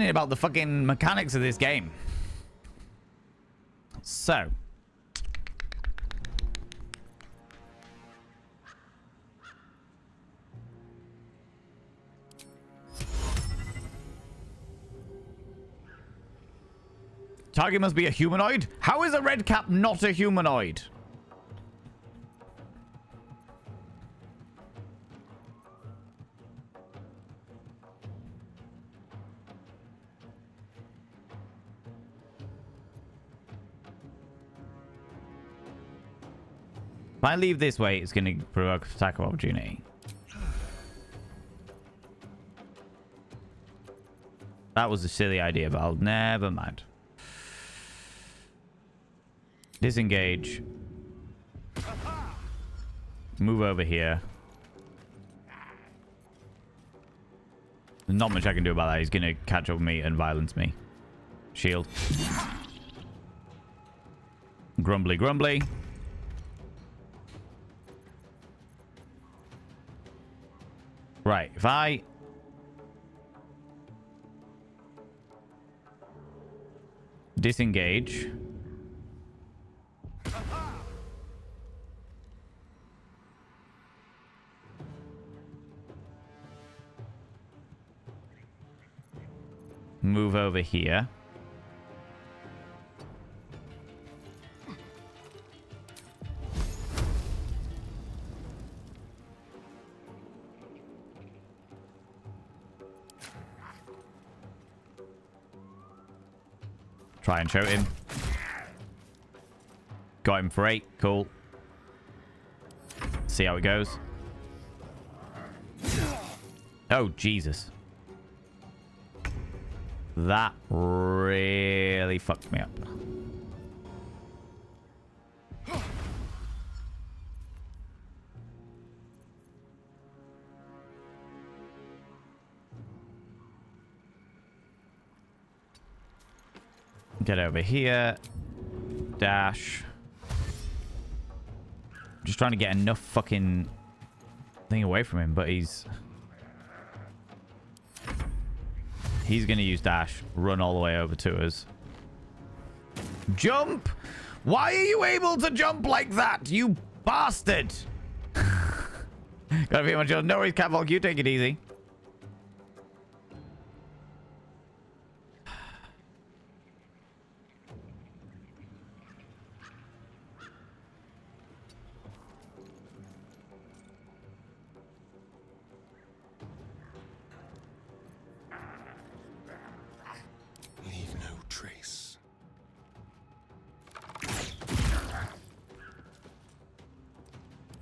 about the fucking mechanics of this game. So. Target must be a humanoid? How is a red cap not a humanoid? If I leave this way, it's going to provoke attack of opportunity. That was a silly idea, but I'll never mind. Disengage. Move over here. There's not much I can do about that. He's going to catch up with me and violence me. Shield. Grumbly, grumbly. Right, if I... disengage... move over here. Try and shoot him. Got him for 8. Cool. See how it goes. Oh, Jesus. That really fucked me up. Get over here. Dash. Just trying to get enough fucking thing away from him, but he's going to use dash, run all the way over to us. Jump! Why are you able to jump like that, you bastard? Gotta be much. No worries, Catwalk. You take it easy.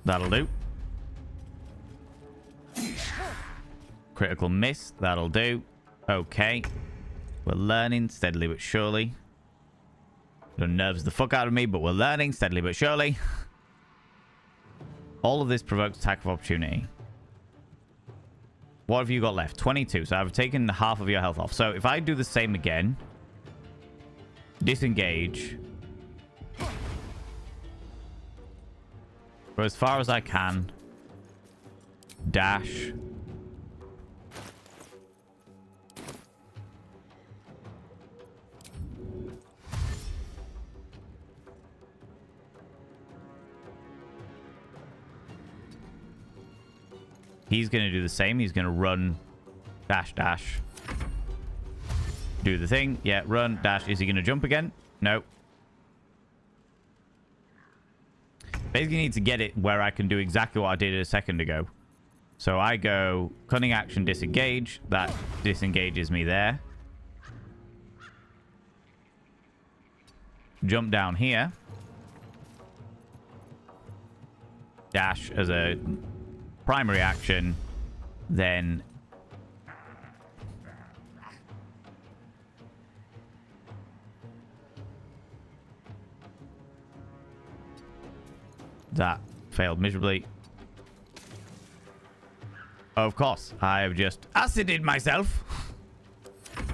That'll do. Critical miss. That'll do. Okay. We're learning steadily but surely. It nerves the fuck out of me, but we're learning steadily but surely. All of this provokes attack of opportunity. What have you got left? 22. So I've taken half of your health off. So if I do the same again. Disengage. Go as far as I can. Dash. He's going to do the same. He's going to run, dash, dash. Do the thing. Yeah, run, dash. Is he going to jump again? No. Basically need to get it where I can do exactly what I did a second ago. So I go cunning action, disengage. That disengages me there. Jump down here. Dash as a primary action. Then that failed miserably. Of course, I have just acided myself. I'm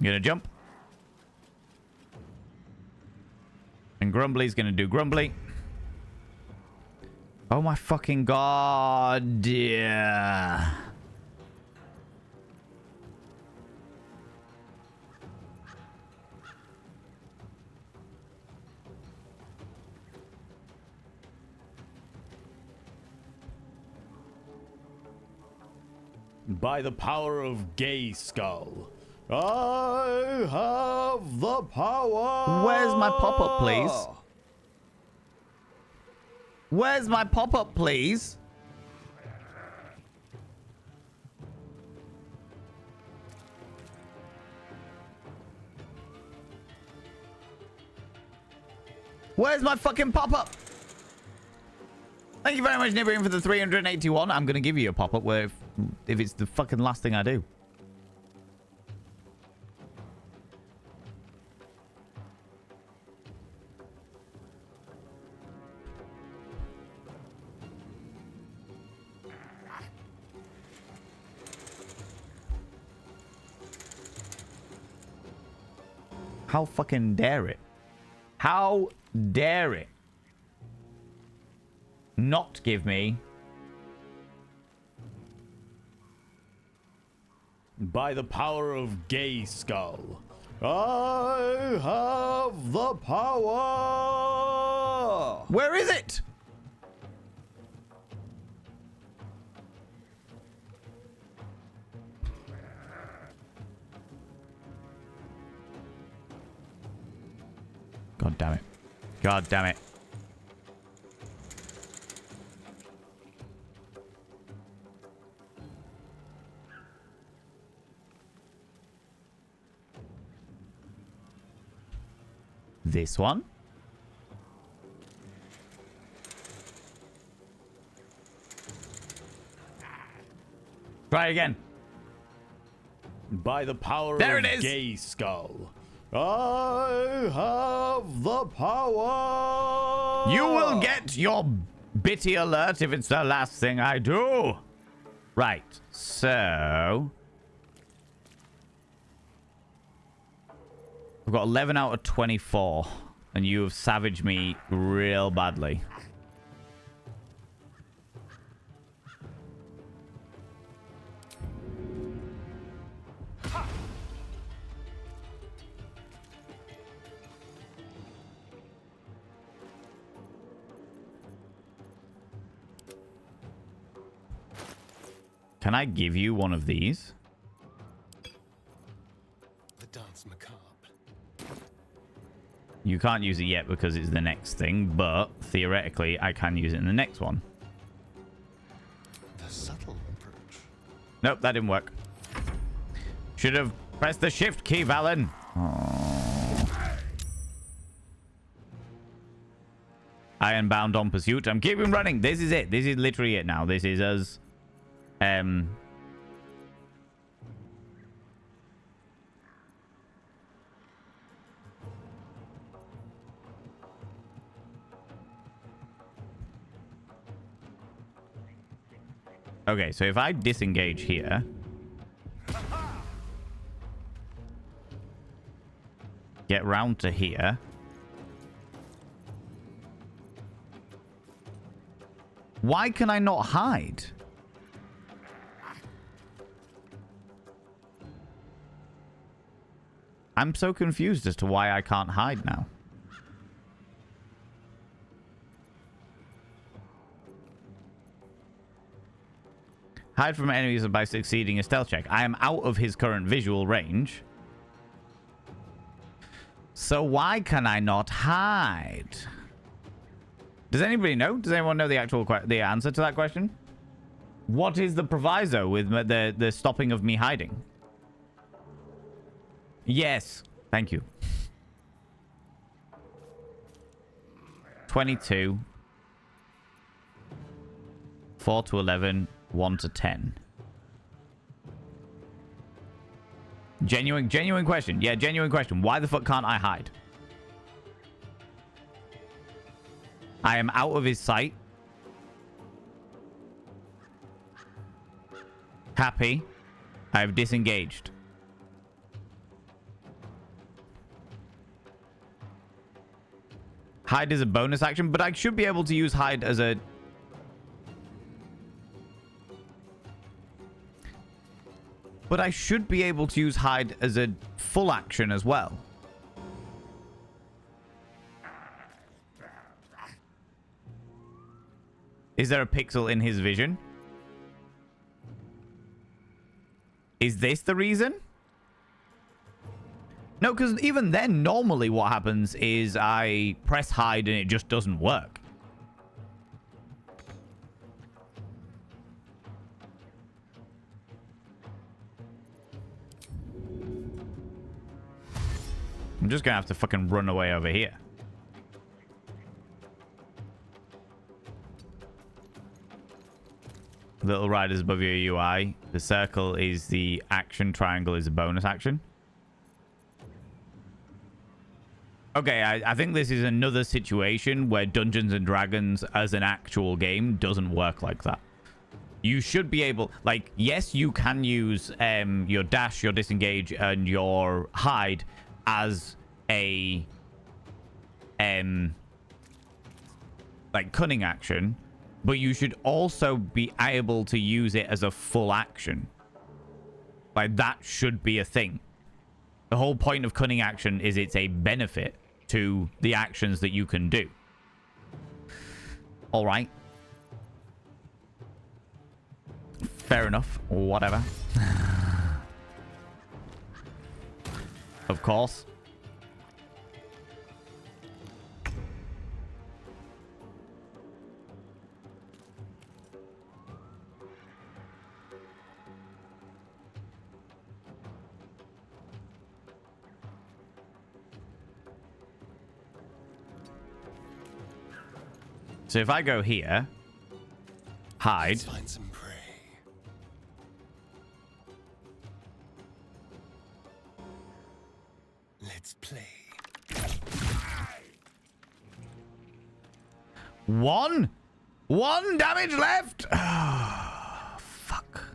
gonna jump. And Grumbly's gonna do Grumbly. Oh my fucking god. Yeah. By the power of Gay Skull, I have the power. Where's my pop-up, please? Where's my pop-up, please? Where's my fucking pop-up? Thank you very much, Nibian, for the 381. I'm going to give you a pop-up where if it's the fucking last thing I do. How fucking dare it? How dare it? Not give me. By the power of Gay Skull, I have the power. Where is it? God damn it. God damn it. This one. Try again. By the power there of it is. Gay Skull, I have the power. You will get your bitty alert if it's the last thing I do. Right. So I've got 11 out of 24, and you have savaged me real badly. Can I give you one of these? The dance macabre. You can't use it yet because it's the next thing, but theoretically, I can use it in the next one. The subtle approach. Nope, that didn't work. Should have pressed the shift key, Valen. Oh. Ironbound on pursuit. I'm keeping running. This is it. This is literally it now. This is us. Okay, so if I disengage here... Get round to here... Why can I not hide? I'm so confused as to why I can't hide now. Hide from enemies by succeeding a stealth check. I am out of his current visual range. So why can I not hide? Does anybody know? Does anyone know the actual the answer to that question? What is the proviso with the stopping of me hiding? Yes. Thank you. 22. 4 to 11. 1 to 10. Genuine question. Yeah, genuine question. Why the fuck can't I hide? I am out of his sight. Happy. I have disengaged. Hide is a bonus action, but I should be able to use hide as a... But I should be able to use hide as a full action as well. Is there a pixel in his vision? Is this the reason? No, because even then, normally what happens is I press hide and it just doesn't work. I'm just gonna have to fucking run away over here. Little riders above your UI. The circle is the action. Triangle is a bonus action. Okay, I think this is another situation where Dungeons and Dragons as an actual game doesn't work like that. You should be able... Like, yes, you can use your dash, your disengage, and your hide as a... like, cunning action. But you should also be able to use it as a full action. Like, that should be a thing. The whole point of cunning action is it's a benefit to the actions that you can do. All right. Fair enough. Whatever. Of course. So if I go here, hide. Let's find some prey. Let's play. One damage left. Fuck.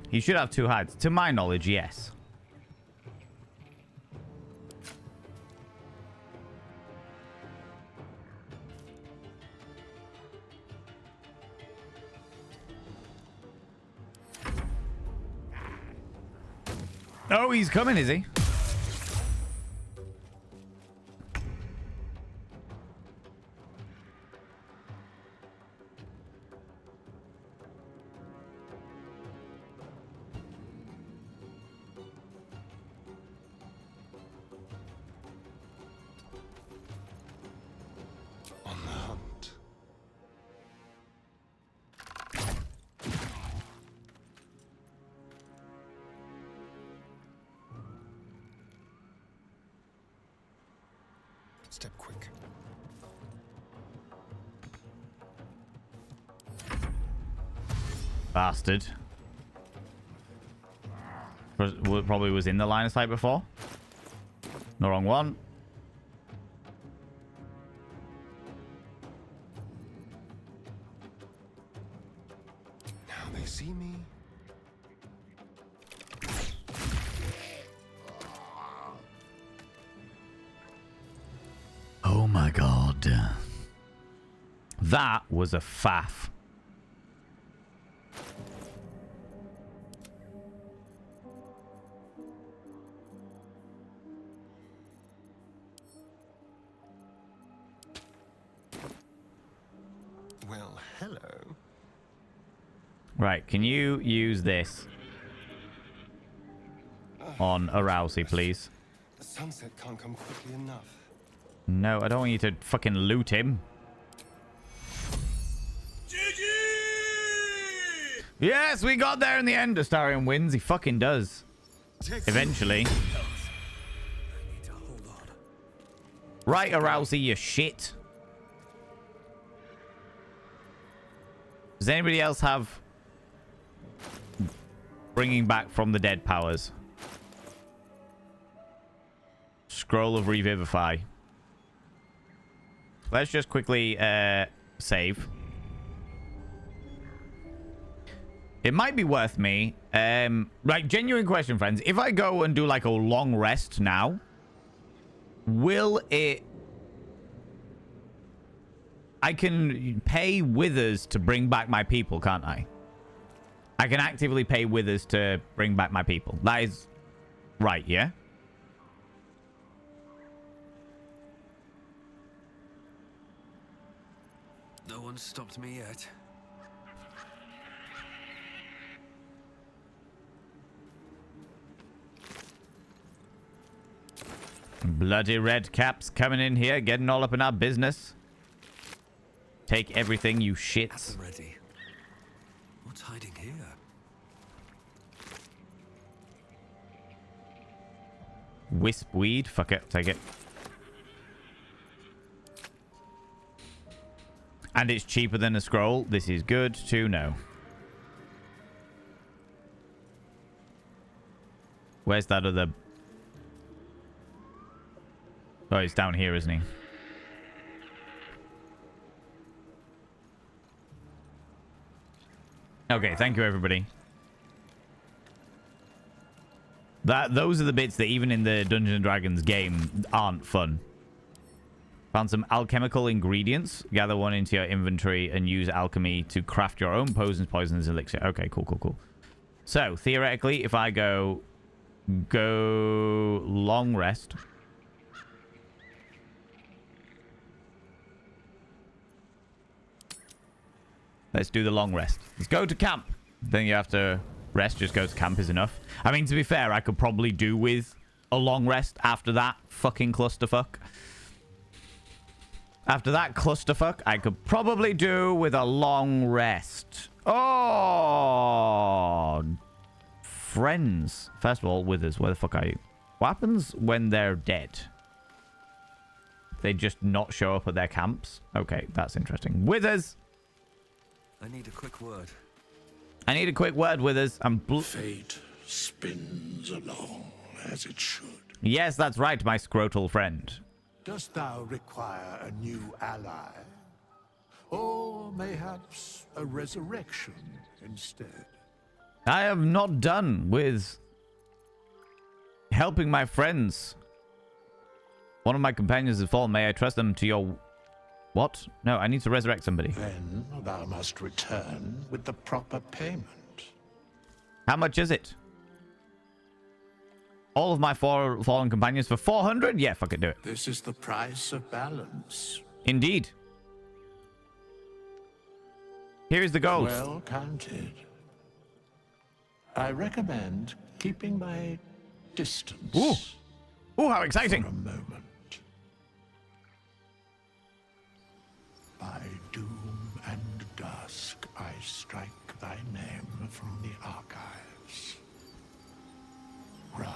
He should have 2 hides. To my knowledge, yes. Oh, he's coming, is he? On the hunt. Step quick. Bastard. Probably was in the line of sight before. No, wrong one. Now they see me. Oh my god. That was a faff. Well, hello. Right, can you use this on Arousey, please? The sunset can't come quickly enough. No, I don't want you to fucking loot him. Yes, we got there in the end. Astarion wins. He fucking does. Eventually. Right, Arousey, you shit. Does anybody else have bringing back from the dead powers? Scroll of Revivify. Let's just quickly save. It might be worth me. Like, genuine question, friends. If I go and do like a long rest now, will it... I can pay Withers to bring back my people, can't I? I can actively pay Withers to bring back my people. That is right, yeah? No one's stopped me yet. Bloody red caps coming in here, getting all up in our business. Take everything, you shits. Ready. What's hiding here? Wisp weed. Fuck it. Take it. And it's cheaper than a scroll. This is good to know. Where's that other... Oh, he's down here, isn't he? Okay, thank you, everybody. Those are the bits that even in the Dungeons & Dragons game aren't fun. Found some alchemical ingredients. Gather one into your inventory and use alchemy to craft your own potions, elixir. Okay, cool, cool, cool. So, theoretically, if I go long rest... Let's do the long rest. Let's go to camp. Then you have to rest. Just go to camp is enough. I mean, to be fair, I could probably do with a long rest after that fucking clusterfuck. After that clusterfuck, I could probably do with a long rest. Oh, friends. First of all, Withers, where the fuck are you? What happens when they're dead? They just not show up at their camps? Okay, that's interesting. Withers! I need a quick word. I need a quick word, Withers. Fate spins along as it should. Yes, that's right, my scrotal friend. Dost thou require a new ally? Or mayhaps a resurrection instead? I am not done with helping my friends. One of my companions has fallen. May I trust them to your... What? No, I need to resurrect somebody. Then thou must return with the proper payment. How much is it? All of my four fallen companions for 400? Yeah, fuck it, do it. This is the price of balance. Indeed. Here is the gold. Well counted. I recommend keeping my distance. Ooh. Ooh, how exciting. For a moment. By doom and dusk, I strike thy name from the archives. Rise.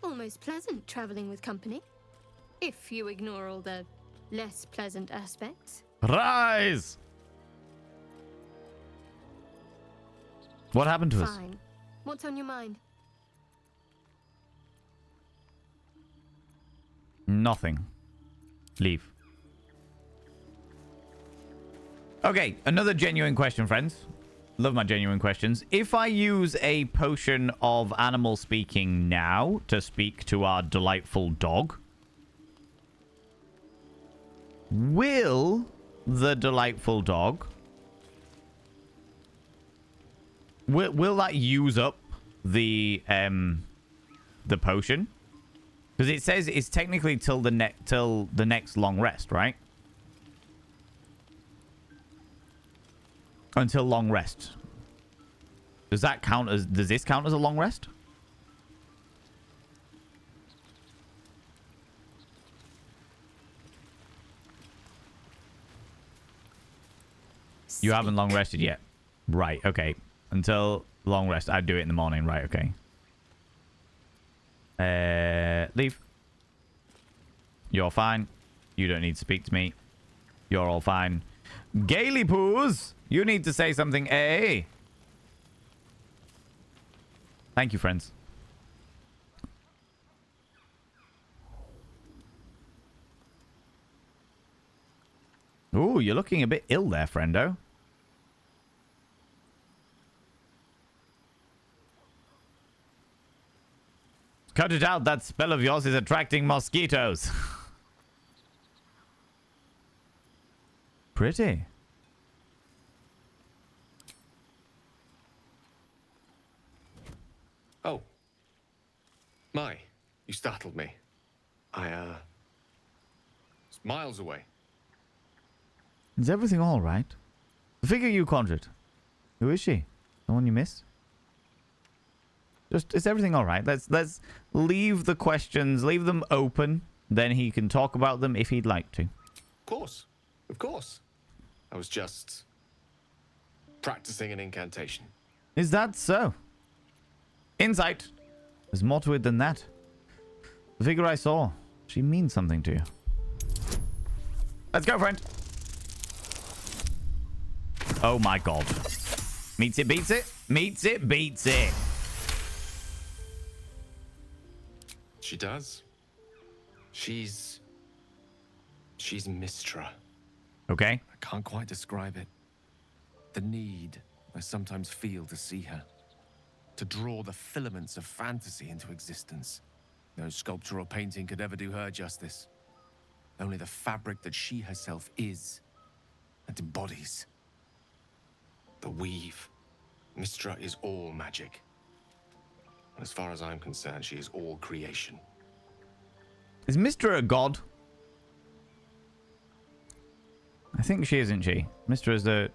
Almost pleasant traveling with company, if you ignore all the less pleasant aspects. Rise! What happened to us? Fine. What's on your mind? Nothing. Leave. Okay, another genuine question, friends. Love my genuine questions. If I use a potion of animal speaking now to speak to our delightful dog, will the delightful dog... Will that use up the potion? Because it says it's technically till the next long rest, right? Until long rest. Does that count as... Does this count as a long rest? You haven't long rested yet. Right, okay. Until long rest. I'd do it in the morning. Right, okay. Leave. You're fine. You don't need to speak to me. You're all fine. Gaily Poos! You need to say something, eh? Thank you, friends. Ooh, you're looking a bit ill there, friendo. Cut it out. That spell of yours is attracting mosquitoes. Pretty. Oh. My, you startled me. It's miles away. Is everything all right? The figure you conjured. Who is she? The one you missed? Just, is everything all right? Let's leave the questions, leave them open. Then he can talk about them if he'd like to. Of course. I was just practicing an incantation. Is that so? Insight. There's more to it than that. The figure I saw, she means something to you. Let's go, friend. Oh my god. Meets it, beats it. Meets it, beats it. She does. She's Mistra. Okay. I can't quite describe it. The need I sometimes feel to see her. To draw the filaments of fantasy into existence. No sculpture or painting could ever do her justice. Only the fabric that she herself is and embodies. The weave. Mistra is all magic. And as far as I'm concerned, she is all creation. Is Mistra a god? I think she isn't she. Mistra is the...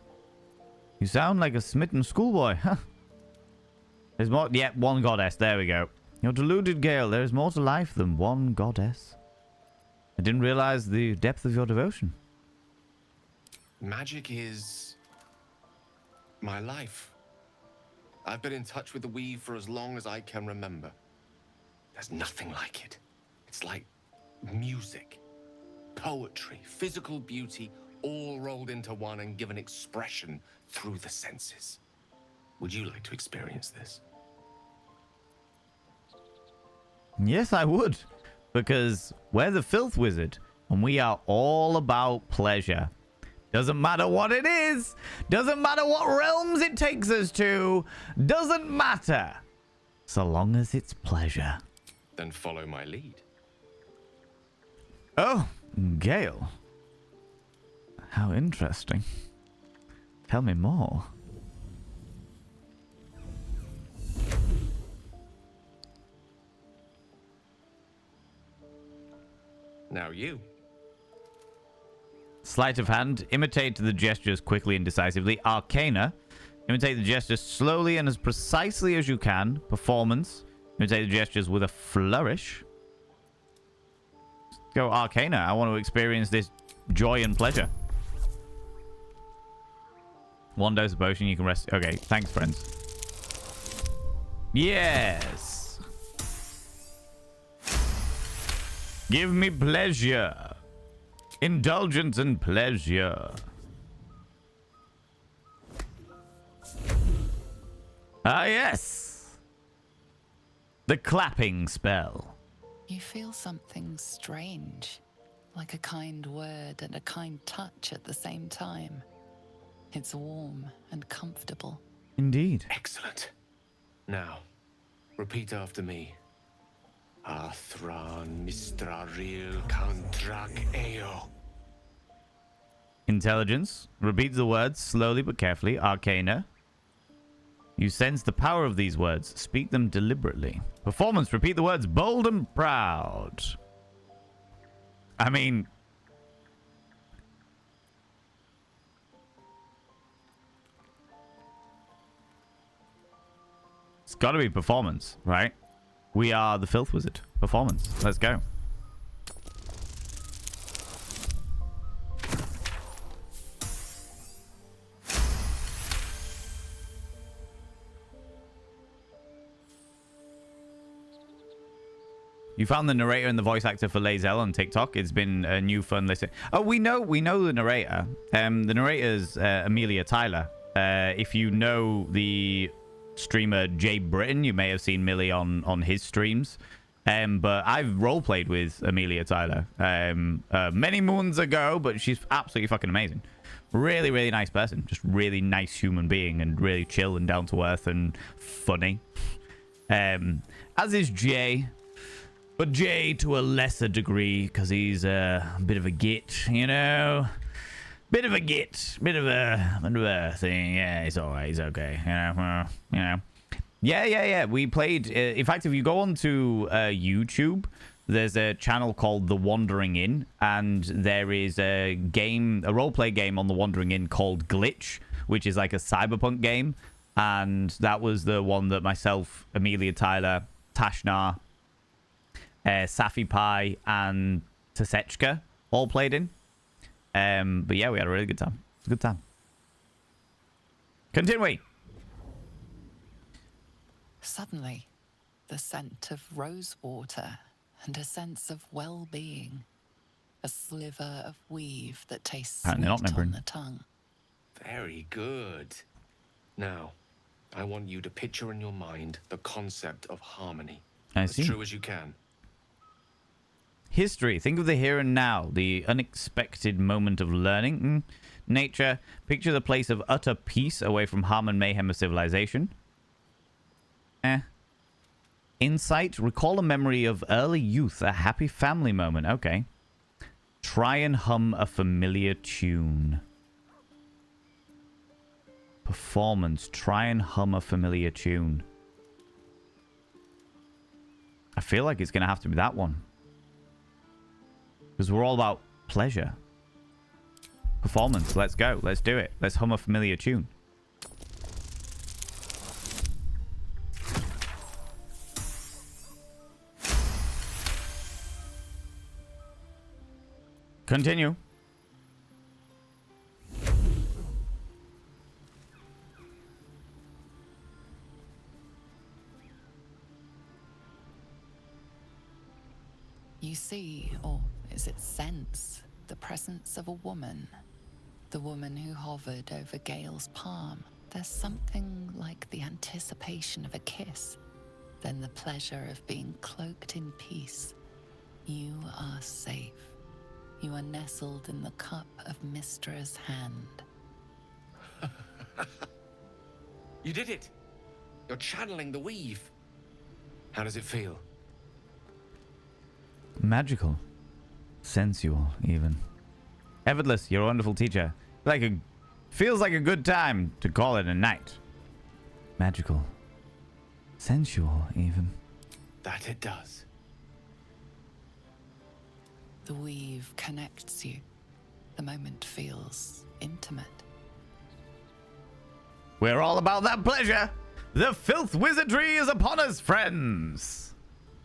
You sound like a smitten schoolboy, huh? There's more... Yeah, one goddess. There we go. You're deluded, Gale. There is more to life than one goddess. I didn't realize the depth of your devotion. Magic is... my life. I've been in touch with the weave for as long as I can remember. There's nothing like it. It's like music, poetry, physical beauty, all rolled into one and given expression through the senses. Would you like to experience this? Yes, I would. Because we're the Filth Wizard, and we are all about pleasure. Doesn't matter what it is. Doesn't matter what realms it takes us to. Doesn't matter. So long as it's pleasure. Then follow my lead. Oh, Gale. How interesting. Tell me more. Now you. Sleight of hand. Imitate the gestures quickly and decisively. Arcana. Imitate the gestures slowly and as precisely as you can. Performance. Imitate the gestures with a flourish. Let's go Arcana. I want to experience this joy and pleasure. 1 dose of potion. You can rest. Okay, thanks, friends. Yes. Give me pleasure. Indulgence and pleasure. Ah, yes. The clapping spell. You feel something strange, like a kind word and a kind touch at the same time. It's warm and comfortable. Indeed. Excellent. Now, repeat after me. Athran Mistraril Kantrak Eo. Intelligence. Repeat the words slowly but carefully. Arcana. You sense the power of these words. Speak them deliberately. Performance. Repeat the words bold and proud. I mean... it's got to be performance, right? We are the Filth Wizard. Performance. Let's go. You found the narrator and the voice actor for Lae'zel on TikTok. It's been a new fun listen. Oh, we know the narrator. The narrator's Amelia Tyler. If you know the streamer Jay Britton, you may have seen Millie on his streams. But I've roleplayed with Amelia Tyler many moons ago, but she's absolutely fucking amazing. Really, really nice person. Just really nice human being and really chill and down to earth and funny. As is Jay. But Jay to a lesser degree, because he's a bit of a git, you know? Bit of a git. Bit of a thing. Yeah, he's alright. He's okay. You know? Yeah. We played... in fact, if you go onto YouTube, there's a channel called The Wandering Inn, and there is a roleplay game on The Wandering Inn called Glitch, which is like a cyberpunk game. And that was the one that myself, Amelia Tyler, Tashnar, Safi Pie and Tasechka all played in. But yeah, we had a really good time. It's a good time. Continue. Suddenly, the scent of rose water and a sense of well-being. A sliver of weave that tastes sweet on the tongue. Very good. Now, I want you to picture in your mind the concept of harmony. I see. As true as you can. History. Think of the here and now. The unexpected moment of learning. Nature. Picture the place of utter peace away from harm and mayhem of civilization. Insight. Recall a memory of early youth. A happy family moment. Okay. Try and hum a familiar tune. Performance. Try and hum a familiar tune. I feel like it's going to have to be that one. Because we're all about pleasure. Performance. Let's go. Let's do it. Let's hum a familiar tune. Continue. You see, or is it sense, the presence of a woman, the woman who hovered over Gale's palm. There's something like the anticipation of a kiss, then the pleasure of being cloaked in peace. You are safe. You are nestled in the cup of Mystra's hand. You did it! You're channeling the weave. How does it feel? Magical. Sensual, even. Effortless, you're a wonderful teacher. Feels like a good time to call it a night. Magical. Sensual, even. That it does. The weave connects you. The moment feels intimate. We're all about that pleasure. The filth wizardry is upon us, friends.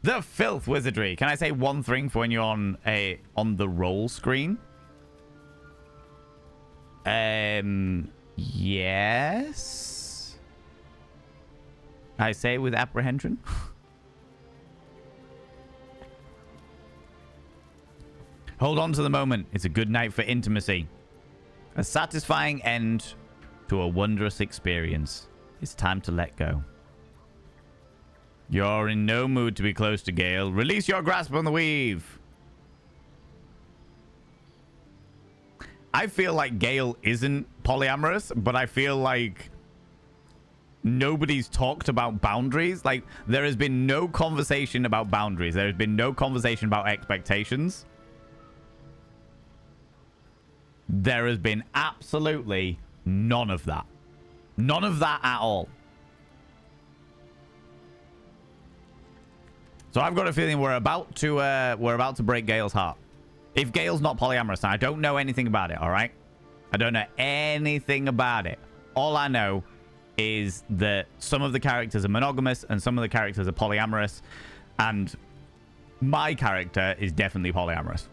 The filth wizardry. Can I say one thing for when you're on the roll screen? Yes. I say with apprehension. Hold on to the moment. It's a good night for intimacy. A satisfying end to a wondrous experience. It's time to let go. You're in no mood to be close to Gale. Release your grasp on the weave. I feel like Gale isn't polyamorous, but I feel like nobody's talked about boundaries. Like, there has been no conversation about boundaries. There has been no conversation about expectations. There has been absolutely none of that. None of that at all. So I've got a feeling we're about to break Gale's heart. If Gale's not polyamorous, and I don't know anything about it, all right? I don't know anything about it. All I know is that some of the characters are monogamous and some of the characters are polyamorous, and my character is definitely polyamorous.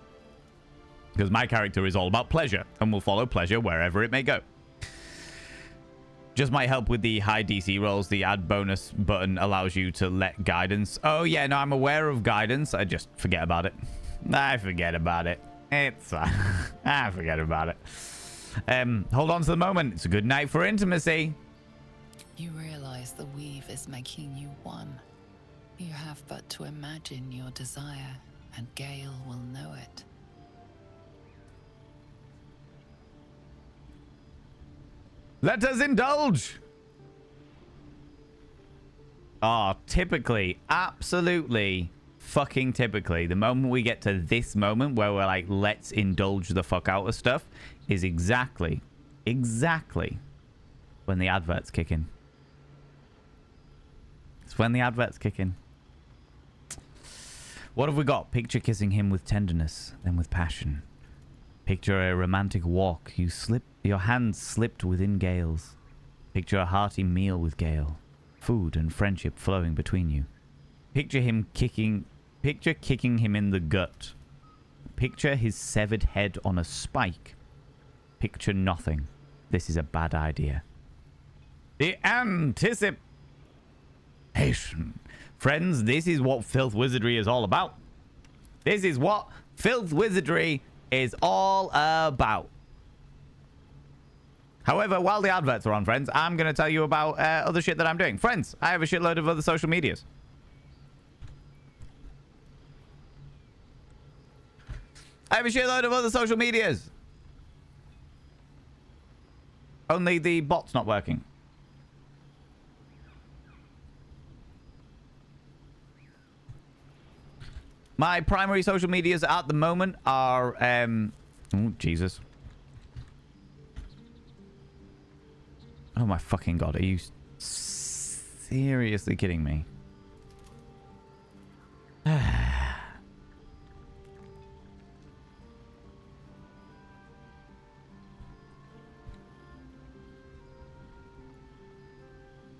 Because my character is all about pleasure and will follow pleasure wherever it may go. Just might help with the high DC rolls. The add bonus button allows you to let guidance. Oh, yeah, no, I'm aware of guidance. I just forget about it. I forget about it. It's I forget about it. Hold on to the moment. It's a good night for intimacy. You realize the weave is making you one. You have but to imagine your desire, and Gale will know it. Let us indulge. Typically, absolutely fucking typically, the moment we get to this moment where we're like, let's indulge the fuck out of stuff, is exactly when the adverts kick in. It's when the adverts kick in. What have we got? Picture kissing him with tenderness, then with passion. Picture a romantic walk. Your hands slipped within Gale's. Picture a hearty meal with Gale. Food and friendship flowing between you. Picture kicking him in the gut. Picture his severed head on a spike. Picture nothing. This is a bad idea. The anticipation. Friends, this is what filth wizardry is all about. This is what filth wizardry is all about. However, while the adverts are on, friends, I'm going to tell you about other shit that I'm doing. Friends, I have a shitload of other social medias. Only the bot's not working. My primary social medias at the moment are... oh, Jesus. Oh my fucking god, are you seriously kidding me?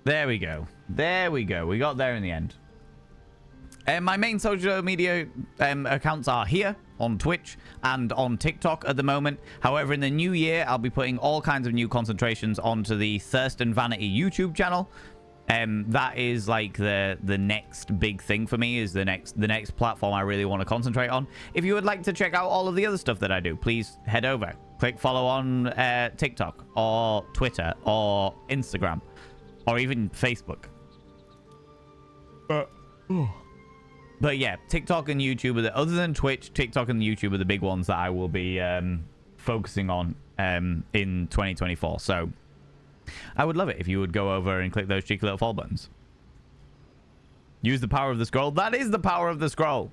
There we go. There we go. We got there in the end. My main social media accounts are here on Twitch and on TikTok at the moment. However, in the new year, I'll be putting all kinds of new concentrations onto the Thirst and Vanity YouTube channel. That is like the next big thing for me, is the next platform I really want to concentrate on. If you would like to check out all of the other stuff that I do, please head over. Click follow on TikTok or Twitter or Instagram or even Facebook. But yeah, TikTok and YouTube are other than Twitch, TikTok and YouTube are the big ones that I will be focusing on in 2024. So I would love it if you would go over and click those cheeky little follow buttons. Use the power of the scroll. That is the power of the scroll.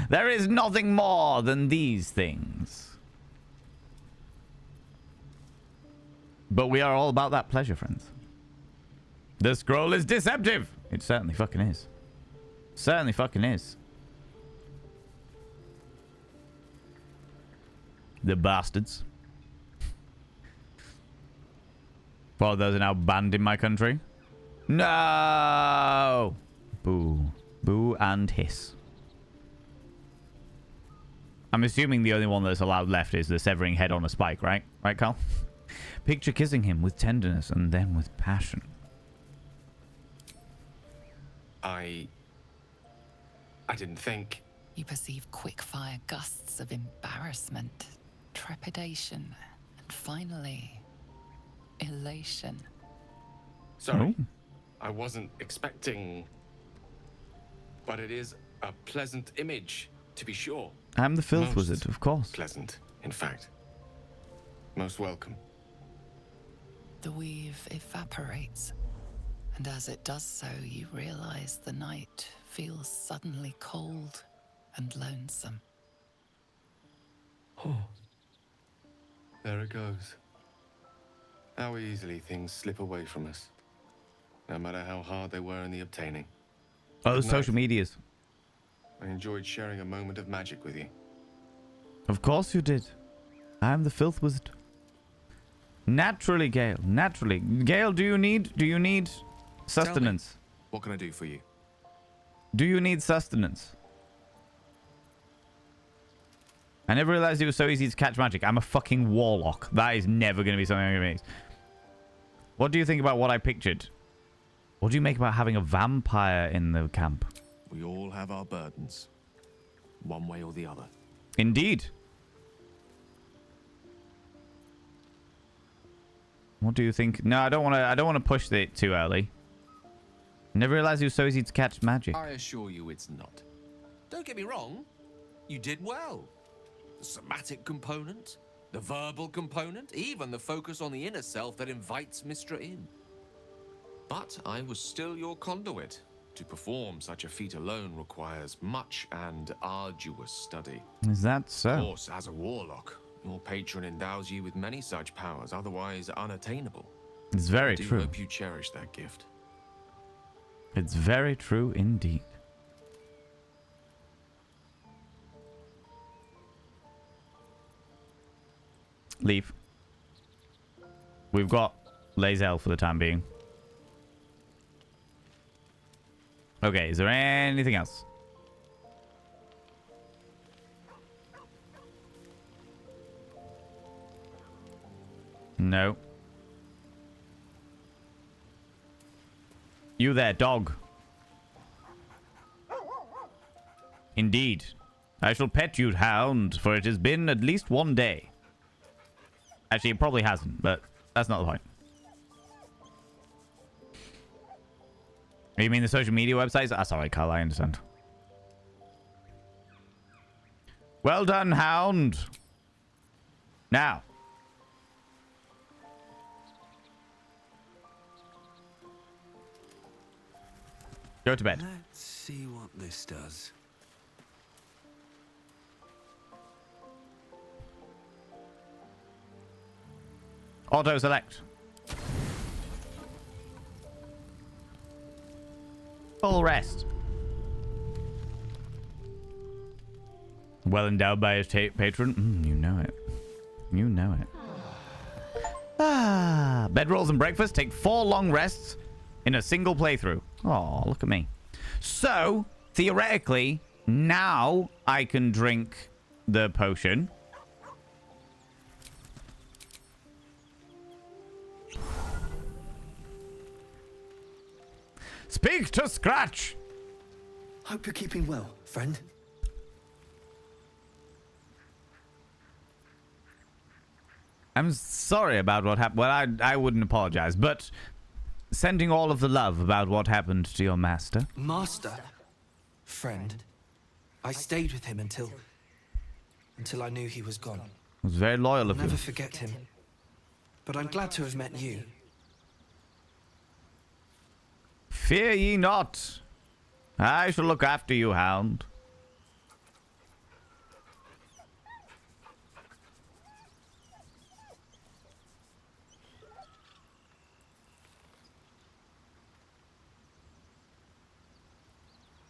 There is nothing more than these things. But we are all about that pleasure, friends. The scroll is deceptive. It certainly fucking is. Certainly fucking is. The bastards. Well, those are now banned in my country. No! Boo. Boo and hiss. I'm assuming the only one that's allowed left is the severing head on a spike, right? Right, Carl? Picture kissing him with tenderness and then with passion. I didn't think. You perceive quick-fire gusts of embarrassment, trepidation, and finally, elation. Sorry. I wasn't expecting. But it is a pleasant image, to be sure. I'm the filth wizard, of course. Pleasant, in fact. Most welcome. The weave evaporates, and as it does so, you realize the night feels suddenly cold and lonesome. Oh. There it goes. How easily things slip away from us, no matter how hard they were in the obtaining. Oh, those social medias. I enjoyed sharing a moment of magic with you. Of course you did. I am the filth wizard. Naturally, Gale. Naturally. Gale, do you need sustenance? What can I do for you? Do you need sustenance? I never realized it was so easy to catch magic. I'm a fucking warlock. That is never going to be something I'm going to use. What do you think about what I pictured? What do you make about having a vampire in the camp? We all have our burdens, one way or the other. Indeed. What do you think? No, I don't want to push it too early. Never realized it was so easy to catch magic. I assure you it's not. Don't get me wrong. You did well. The somatic component, the verbal component, even the focus on the inner self that invites Mistra in. But I was still your conduit. To perform such a feat alone requires much and arduous study. Is that so? Of course, as a warlock, your patron endows you with many such powers, otherwise unattainable. It's very I do true. hope you cherish that gift. It's very true indeed. Leave. We've got Lae'zel for the time being. Okay, is there anything else? No. You there, dog. Indeed. I shall pet you, hound, for it has been at least one day. Actually, it probably hasn't, but that's not the point. You mean the social media websites? That's alright, Carl, I understand. Well done, hound. Now. Go to bed. Let's see what this does. Auto select. Full rest. Well endowed by his patron. You know it. You know it. Bedrolls and breakfast take 4 long rests in a single playthrough. Oh, look at me. So, theoretically, now I can drink the potion. Speak to Scratch! Hope you're keeping well, friend. I'm sorry about what happened. Well, I wouldn't apologize, but sending all of the love about what happened to your master. Master? Friend? I stayed with him until I knew he was gone. Was very loyal I'll of you. never forget him. But I'm glad to have met you. Fear ye not. I shall look after you, Hound.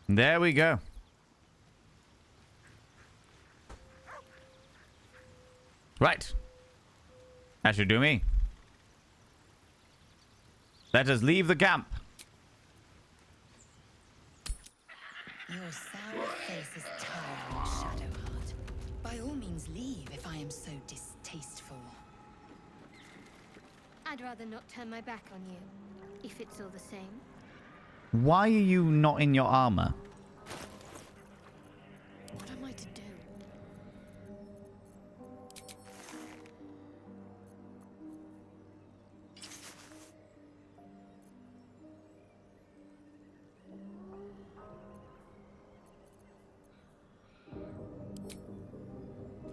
There we go. Right. That should do me. Let us leave the camp. Your sour face is tiring, Shadowheart. By all means leave if I am so distasteful. I'd rather not turn my back on you, if it's all the same. Why are you not in your armor? What am I to do?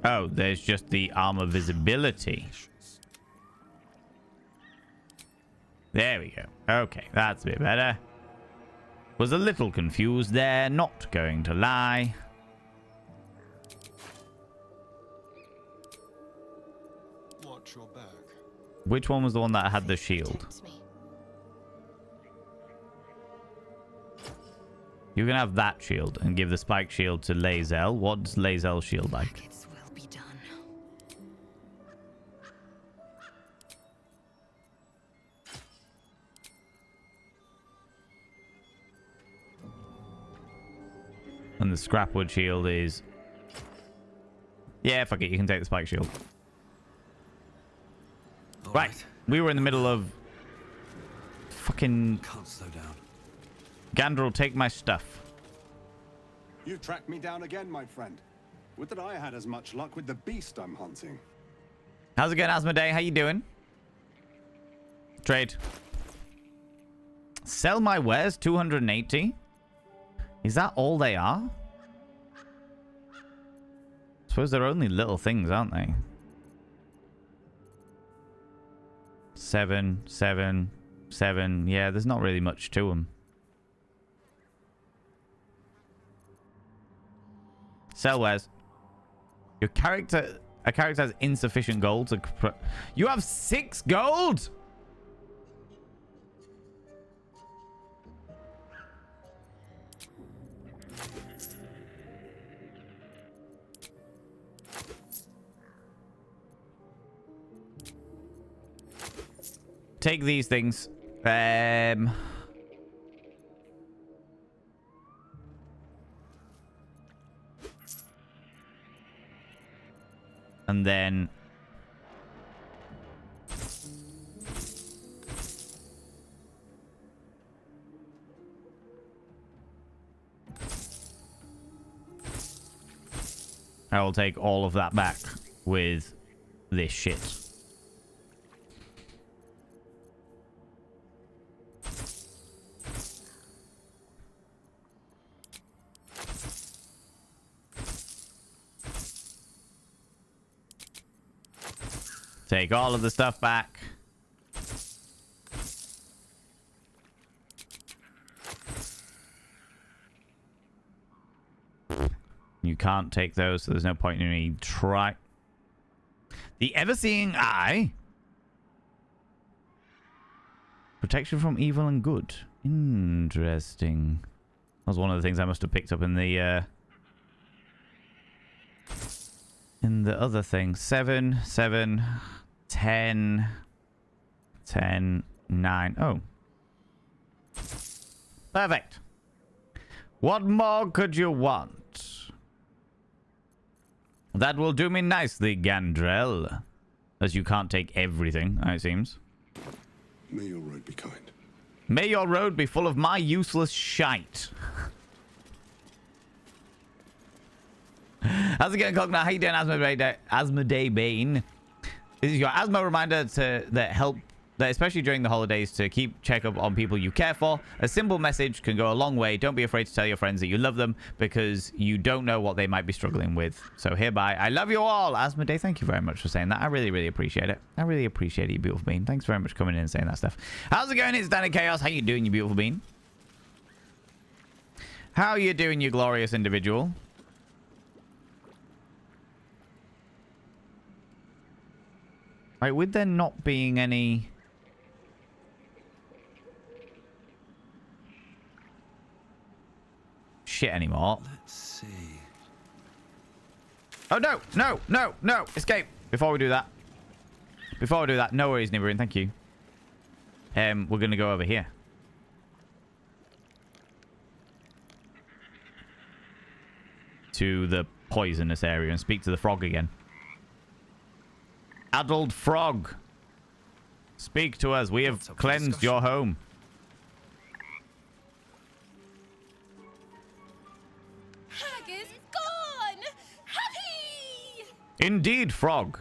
Oh, there's just the armor visibility. There we go. Okay, that's a bit better. Was a little confused there, not going to lie. Watch your back. Which one was the one that had the shield? You can have that shield and give the spike shield to Lae'zel. What's Lae'zel's shield like? Will be done. And the scrapwood shield is... Yeah, fuck it. You can take the spike shield. Right. We were in the middle of... Fucking... Can't slow down. Gandrel, take my stuff. You've tracked me down again, my friend. Would that I had as much luck with the beast I'm hunting. How's it going, Asmodee? How you doing? Trade. Sell my wares, 280? Is that all they are? Suppose they're only little things, aren't they? 7, 7, 7. Yeah, there's not really much to them. Sell wares. A character has insufficient gold to... You have 6 gold? Take these things. And then... I will take all of that back with this shit. Take all of the stuff back. You can't take those, so there's no point in me try. The ever-seeing eye. Protection from evil and good. Interesting. That was one of the things I must have picked up in the other thing. 7, 7, 10, 10, 9. Oh. Perfect. What more could you want? That will do me nicely, Gandrel. As you can't take everything, it seems. May your road be kind. May your road be full of my useless shite. How's it going, Cogna? How you doing, Asmodee Bane? This is your Asmo reminder that especially during the holidays, to keep check up on people you care for. A simple message can go a long way. Don't be afraid to tell your friends that you love them, because you don't know what they might be struggling with. So hereby, I love you all. Asmodee, thank you very much for saying that. I really, really appreciate it. I really appreciate it, you beautiful bean. Thanks very much for coming in and saying that stuff. How's it going? It's Dan in Chaos. How you doing, you beautiful bean? How you doing, you glorious individual? Right, with there not being any... shit anymore. Let's see. Oh, no! No! No! No! Escape! Before we do that. No worries, Nibirin. Thank you. We're going to go over here. To the poisonous area and speak to the frog again. Adult frog. Speak to us. We have cleansed your home. Hag is gone! Happy! Indeed, frog.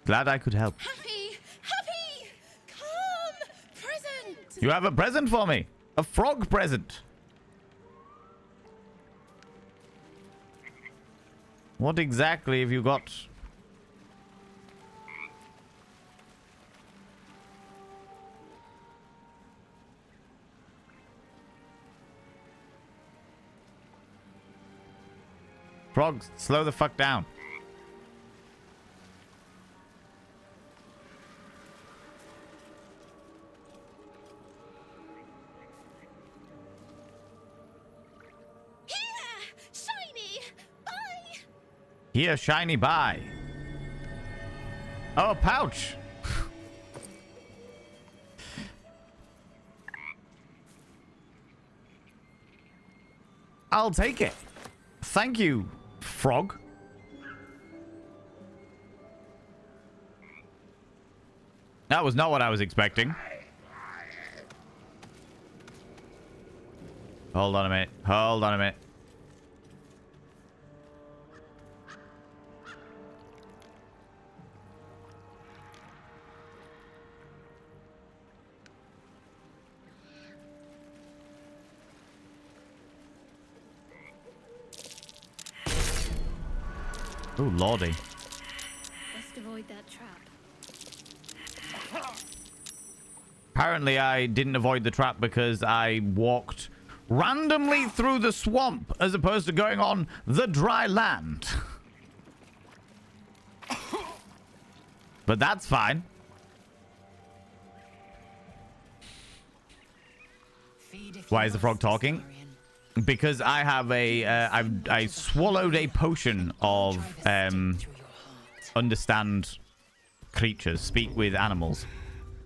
Glad I could help. Happy! Happy! Come! Present! You have a present for me. A frog present. What exactly have you got? Frogs, slow the fuck down. Here, shiny buy. Oh, a pouch. I'll take it. Thank you, frog. That was not what I was expecting. Hold on a minute. Hold on a minute. Oh, lordy. Best avoid that trap. Apparently, I didn't avoid the trap because I walked randomly through the swamp as opposed to going on the dry land. But that's fine. Why is the frog talking? Because I have a, I swallowed a potion of, understand creatures, speak with animals.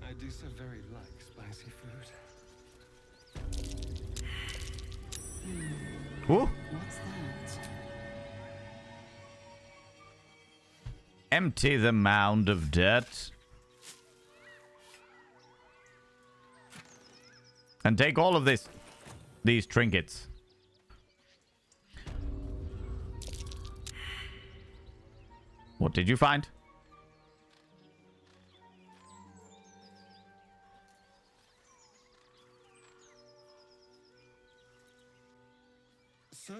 I do so very like spicy food. Ooh. What's that? Empty the mound of dirt. And take all of these trinkets. What did you find? So,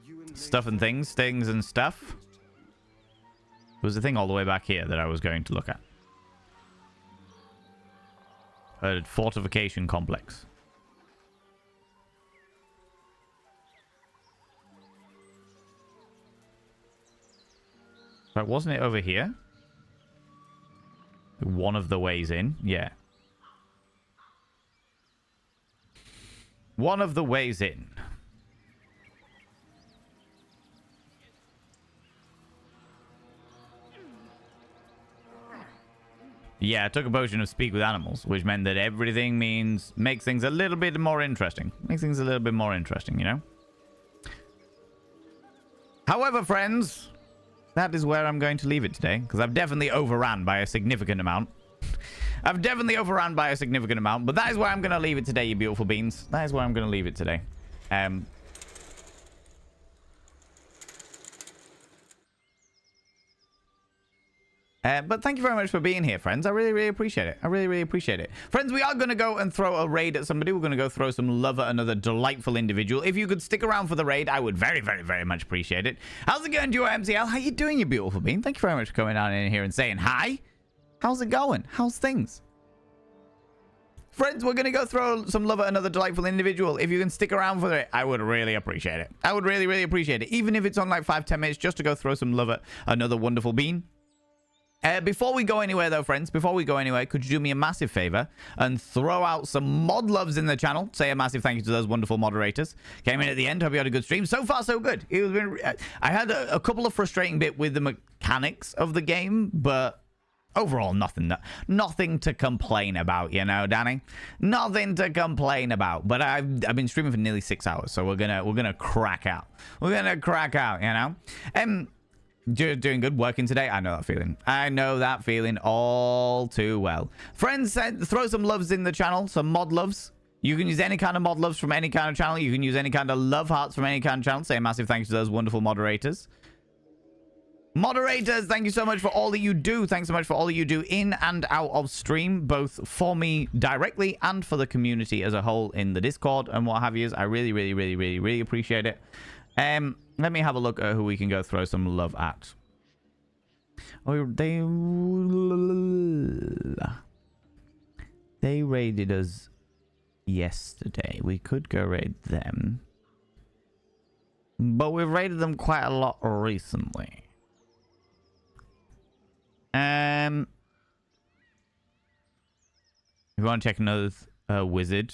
you and Stuff and things and stuff. There was a thing all the way back here that I was going to look at. A fortification complex. Right, wasn't it over here? One of the ways in? Yeah. One of the ways in. Yeah, I took a potion of speak with animals, which meant that everything makes things a little bit more interesting. Makes things a little bit more interesting, you know? However, friends, that is where I'm going to leave it today, because I've definitely overran by a significant amount. I've definitely overrun by a significant amount, but that is where I'm going to leave it today, you beautiful beans. That is where I'm going to leave it today. But thank you very much for being here, friends. I really, really appreciate it. I really, really appreciate it. Friends, we are going to go and throw a raid at somebody. We're going to go throw some love at another delightful individual. If you could stick around for the raid, I would very, very, very much appreciate it. How's it going, Duo MCL? How you doing, you beautiful bean? Thank you very much for coming down in here and saying hi. How's it going? How's things? Friends, we're going to go throw some love at another delightful individual. If you can stick around for it, I would really appreciate it. I would really, really appreciate it. Even if it's on like 5-10 minutes just to go throw some love at another wonderful bean. Before we go anywhere, though, friends, before we go anywhere, could you do me a massive favor and throw out some mod loves in the channel? Say a massive thank you to those wonderful moderators. Came in at the end. Hope you had a good stream. So far, so good. I had a couple of frustrating bits with the mechanics of the game, but overall, nothing to complain about, you know, Danny. Nothing to complain about. But I've been streaming for nearly 6 hours, so we're gonna crack out. We're gonna crack out, you know. Doing good, working today. I know that feeling. I know that feeling all too well. Friends, throw some loves in the channel, some mod loves. You can use any kind of mod loves from any kind of channel. You can use any kind of love hearts from any kind of channel. Say a massive thanks to those wonderful moderators. Moderators, thank you so much for all that you do. Thanks so much for all that you do in and out of stream, both for me directly and for the community as a whole in the Discord and what have you. I really, really, really, really, really appreciate it. Let me have a look at who we can go throw some love at. Oh, they raided us yesterday. We could go raid them. But we've raided them quite a lot recently. If you want to check another wizard.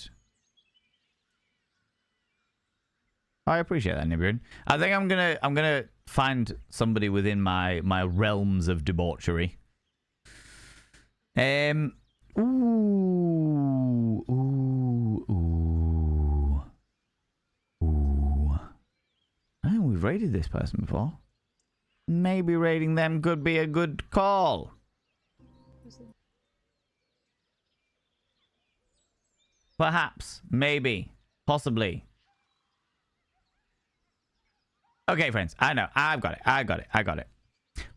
I appreciate that, Nibiru. I think I'm gonna find somebody within my realms of debauchery. Ooh. Oh, we've raided this person before. Maybe raiding them could be a good call. Perhaps. Maybe. Possibly. Okay, friends. I know. I've got it.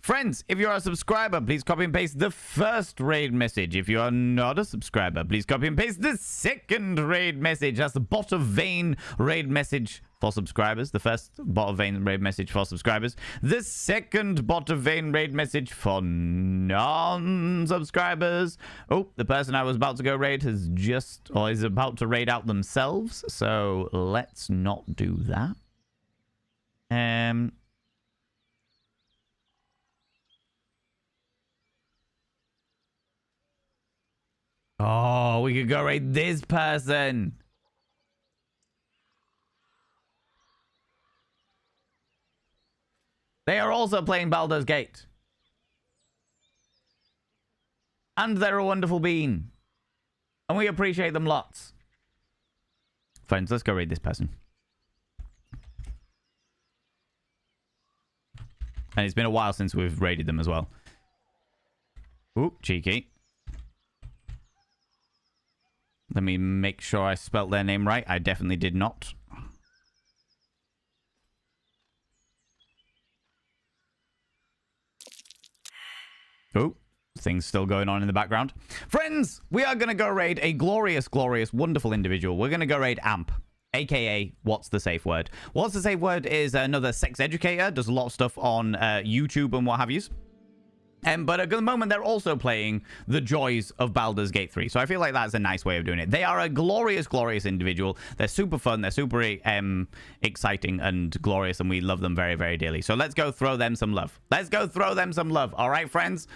Friends, if you're a subscriber, please copy and paste the first raid message. If you are not a subscriber, please copy and paste the second raid message. That's the bot of vein raid message for subscribers. The first bot of vein raid message for subscribers. The second bot of vein raid message for non-subscribers. Oh, the person I was about to go raid has just, or is about to raid out themselves. So let's not do that. Oh, we could go raid this person. They are also playing Baldur's Gate. And they're a wonderful bean. And we appreciate them lots. Friends, let's go raid this person. And it's been a while since we've raided them as well. Ooh, cheeky. Let me make sure I spelt their name right. I definitely did not. Oh, things still going on in the background. Friends, we are going to go raid a glorious, glorious, wonderful individual. We're going to go raid Amp. AKA, what's the safe word? What's the safe word is another sex educator. Does a lot of stuff on YouTube and what have yous. But at the moment, they're also playing the joys of Baldur's Gate 3. So I feel like that's a nice way of doing it. They are a glorious, glorious individual. They're super fun. They're super exciting and glorious. And we love them very, very dearly. So let's go throw them some love. Let's go throw them some love. All right, friends?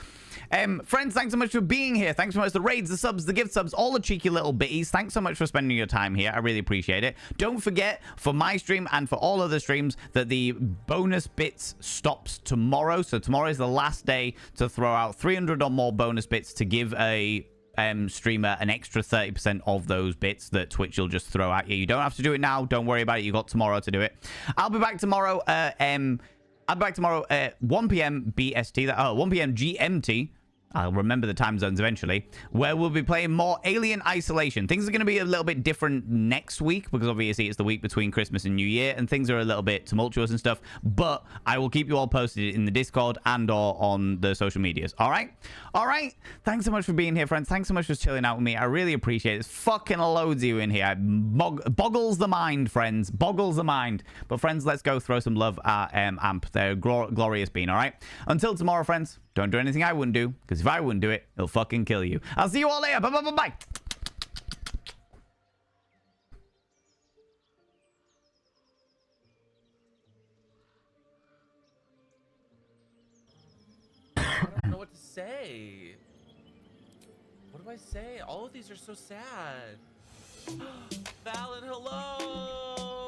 Friends, thanks so much for being here. Thanks so much for the raids, the subs, the gift subs, all the cheeky little bitties. Thanks so much for spending your time here. I really appreciate it. Don't forget, for my stream and for all other streams, that the bonus bits stops tomorrow. So tomorrow is the last day to throw out 300 or more bonus bits to give a streamer an extra 30% of those bits that Twitch will just throw at you. You don't have to do it now. Don't worry about it. You got tomorrow to do it. I'll be back tomorrow. I'll be back tomorrow at 1 p.m. BST. 1 p.m. GMT. I'll remember the time zones eventually, where we'll be playing more Alien Isolation. Things are going to be a little bit different next week because obviously it's the week between Christmas and New Year and things are a little bit tumultuous and stuff, but I will keep you all posted in the Discord and or on the social medias. All right? All right? Thanks so much for being here, friends. Thanks so much for chilling out with me. I really appreciate it. There's fucking loads of you in here. It boggles the mind, friends. Boggles the mind. But friends, let's go throw some love at Amp. They're glorious being, all right? Until tomorrow, friends. Don't do anything I wouldn't do, because if I wouldn't do it, it'll fucking kill you. I'll see you all later. Bye-bye-bye-bye. I don't know what to say. What do I say? All of these are so sad. Valen, hello!